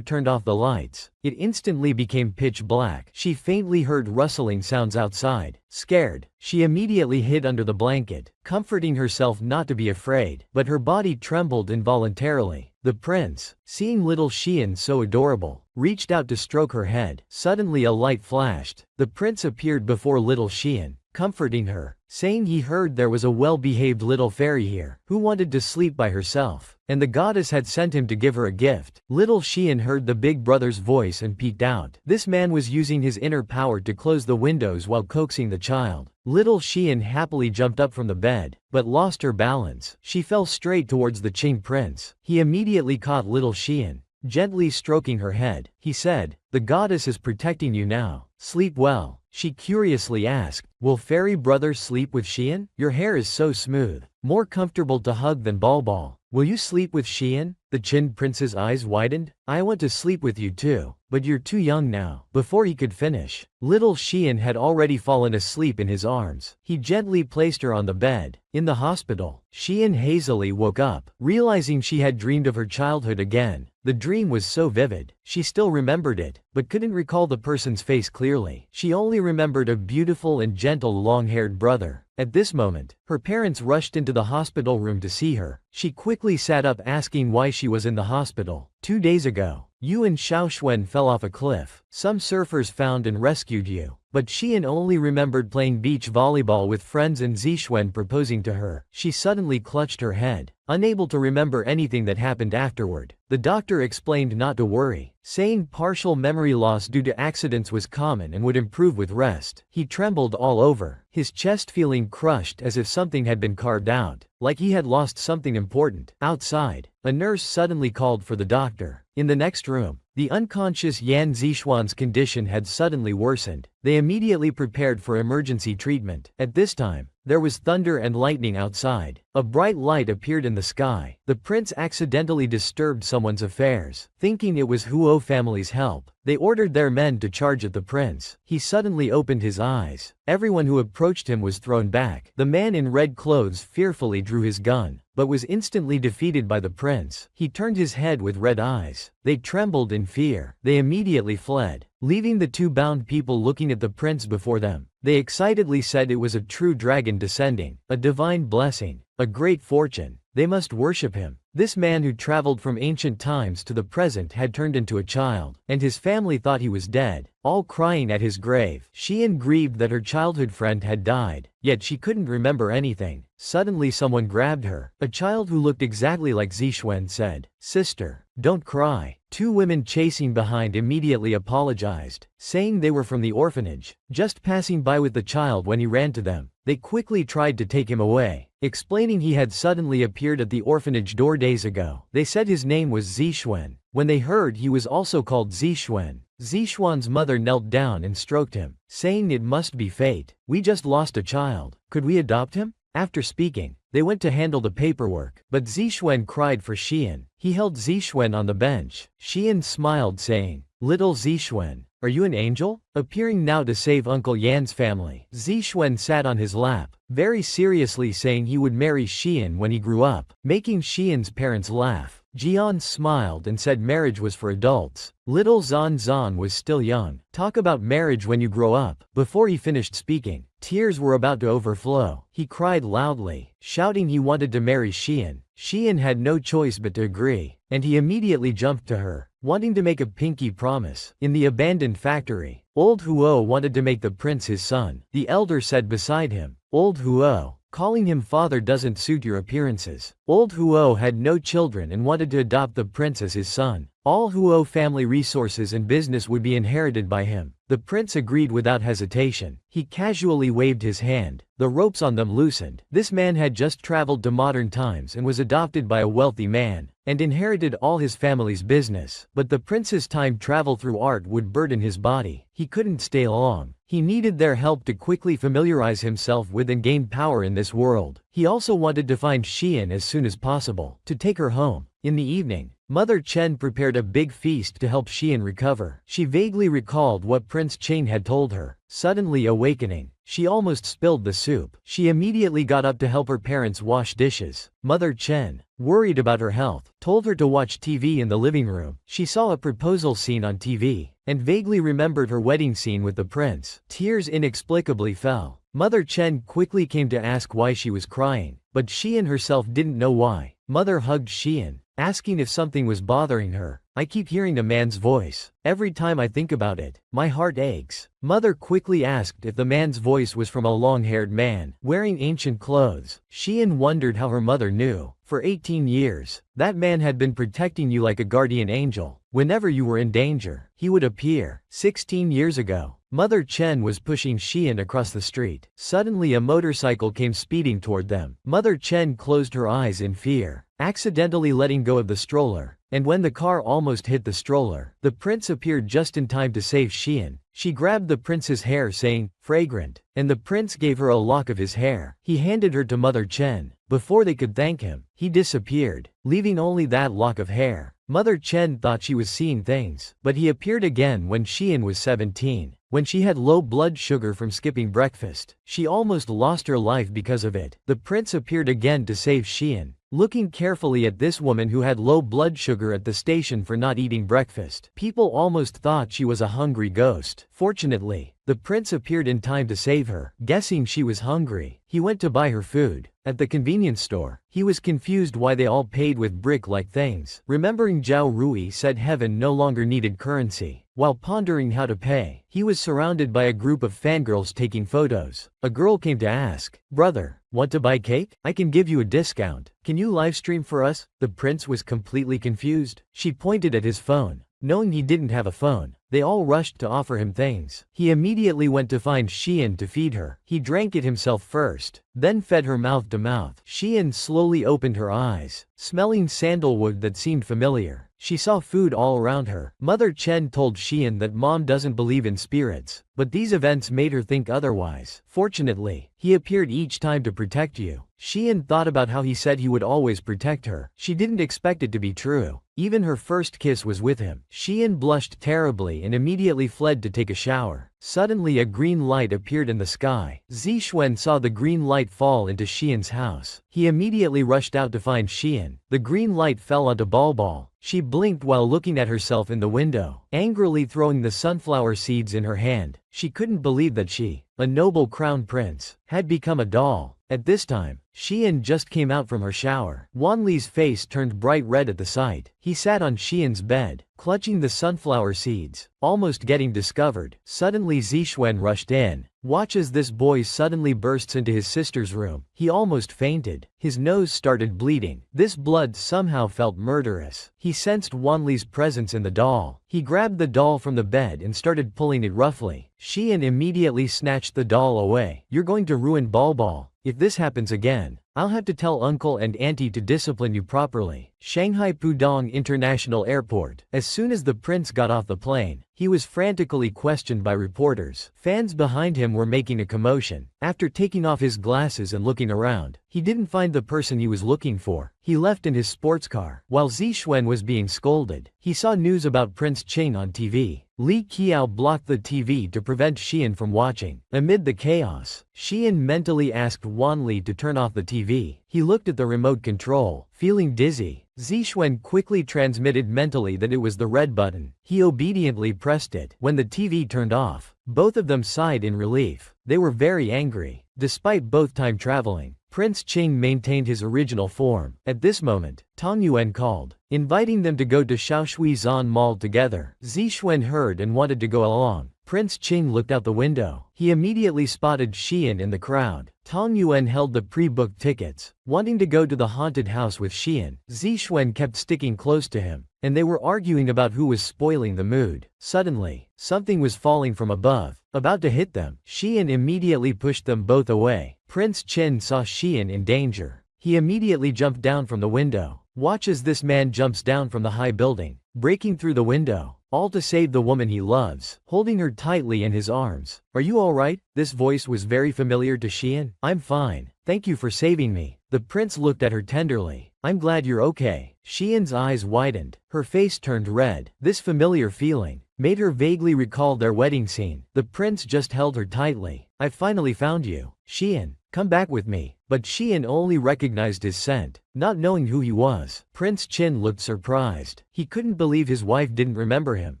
turned off the lights. It instantly became pitch black. She faintly heard rustling sounds outside. Scared, she immediately hid under the blanket, comforting herself not to be afraid, but her body trembled involuntarily. The prince, seeing little Xian so adorable, reached out to stroke her head. Suddenly a light flashed. The prince appeared before little Xian, comforting her, saying he heard there was a well-behaved little fairy here, who wanted to sleep by herself, and the goddess had sent him to give her a gift. Little Xian heard the big brother's voice and peeked out. This man was using his inner power to close the windows while coaxing the child. Little Xian happily jumped up from the bed, but lost her balance. She fell straight towards the Qing prince. He immediately caught little Xian, gently stroking her head. He said, "The goddess is protecting you now. Sleep well." She curiously asked, "Will fairy brother sleep with Xian? Your hair is so smooth, more comfortable to hug than Ball. Will you sleep with Xian?" The Qin prince's eyes widened. "I want to sleep with you too, but you're too young now." Before he could finish, little Xian had already fallen asleep in his arms. He gently placed her on the bed. In the hospital, Xian hazily woke up, realizing she had dreamed of her childhood again. The dream was so vivid, she still remembered it, but couldn't recall the person's face clearly. She only remembered a beautiful and gentle long-haired brother. At this moment, her parents rushed into the hospital room to see her. She quickly sat up, asking why she was in the hospital. 2 days ago, You and Xiaoxuan fell off a cliff. Some surfers found and rescued you. But Xian only remembered playing beach volleyball with friends and Zixuan proposing to her. She suddenly clutched her head, unable to remember anything that happened afterward. The doctor explained not to worry, saying partial memory loss due to accidents was common and would improve with rest. He trembled all over, his chest feeling crushed as if something had been carved out, like he had lost something important. Outside, a nurse suddenly called for the doctor. In the next room, the unconscious Yan Zixuan's condition had suddenly worsened. They immediately prepared for emergency treatment. At this time, there was thunder and lightning outside. A bright light appeared in the sky. The prince accidentally disturbed someone's affairs. Thinking it was Huo family's help, they ordered their men to charge at the prince. He suddenly opened his eyes. Everyone who approached him was thrown back. The man in red clothes fearfully drew his gun, but was instantly defeated by the prince. He turned his head with red eyes. They trembled in fear. They immediately fled, leaving the two bound people looking at the prince before them. They excitedly said it was a true dragon descending, a divine blessing, a great fortune. They must worship him. This man who traveled from ancient times to the present had turned into a child, and his family thought he was dead, all crying at his grave. Xian grieved that her childhood friend had died, yet she couldn't remember anything. Suddenly someone grabbed her. A child who looked exactly like Zixuan said, "Sister, don't cry." Two women chasing behind immediately apologized, saying they were from the orphanage, just passing by with the child when he ran to them. They quickly tried to take him away, explaining he had suddenly appeared at the orphanage door days ago. They said his name was Zixuan. When they heard he was also called Zixuan, Zixuan's mother knelt down and stroked him, saying it must be fate. We just lost a child. Could we adopt him? After speaking, they went to handle the paperwork, but Zixuan cried for Xian. He held Zixuan on the bench. Xian smiled, saying, "Little Zixuan, are you an angel? Appearing now to save Uncle Yan's family." Zixuan sat on his lap, very seriously saying he would marry Xian when he grew up, making Xian's parents laugh. Jian smiled and said marriage was for adults. Little Zan Zan was still young. Talk about marriage when you grow up. Before he finished speaking, tears were about to overflow. He cried loudly, shouting he wanted to marry Xian. Xian had no choice but to agree, and he immediately jumped to her, wanting to make a pinky promise. In the abandoned factory, old Huo wanted to make the prince his son. The elder said beside him, "Old Huo, calling him father doesn't suit your appearances." Old Huo had no children and wanted to adopt the prince as his son. All Huo family resources and business would be inherited by him. The prince agreed without hesitation. He casually waved his hand. The ropes on them loosened. This man had just traveled to modern times and was adopted by a wealthy man, and inherited all his family's business. But the prince's time travel through art would burden his body. He couldn't stay long. He needed their help to quickly familiarize himself with and gain power in this world. He also wanted to find Xian as soon as possible, to take her home. In the evening, Mother Chen prepared a big feast to help Xian recover. She vaguely recalled what Prince Chen had told her. Suddenly awakening, she almost spilled the soup. She immediately got up to help her parents wash dishes. Mother Chen, worried about her health, told her to watch TV in the living room. She saw a proposal scene on TV, and vaguely remembered her wedding scene with the prince. Tears inexplicably fell. Mother Chen quickly came to ask why she was crying, but Xian herself didn't know why. Mother hugged Xian, asking if something was bothering her. "I keep hearing a man's voice. Every time I think about it, my heart aches." Mother quickly asked if the man's voice was from a long-haired man, wearing ancient clothes. Xian wondered how her mother knew. For 18 years, that man had been protecting you like a guardian angel. Whenever you were in danger, he would appear. 16 years ago, Mother Chen was pushing Xian across the street. Suddenly a motorcycle came speeding toward them. Mother Chen closed her eyes in fear, accidentally letting go of the stroller, and when the car almost hit the stroller, the prince appeared just in time to save Xian. She grabbed the prince's hair saying, "Fragrant," and the prince gave her a lock of his hair. He handed her to Mother Chen. Before they could thank him, he disappeared, leaving only that lock of hair. Mother Chen thought she was seeing things, but he appeared again when Xian was 17. When she had low blood sugar from skipping breakfast, she almost lost her life because of it. The prince appeared again to save Xian, looking carefully at this woman who had low blood sugar at the station for not eating breakfast. People almost thought she was a hungry ghost. Fortunately, the prince appeared in time to save her. Guessing she was hungry, he went to buy her food. At the convenience store, he was confused why they all paid with brick-like things. Remembering Zhao Rui said heaven no longer needed currency. While pondering how to pay, he was surrounded by a group of fangirls taking photos. A girl came to ask, "Brother, want to buy cake? I can give you a discount. Can you livestream for us?" The prince was completely confused. She pointed at his phone. Knowing he didn't have a phone, they all rushed to offer him things. He immediately went to find Xian to feed her. He drank it himself first, then fed her mouth to mouth. Xian slowly opened her eyes, smelling sandalwood that seemed familiar. She saw food all around her. Mother Chen told Xian that mom doesn't believe in spirits, but these events made her think otherwise. Fortunately, he appeared each time to protect you. Xian thought about how he said he would always protect her. She didn't expect it to be true. Even her first kiss was with him. Xian blushed terribly and immediately fled to take a shower. Suddenly a green light appeared in the sky. Zixuan saw the green light fall into Xian's house. He immediately rushed out to find Xian. The green light fell onto Balbal. She blinked while looking at herself in the window, angrily throwing the sunflower seeds in her hand. She couldn't believe that she, a noble crown prince, had become a doll. At this time, Xian just came out from her shower. Wanli's face turned bright red at the sight. He sat on Xian's bed, clutching the sunflower seeds, almost getting discovered. Suddenly Zixuan rushed in. Watch as this boy suddenly bursts into his sister's room. He almost fainted. His nose started bleeding. This blood somehow felt murderous. He sensed Wanli's presence in the doll. He grabbed the doll from the bed and started pulling it roughly. Xian immediately snatched the doll away. "You're going to ruin Balbal. If this happens again, I'll have to tell uncle and auntie to discipline you properly." Shanghai Pudong International Airport. As soon as the prince got off the plane, he was frantically questioned by reporters. Fans behind him were making a commotion. After taking off his glasses and looking around, he didn't find the person he was looking for. He left in his sports car. While Zixuan was being scolded, he saw news about Prince Qing on TV. Li Qiao blocked the TV to prevent Xian from watching. Amid the chaos, Xian mentally asked Wanli to turn off the TV. He looked at the remote control, feeling dizzy. Zixuan quickly transmitted mentally that it was the red button. He obediently pressed it. When the TV turned off, both of them sighed in relief. They were very angry. Despite both time traveling, Prince Qing maintained his original form. At this moment, Tang Yuan called, inviting them to go to Shaoshui Zan Mall together. Zixuan heard and wanted to go along. Prince Qing looked out the window. He immediately spotted Xian in the crowd. Tang Yuan held the pre-booked tickets, wanting to go to the haunted house with Xian. Zixuan kept sticking close to him, and they were arguing about who was spoiling the mood. Suddenly, something was falling from above, about to hit them. Xian immediately pushed them both away. Prince Qin saw Xian in danger. He immediately jumped down from the window. Watch as this man jumps down from the high building, breaking through the window, all to save the woman he loves, holding her tightly in his arms. "Are you alright?" This voice was very familiar to Xian. "I'm fine. Thank you for saving me." The prince looked at her tenderly. "I'm glad you're okay." Xian's eyes widened. Her face turned red. This familiar feeling made her vaguely recall their wedding scene. The prince just held her tightly. "I've finally found you. Xian, come back with me." But Xian only recognized his scent, not knowing who he was. Prince Qin looked surprised. He couldn't believe his wife didn't remember him.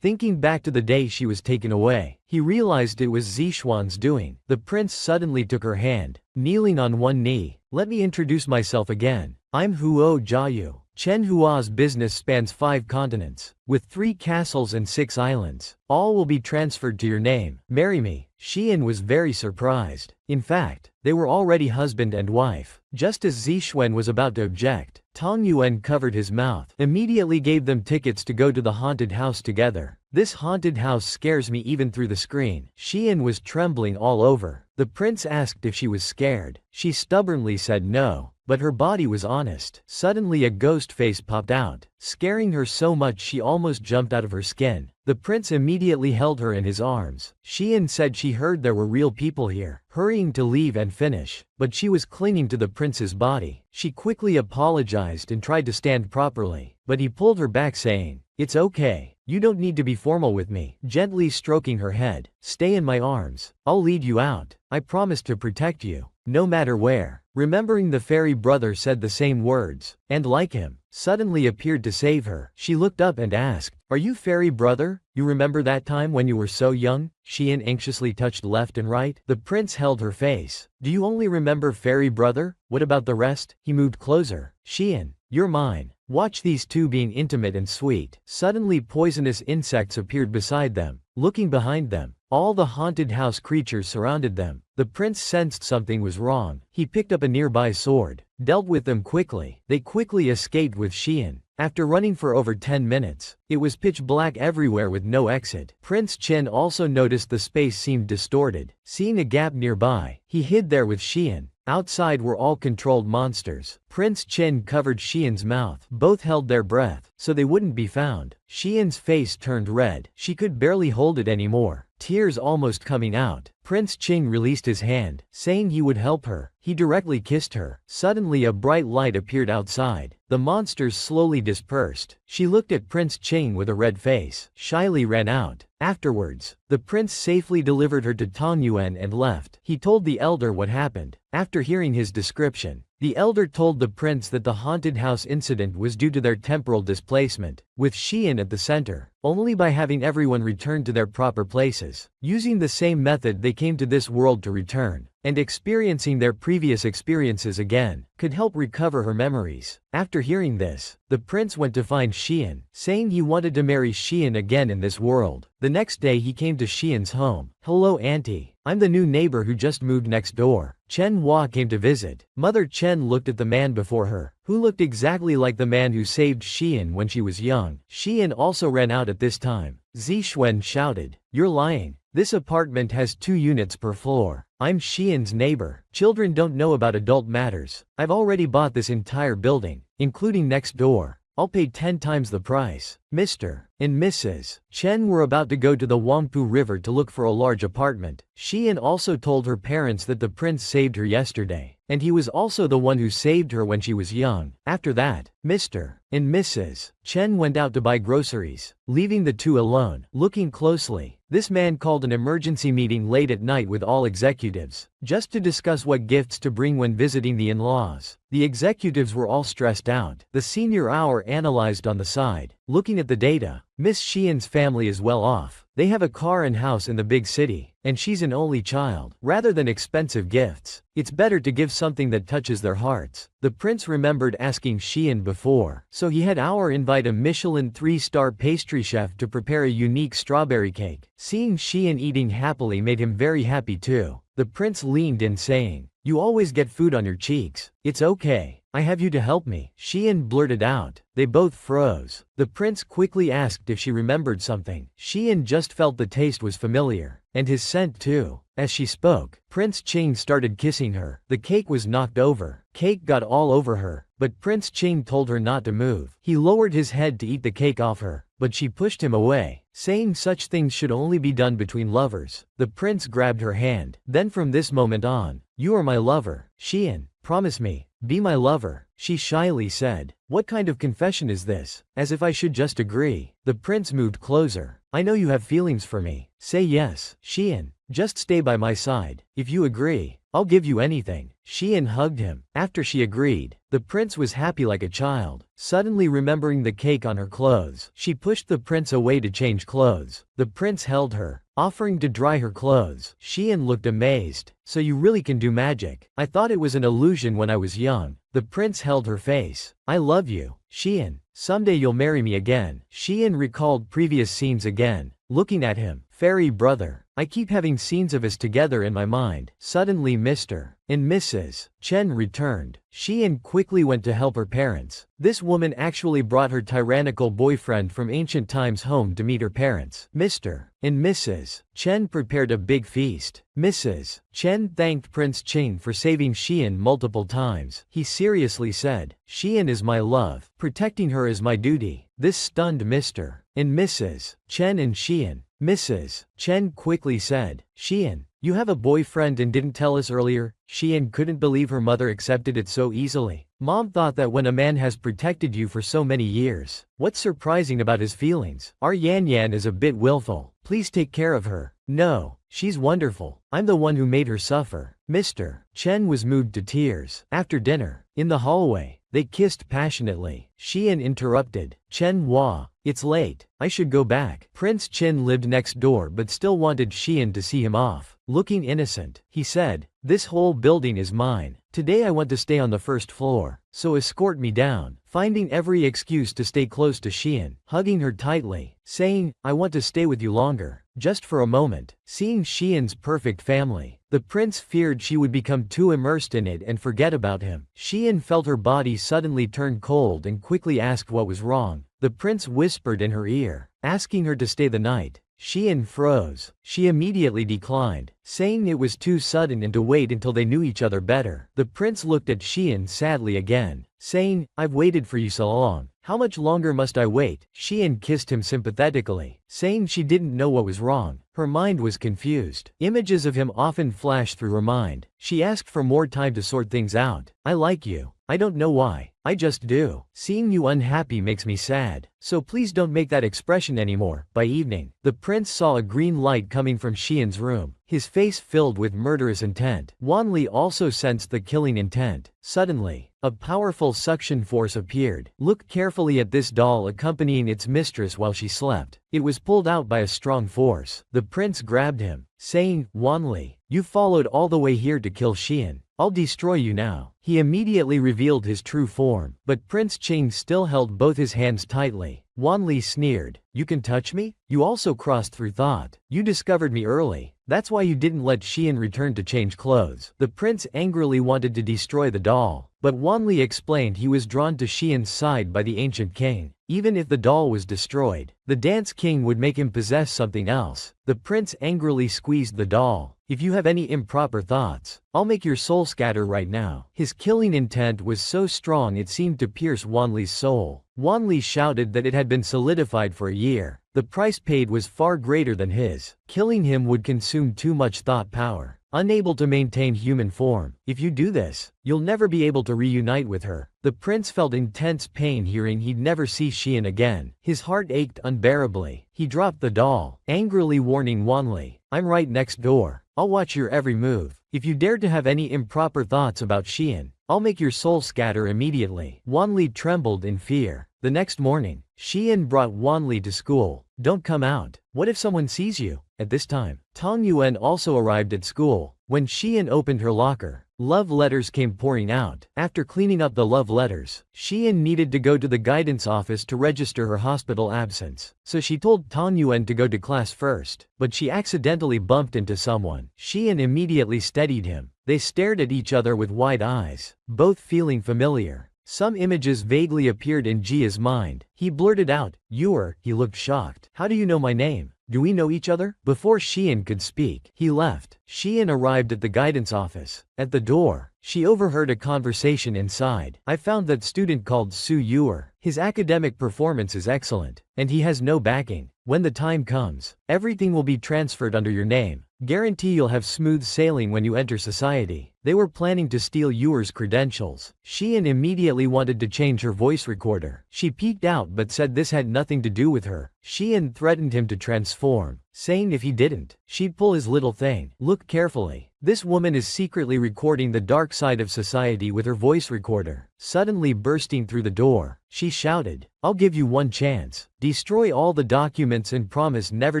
Thinking back to the day she was taken away, he realized it was Zixuan's doing. The prince suddenly took her hand, kneeling on one knee. "Let me introduce myself again. I'm Huo Jiayu. Chen Hua's business spans 5 continents, with 3 castles and 6 islands. All will be transferred to your name. Marry me." Xian was very surprised. In fact, they were already husband and wife. Just as Zixuan was about to object, Tang Yuan covered his mouth, immediately gave them tickets to go to the haunted house together. "This haunted house scares me even through the screen." Xian was trembling all over. The prince asked if she was scared. She stubbornly said no, but her body was honest. Suddenly a ghost face popped out, scaring her so much she almost jumped out of her skin. The prince immediately held her in his arms. Xian said she heard there were real people here, hurrying to leave and finish, but she was clinging to the prince's body. She quickly apologized and tried to stand properly, but he pulled her back saying, "It's okay. You don't need to be formal with me." Gently stroking her head, "Stay in my arms. I'll lead you out. I promise to protect you, no matter where." Remembering the fairy brother said the same words, and like him, suddenly appeared to save her. She looked up and asked, "Are you fairy brother? You remember that time when you were so young?" Xian anxiously touched left and right. The prince held her face. "Do you only remember fairy brother? What about the rest?" He moved closer. "Xian, you're mine. Watch these two being intimate and sweet." Suddenly poisonous insects appeared beside them. Looking behind them, all the haunted house creatures surrounded them. The prince sensed something was wrong. He picked up a nearby sword, dealt with them quickly. They quickly escaped with Xian. After running for over 10 minutes, it was pitch black everywhere with no exit. Prince Chen also noticed the space seemed distorted. Seeing a gap nearby, he hid there with Xian. Outside were all controlled monsters. Prince Chen covered Xian's mouth. Both held their breath, so they wouldn't be found. Xian's face turned red. She could barely hold it anymore, tears almost coming out. Prince Qing released his hand, saying he would help her. He directly kissed her. Suddenly a bright light appeared outside. The monsters slowly dispersed. She looked at Prince Qing with a red face, shyly ran out. Afterwards, the prince safely delivered her to Tong Yuan and left. He told the elder what happened. After hearing his description, the elder told the prince that the haunted house incident was due to their temporal displacement, with Xian at the center. Only by having everyone return to their proper places, using the same method they came to this world to return, and experiencing their previous experiences again, could help recover her memories. After hearing this, the prince went to find Xian, saying he wanted to marry Xian again in this world. The next day he came to Xian's home. "Hello auntie. I'm the new neighbor who just moved next door." Chen Hua came to visit. Mother Chen looked at the man before her, who looked exactly like the man who saved Xian when she was young. Xian also ran out at this time. Zixuan shouted, "You're lying. This apartment has 2 units per floor. I'm Xian's neighbor. Children don't know about adult matters. I've already bought this entire building, including next door. I'll pay 10 times the price." Mr. and Mrs. Chen were about to go to the Huangpu River to look for a large apartment. Xian also told her parents that the prince saved her yesterday, and he was also the one who saved her when she was young. After that, Mr. and Mrs. Chen went out to buy groceries, leaving the two alone. Looking closely, this man called an emergency meeting late at night with all executives, just to discuss what gifts to bring when visiting the in-laws. The executives were all stressed out. The senior hour analyzed on the side. Looking at the data, Miss Xian's family is well off. They have a car and house in the big city, and she's an only child. Rather than expensive gifts, it's better to give something that touches their hearts. The prince remembered asking Xian before, so he had our invite a Michelin 3-star pastry chef to prepare a unique strawberry cake. Seeing Xian eating happily made him very happy too. The prince leaned in saying, "You always get food on your cheeks. It's okay. I have you to help me." Xian blurted out. They both froze. The prince quickly asked if she remembered something. Xian just felt the taste was familiar, and his scent too. As she spoke, Prince Qing started kissing her. The cake was knocked over. Cake got all over her, but Prince Qing told her not to move. He lowered his head to eat the cake off her, but she pushed him away, saying such things should only be done between lovers. The prince grabbed her hand. "Then from this moment on, you are my lover. Xian, promise me, be my lover," she shyly said. "What kind of confession is this? As if I should just agree." The prince moved closer. "I know you have feelings for me. Say yes. Xian, just stay by my side. If you agree, I'll give you anything." Xian hugged him. After she agreed, the prince was happy like a child. Suddenly remembering the cake on her clothes, she pushed the prince away to change clothes. The prince held her, offering to dry her clothes. Xian looked amazed. "So you really can do magic? I thought it was an illusion when I was young." The prince held her face. "I love you, Xian. Someday you'll marry me again." Xian recalled previous scenes again, looking at him. "Fairy brother, I keep having scenes of us together in my mind." Suddenly Mr. and Mrs. Chen returned. Xian quickly went to help her parents. This woman actually brought her tyrannical boyfriend from ancient times home to meet her parents. Mr. and Mrs. Chen prepared a big feast. Mrs. Chen thanked Prince Qing for saving Xian multiple times. He seriously said, "Xian is my love. Protecting her is my duty." This stunned Mr. and Mrs. Chen and Xian. Mrs. Chen quickly said, "Xian, you have a boyfriend and didn't tell us earlier." Xian couldn't believe her mother accepted it so easily. Mom thought that when a man has protected you for so many years, what's surprising about his feelings? Our Yan Yan is a bit willful. Please take care of her. No. She's wonderful. I'm the one who made her suffer. Mr. Chen was moved to tears. After dinner, in the hallway, they kissed passionately. Xian interrupted. Chen Hua, it's late. I should go back. Prince Chen lived next door but still wanted Xian to see him off. Looking innocent, he said, this whole building is mine. Today I want to stay on the first floor, so escort me down. Finding every excuse to stay close to Xian, hugging her tightly, saying, I want to stay with you longer, just for a moment. Seeing Xian's perfect family, the prince feared she would become too immersed in it and forget about him. Xian felt her body suddenly turn cold and quickly asked what was wrong. The prince whispered in her ear, asking her to stay the night. Xian froze. She immediately declined, saying it was too sudden and to wait until they knew each other better. The prince looked at Xian sadly again, saying, I've waited for you so long. How much longer must I wait? Xian kissed him sympathetically, saying she didn't know what was wrong. Her mind was confused. Images of him often flashed through her mind. She asked for more time to sort things out. I like you. I don't know why. I just do. Seeing you unhappy makes me sad. So please don't make that expression anymore. By evening, the prince saw a green light coming from Xian's room, his face filled with murderous intent. Wanli also sensed the killing intent. Suddenly, a powerful suction force appeared. Look carefully at this doll accompanying its mistress while she slept. It was pulled out by a strong force. The prince grabbed him, saying, Wanli, you followed all the way here to kill Xian. I'll destroy you now. He immediately revealed his true form, but Prince Ching still held both his hands tightly. Wanli sneered, you can touch me? You also crossed through thought. You discovered me early. That's why you didn't let Xian return to change clothes. The prince angrily wanted to destroy the doll, but Wanli explained he was drawn to Xian's side by the ancient king. Even if the doll was destroyed, the dance king would make him possess something else. The prince angrily squeezed the doll. If you have any improper thoughts, I'll make your soul scatter right now. His killing intent was so strong it seemed to pierce Wanli's soul. Wanli shouted that it had been solidified for a year. The price paid was far greater than his. Killing him would consume too much thought power. Unable to maintain human form. If you do this, you'll never be able to reunite with her. The prince felt intense pain hearing he'd never see Xian again. His heart ached unbearably. He dropped the doll, angrily warning Wanli, I'm right next door. I'll watch your every move. If you dare to have any improper thoughts about Xian, I'll make your soul scatter immediately. Wanli trembled in fear. The next morning, Xian brought Wanli to school. Don't come out. What if someone sees you? At this time, Tong Yuan also arrived at school. When Xian opened her locker, love letters came pouring out. After cleaning up the love letters, Xian needed to go to the guidance office to register her hospital absence. So she told Tong Yuan to go to class first, but she accidentally bumped into someone. Xian immediately steadied him. They stared at each other with wide eyes, both feeling familiar. Some images vaguely appeared in Jia's mind. He blurted out, he looked shocked. How do you know my name? Do we know each other? Before Xian could speak, he left. Xian arrived at the guidance office. At the door, she overheard a conversation inside. I found that student called Su Yuer. His academic performance is excellent, and he has no backing. When the time comes, everything will be transferred under your name. Guarantee you'll have smooth sailing when you enter society. They were planning to steal Yuer's credentials. Xian immediately wanted to change her voice recorder. She peeked out but said this had nothing to do with her. Xian threatened him to transform, saying if he didn't, she'd pull his little thing. Look carefully. This woman is secretly recording the dark side of society with her voice recorder. Suddenly bursting through the door, she shouted, I'll give you one chance. Destroy all the documents and promise never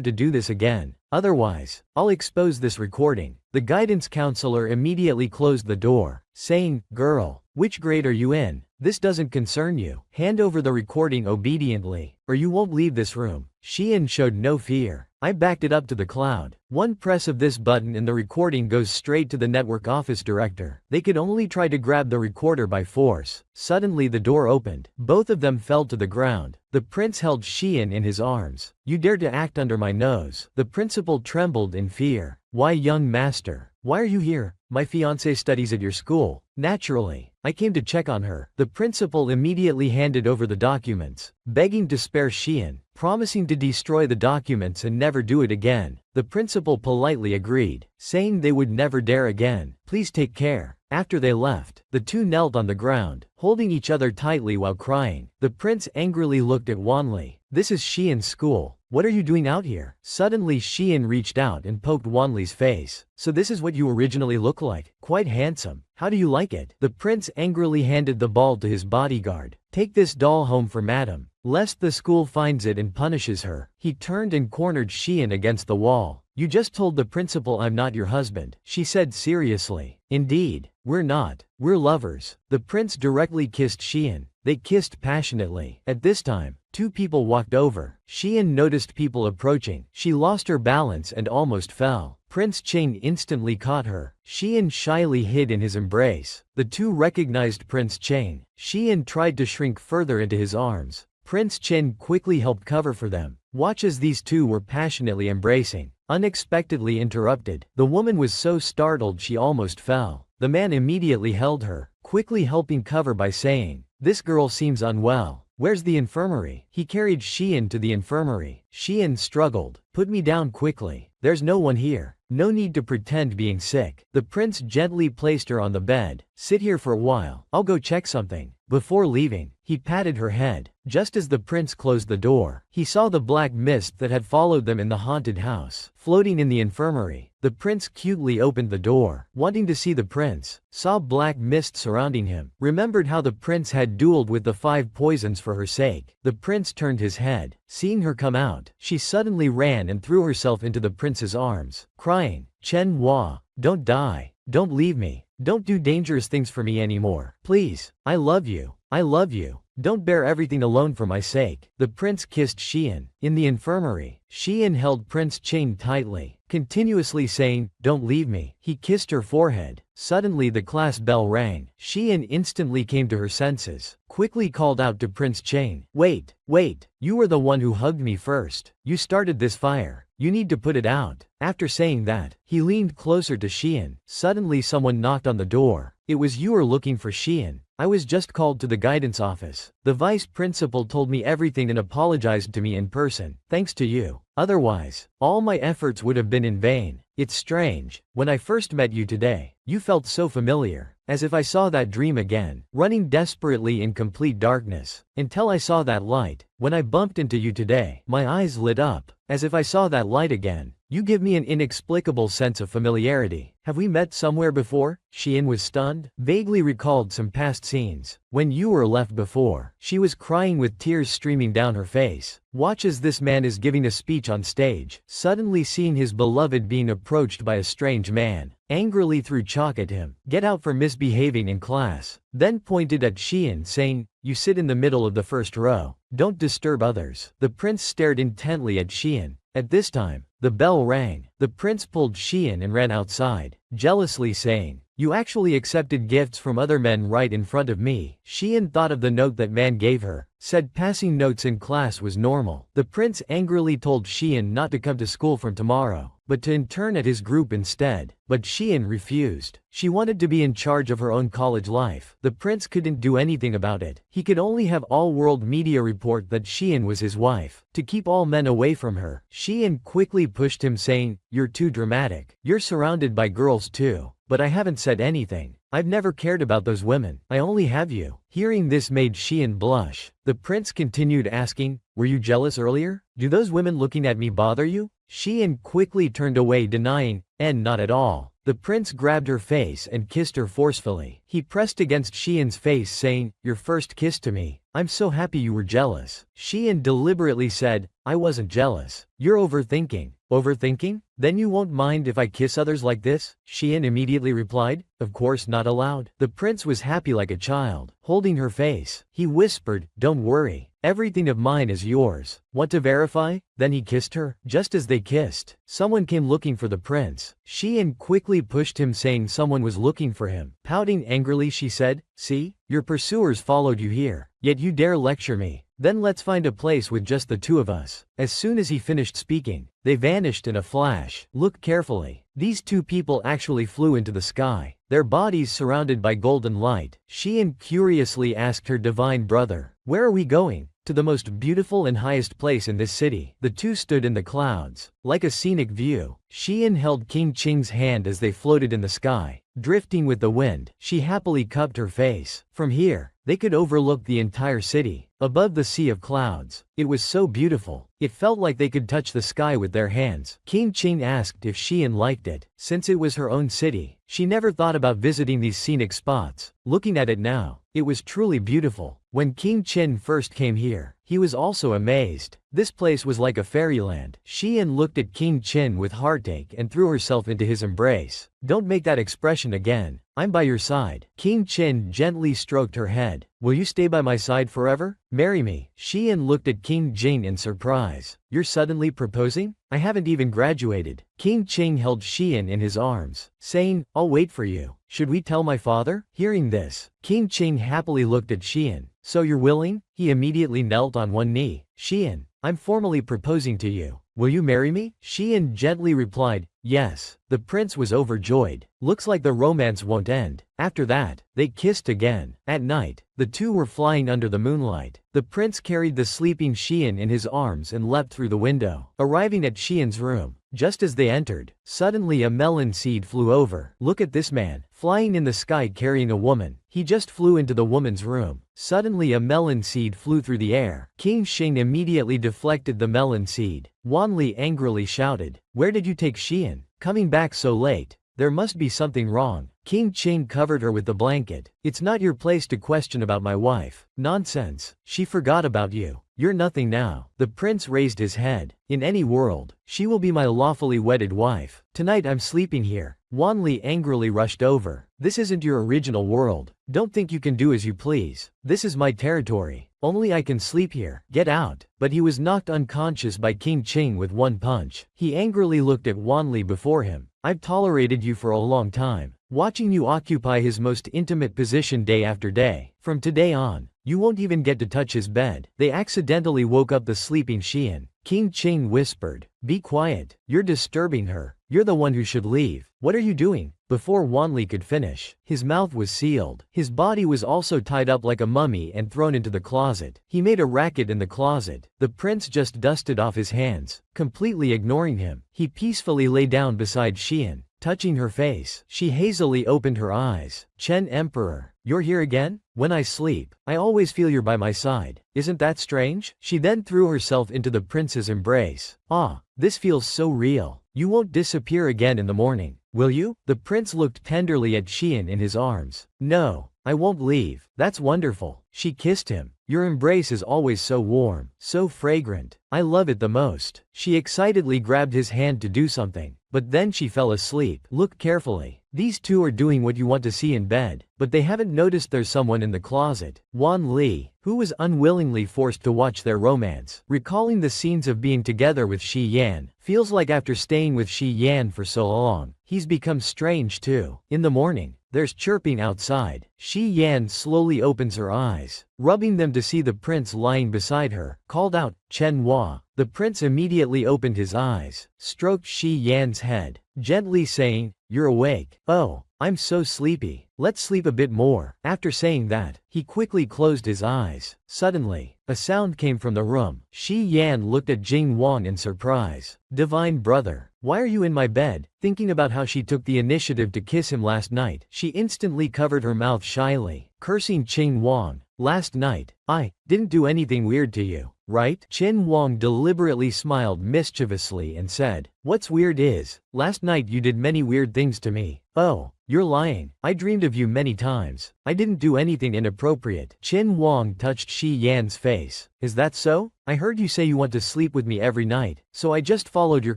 to do this again. Otherwise, I'll expose this recording. The guidance counselor immediately closed the door, saying, Girl, which grade are you in? This doesn't concern you. Hand over the recording obediently, or you won't leave this room. Xian showed no fear. I backed it up to the cloud. One press of this button and the recording goes straight to the network office director. They could only try to grab the recorder by force. Suddenly the door opened. Both of them fell to the ground. The prince held Xian in his arms. You dare to act under my nose. The principal trembled in fear. Why, young master? Why are you here? My fiancée studies at your school. Naturally, I came to check on her. The principal immediately handed over the documents, begging to spare Xian, promising to destroy the documents and never do it again. The principal politely agreed, saying they would never dare again. Please take care. After they left, the two knelt on the ground, holding each other tightly while crying. The prince angrily looked at Wanli. This is Xian's school. What are you doing out here? Suddenly Xian reached out and poked Wanli's face. So this is what you originally look like? Quite handsome. How do you like it? The prince angrily handed the ball to his bodyguard. Take this doll home for madam, lest the school finds it and punishes her. He turned and cornered Xian against the wall. You just told the principal I'm not your husband, she said seriously. Indeed, we're not. We're lovers. The prince directly kissed Xian. They kissed passionately. At this time, two people walked over. Xian noticed people approaching. She lost her balance and almost fell. Prince Cheng instantly caught her. Xian shyly hid in his embrace. The two recognized Prince Cheng. Xian tried to shrink further into his arms. Prince Chen quickly helped cover for them. Watch as these two were passionately embracing. Unexpectedly interrupted. The woman was so startled she almost fell. The man immediately held her, quickly helping cover by saying, "This girl seems unwell. Where's the infirmary?" He carried Xian to the infirmary. Xian struggled. Put me down quickly. There's no one here. No need to pretend being sick. The prince gently placed her on the bed. Sit here for a while. I'll go check something. Before leaving, he patted her head. Just as the prince closed the door, he saw the black mist that had followed them in the haunted house, floating in the infirmary. The prince cutely opened the door, wanting to see the prince, saw black mist surrounding him, remembered how the prince had dueled with the 5 poisons for her sake. The prince turned his head. Seeing her come out, she suddenly ran and threw herself into the prince's arms, crying, "Chen Hua, don't die. Don't leave me. Don't do dangerous things for me anymore. Please, I love you. I love you. Don't bear everything alone for my sake." The prince kissed Xian. In the infirmary, Xian held Prince Cheng tightly, continuously saying, "Don't leave me." He kissed her forehead. Suddenly the class bell rang. Xian instantly came to her senses, quickly called out to Prince Cheng, "Wait, wait, you were the one who hugged me first. You started this fire. You need to put it out." After saying that, he leaned closer to Xian. Suddenly someone knocked on the door. "It was you were looking for Xian. I was just called to the guidance office. The vice principal told me everything and apologized to me in person. Thanks to you. Otherwise, all my efforts would have been in vain. It's strange. When I first met you today, you felt so familiar, as if I saw that dream again, running desperately in complete darkness, until I saw that light. When I bumped into you today, my eyes lit up, as if I saw that light again. You give me an inexplicable sense of familiarity. Have we met somewhere before?" Xian was stunned, vaguely recalled some past scenes. "When you were left before." She was crying with tears streaming down her face. Watch as this man is giving a speech on stage, suddenly seeing his beloved being approached by a strange man, angrily threw chalk at him. "Get out for misbehaving in class." Then pointed at Xian saying, "You sit in the middle of the first row. Don't disturb others." The prince stared intently at Xian. At this time, the bell rang. The prince pulled Xian and ran outside, jealously saying, "You actually accepted gifts from other men right in front of me." Xian thought of the note that man gave her, said passing notes in class was normal. The prince angrily told Xian not to come to school from tomorrow, but to intern at his group instead. But Xian refused. She wanted to be in charge of her own college life. The prince couldn't do anything about it. He could only have all world media report that Xian was his wife, to keep all men away from her. Xian quickly pushed him saying, "You're too dramatic. You're surrounded by girls too. But I haven't said anything. I've never cared about those women. I only have you." Hearing this made Xian blush. The prince continued asking, "Were you jealous earlier? Do those women looking at me bother you?" Xian quickly turned away denying, not at all." The prince grabbed her face and kissed her forcefully. He pressed against Xian's face saying, "Your first kiss to me. I'm so happy you were jealous." Xian deliberately said, "I wasn't jealous. You're overthinking." "Overthinking? Then you won't mind if I kiss others like this?" Xian immediately replied, "Of course not allowed." The prince was happy like a child, holding her face. He whispered, "Don't worry. Everything of mine is yours. Want to verify?" Then he kissed her. Just as they kissed, someone came looking for the prince. Xian quickly pushed him saying someone was looking for him. Pouting angrily she said, "See? Your pursuers followed you here. Yet you dare lecture me. Then let's find a place with just the two of us." As soon as he finished speaking, they vanished in a flash. Look carefully. These two people actually flew into the sky, their bodies surrounded by golden light. Xian curiously asked her divine brother, "Where are we going?" "To the most beautiful and highest place in this city." The two stood in the clouds, like a scenic view. Xian held King Qing's hand as they floated in the sky, drifting with the wind. She happily cupped her face. "From here, They could overlook the entire city, above the sea of clouds. It was so beautiful. It felt like they could touch the sky with their hands. King Qing asked if Xian liked it. Since it was her own city, she never thought about visiting these scenic spots. Looking at it now, it was truly beautiful. When King Qin first came here, he was also amazed. This place was like a fairyland. Xian looked at King Qin with heartache and threw herself into his embrace. Don't make that expression again. I'm by your side. King Qin gently stroked her head. Will you stay by my side forever? Marry me. Xian looked at King Jing in surprise. You're suddenly proposing? I haven't even graduated. King Qing held Xian in his arms, saying, I'll wait for you. Should we tell my father? Hearing this, King Qing happily looked at Xian. So you're willing? He immediately knelt on one knee. Xian, I'm formally proposing to you. Will you marry me? Xian gently replied, yes. The prince was overjoyed. Looks like the romance won't end. After that, they kissed again. At night, the two were flying under the moonlight. The prince carried the sleeping Xian in his arms and leapt through the window. Arriving at Xian's room, just as they entered, suddenly a melon seed flew over. Look at this man, flying in the sky carrying a woman. He just flew into the woman's room. Suddenly a melon seed flew through the air. King Xing immediately deflected the melon seed. Wanli angrily shouted, where did you take Xian? Coming back so late. There must be something wrong. King Qing covered her with the blanket. It's not your place to question about my wife. Nonsense. She forgot about you. You're nothing now. The prince raised his head. In any world, she will be my lawfully wedded wife. Tonight I'm sleeping here. Wanli angrily rushed over. This isn't your original world. Don't think you can do as you please. This is my territory. Only I can sleep here. Get out. But he was knocked unconscious by King Qing with one punch. He angrily looked at Wanli before him. I've tolerated you for a long time, watching you occupy his most intimate position day after day. From today on, you won't even get to touch his bed. They accidentally woke up the sleeping Xian. King Qing whispered, be quiet. You're disturbing her. You're the one who should leave. What are you doing? Before Wanli could finish, his mouth was sealed. His body was also tied up like a mummy and thrown into the closet. He made a racket in the closet. The prince just dusted off his hands, completely ignoring him. He peacefully lay down beside Xian, touching her face. She hazily opened her eyes. Chen Emperor, you're here again? When I sleep, I always feel you're by my side. Isn't that strange? She then threw herself into the prince's embrace. Ah, this feels so real. You won't disappear again in the morning, will you? The prince looked tenderly at Xian in his arms. No, I won't leave. That's wonderful. She kissed him. Your embrace is always so warm, so fragrant. I love it the most. She excitedly grabbed his hand to do something, but then she fell asleep. Look carefully. These two are doing what you want to see in bed, but they haven't noticed there's someone in the closet. Wan Li, who was unwillingly forced to watch their romance, recalling the scenes of being together with Shi Yan, feels like after staying with Shi Yan for so long, he's become strange too. In the morning, there's chirping outside. Shi Yan slowly opens her eyes, rubbing them to see the prince lying beside her, called out, Chen Hua. The prince immediately opened his eyes, stroked Shi Yan's head, gently saying, you're awake. Oh, I'm so sleepy. Let's sleep a bit more. After saying that, he quickly closed his eyes. Suddenly, a sound came from the room. Shi Yan looked at Jing Wang in surprise. Divine brother, why are you in my bed? Thinking about how she took the initiative to kiss him last night, she instantly covered her mouth shyly, cursing Qing Wang. Last night, I didn't do anything weird to you, right? Qin Wang deliberately smiled mischievously and said, what's weird is, last night you did many weird things to me. Oh, you're lying. I dreamed of you many times. I didn't do anything inappropriate. Qin Wang touched Shi Yan's face. Is that so? I heard you say you want to sleep with me every night, so I just followed your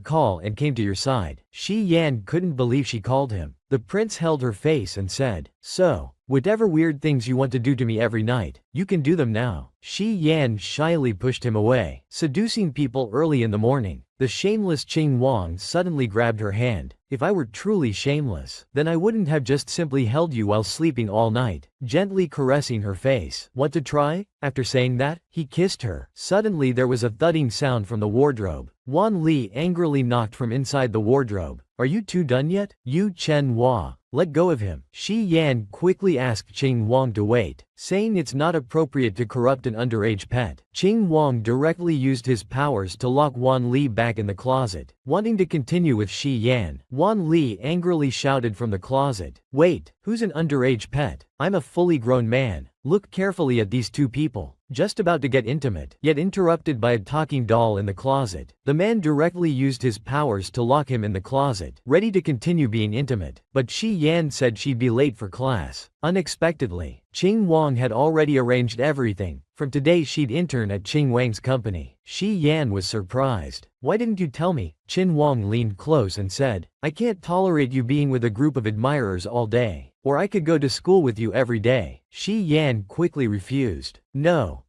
call and came to your side. Shi Yan couldn't believe she called him. The prince held her face and said, so, whatever weird things you want to do to me every night, you can do them now. Shi Yan shyly pushed him away. Seducing people early in the morning. The shameless Qing Wang suddenly grabbed her hand. If I were truly shameless, then I wouldn't have just simply held you while sleeping all night, gently caressing her face. Want to try? After saying that, he kissed her. Suddenly there was a thudding sound from the wardrobe. Wan Li angrily knocked from inside the wardrobe. Are you two done yet? You Chen Hua, let go of him. Shi Yan quickly asked Qing Wang to wait, saying it's not appropriate to corrupt an underage pet. Qing Wang directly used his powers to lock Wan Li back in the closet. Wanting to continue with Shi Yan, Wan Li angrily shouted from the closet, wait, who's an underage pet? I'm a fully grown man. looked carefully at these two people, just about to get intimate, yet interrupted by a talking doll in the closet. The man directly used his powers to lock him in the closet, ready to continue being intimate. But Shi Yan said she'd be late for class. Unexpectedly, Qing Wang had already arranged everything. From today she'd intern at Qing Wang's company. Shi Yan was surprised. Why didn't you tell me? Qin Wang leaned close and said, I can't tolerate you being with a group of admirers all day. Or I could go to school with you every day. Shi Yan quickly refused. No,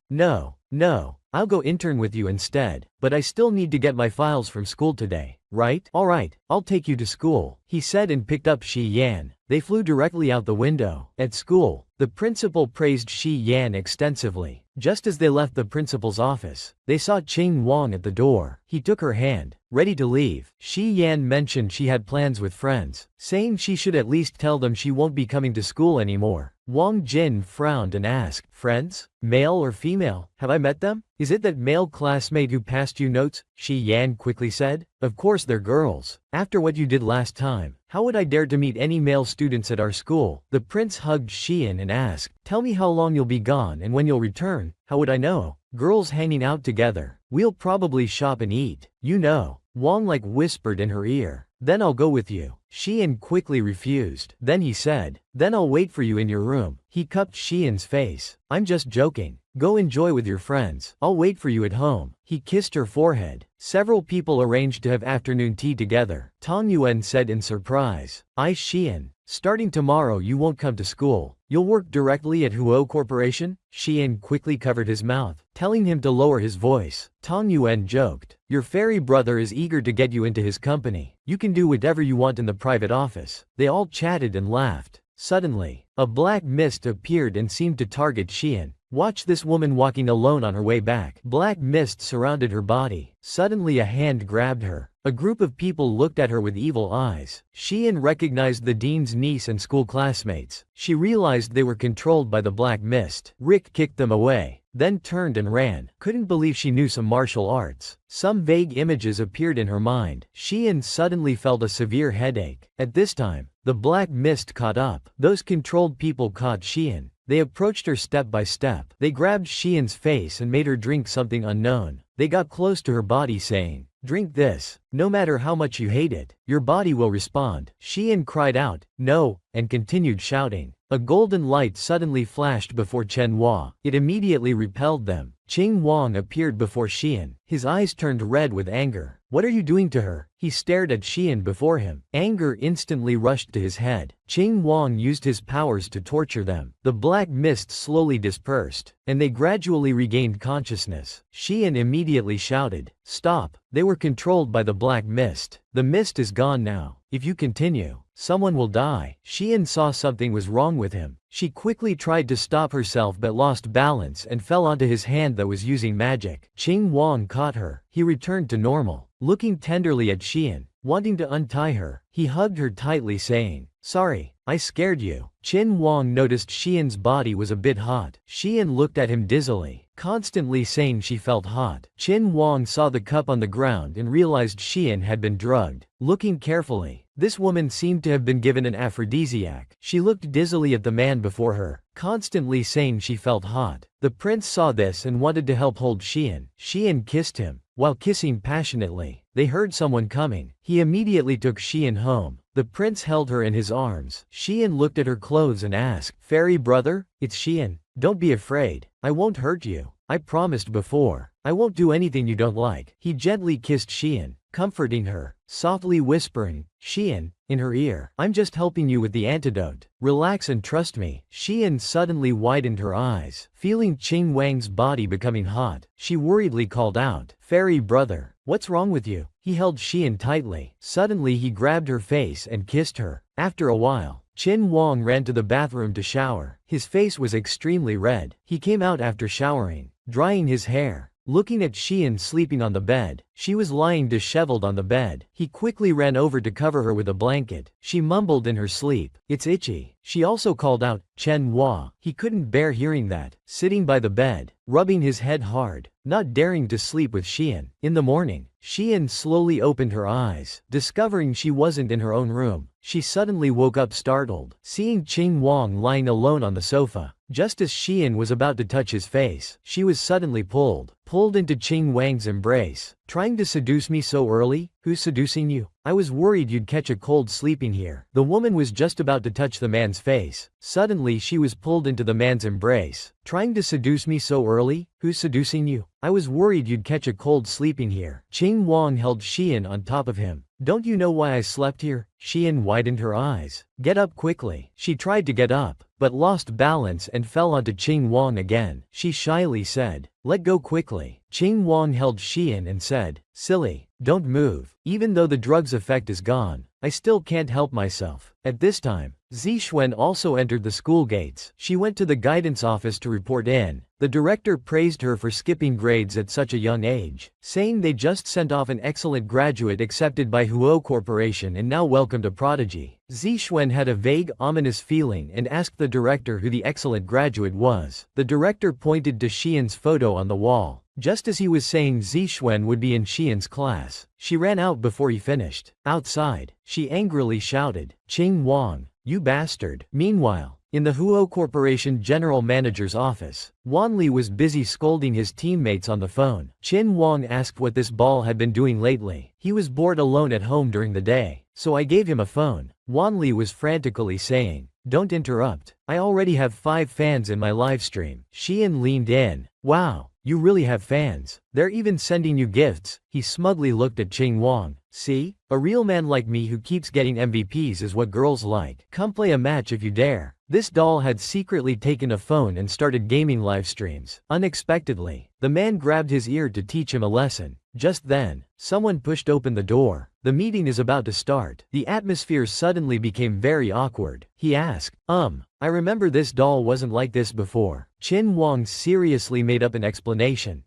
I'll go intern with you instead, but I still need to get my files from school today, right? Alright, I'll take you to school, he said and picked up Shi Yan. They flew directly out the window. At school, the principal praised Shi Yan extensively. Just as they left the principal's office, they saw Qing Wang at the door. He took her hand, ready to leave. Shi Yan mentioned she had plans with friends, saying she should at least tell them she won't be coming to school anymore. Wang Jin frowned and asked, friends? Male or female? Have I met them? Is it that male classmate who passed you notes? Shi Yan quickly said. Of course they're girls. After what you did last time, how would I dare to meet any male students at our school? The prince hugged Xian and asked, tell me how long you'll be gone and when you'll return. How would I know? Girls hanging out together. We'll probably shop and eat. You know. Wang whispered in her ear. Then I'll go with you. Xian quickly refused. Then he said, then I'll wait for you in your room. He cupped Xian's face. I'm just joking. Go enjoy with your friends. I'll wait for you at home. He kissed her forehead. Several people arranged to have afternoon tea together. Tang Yuan said in surprise. Xian, starting tomorrow you won't come to school. You'll work directly at Huo Corporation? Xian quickly covered his mouth, telling him to lower his voice. Tang Yuan joked. Your fairy brother is eager to get you into his company. You can do whatever you want in the private office. They all chatted and laughed. Suddenly, a black mist appeared and seemed to target Xian. Watch this woman walking alone on her way back. Black mist surrounded her body. Suddenly a hand grabbed her. A group of people looked at her with evil eyes. Xian recognized the dean's niece and school classmates. She realized they were controlled by the black mist. Rick kicked them away, then turned and ran. Couldn't believe she knew some martial arts. Some vague images appeared in her mind. Xian suddenly felt a severe headache. At this time, the black mist caught up. Those controlled people caught Xian. They approached her step by step. They grabbed Xian's face and made her drink something unknown. They got close to her body saying, drink this. No matter how much you hate it, your body will respond. Xian cried out, no, and continued shouting. A golden light suddenly flashed before Chen Hua. It immediately repelled them. Qing Wang appeared before Xian. His eyes turned red with anger. What are you doing to her? He stared at Xian before him. Anger instantly rushed to his head. Qing Wang used his powers to torture them. The black mist slowly dispersed, and they gradually regained consciousness. Xian immediately shouted, stop. They were controlled by the black mist. The mist is gone now. If you continue, someone will die. Xian saw something was wrong with him. She quickly tried to stop herself but lost balance and fell onto his hand that was using magic. Qing Wang caught her. He returned to normal. Looking tenderly at Xian, wanting to untie her, he hugged her tightly saying, sorry, I scared you. Qin Wang noticed Xian's body was a bit hot. Xian looked at him dizzily, constantly saying she felt hot. Qin Wang saw the cup on the ground and realized Xian had been drugged. Looking carefully, this woman seemed to have been given an aphrodisiac. She looked dizzily at the man before her, constantly saying she felt hot. The prince saw this and wanted to help hold Xian. Xian kissed him. While kissing passionately, they heard someone coming. He immediately took Xian home. The prince held her in his arms. Xian looked at her clothes and asked, fairy brother? It's Xian. Don't be afraid. I won't hurt you. I promised before. I won't do anything you don't like. He gently kissed Xian, comforting her, softly whispering, Xian, in her ear, I'm just helping you with the antidote. Relax and trust me. Xian suddenly widened her eyes, feeling Qing Wang's body becoming hot. She worriedly called out, fairy brother, what's wrong with you? He held Xian tightly. Suddenly he grabbed her face and kissed her. After a while, Qin Wang ran to the bathroom to shower. His face was extremely red. He came out after showering, drying his hair. Looking at Xian sleeping on the bed, she was lying disheveled on the bed. He quickly ran over to cover her with a blanket. She mumbled in her sleep, it's itchy. She also called out, Chen Hua. He couldn't bear hearing that, sitting by the bed, rubbing his head hard, not daring to sleep with Xian. In the morning, Xian slowly opened her eyes, discovering she wasn't in her own room. She suddenly woke up startled, seeing Qing Wang lying alone on the sofa. Just as Xian was about to touch his face, she was suddenly pulled into Qing Wang's embrace. Trying to seduce me so early? Who's seducing you? I was worried you'd catch a cold sleeping here. The woman was just about to touch the man's face. Suddenly she was pulled into the man's embrace. Trying to seduce me so early? Who's seducing you? I was worried you'd catch a cold sleeping here. Qing Wang held Xian on top of him. Don't you know why I slept here? Xian widened her eyes. Get up quickly. She tried to get up, but lost balance and fell onto Qing Wang again. She shyly said, let go quickly. Qing Wang held Xian and said, silly, don't move. Even though the drug's effect is gone, I still can't help myself. At this time, Zixuan also entered the school gates. She went to the guidance office to report in. The director praised her for skipping grades at such a young age, saying they just sent off an excellent graduate accepted by Huo Corporation and now welcomed a prodigy. Zixuan had a vague, ominous feeling and asked the director who the excellent graduate was. The director pointed to Xian's photo on the wall. Just as he was saying Zixuan would be in Xian's class, she ran out before he finished. Outside, she angrily shouted, Qing Wang, you bastard. Meanwhile, in the Huo Corporation general manager's office, Wanli was busy scolding his teammates on the phone. Qin Wang asked what this ball had been doing lately. He was bored alone at home during the day, so I gave him a phone. Wanli was frantically saying, don't interrupt. I already have 5 fans in my livestream. Xian leaned in. Wow, you really have fans. They're even sending you gifts. He smugly looked at Qing Wang. See? A real man like me who keeps getting MVPs is what girls like. Come play a match if you dare. This doll had secretly taken a phone and started gaming live streams. Unexpectedly, the man grabbed his ear to teach him a lesson. Just then, someone pushed open the door. The meeting is about to start. The atmosphere suddenly became very awkward. He asked, I remember this doll wasn't like this before. Qin Wang seriously made up an explanation.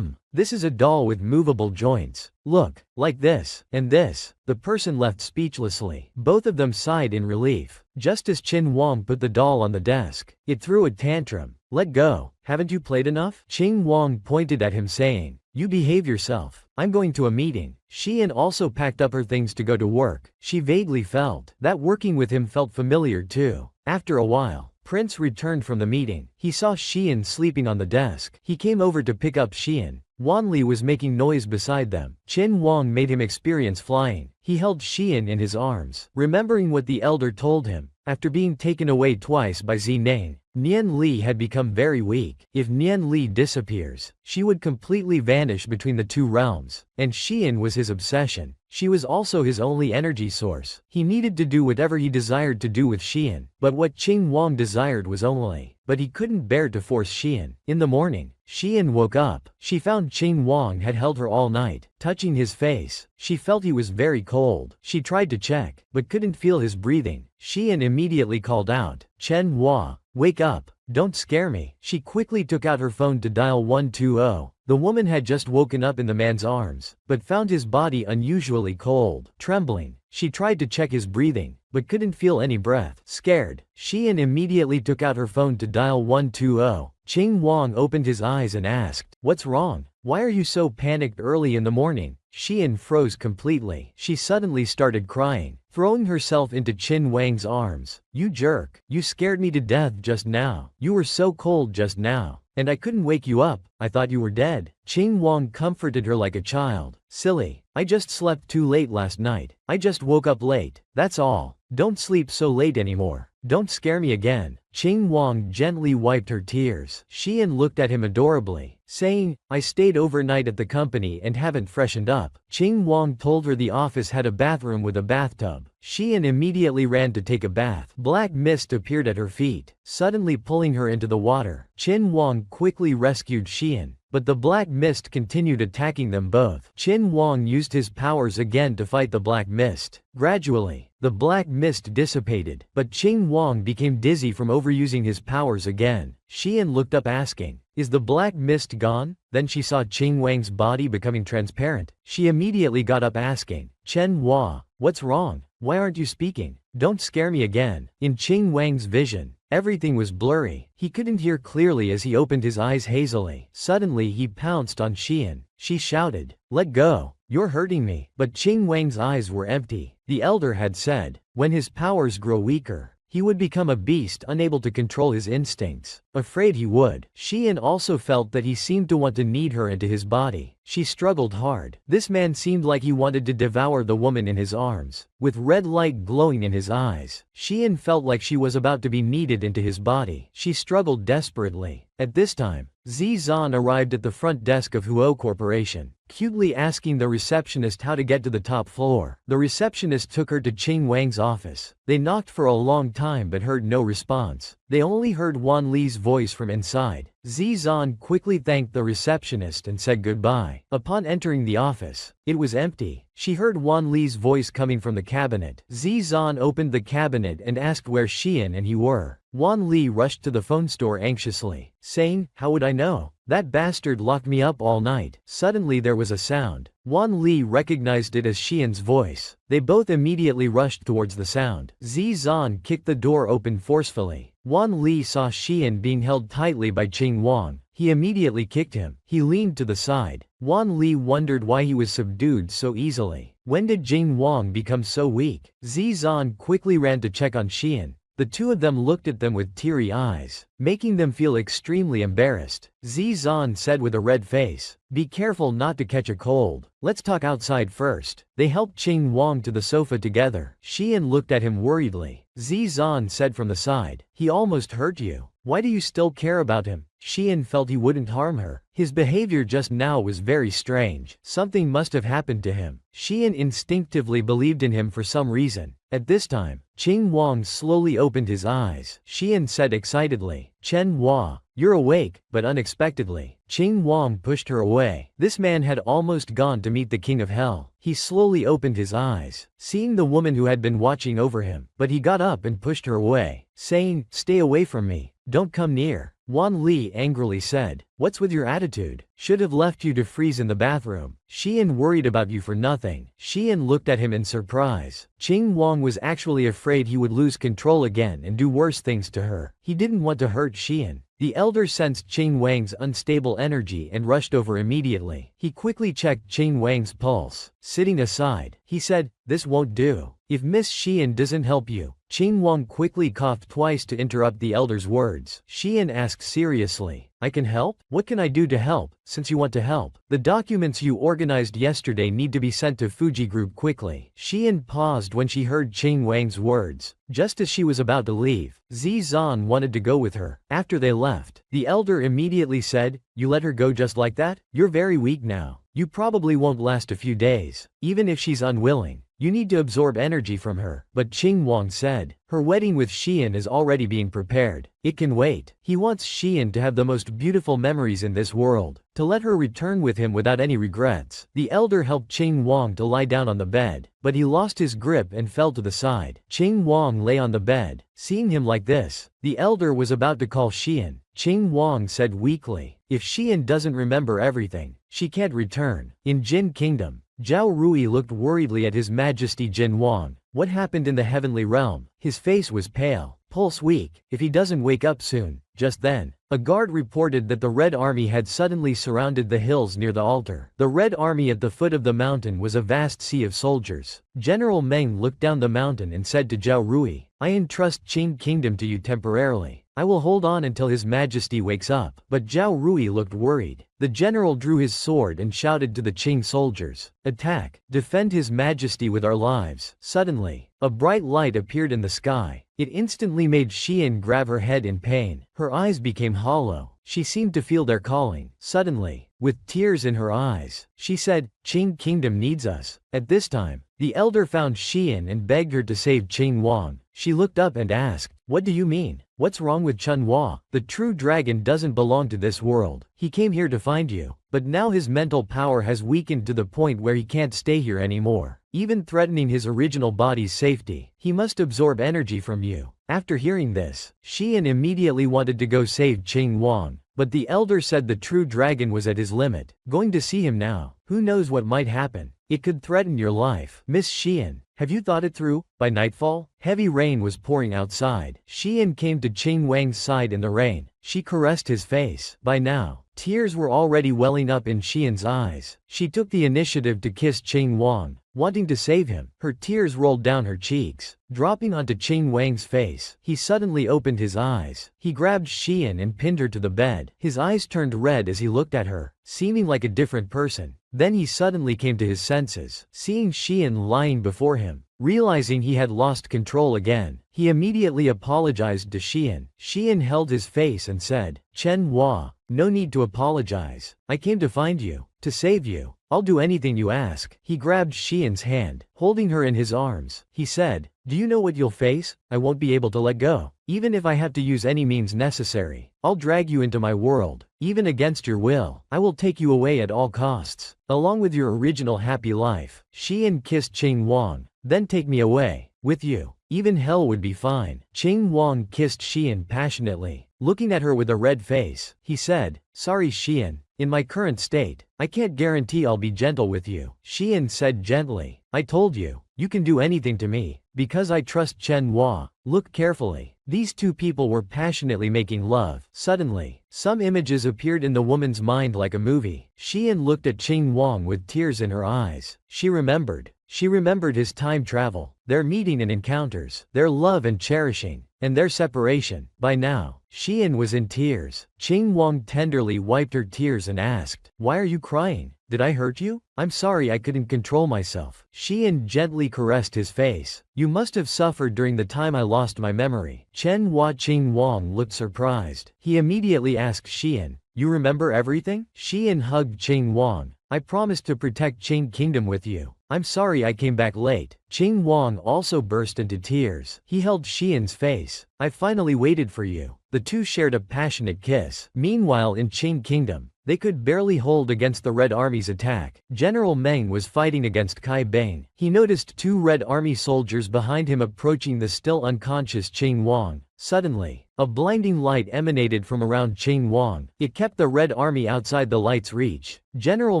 This is a doll with movable joints. Look, like this, and this. The person left speechlessly. Both of them sighed in relief. Just as Qin Wang put the doll on the desk, it threw a tantrum. Let go. Haven't you played enough? Qing Wang pointed at him saying, you behave yourself. I'm going to a meeting. Xian also packed up her things to go to work. She vaguely felt that working with him felt familiar too. After a while, Prince returned from the meeting. He saw Xian sleeping on the desk. He came over to pick up Xian. Wanli was making noise beside them. Qin Wang made him experience flying. He held Xian in his arms, remembering what the elder told him. After being taken away twice by Zineng, Nian Li had become very weak. If Nian Li disappears, she would completely vanish between the two realms, and Xian was his obsession. She was also his only energy source. He needed to do whatever he desired to do with Xian, but what Qing Wang desired was only. But he couldn't bear to force Xian. In the morning, Xian woke up. She found Qing Wang had held her all night. Touching his face, she felt he was very cold. She tried to check, but couldn't feel his breathing. Xian immediately called out, Chen Hua, wake up, don't scare me. She quickly took out her phone to dial 120. The woman had just woken up in the man's arms, but found his body unusually cold. Trembling, she tried to check his breathing, but couldn't feel any breath. Scared, Xian immediately took out her phone to dial 120. Qing Wang opened his eyes and asked, what's wrong? Why are you so panicked early in the morning? Xian froze completely. She suddenly started crying, throwing herself into Qin Wang's arms. You jerk. You scared me to death just now. You were so cold just now. And I couldn't wake you up. I thought you were dead. Qing Wang comforted her like a child. Silly. I just slept too late last night. I just woke up late. That's all. Don't sleep so late anymore. Don't scare me again. Qing Wang gently wiped her tears. Xian looked at him adorably, saying, I stayed overnight at the company and haven't freshened up. Qing Wang told her the office had a bathroom with a bathtub. Xian immediately ran to take a bath. Black mist appeared at her feet, suddenly pulling her into the water. Qin Wang quickly rescued Xian, but the black mist continued attacking them both. Qin Wang used his powers again to fight the black mist. Gradually, the black mist dissipated, but Qing Wang became dizzy from overusing his powers again. Xian looked up asking, is the black mist gone? Then she saw Qing Wang's body becoming transparent. She immediately got up asking, Chen Hua, what's wrong? Why aren't you speaking? Don't scare me again. In Qing Wang's vision, everything was blurry. He couldn't hear clearly as he opened his eyes hazily. Suddenly he pounced on Xian. She shouted, let go. You're hurting me. But Qing Wang's eyes were empty. The elder had said, when his powers grow weaker, he would become a beast unable to control his instincts. afraid he would. Xian also felt that he seemed to want to knead her into his body. She struggled hard. This man seemed like he wanted to devour the woman in his arms, with red light glowing in his eyes. Xian felt like she was about to be kneaded into his body. She struggled desperately. At this time, Zizan arrived at the front desk of Huo Corporation, cutely asking the receptionist how to get to the top floor. The receptionist took her to Qing Wang's office. They knocked for a long time but heard no response. They only heard Wan Li's voice from inside. Zizan quickly thanked the receptionist and said goodbye. Upon entering the office, it was empty. She heard Wan Li's voice coming from the cabinet. Zizan opened the cabinet and asked where Xian and he were. Wan Li rushed to the phone store anxiously, saying, "How would I know? That bastard locked me up all night." Suddenly there was a sound. Wan Li recognized it as Xian's voice. They both immediately rushed towards the sound. Zizan kicked the door open forcefully. Wan Li saw Xian being held tightly by Qing Wang. He immediately kicked him. He leaned to the side. Wan Li wondered why he was subdued so easily. When did Qing Wang become so weak? Zizan quickly ran to check on Xian. The two of them looked at them with teary eyes, making them feel extremely embarrassed. Zizan said with a red face, "Be careful not to catch a cold. Let's talk outside first." They helped Qing Wang to the sofa together. Xian looked at him worriedly. Zizan said from the side, "He almost hurt you. Why do you still care about him?" Xian felt he wouldn't harm her. His behavior just now was very strange. Something must have happened to him. Xian instinctively believed in him for some reason. At this time, Qing Wang slowly opened his eyes. Xian said excitedly, "Chen Hua, you're awake," but unexpectedly, Qing Wang pushed her away. This man had almost gone to meet the king of hell. He slowly opened his eyes, seeing the woman who had been watching over him, but he got up and pushed her away, saying, "Stay away from me. Don't come near." Wan Li angrily said, "What's with your attitude? Should have left you to freeze in the bathroom. Xian worried about you for nothing." Xian looked at him in surprise. Qing Wang was actually afraid he would lose control again and do worse things to her. He didn't want to hurt Xian. The elder sensed Qing Wang's unstable energy and rushed over immediately. He quickly checked Qing Wang's pulse. Sitting aside, he said, "This won't do. If Miss Xian doesn't help you." Qing Wang quickly coughed twice to interrupt the elder's words. Xian asked seriously, "I can help? What can I do to help, since you want to help? The documents you organized yesterday need to be sent to Fuji Group quickly." Xian paused when she heard Qing Wang's words. Just as she was about to leave, Zizan wanted to go with her. After they left, the elder immediately said, "You let her go just like that? You're very weak now. You probably won't last a few days. Even if she's unwilling, you need to absorb energy from her." But Qing Wang said, "Her wedding with Xian is already being prepared. It can wait." He wants Xian to have the most beautiful memories in this world, to let her return with him without any regrets. The elder helped Qing Wang to lie down on the bed, but he lost his grip and fell to the side. Qing Wang lay on the bed. Seeing him like this, the elder was about to call Xian. Qing Wang said weakly, "If Xian doesn't remember everything, she can't return." In Jin Kingdom, Zhao Rui looked worriedly at His Majesty Jin Wang. What happened in the heavenly realm? His face was pale, pulse weak. If he doesn't wake up soon. Just then, a guard reported that the Red Army had suddenly surrounded the hills near the altar. The Red Army at the foot of the mountain was a vast sea of soldiers. General Meng looked down the mountain and said to Zhao Rui, "I entrust Qing Kingdom to you temporarily. I will hold on until His Majesty wakes up." But Zhao Rui looked worried. The general drew his sword and shouted to the Qing soldiers, "Attack! Defend His Majesty with our lives." Suddenly, a bright light appeared in the sky. It instantly made Xian grab her head in pain. Her eyes became hollow. She seemed to feel their calling. Suddenly, with tears in her eyes, she said, "Qing Kingdom needs us." At this time, the elder found Xian and begged her to save Qing Wang. She looked up and asked, "What do you mean? What's wrong with Chen Hua? The true dragon doesn't belong to this world. He came here to find you, but now his mental power has weakened to the point where he can't stay here anymore, even threatening his original body's safety. He must absorb energy from you." After hearing this, Xian immediately wanted to go save Qing Wang, but the elder said the true dragon was at his limit. Going to see him now, who knows what might happen? It could threaten your life. Miss Xian, have you thought it through? By nightfall, heavy rain was pouring outside. Xian came to Qing Wang's side in the rain. She caressed his face. By now, tears were already welling up in Xian's eyes. She took the initiative to kiss Qing Wang. wanting to save him. Her tears rolled down her cheeks, dropping onto Qing Wang's face. He suddenly opened his eyes. He grabbed Xian and pinned her to the bed. His eyes turned red as he looked at her, seeming like a different person. Then he suddenly came to his senses, seeing Xian lying before him. Realizing he had lost control again, he immediately apologized to Xian. Xian held his face and said, "Chen Hua, no need to apologize. I came to find you, to save you. I'll do anything you ask." He grabbed Xian's hand, holding her in his arms. He said, "Do you know what you'll face? I won't be able to let go. Even if I have to use any means necessary, I'll drag you into my world. Even against your will, I will take you away at all costs, along with your original happy life." Xian kissed Qing Wang. "Then take me away. With you, even hell would be fine." Qing Wang kissed Xian passionately. Looking at her with a red face, he said, "Sorry Xian, in my current state, I can't guarantee I'll be gentle with you." Xian said gently, "I told you, you can do anything to me, because I trust Chen Hua. Look carefully." These two people were passionately making love. Suddenly, some images appeared in the woman's mind like a movie. Xian looked at Qing Wang with tears in her eyes. She remembered his time travel, their meeting and encounters, their love and cherishing, and their separation. By now, Xian was in tears. Qing Wang tenderly wiped her tears and asked, "Why are you crying? Did I hurt you? I'm sorry I couldn't control myself." Xian gently caressed his face. "You must have suffered during the time I lost my memory." Chen Hua. Qing Wang looked surprised. He immediately asked Xian, "You remember everything?" Xian hugged Qing Wang. "I promised to protect Qing Kingdom with you. I'm sorry I came back late." Qing Wang also burst into tears. He held Xian's face. "I finally waited for you." The two shared a passionate kiss. Meanwhile in Qing Kingdom, they could barely hold against the Red Army's attack. General Meng was fighting against Kai Bane. He noticed two Red Army soldiers behind him approaching the still unconscious Qing Wang. Suddenly, a blinding light emanated from around Qing Wang. It kept the Red Army outside the light's reach. General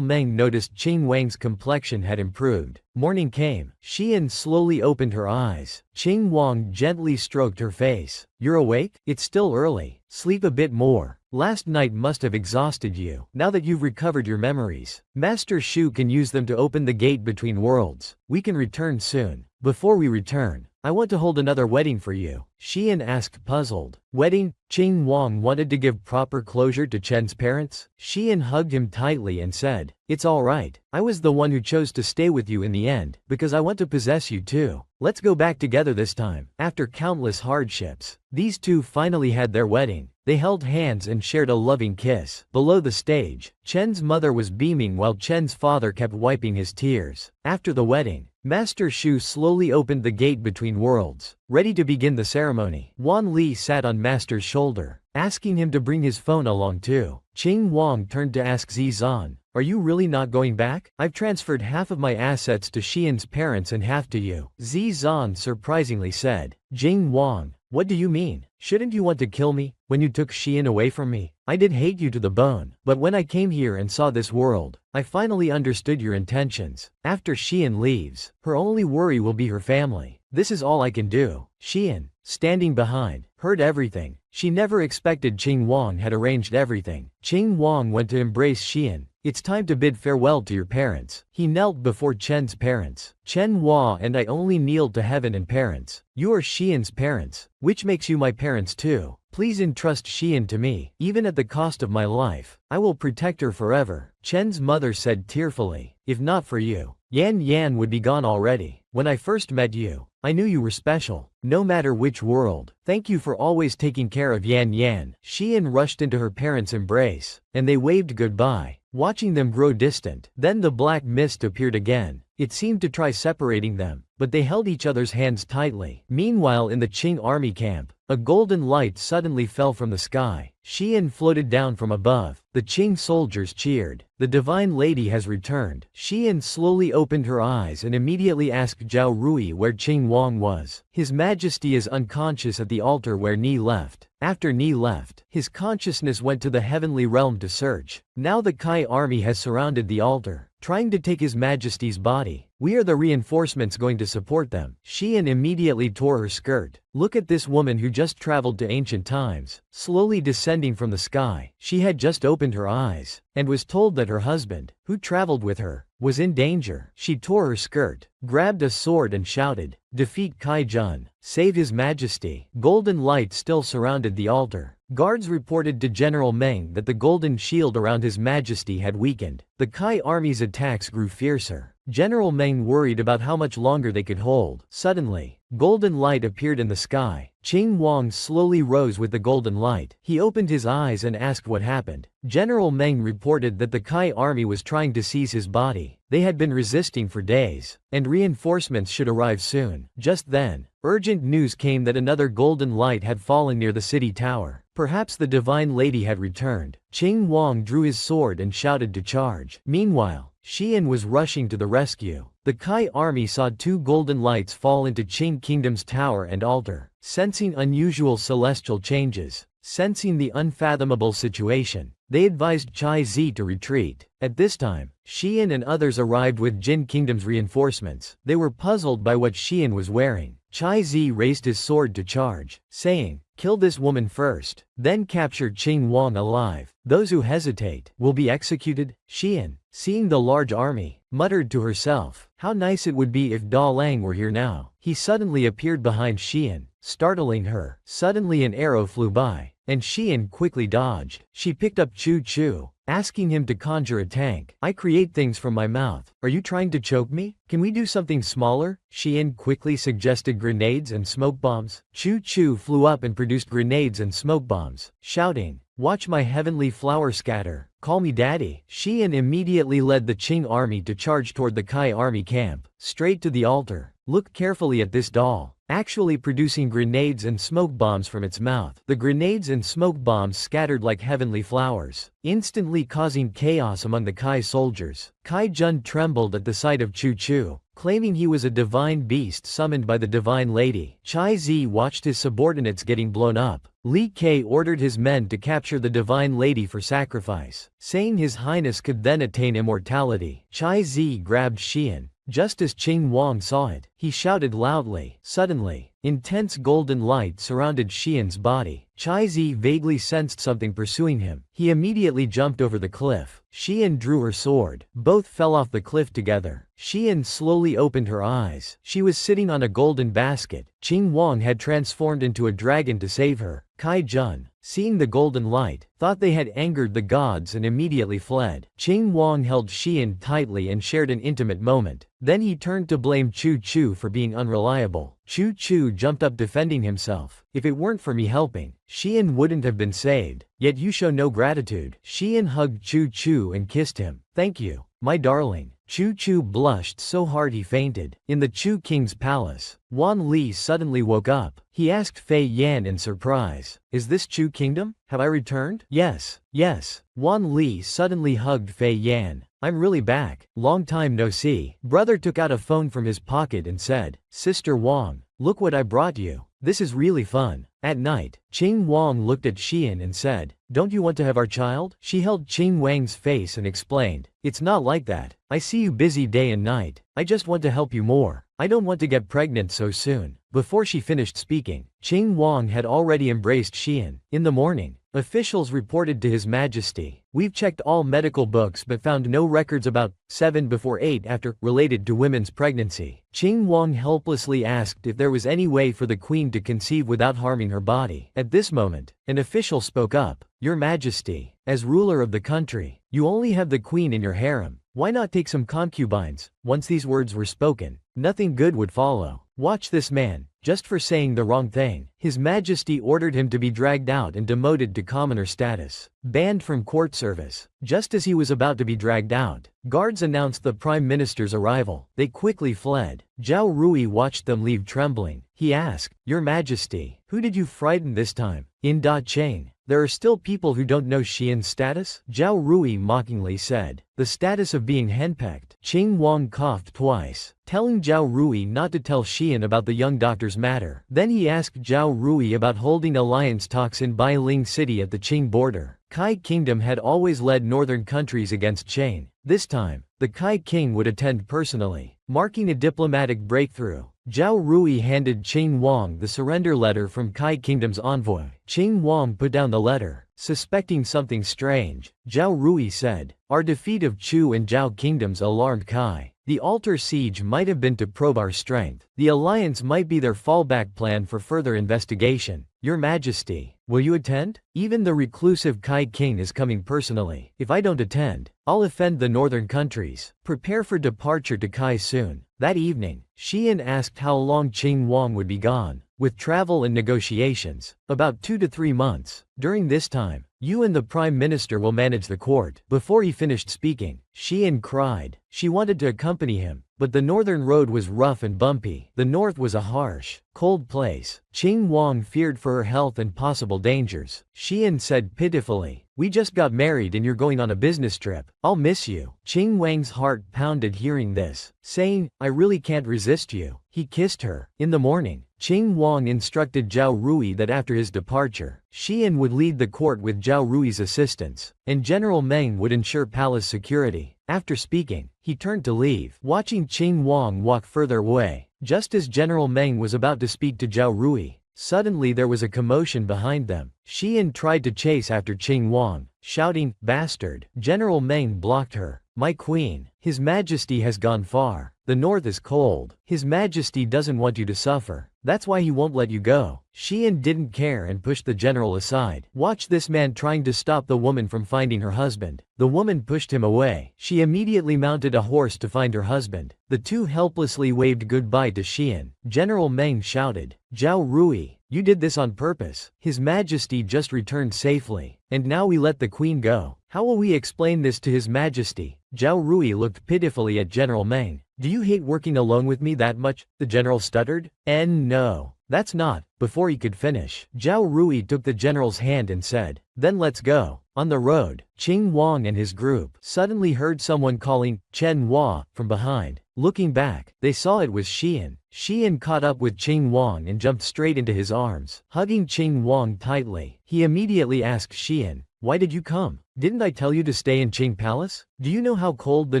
Meng noticed Qing Wang's complexion had improved. Morning came. Xian slowly opened her eyes. Qing Wang gently stroked her face. "You're awake? It's still early. Sleep a bit more. Last night must have exhausted you. Now that you've recovered your memories, Master Shu can use them to open the gate between worlds. We can return soon. Before we return, I want to hold another wedding for you." Xian asked, puzzled. "Wedding?" Qing Wang wanted to give proper closure to Chen's parents. Xian hugged him tightly and said, "It's all right. I was the one who chose to stay with you in the end, because I want to possess you too. Let's go back together this time." After countless hardships, these two finally had their wedding. They held hands and shared a loving kiss. Below the stage, Chen's mother was beaming while Chen's father kept wiping his tears. After the wedding, Master Shu slowly opened the gate between worlds, ready to begin the ceremony. Wan Li sat on Master's shoulder, asking him to bring his phone along too. Qing Wang turned to ask Zizan, "Are you really not going back? I've transferred half of my assets to Xian's parents and half to you." Zizan surprisingly said, "Jing Wang, what do you mean? Shouldn't you want to kill me, when you took Xian away from me? I did hate you to the bone, but when I came here and saw this world, I finally understood your intentions. After Xian leaves, her only worry will be her family. This is all I can do." Xian, standing behind, heard everything. She never expected Qing Wang had arranged everything. Qing Wang went to embrace Xian. "It's time to bid farewell to your parents." He knelt before Chen's parents. "Chen Hua and I only kneeled to heaven and parents. You are Xian's parents, which makes you my parents too. Please entrust Xian to me, even at the cost of my life. I will protect her forever." Chen's mother said tearfully, "If not for you, Yan Yan would be gone already. When I first met you, I knew you were special, no matter which world. Thank you for always taking care of Yan Yan." Xian rushed into her parents' embrace, and they waved goodbye, watching them grow distant. Then the black mist appeared again. It seemed to try separating them, but they held each other's hands tightly. Meanwhile in the Qing army camp, a golden light suddenly fell from the sky. Xian floated down from above. The Qing soldiers cheered. "The divine lady has returned." Xian slowly opened her eyes and immediately asked Zhao Rui where Qing Wang was. "His Majesty is unconscious at the altar where Ni left." After Ni left, his consciousness went to the heavenly realm to search. Now the Kai army has surrounded the altar, trying to take His Majesty's body. We are the reinforcements going to support them. Xian immediately tore her skirt. Look at this woman who just traveled to ancient times, slowly descending from the sky. She had just opened her eyes, and was told that her husband, who traveled with her, was in danger. She tore her skirt, grabbed a sword and shouted, "Defeat Kai Jun! Save His Majesty!" Golden light still surrounded the altar. Guards reported to General Meng that the golden shield around His Majesty had weakened. The Kai army's attacks grew fiercer. General Meng worried about how much longer they could hold. Suddenly, golden light appeared in the sky. Qing Wang slowly rose with the golden light. He opened his eyes and asked what happened. General Meng reported that the Kai army was trying to seize his body. They had been resisting for days, and reinforcements should arrive soon. Just then, urgent news came that another golden light had fallen near the city tower. Perhaps the divine lady had returned. Qing Wang drew his sword and shouted to charge. Meanwhile, Xian was rushing to the rescue. The Kai army saw two golden lights fall into Qing Kingdom's tower and altar. Sensing unusual celestial changes, sensing the unfathomable situation, they advised Chai Zi to retreat. At this time, Xian and others arrived with Jin Kingdom's reinforcements. They were puzzled by what Xian was wearing. Chai Zi raised his sword to charge, saying, "Kill this woman first, then capture Qing Wang alive. Those who hesitate will be executed." Xian, seeing the large army, muttered to herself, "How nice it would be if Da Lang were here now." He suddenly appeared behind Xian, startling her. Suddenly an arrow flew by, and Xian quickly dodged. She picked up Chu Chu, asking him to conjure a tank. "I create things from my mouth. Are you trying to choke me? Can we do something smaller?" Xian quickly suggested grenades and smoke bombs. Chu Chu flew up and produced grenades and smoke bombs, shouting, "Watch my heavenly flower scatter. Call me daddy." Xian immediately led the Qing army to charge toward the Kai army camp, straight to the altar. Look carefully at this doll, actually producing grenades and smoke bombs from its mouth. The grenades and smoke bombs scattered like heavenly flowers, instantly causing chaos among the Kai soldiers. Kai Jun trembled at the sight of Chu Chu, claiming he was a divine beast summoned by the divine lady. Chai Zi watched his subordinates getting blown up. Li Ke ordered his men to capture the divine lady for sacrifice, saying His Highness could then attain immortality. Chai Zi grabbed Xian. Just as Qing Wang saw it, he shouted loudly. Suddenly, intense golden light surrounded Xian's body. Chai Zi vaguely sensed something pursuing him. He immediately jumped over the cliff. Xian drew her sword. Both fell off the cliff together. Xian slowly opened her eyes. She was sitting on a golden basket. Qing Wang had transformed into a dragon to save her. Kai Jun, seeing the golden light, thought they had angered the gods and immediately fled. Qing Wang held Xian tightly and shared an intimate moment. Then he turned to blame Chu Chu for being unreliable. Chu Chu jumped up defending himself. "If it weren't for me helping, Xian wouldn't have been saved. Yet you show no gratitude." Xian hugged Chu Chu and kissed him. "Thank you, my darling." Chu Chu blushed so hard he fainted. In the Chu King's palace, Wan Li suddenly woke up. He asked Fei Yan in surprise, "Is this Chu Kingdom? Have I returned?" "Yes, yes." Wan Li suddenly hugged Fei Yan. "I'm really back. Long time no see." Brother took out a phone from his pocket and said, "Sister Wang, look what I brought you. This is really fun." At night, Qing Wang looked at Xian and said, "Don't you want to have our child?" She held Qing Wang's face and explained, "It's not like that. I see you busy day and night. I just want to help you more. I don't want to get pregnant so soon." Before she finished speaking, Qing Wang had already embraced Xian. In the morning, officials reported to His Majesty, "We've checked all medical books but found no records about 7 before 8 after related to women's pregnancy." Qing Wang helplessly asked if there was any way for the queen to conceive without harming her body. At this moment, an official spoke up, "Your Majesty, as ruler of the country, you only have the queen in your harem. Why not take some concubines?" Once these words were spoken, nothing good would follow. Watch this man, just for saying the wrong thing. His Majesty ordered him to be dragged out and demoted to commoner status, banned from court service. Just as he was about to be dragged out, guards announced the Prime Minister's arrival. They quickly fled. Zhao Rui watched them leave trembling. He asked, "Your Majesty, who did you frighten this time?" In Da Cheng, "There are still people who don't know Xian's status?" Zhao Rui mockingly said, "The status of being henpecked." Qing Wang coughed twice, telling Zhao Rui not to tell Xian about the young doctor's matter. Then he asked Zhao Rui about holding alliance talks in Bailing City at the Qing border. Kai Kingdom had always led northern countries against Qing. This time, the Kai king would attend personally, marking a diplomatic breakthrough. Zhao Rui handed Qing Wang the surrender letter from Kai Kingdom's envoy. Qing Wang put down the letter, suspecting something strange. Zhao Rui said, "Our defeat of Chu and Zhao kingdoms alarmed Kai. The altar siege might have been to probe our strength. The alliance might be their fallback plan for further investigation. Your Majesty, will you attend? Even the reclusive Kai king is coming personally. If I don't attend, I'll offend the northern countries. Prepare for departure to Kai soon." That evening, Xian asked how long Qing Wang would be gone. With travel and negotiations, about 2 to 3 months. During this time, you and the Prime Minister will manage the court. Before he finished speaking, Xian cried. She wanted to accompany him, but the northern road was rough and bumpy. The north was a harsh, cold place. Qing Wang feared for her health and possible dangers. Xian said pitifully, "We just got married and you're going on a business trip. I'll miss you." Qing Wang's heart pounded hearing this, saying, "I really can't resist you." He kissed her. In the morning, Qing Wang instructed Zhao Rui that after his departure, Xian would lead the court with Zhao Rui's assistance, and General Meng would ensure palace security. After speaking, he turned to leave, watching Qing Wang walk further away. Just as General Meng was about to speak to Zhao Rui, suddenly there was a commotion behind them. Xian tried to chase after Qing Wang, shouting, "Bastard!" General Meng blocked her. "My queen, His Majesty has gone far. The north is cold. His Majesty doesn't want you to suffer. That's why he won't let you go." Xian didn't care and pushed the general aside. "Watch this man trying to stop the woman from finding her husband." The woman pushed him away. She immediately mounted a horse to find her husband. The two helplessly waved goodbye to Xian. General Meng shouted, "Zhao Rui, you did this on purpose. His Majesty just returned safely, and now we let the queen go. How will we explain this to His Majesty?" Zhao Rui looked pitifully at General Meng. "Do you hate working alone with me that much?" the general stuttered. No, that's not." Before he could finish, Zhao Rui took the general's hand and said, "Then let's go." On the road, Qing Wang and his group suddenly heard someone calling, "Chen Hua," from behind. Looking back, they saw it was Xian. Xian caught up with Qing Wang and jumped straight into his arms. Hugging Qing Wang tightly, he immediately asked Xian, "Why did you come? Didn't I tell you to stay in Qing Palace? Do you know how cold the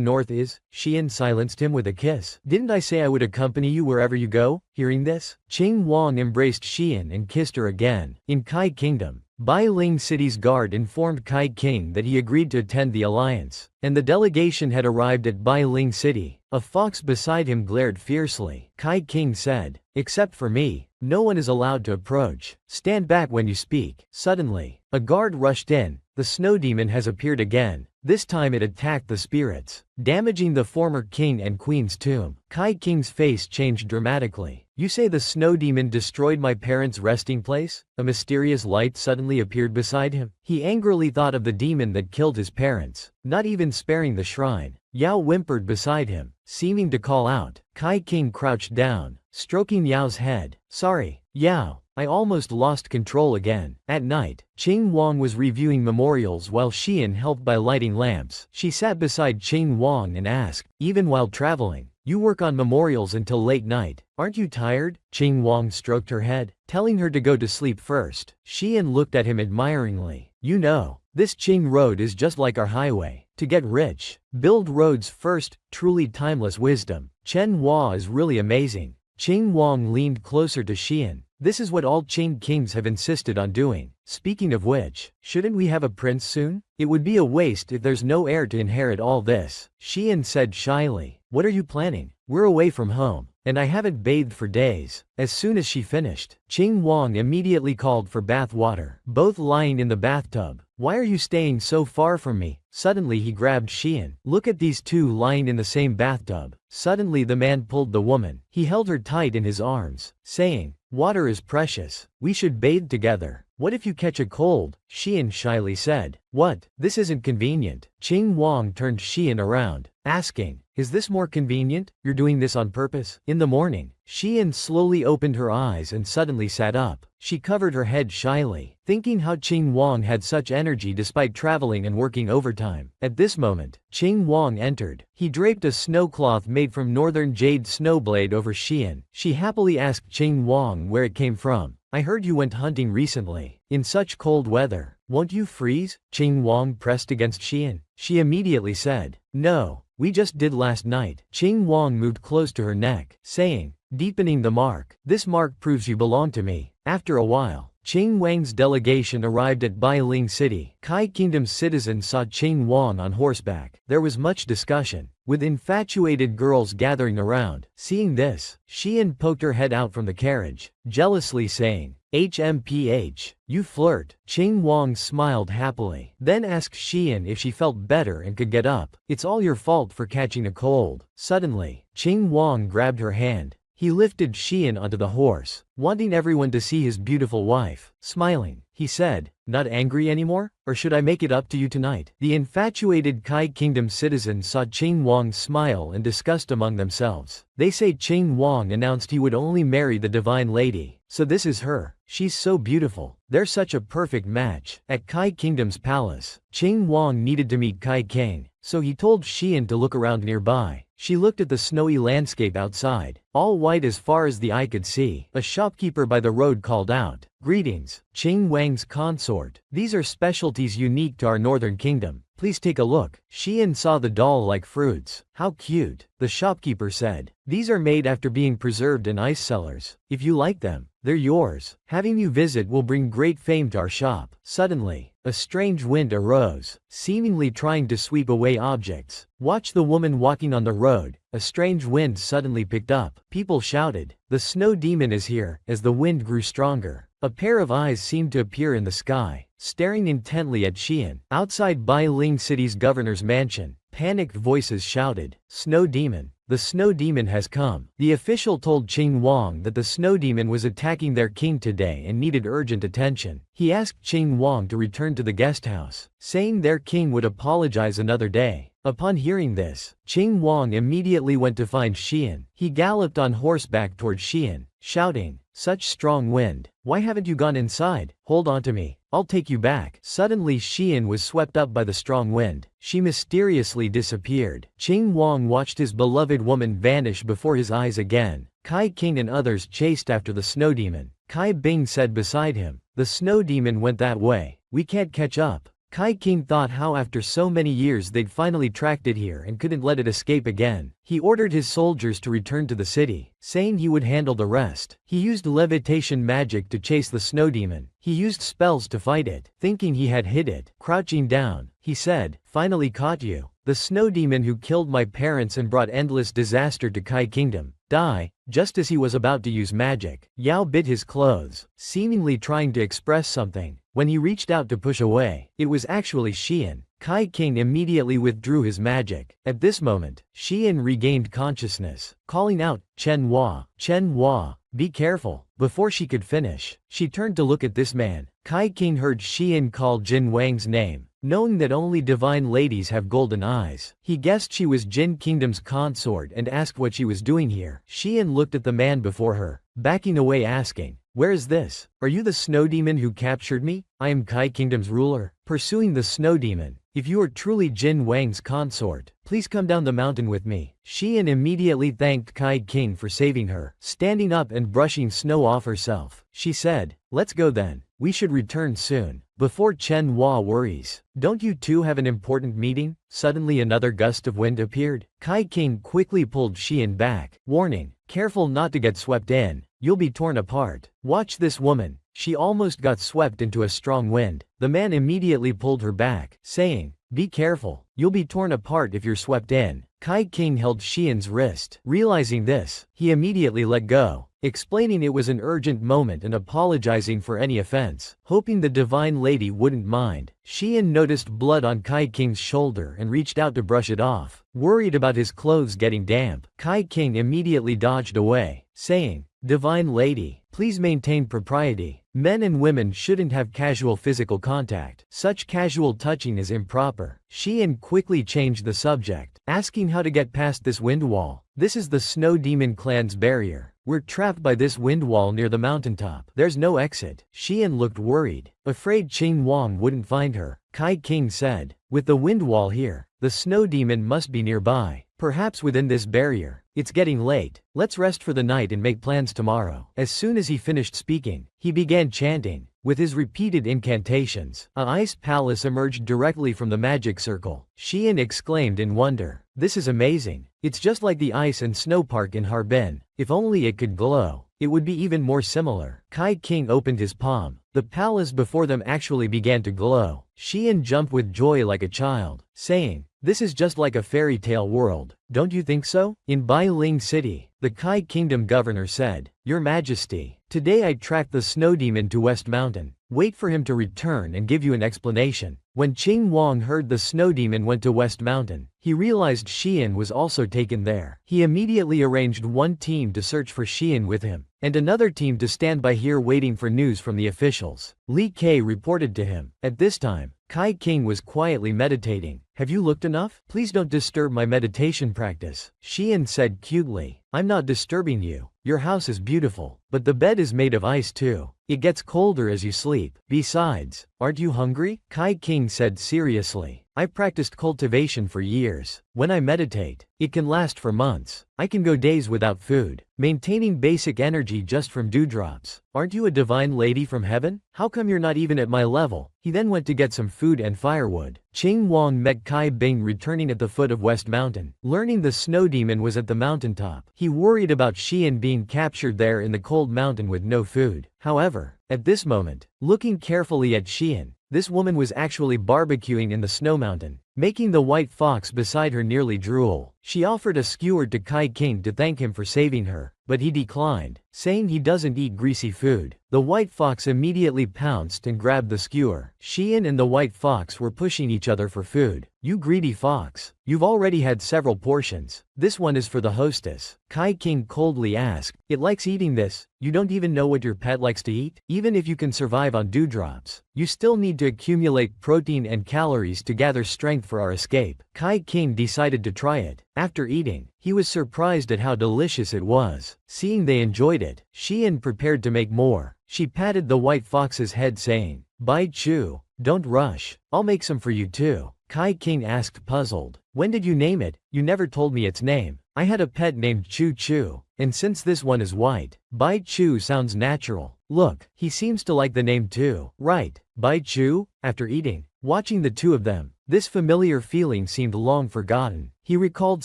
north is?" Xian silenced him with a kiss. "Didn't I say I would accompany you wherever you go?" Hearing this, Qing Wang embraced Xian and kissed her again. In Kai Kingdom, Bailing City's guard informed Kai King that he agreed to attend the alliance, and the delegation had arrived at Bailing City. A fox beside him glared fiercely. Kai King said, "Except for me, no one is allowed to approach. Stand back when you speak." Suddenly, a guard rushed in. The snow demon has appeared again. This time it attacked the spirits, damaging the former king and queen's tomb. Kai King's face changed dramatically. "You say the snow demon destroyed my parents' resting place?" A mysterious light suddenly appeared beside him. He angrily thought of the demon that killed his parents, not even sparing the shrine. Yao whimpered beside him, seeming to call out. Kai King crouched down, stroking Yao's head. "Sorry, Yao. I almost lost control again." At night, Qing Wang was reviewing memorials while Xian helped by lighting lamps. She sat beside Qing Wang and asked, "Even while traveling, you work on memorials until late night. Aren't you tired?" Qing Wang stroked her head, telling her to go to sleep first. Xian looked at him admiringly. "You know, this Qing road is just like our highway. To get rich, build roads first." Truly timeless wisdom. Chen Hua is really amazing. Qing Wang leaned closer to Xian. "This is what all Qing kings have insisted on doing. Speaking of which, shouldn't we have a prince soon? It would be a waste if there's no heir to inherit all this." Xian said shyly, "What are you planning? We're away from home, and I haven't bathed for days." As soon as she finished, Qing Wang immediately called for bath water. Both lying in the bathtub. "Why are you staying so far from me?" Suddenly he grabbed Xian. "Look at these two lying in the same bathtub." Suddenly the man pulled the woman. He held her tight in his arms, saying, "Water is precious. We should bathe together. What if you catch a cold?" Xian shyly said. "What? This isn't convenient." Qing Wang turned Xian around, asking, "Is this more convenient? You're doing this on purpose?" In the morning, Xian slowly opened her eyes and suddenly sat up. She covered her head shyly, thinking how Qing Wang had such energy despite traveling and working overtime. At this moment, Qing Wang entered. He draped a snow cloth made from northern jade snowblade over Xian. She happily asked Qing Wang where it came from. "I heard you went hunting recently. In such cold weather, won't you freeze?" Qing Wang pressed against Xian. She immediately said, No, we just did last night. Qing Wang moved close to her neck, saying, deepening the mark. This mark proves you belong to me. After a while, Qing Wang's delegation arrived at Bailing City. Kai Kingdom's citizens saw Qing Wang on horseback. There was much discussion, with infatuated girls gathering around. Seeing this, Xian poked her head out from the carriage, jealously saying, HMPH, you flirt. Qing Wang smiled happily, then asked Xian if she felt better and could get up. It's all your fault for catching a cold. Suddenly, Qing Wang grabbed her hand. He lifted Xian onto the horse, wanting everyone to see his beautiful wife. Smiling, he said, not angry anymore? Or should I make it up to you tonight? The infatuated Kai Kingdom citizens saw Qing Wang smile and discussed among themselves. They say Qing Wang announced he would only marry the divine lady. So this is her. She's so beautiful. They're such a perfect match. At Kai Kingdom's palace, Qing Wang needed to meet Kai King, so he told Xian to look around nearby. She looked at the snowy landscape outside, all white as far as the eye could see. A shopkeeper by the road called out, greetings, Qing Wang's consort. These are specialties unique to our northern kingdom. Please take a look. Xian saw the doll-like fruits. How cute, the shopkeeper said. These are made after being preserved in ice cellars. If you like them, they're yours. Having you visit will bring great fame to our shop. Suddenly, a strange wind arose, seemingly trying to sweep away objects. Watch the woman walking on the road. A strange wind suddenly picked up. People shouted, the snow demon is here, as the wind grew stronger. A pair of eyes seemed to appear in the sky, staring intently at Xian. Outside Bailing City's governor's mansion, panicked voices shouted, Snow Demon! The Snow Demon has come. The official told Qing Wang that the Snow Demon was attacking their king today and needed urgent attention. He asked Qing Wang to return to the guest house, saying their king would apologize another day. Upon hearing this, Qing Wang immediately went to find Xian. He galloped on horseback toward Xian, shouting, such strong wind. Why haven't you gone inside? Hold on to me. I'll take you back. Suddenly Xian was swept up by the strong wind. She mysteriously disappeared. Qing Wang watched his beloved woman vanish before his eyes again. Kai King and others chased after the snow demon. Kai Bing said beside him, the snow demon went that way. We can't catch up. Kai King thought how after so many years they'd finally tracked it here and couldn't let it escape again. He ordered his soldiers to return to the city, saying he would handle the rest. He used levitation magic to chase the snow demon. He used spells to fight it, thinking he had hit it. Crouching down, he said, finally caught you. The snow demon who killed my parents and brought endless disaster to Kai Kingdom. Die. Just as he was about to use magic, Yao bit his clothes, seemingly trying to express something. When he reached out to push away, it was actually Xian. Kai King immediately withdrew his magic. At this moment, Xian regained consciousness, calling out, Chen Hua, be careful. Before she could finish, she turned to look at this man. Kai King heard Xian call Jin Wang's name. Knowing that only divine ladies have golden eyes, he guessed she was Jin Kingdom's consort and asked what she was doing here. Xian looked at the man before her, backing away asking, where is this? Are you the snow demon who captured me? I am Kai Kingdom's ruler. Pursuing the snow demon. If you are truly Jin Wang's consort, please come down the mountain with me. Xian immediately thanked Kai King for saving her. Standing up and brushing snow off herself, she said, let's go then. We should return soon, before Chen Hua worries. Don't you two have an important meeting? Suddenly another gust of wind appeared. Kai King quickly pulled Xian back, warning, careful not to get swept in. You'll be torn apart. Watch this woman. She almost got swept into a strong wind. The man immediately pulled her back, saying, be careful. You'll be torn apart if you're swept in. Kai King held Xian's wrist. Realizing this, he immediately let go, explaining it was an urgent moment and apologizing for any offense, hoping the divine lady wouldn't mind. Xian noticed blood on Kai King's shoulder and reached out to brush it off. Worried about his clothes getting damp, Kai King immediately dodged away, saying, divine lady, please maintain propriety. Men and women shouldn't have casual physical contact. Such casual touching is improper. Xian quickly changed the subject, asking how to get past this wind wall. This is the Snow Demon clan's barrier. We're trapped by this wind wall near the mountaintop. There's no exit. Xian looked worried, afraid Qing Wang wouldn't find her. Kai King said, with the wind wall here, the snow demon must be nearby, perhaps within this barrier. It's getting late. Let's rest for the night and make plans tomorrow. As soon as he finished speaking, he began chanting, With his repeated incantations, an ice palace emerged directly from the magic circle. Xian exclaimed in wonder. This is amazing. It's just like the ice and snow park in Harbin. If only it could glow, it would be even more similar. Kai King opened his palm. The palace before them actually began to glow. Xian jumped with joy like a child, saying, "This is just like a fairy tale world, don't you think so?" In Bai Ling City, the Kai Kingdom governor said, "Your Majesty, today I tracked the snow demon to West Mountain. Wait for him to return and give you an explanation." When Qing Wang heard the snow demon went to West Mountain, he realized Xian was also taken there. He immediately arranged one team to search for Xian with him, and another team to stand by here waiting for news from the officials. Li Ke reported to him. At this time, Kai King was quietly meditating. "Have you looked enough? Please don't disturb my meditation practice." Xian said cutely, "I'm not disturbing you. Your house is beautiful, but the bed is made of ice too. It gets colder as you sleep. Besides, aren't you hungry?" Kai King said seriously, "I've practiced cultivation for years. When I meditate, it can last for months. I can go days without food, maintaining basic energy just from dewdrops. Aren't you a divine lady from heaven? How come you're not even at my level?" He then went to get some food and firewood. Qing Wang met Kai Bing returning at the foot of West Mountain. Learning the snow demon was at the mountaintop, he worried about Xian being captured there in the cold mountain with no food. However, at this moment, looking carefully at Xian, this woman was actually barbecuing in the snow mountain, making the white fox beside her nearly drool. She offered a skewer to Kai King to thank him for saving her, but he declined, saying he doesn't eat greasy food. The white fox immediately pounced and grabbed the skewer. Xian and the white fox were pushing each other for food. "You greedy fox. You've already had several portions. This one is for the hostess." Kai King coldly asked, "It likes eating this? You don't even know what your pet likes to eat? Even if you can survive on dewdrops, you still need to accumulate protein and calories to gather strength for our escape." Kai King decided to try it. After eating, he was surprised at how delicious it was. Seeing they enjoyed it, Xian prepared to make more. She patted the white fox's head saying, "Bai Chu, don't rush. I'll make some for you too." Kai King asked puzzled, "When did you name it? You never told me its name." "I had a pet named Chu Chu, and since this one is white, Bai Chu sounds natural. Look, he seems to like the name too." "Right, Bai Chu." After eating, watching the two of them, this familiar feeling seemed long forgotten. He recalled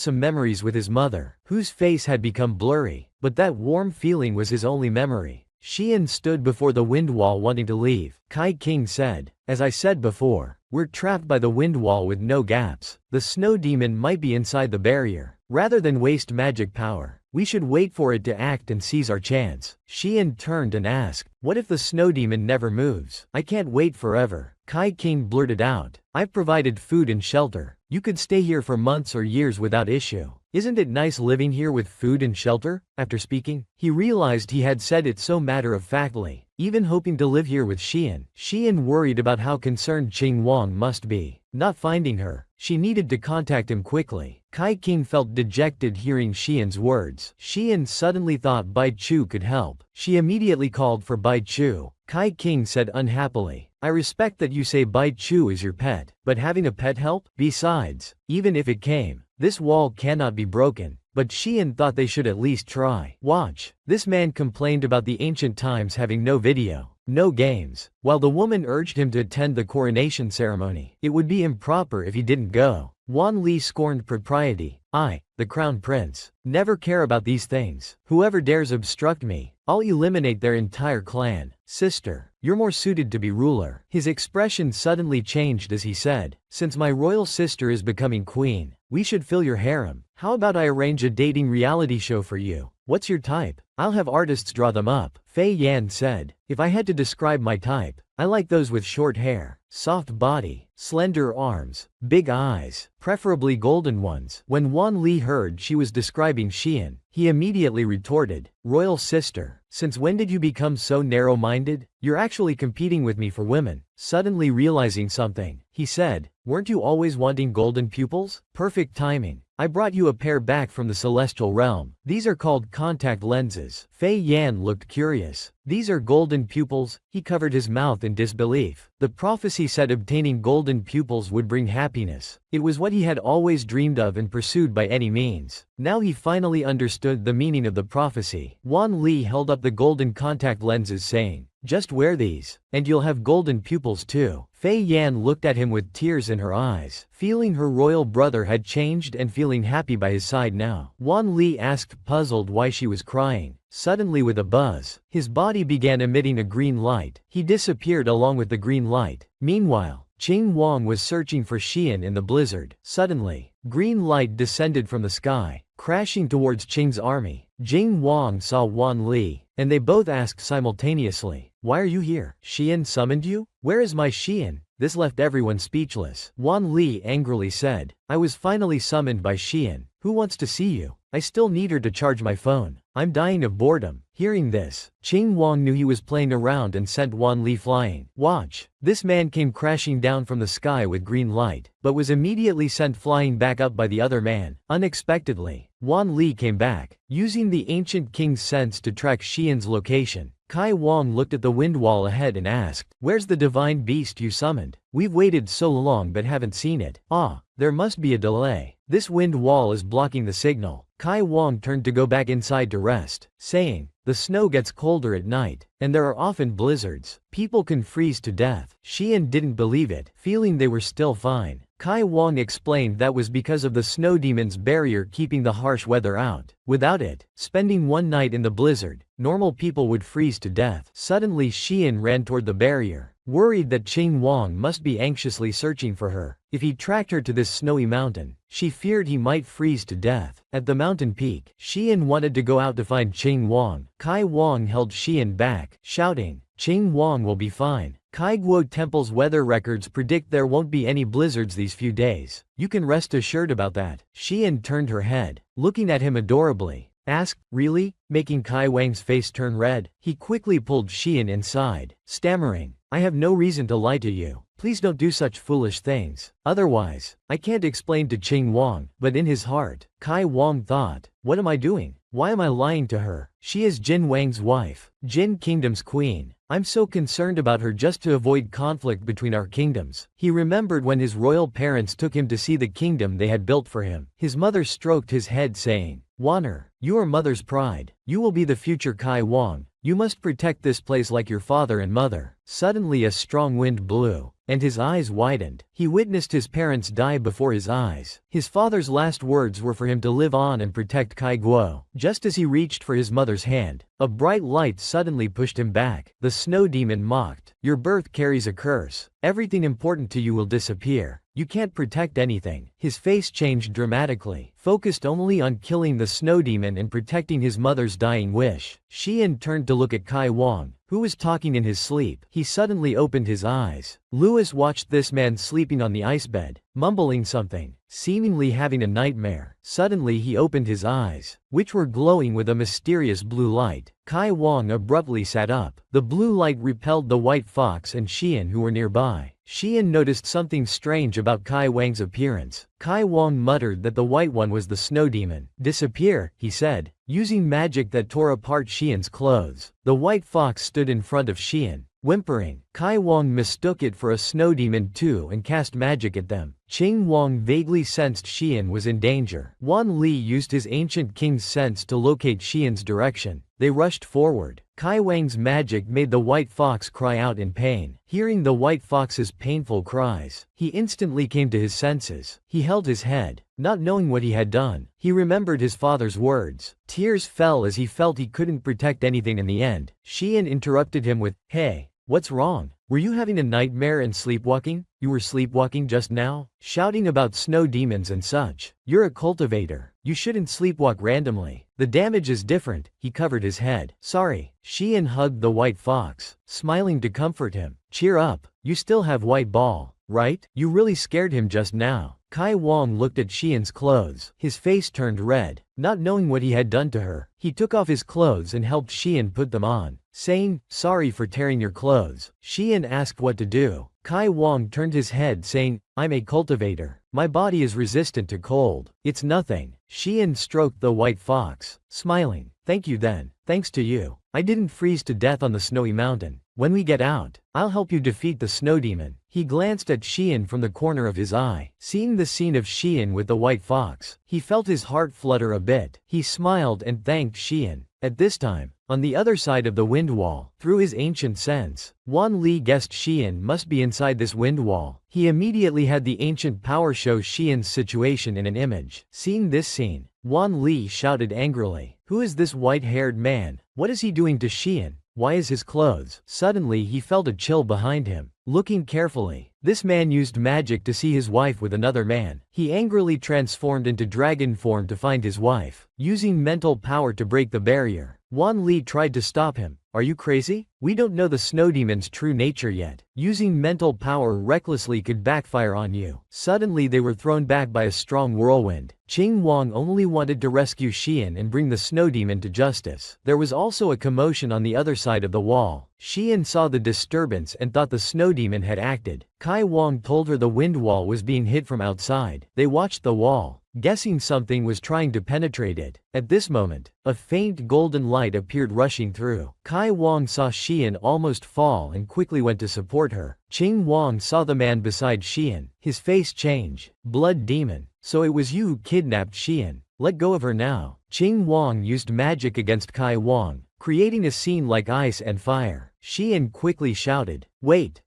some memories with his mother, whose face had become blurry, but that warm feeling was his only memory. Xian stood before the wind wall wanting to leave. Kai King said, "As I said before, we're trapped by the wind wall with no gaps. The snow demon might be inside the barrier. Rather than waste magic power, we should wait for it to act and seize our chance." Xian turned and asked, "What if the snow demon never moves?" "I can't wait forever." Kai King blurted out, "I've provided food and shelter. You could stay here for months or years without issue. Isn't it nice living here with food and shelter?" After speaking, he realized he had said it so matter-of-factly, even hoping to live here with Xian. Xian worried about how concerned Qing Wang must be. Not finding her, she needed to contact him quickly. Kai King felt dejected hearing Xian's words. Xian suddenly thought Bai Chu could help. She immediately called for Bai Chu. Kai King said unhappily, "I respect that you say Bai Chu is your pet, but having a pet help? Besides, even if it came, this wall cannot be broken." But Xian thought they should at least try. "Watch." This man complained about the ancient times having no video, no games, while the woman urged him to attend the coronation ceremony. It would be improper if he didn't go. Wan Li scorned propriety. "I, the crown prince, never care about these things. Whoever dares obstruct me, I'll eliminate their entire clan." "Sister, you're more suited to be ruler." His expression suddenly changed as he said, "Since my royal sister is becoming queen, we should fill your harem. How about I arrange a dating reality show for you? What's your type? I'll have artists draw them up." Fei Yan said, "If I had to describe my type, I like those with short hair, soft body, slender arms, big eyes, preferably golden ones." When Wan Li heard she was describing Xian, he immediately retorted, "Royal sister, since when did you become so narrow-minded? You're actually competing with me for women." Suddenly realizing something, he said, "Weren't you always wanting golden pupils? Perfect timing. I brought you a pair back from the celestial realm. These are called contact lenses." Fei Yan looked curious. "These are golden pupils?" He covered his mouth in disbelief. The prophecy said obtaining golden pupils would bring happiness. It was what he had always dreamed of and pursued by any means. Now he finally understood the meaning of the prophecy. Wan Li held up the golden contact lenses saying, Just wear these. And you'll have golden pupils too. Fei Yan looked at him with tears in her eyes, feeling her royal brother had changed and feeling happy by his side now. Wan Li asked, puzzled why she was crying. Suddenly with a buzz, his body began emitting a green light. He disappeared along with the green light. Meanwhile, Qing Wang was searching for Xian in the blizzard. Suddenly, green light descended from the sky, crashing towards Qing's army. Jing Wang saw Wan Li, and they both asked simultaneously, "Why are you here? Xian summoned you? Where is my Xian?" This left everyone speechless. Wan Li angrily said, "I was finally summoned by Xian. Who wants to see you? I still need her to charge my phone. I'm dying of boredom." Hearing this, Qing Wang knew he was playing around and sent Wan Li flying. Watch. This man came crashing down from the sky with green light, but was immediately sent flying back up by the other man. Unexpectedly, Wan Li came back, using the ancient king's sense to track Xian's location. Kai Wang looked at the wind wall ahead and asked, "Where's the divine beast you summoned? We've waited so long but haven't seen it." "Ah, there must be a delay. This wind wall is blocking the signal." Kai Wang turned to go back inside to rest, saying, "The snow gets colder at night, and there are often blizzards. People can freeze to death." Xian didn't believe it, feeling they were still fine. Kai Wang explained that was because of the snow demon's barrier keeping the harsh weather out. Without it, spending one night in the blizzard, normal people would freeze to death. Suddenly Xian ran toward the barrier, worried that Qing Wang must be anxiously searching for her. If he tracked her to this snowy mountain, she feared he might freeze to death. At the mountain peak, Xian wanted to go out to find Qing Wang. Kai Wang held Xian back, shouting, "Qing Wang will be fine. Kai Guo Temple's weather records predict there won't be any blizzards these few days. You can rest assured about that." Xian turned her head, looking at him adorably, asked, "Really?" Making Kai Wang's face turn red. He quickly pulled Xian inside, stammering, "I have no reason to lie to you. Please don't do such foolish things. Otherwise, I can't explain to Qing Wang." But in his heart, Kai Wang thought, "What am I doing? Why am I lying to her? She is Jin Wang's wife, Jin Kingdom's queen. I'm so concerned about her just to avoid conflict between our kingdoms." He remembered when his royal parents took him to see the kingdom they had built for him. His mother stroked his head saying, "Wanner, you are mother's pride. You will be the future Kai Wang. You must protect this place like your father and mother." Suddenly a strong wind blew, and his eyes widened. He witnessed his parents die before his eyes. His father's last words were for him to live on and protect Kai Guo. Just as he reached for his mother's hand, a bright light suddenly pushed him back. The snow demon mocked, "Your birth carries a curse. Everything important to you will disappear. You can't protect anything." His face changed dramatically, focused only on killing the snow demon and protecting his mother's dying wish. Xian turned to look at Kai Wang, who was talking in his sleep. He suddenly opened his eyes. Louis watched this man sleeping on the ice bed, mumbling something, seemingly having a nightmare. Suddenly he opened his eyes, which were glowing with a mysterious blue light. Kai Wang abruptly sat up. The blue light repelled the white fox and Xian who were nearby. Xian noticed something strange about Kai Wang's appearance. Kai Wang muttered that the white one was the snow demon. "Disappear," he said, using magic that tore apart Xian's clothes. The white fox stood in front of Xian, whimpering. Kai Wang mistook it for a snow demon too and cast magic at them. Qing Wang vaguely sensed Xian was in danger. Wan Li used his ancient king's sense to locate Xian's direction. They rushed forward. Kai Wang's magic made the white fox cry out in pain. Hearing the white fox's painful cries, he instantly came to his senses. He held his head, not knowing what he had done. He remembered his father's words. Tears fell as he felt he couldn't protect anything in the end. Xian interrupted him with, "Hey, what's wrong? Were you having a nightmare and sleepwalking? You were sleepwalking just now? Shouting about snow demons and such. You're a cultivator. You shouldn't sleepwalk randomly. The damage is different." He covered his head. "Sorry." Xian hugged the white fox, smiling to comfort him. "Cheer up. You still have white ball, right? You really scared him just now." Kai Wang looked at Xian's clothes. His face turned red. Not knowing what he had done to her, he took off his clothes and helped Xian put them on, saying, "Sorry for tearing your clothes." Xian asked what to do. Kai Wang turned his head saying, "I'm a cultivator. My body is resistant to cold. It's nothing." Xian stroked the white fox, smiling. "Thank you then. Thanks to you, I didn't freeze to death on the snowy mountain. When we get out, I'll help you defeat the snow demon. He glanced at Xian from the corner of his eye. Seeing the scene of Xian with the white fox, he felt his heart flutter a bit. He smiled and thanked Xian. At this time, on the other side of the wind wall, through his ancient sense, Wan Li guessed Xian must be inside this wind wall. He immediately had the ancient power show Xian's situation in an image. Seeing this scene, Wan Li shouted angrily, "Who is this white-haired man? What is he doing to Xian? Why is his clothes?" Suddenly he felt a chill behind him. Looking carefully, this man used magic to see his wife with another man. He angrily transformed into dragon form to find his wife. Using mental power to break the barrier, Wan Li tried to stop him. "Are you crazy? We don't know the snow demon's true nature yet. Using mental power recklessly could backfire on you." Suddenly they were thrown back by a strong whirlwind. Qing Wang only wanted to rescue Xian and bring the snow demon to justice. There was also a commotion on the other side of the wall. Xian saw the disturbance and thought the snow demon had acted. Kai Wang told her the wind wall was being hit from outside. They watched the wall, guessing something was trying to penetrate it. At this moment, a faint golden light appeared rushing through. Kai Wang saw Xian almost fall and quickly went to support her. Qing Wang saw the man beside Xian. His face changed. "Blood demon. So it was you who kidnapped Xian. Let go of her now." Qing Wang used magic against Kai Wang, creating a scene like ice and fire. Xian quickly shouted, wait,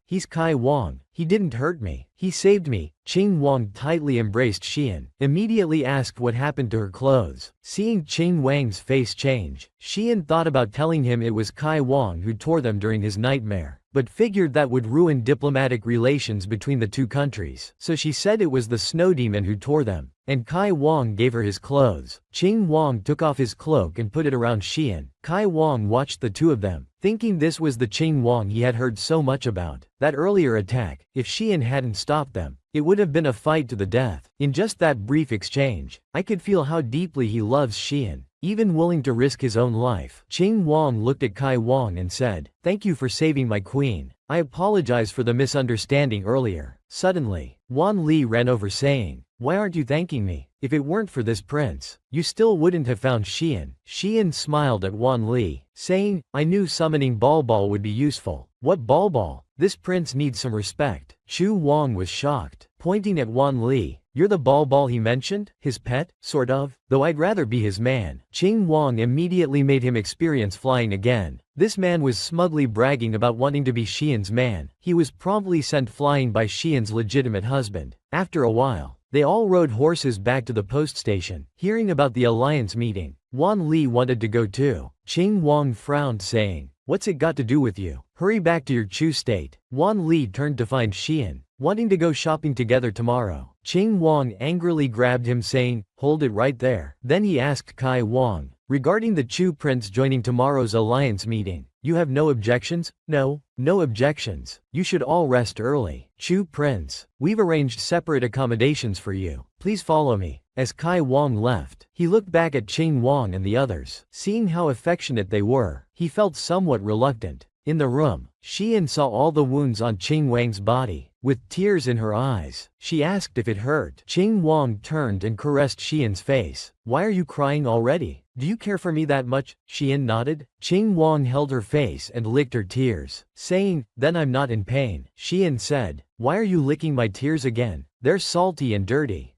he's Kai Wang. He didn't hurt me. He saved me." Qing Wang tightly embraced Xian, immediately asked what happened to her clothes. Seeing Qing Wang's face change, Xian thought about telling him it was Kai Wang who tore them during his nightmare, but figured that would ruin diplomatic relations between the two countries. So she said it was the snow demon who tore them, and Kai Wang gave her his clothes. Qing Wang took off his cloak and put it around Xian. Kai Wang watched the two of them, thinking this was the Qing Wang he had heard so much about. That earlier attack, if Xian hadn't stopped them, it would have been a fight to the death. In just that brief exchange, I could feel how deeply he loves Xian, even willing to risk his own life. Qing Wang looked at Kai Wang and said, "Thank you for saving my queen. I apologize for the misunderstanding earlier." Suddenly, Wan Li ran over saying, "Why aren't you thanking me? If it weren't for this prince, you still wouldn't have found Xian." Xian smiled at Wan Li, saying, "I knew summoning Ball would be useful." "What Ball? This prince needs some respect." Chu Wang was shocked, pointing at Wan Li. "You're the Ball he mentioned? His pet, sort of? Though I'd rather be his man." Qing Wang immediately made him experience flying again. This man was smugly bragging about wanting to be Xian's man. He was promptly sent flying by Xian's legitimate husband. After a while, they all rode horses back to the post station. Hearing about the alliance meeting, Wan Li wanted to go too. Qing Wang frowned, saying, "What's it got to do with you? Hurry back to your Chu state." Wan Li turned to find Xian, wanting to go shopping together tomorrow. Qing Wang angrily grabbed him, saying, "Hold it right there." Then he asked Kai Wang, regarding the Chu prince joining tomorrow's alliance meeting, "You have no objections?" "No objections. You should all rest early." "Chu prince, we've arranged separate accommodations for you. Please follow me." As Kai Wang left, he looked back at Qing Wang and the others. Seeing how affectionate they were, he felt somewhat reluctant. In the room, Xian saw all the wounds on Qing Wang's body. With tears in her eyes, she asked if it hurt. Qing Wang turned and caressed Xian's face. "Why are you crying already? Do you care for me that much?" Xian nodded. Qing Wang held her face and licked her tears, saying, "Then I'm not in pain." Xian said, "Why are you licking my tears again? They're salty and dirty."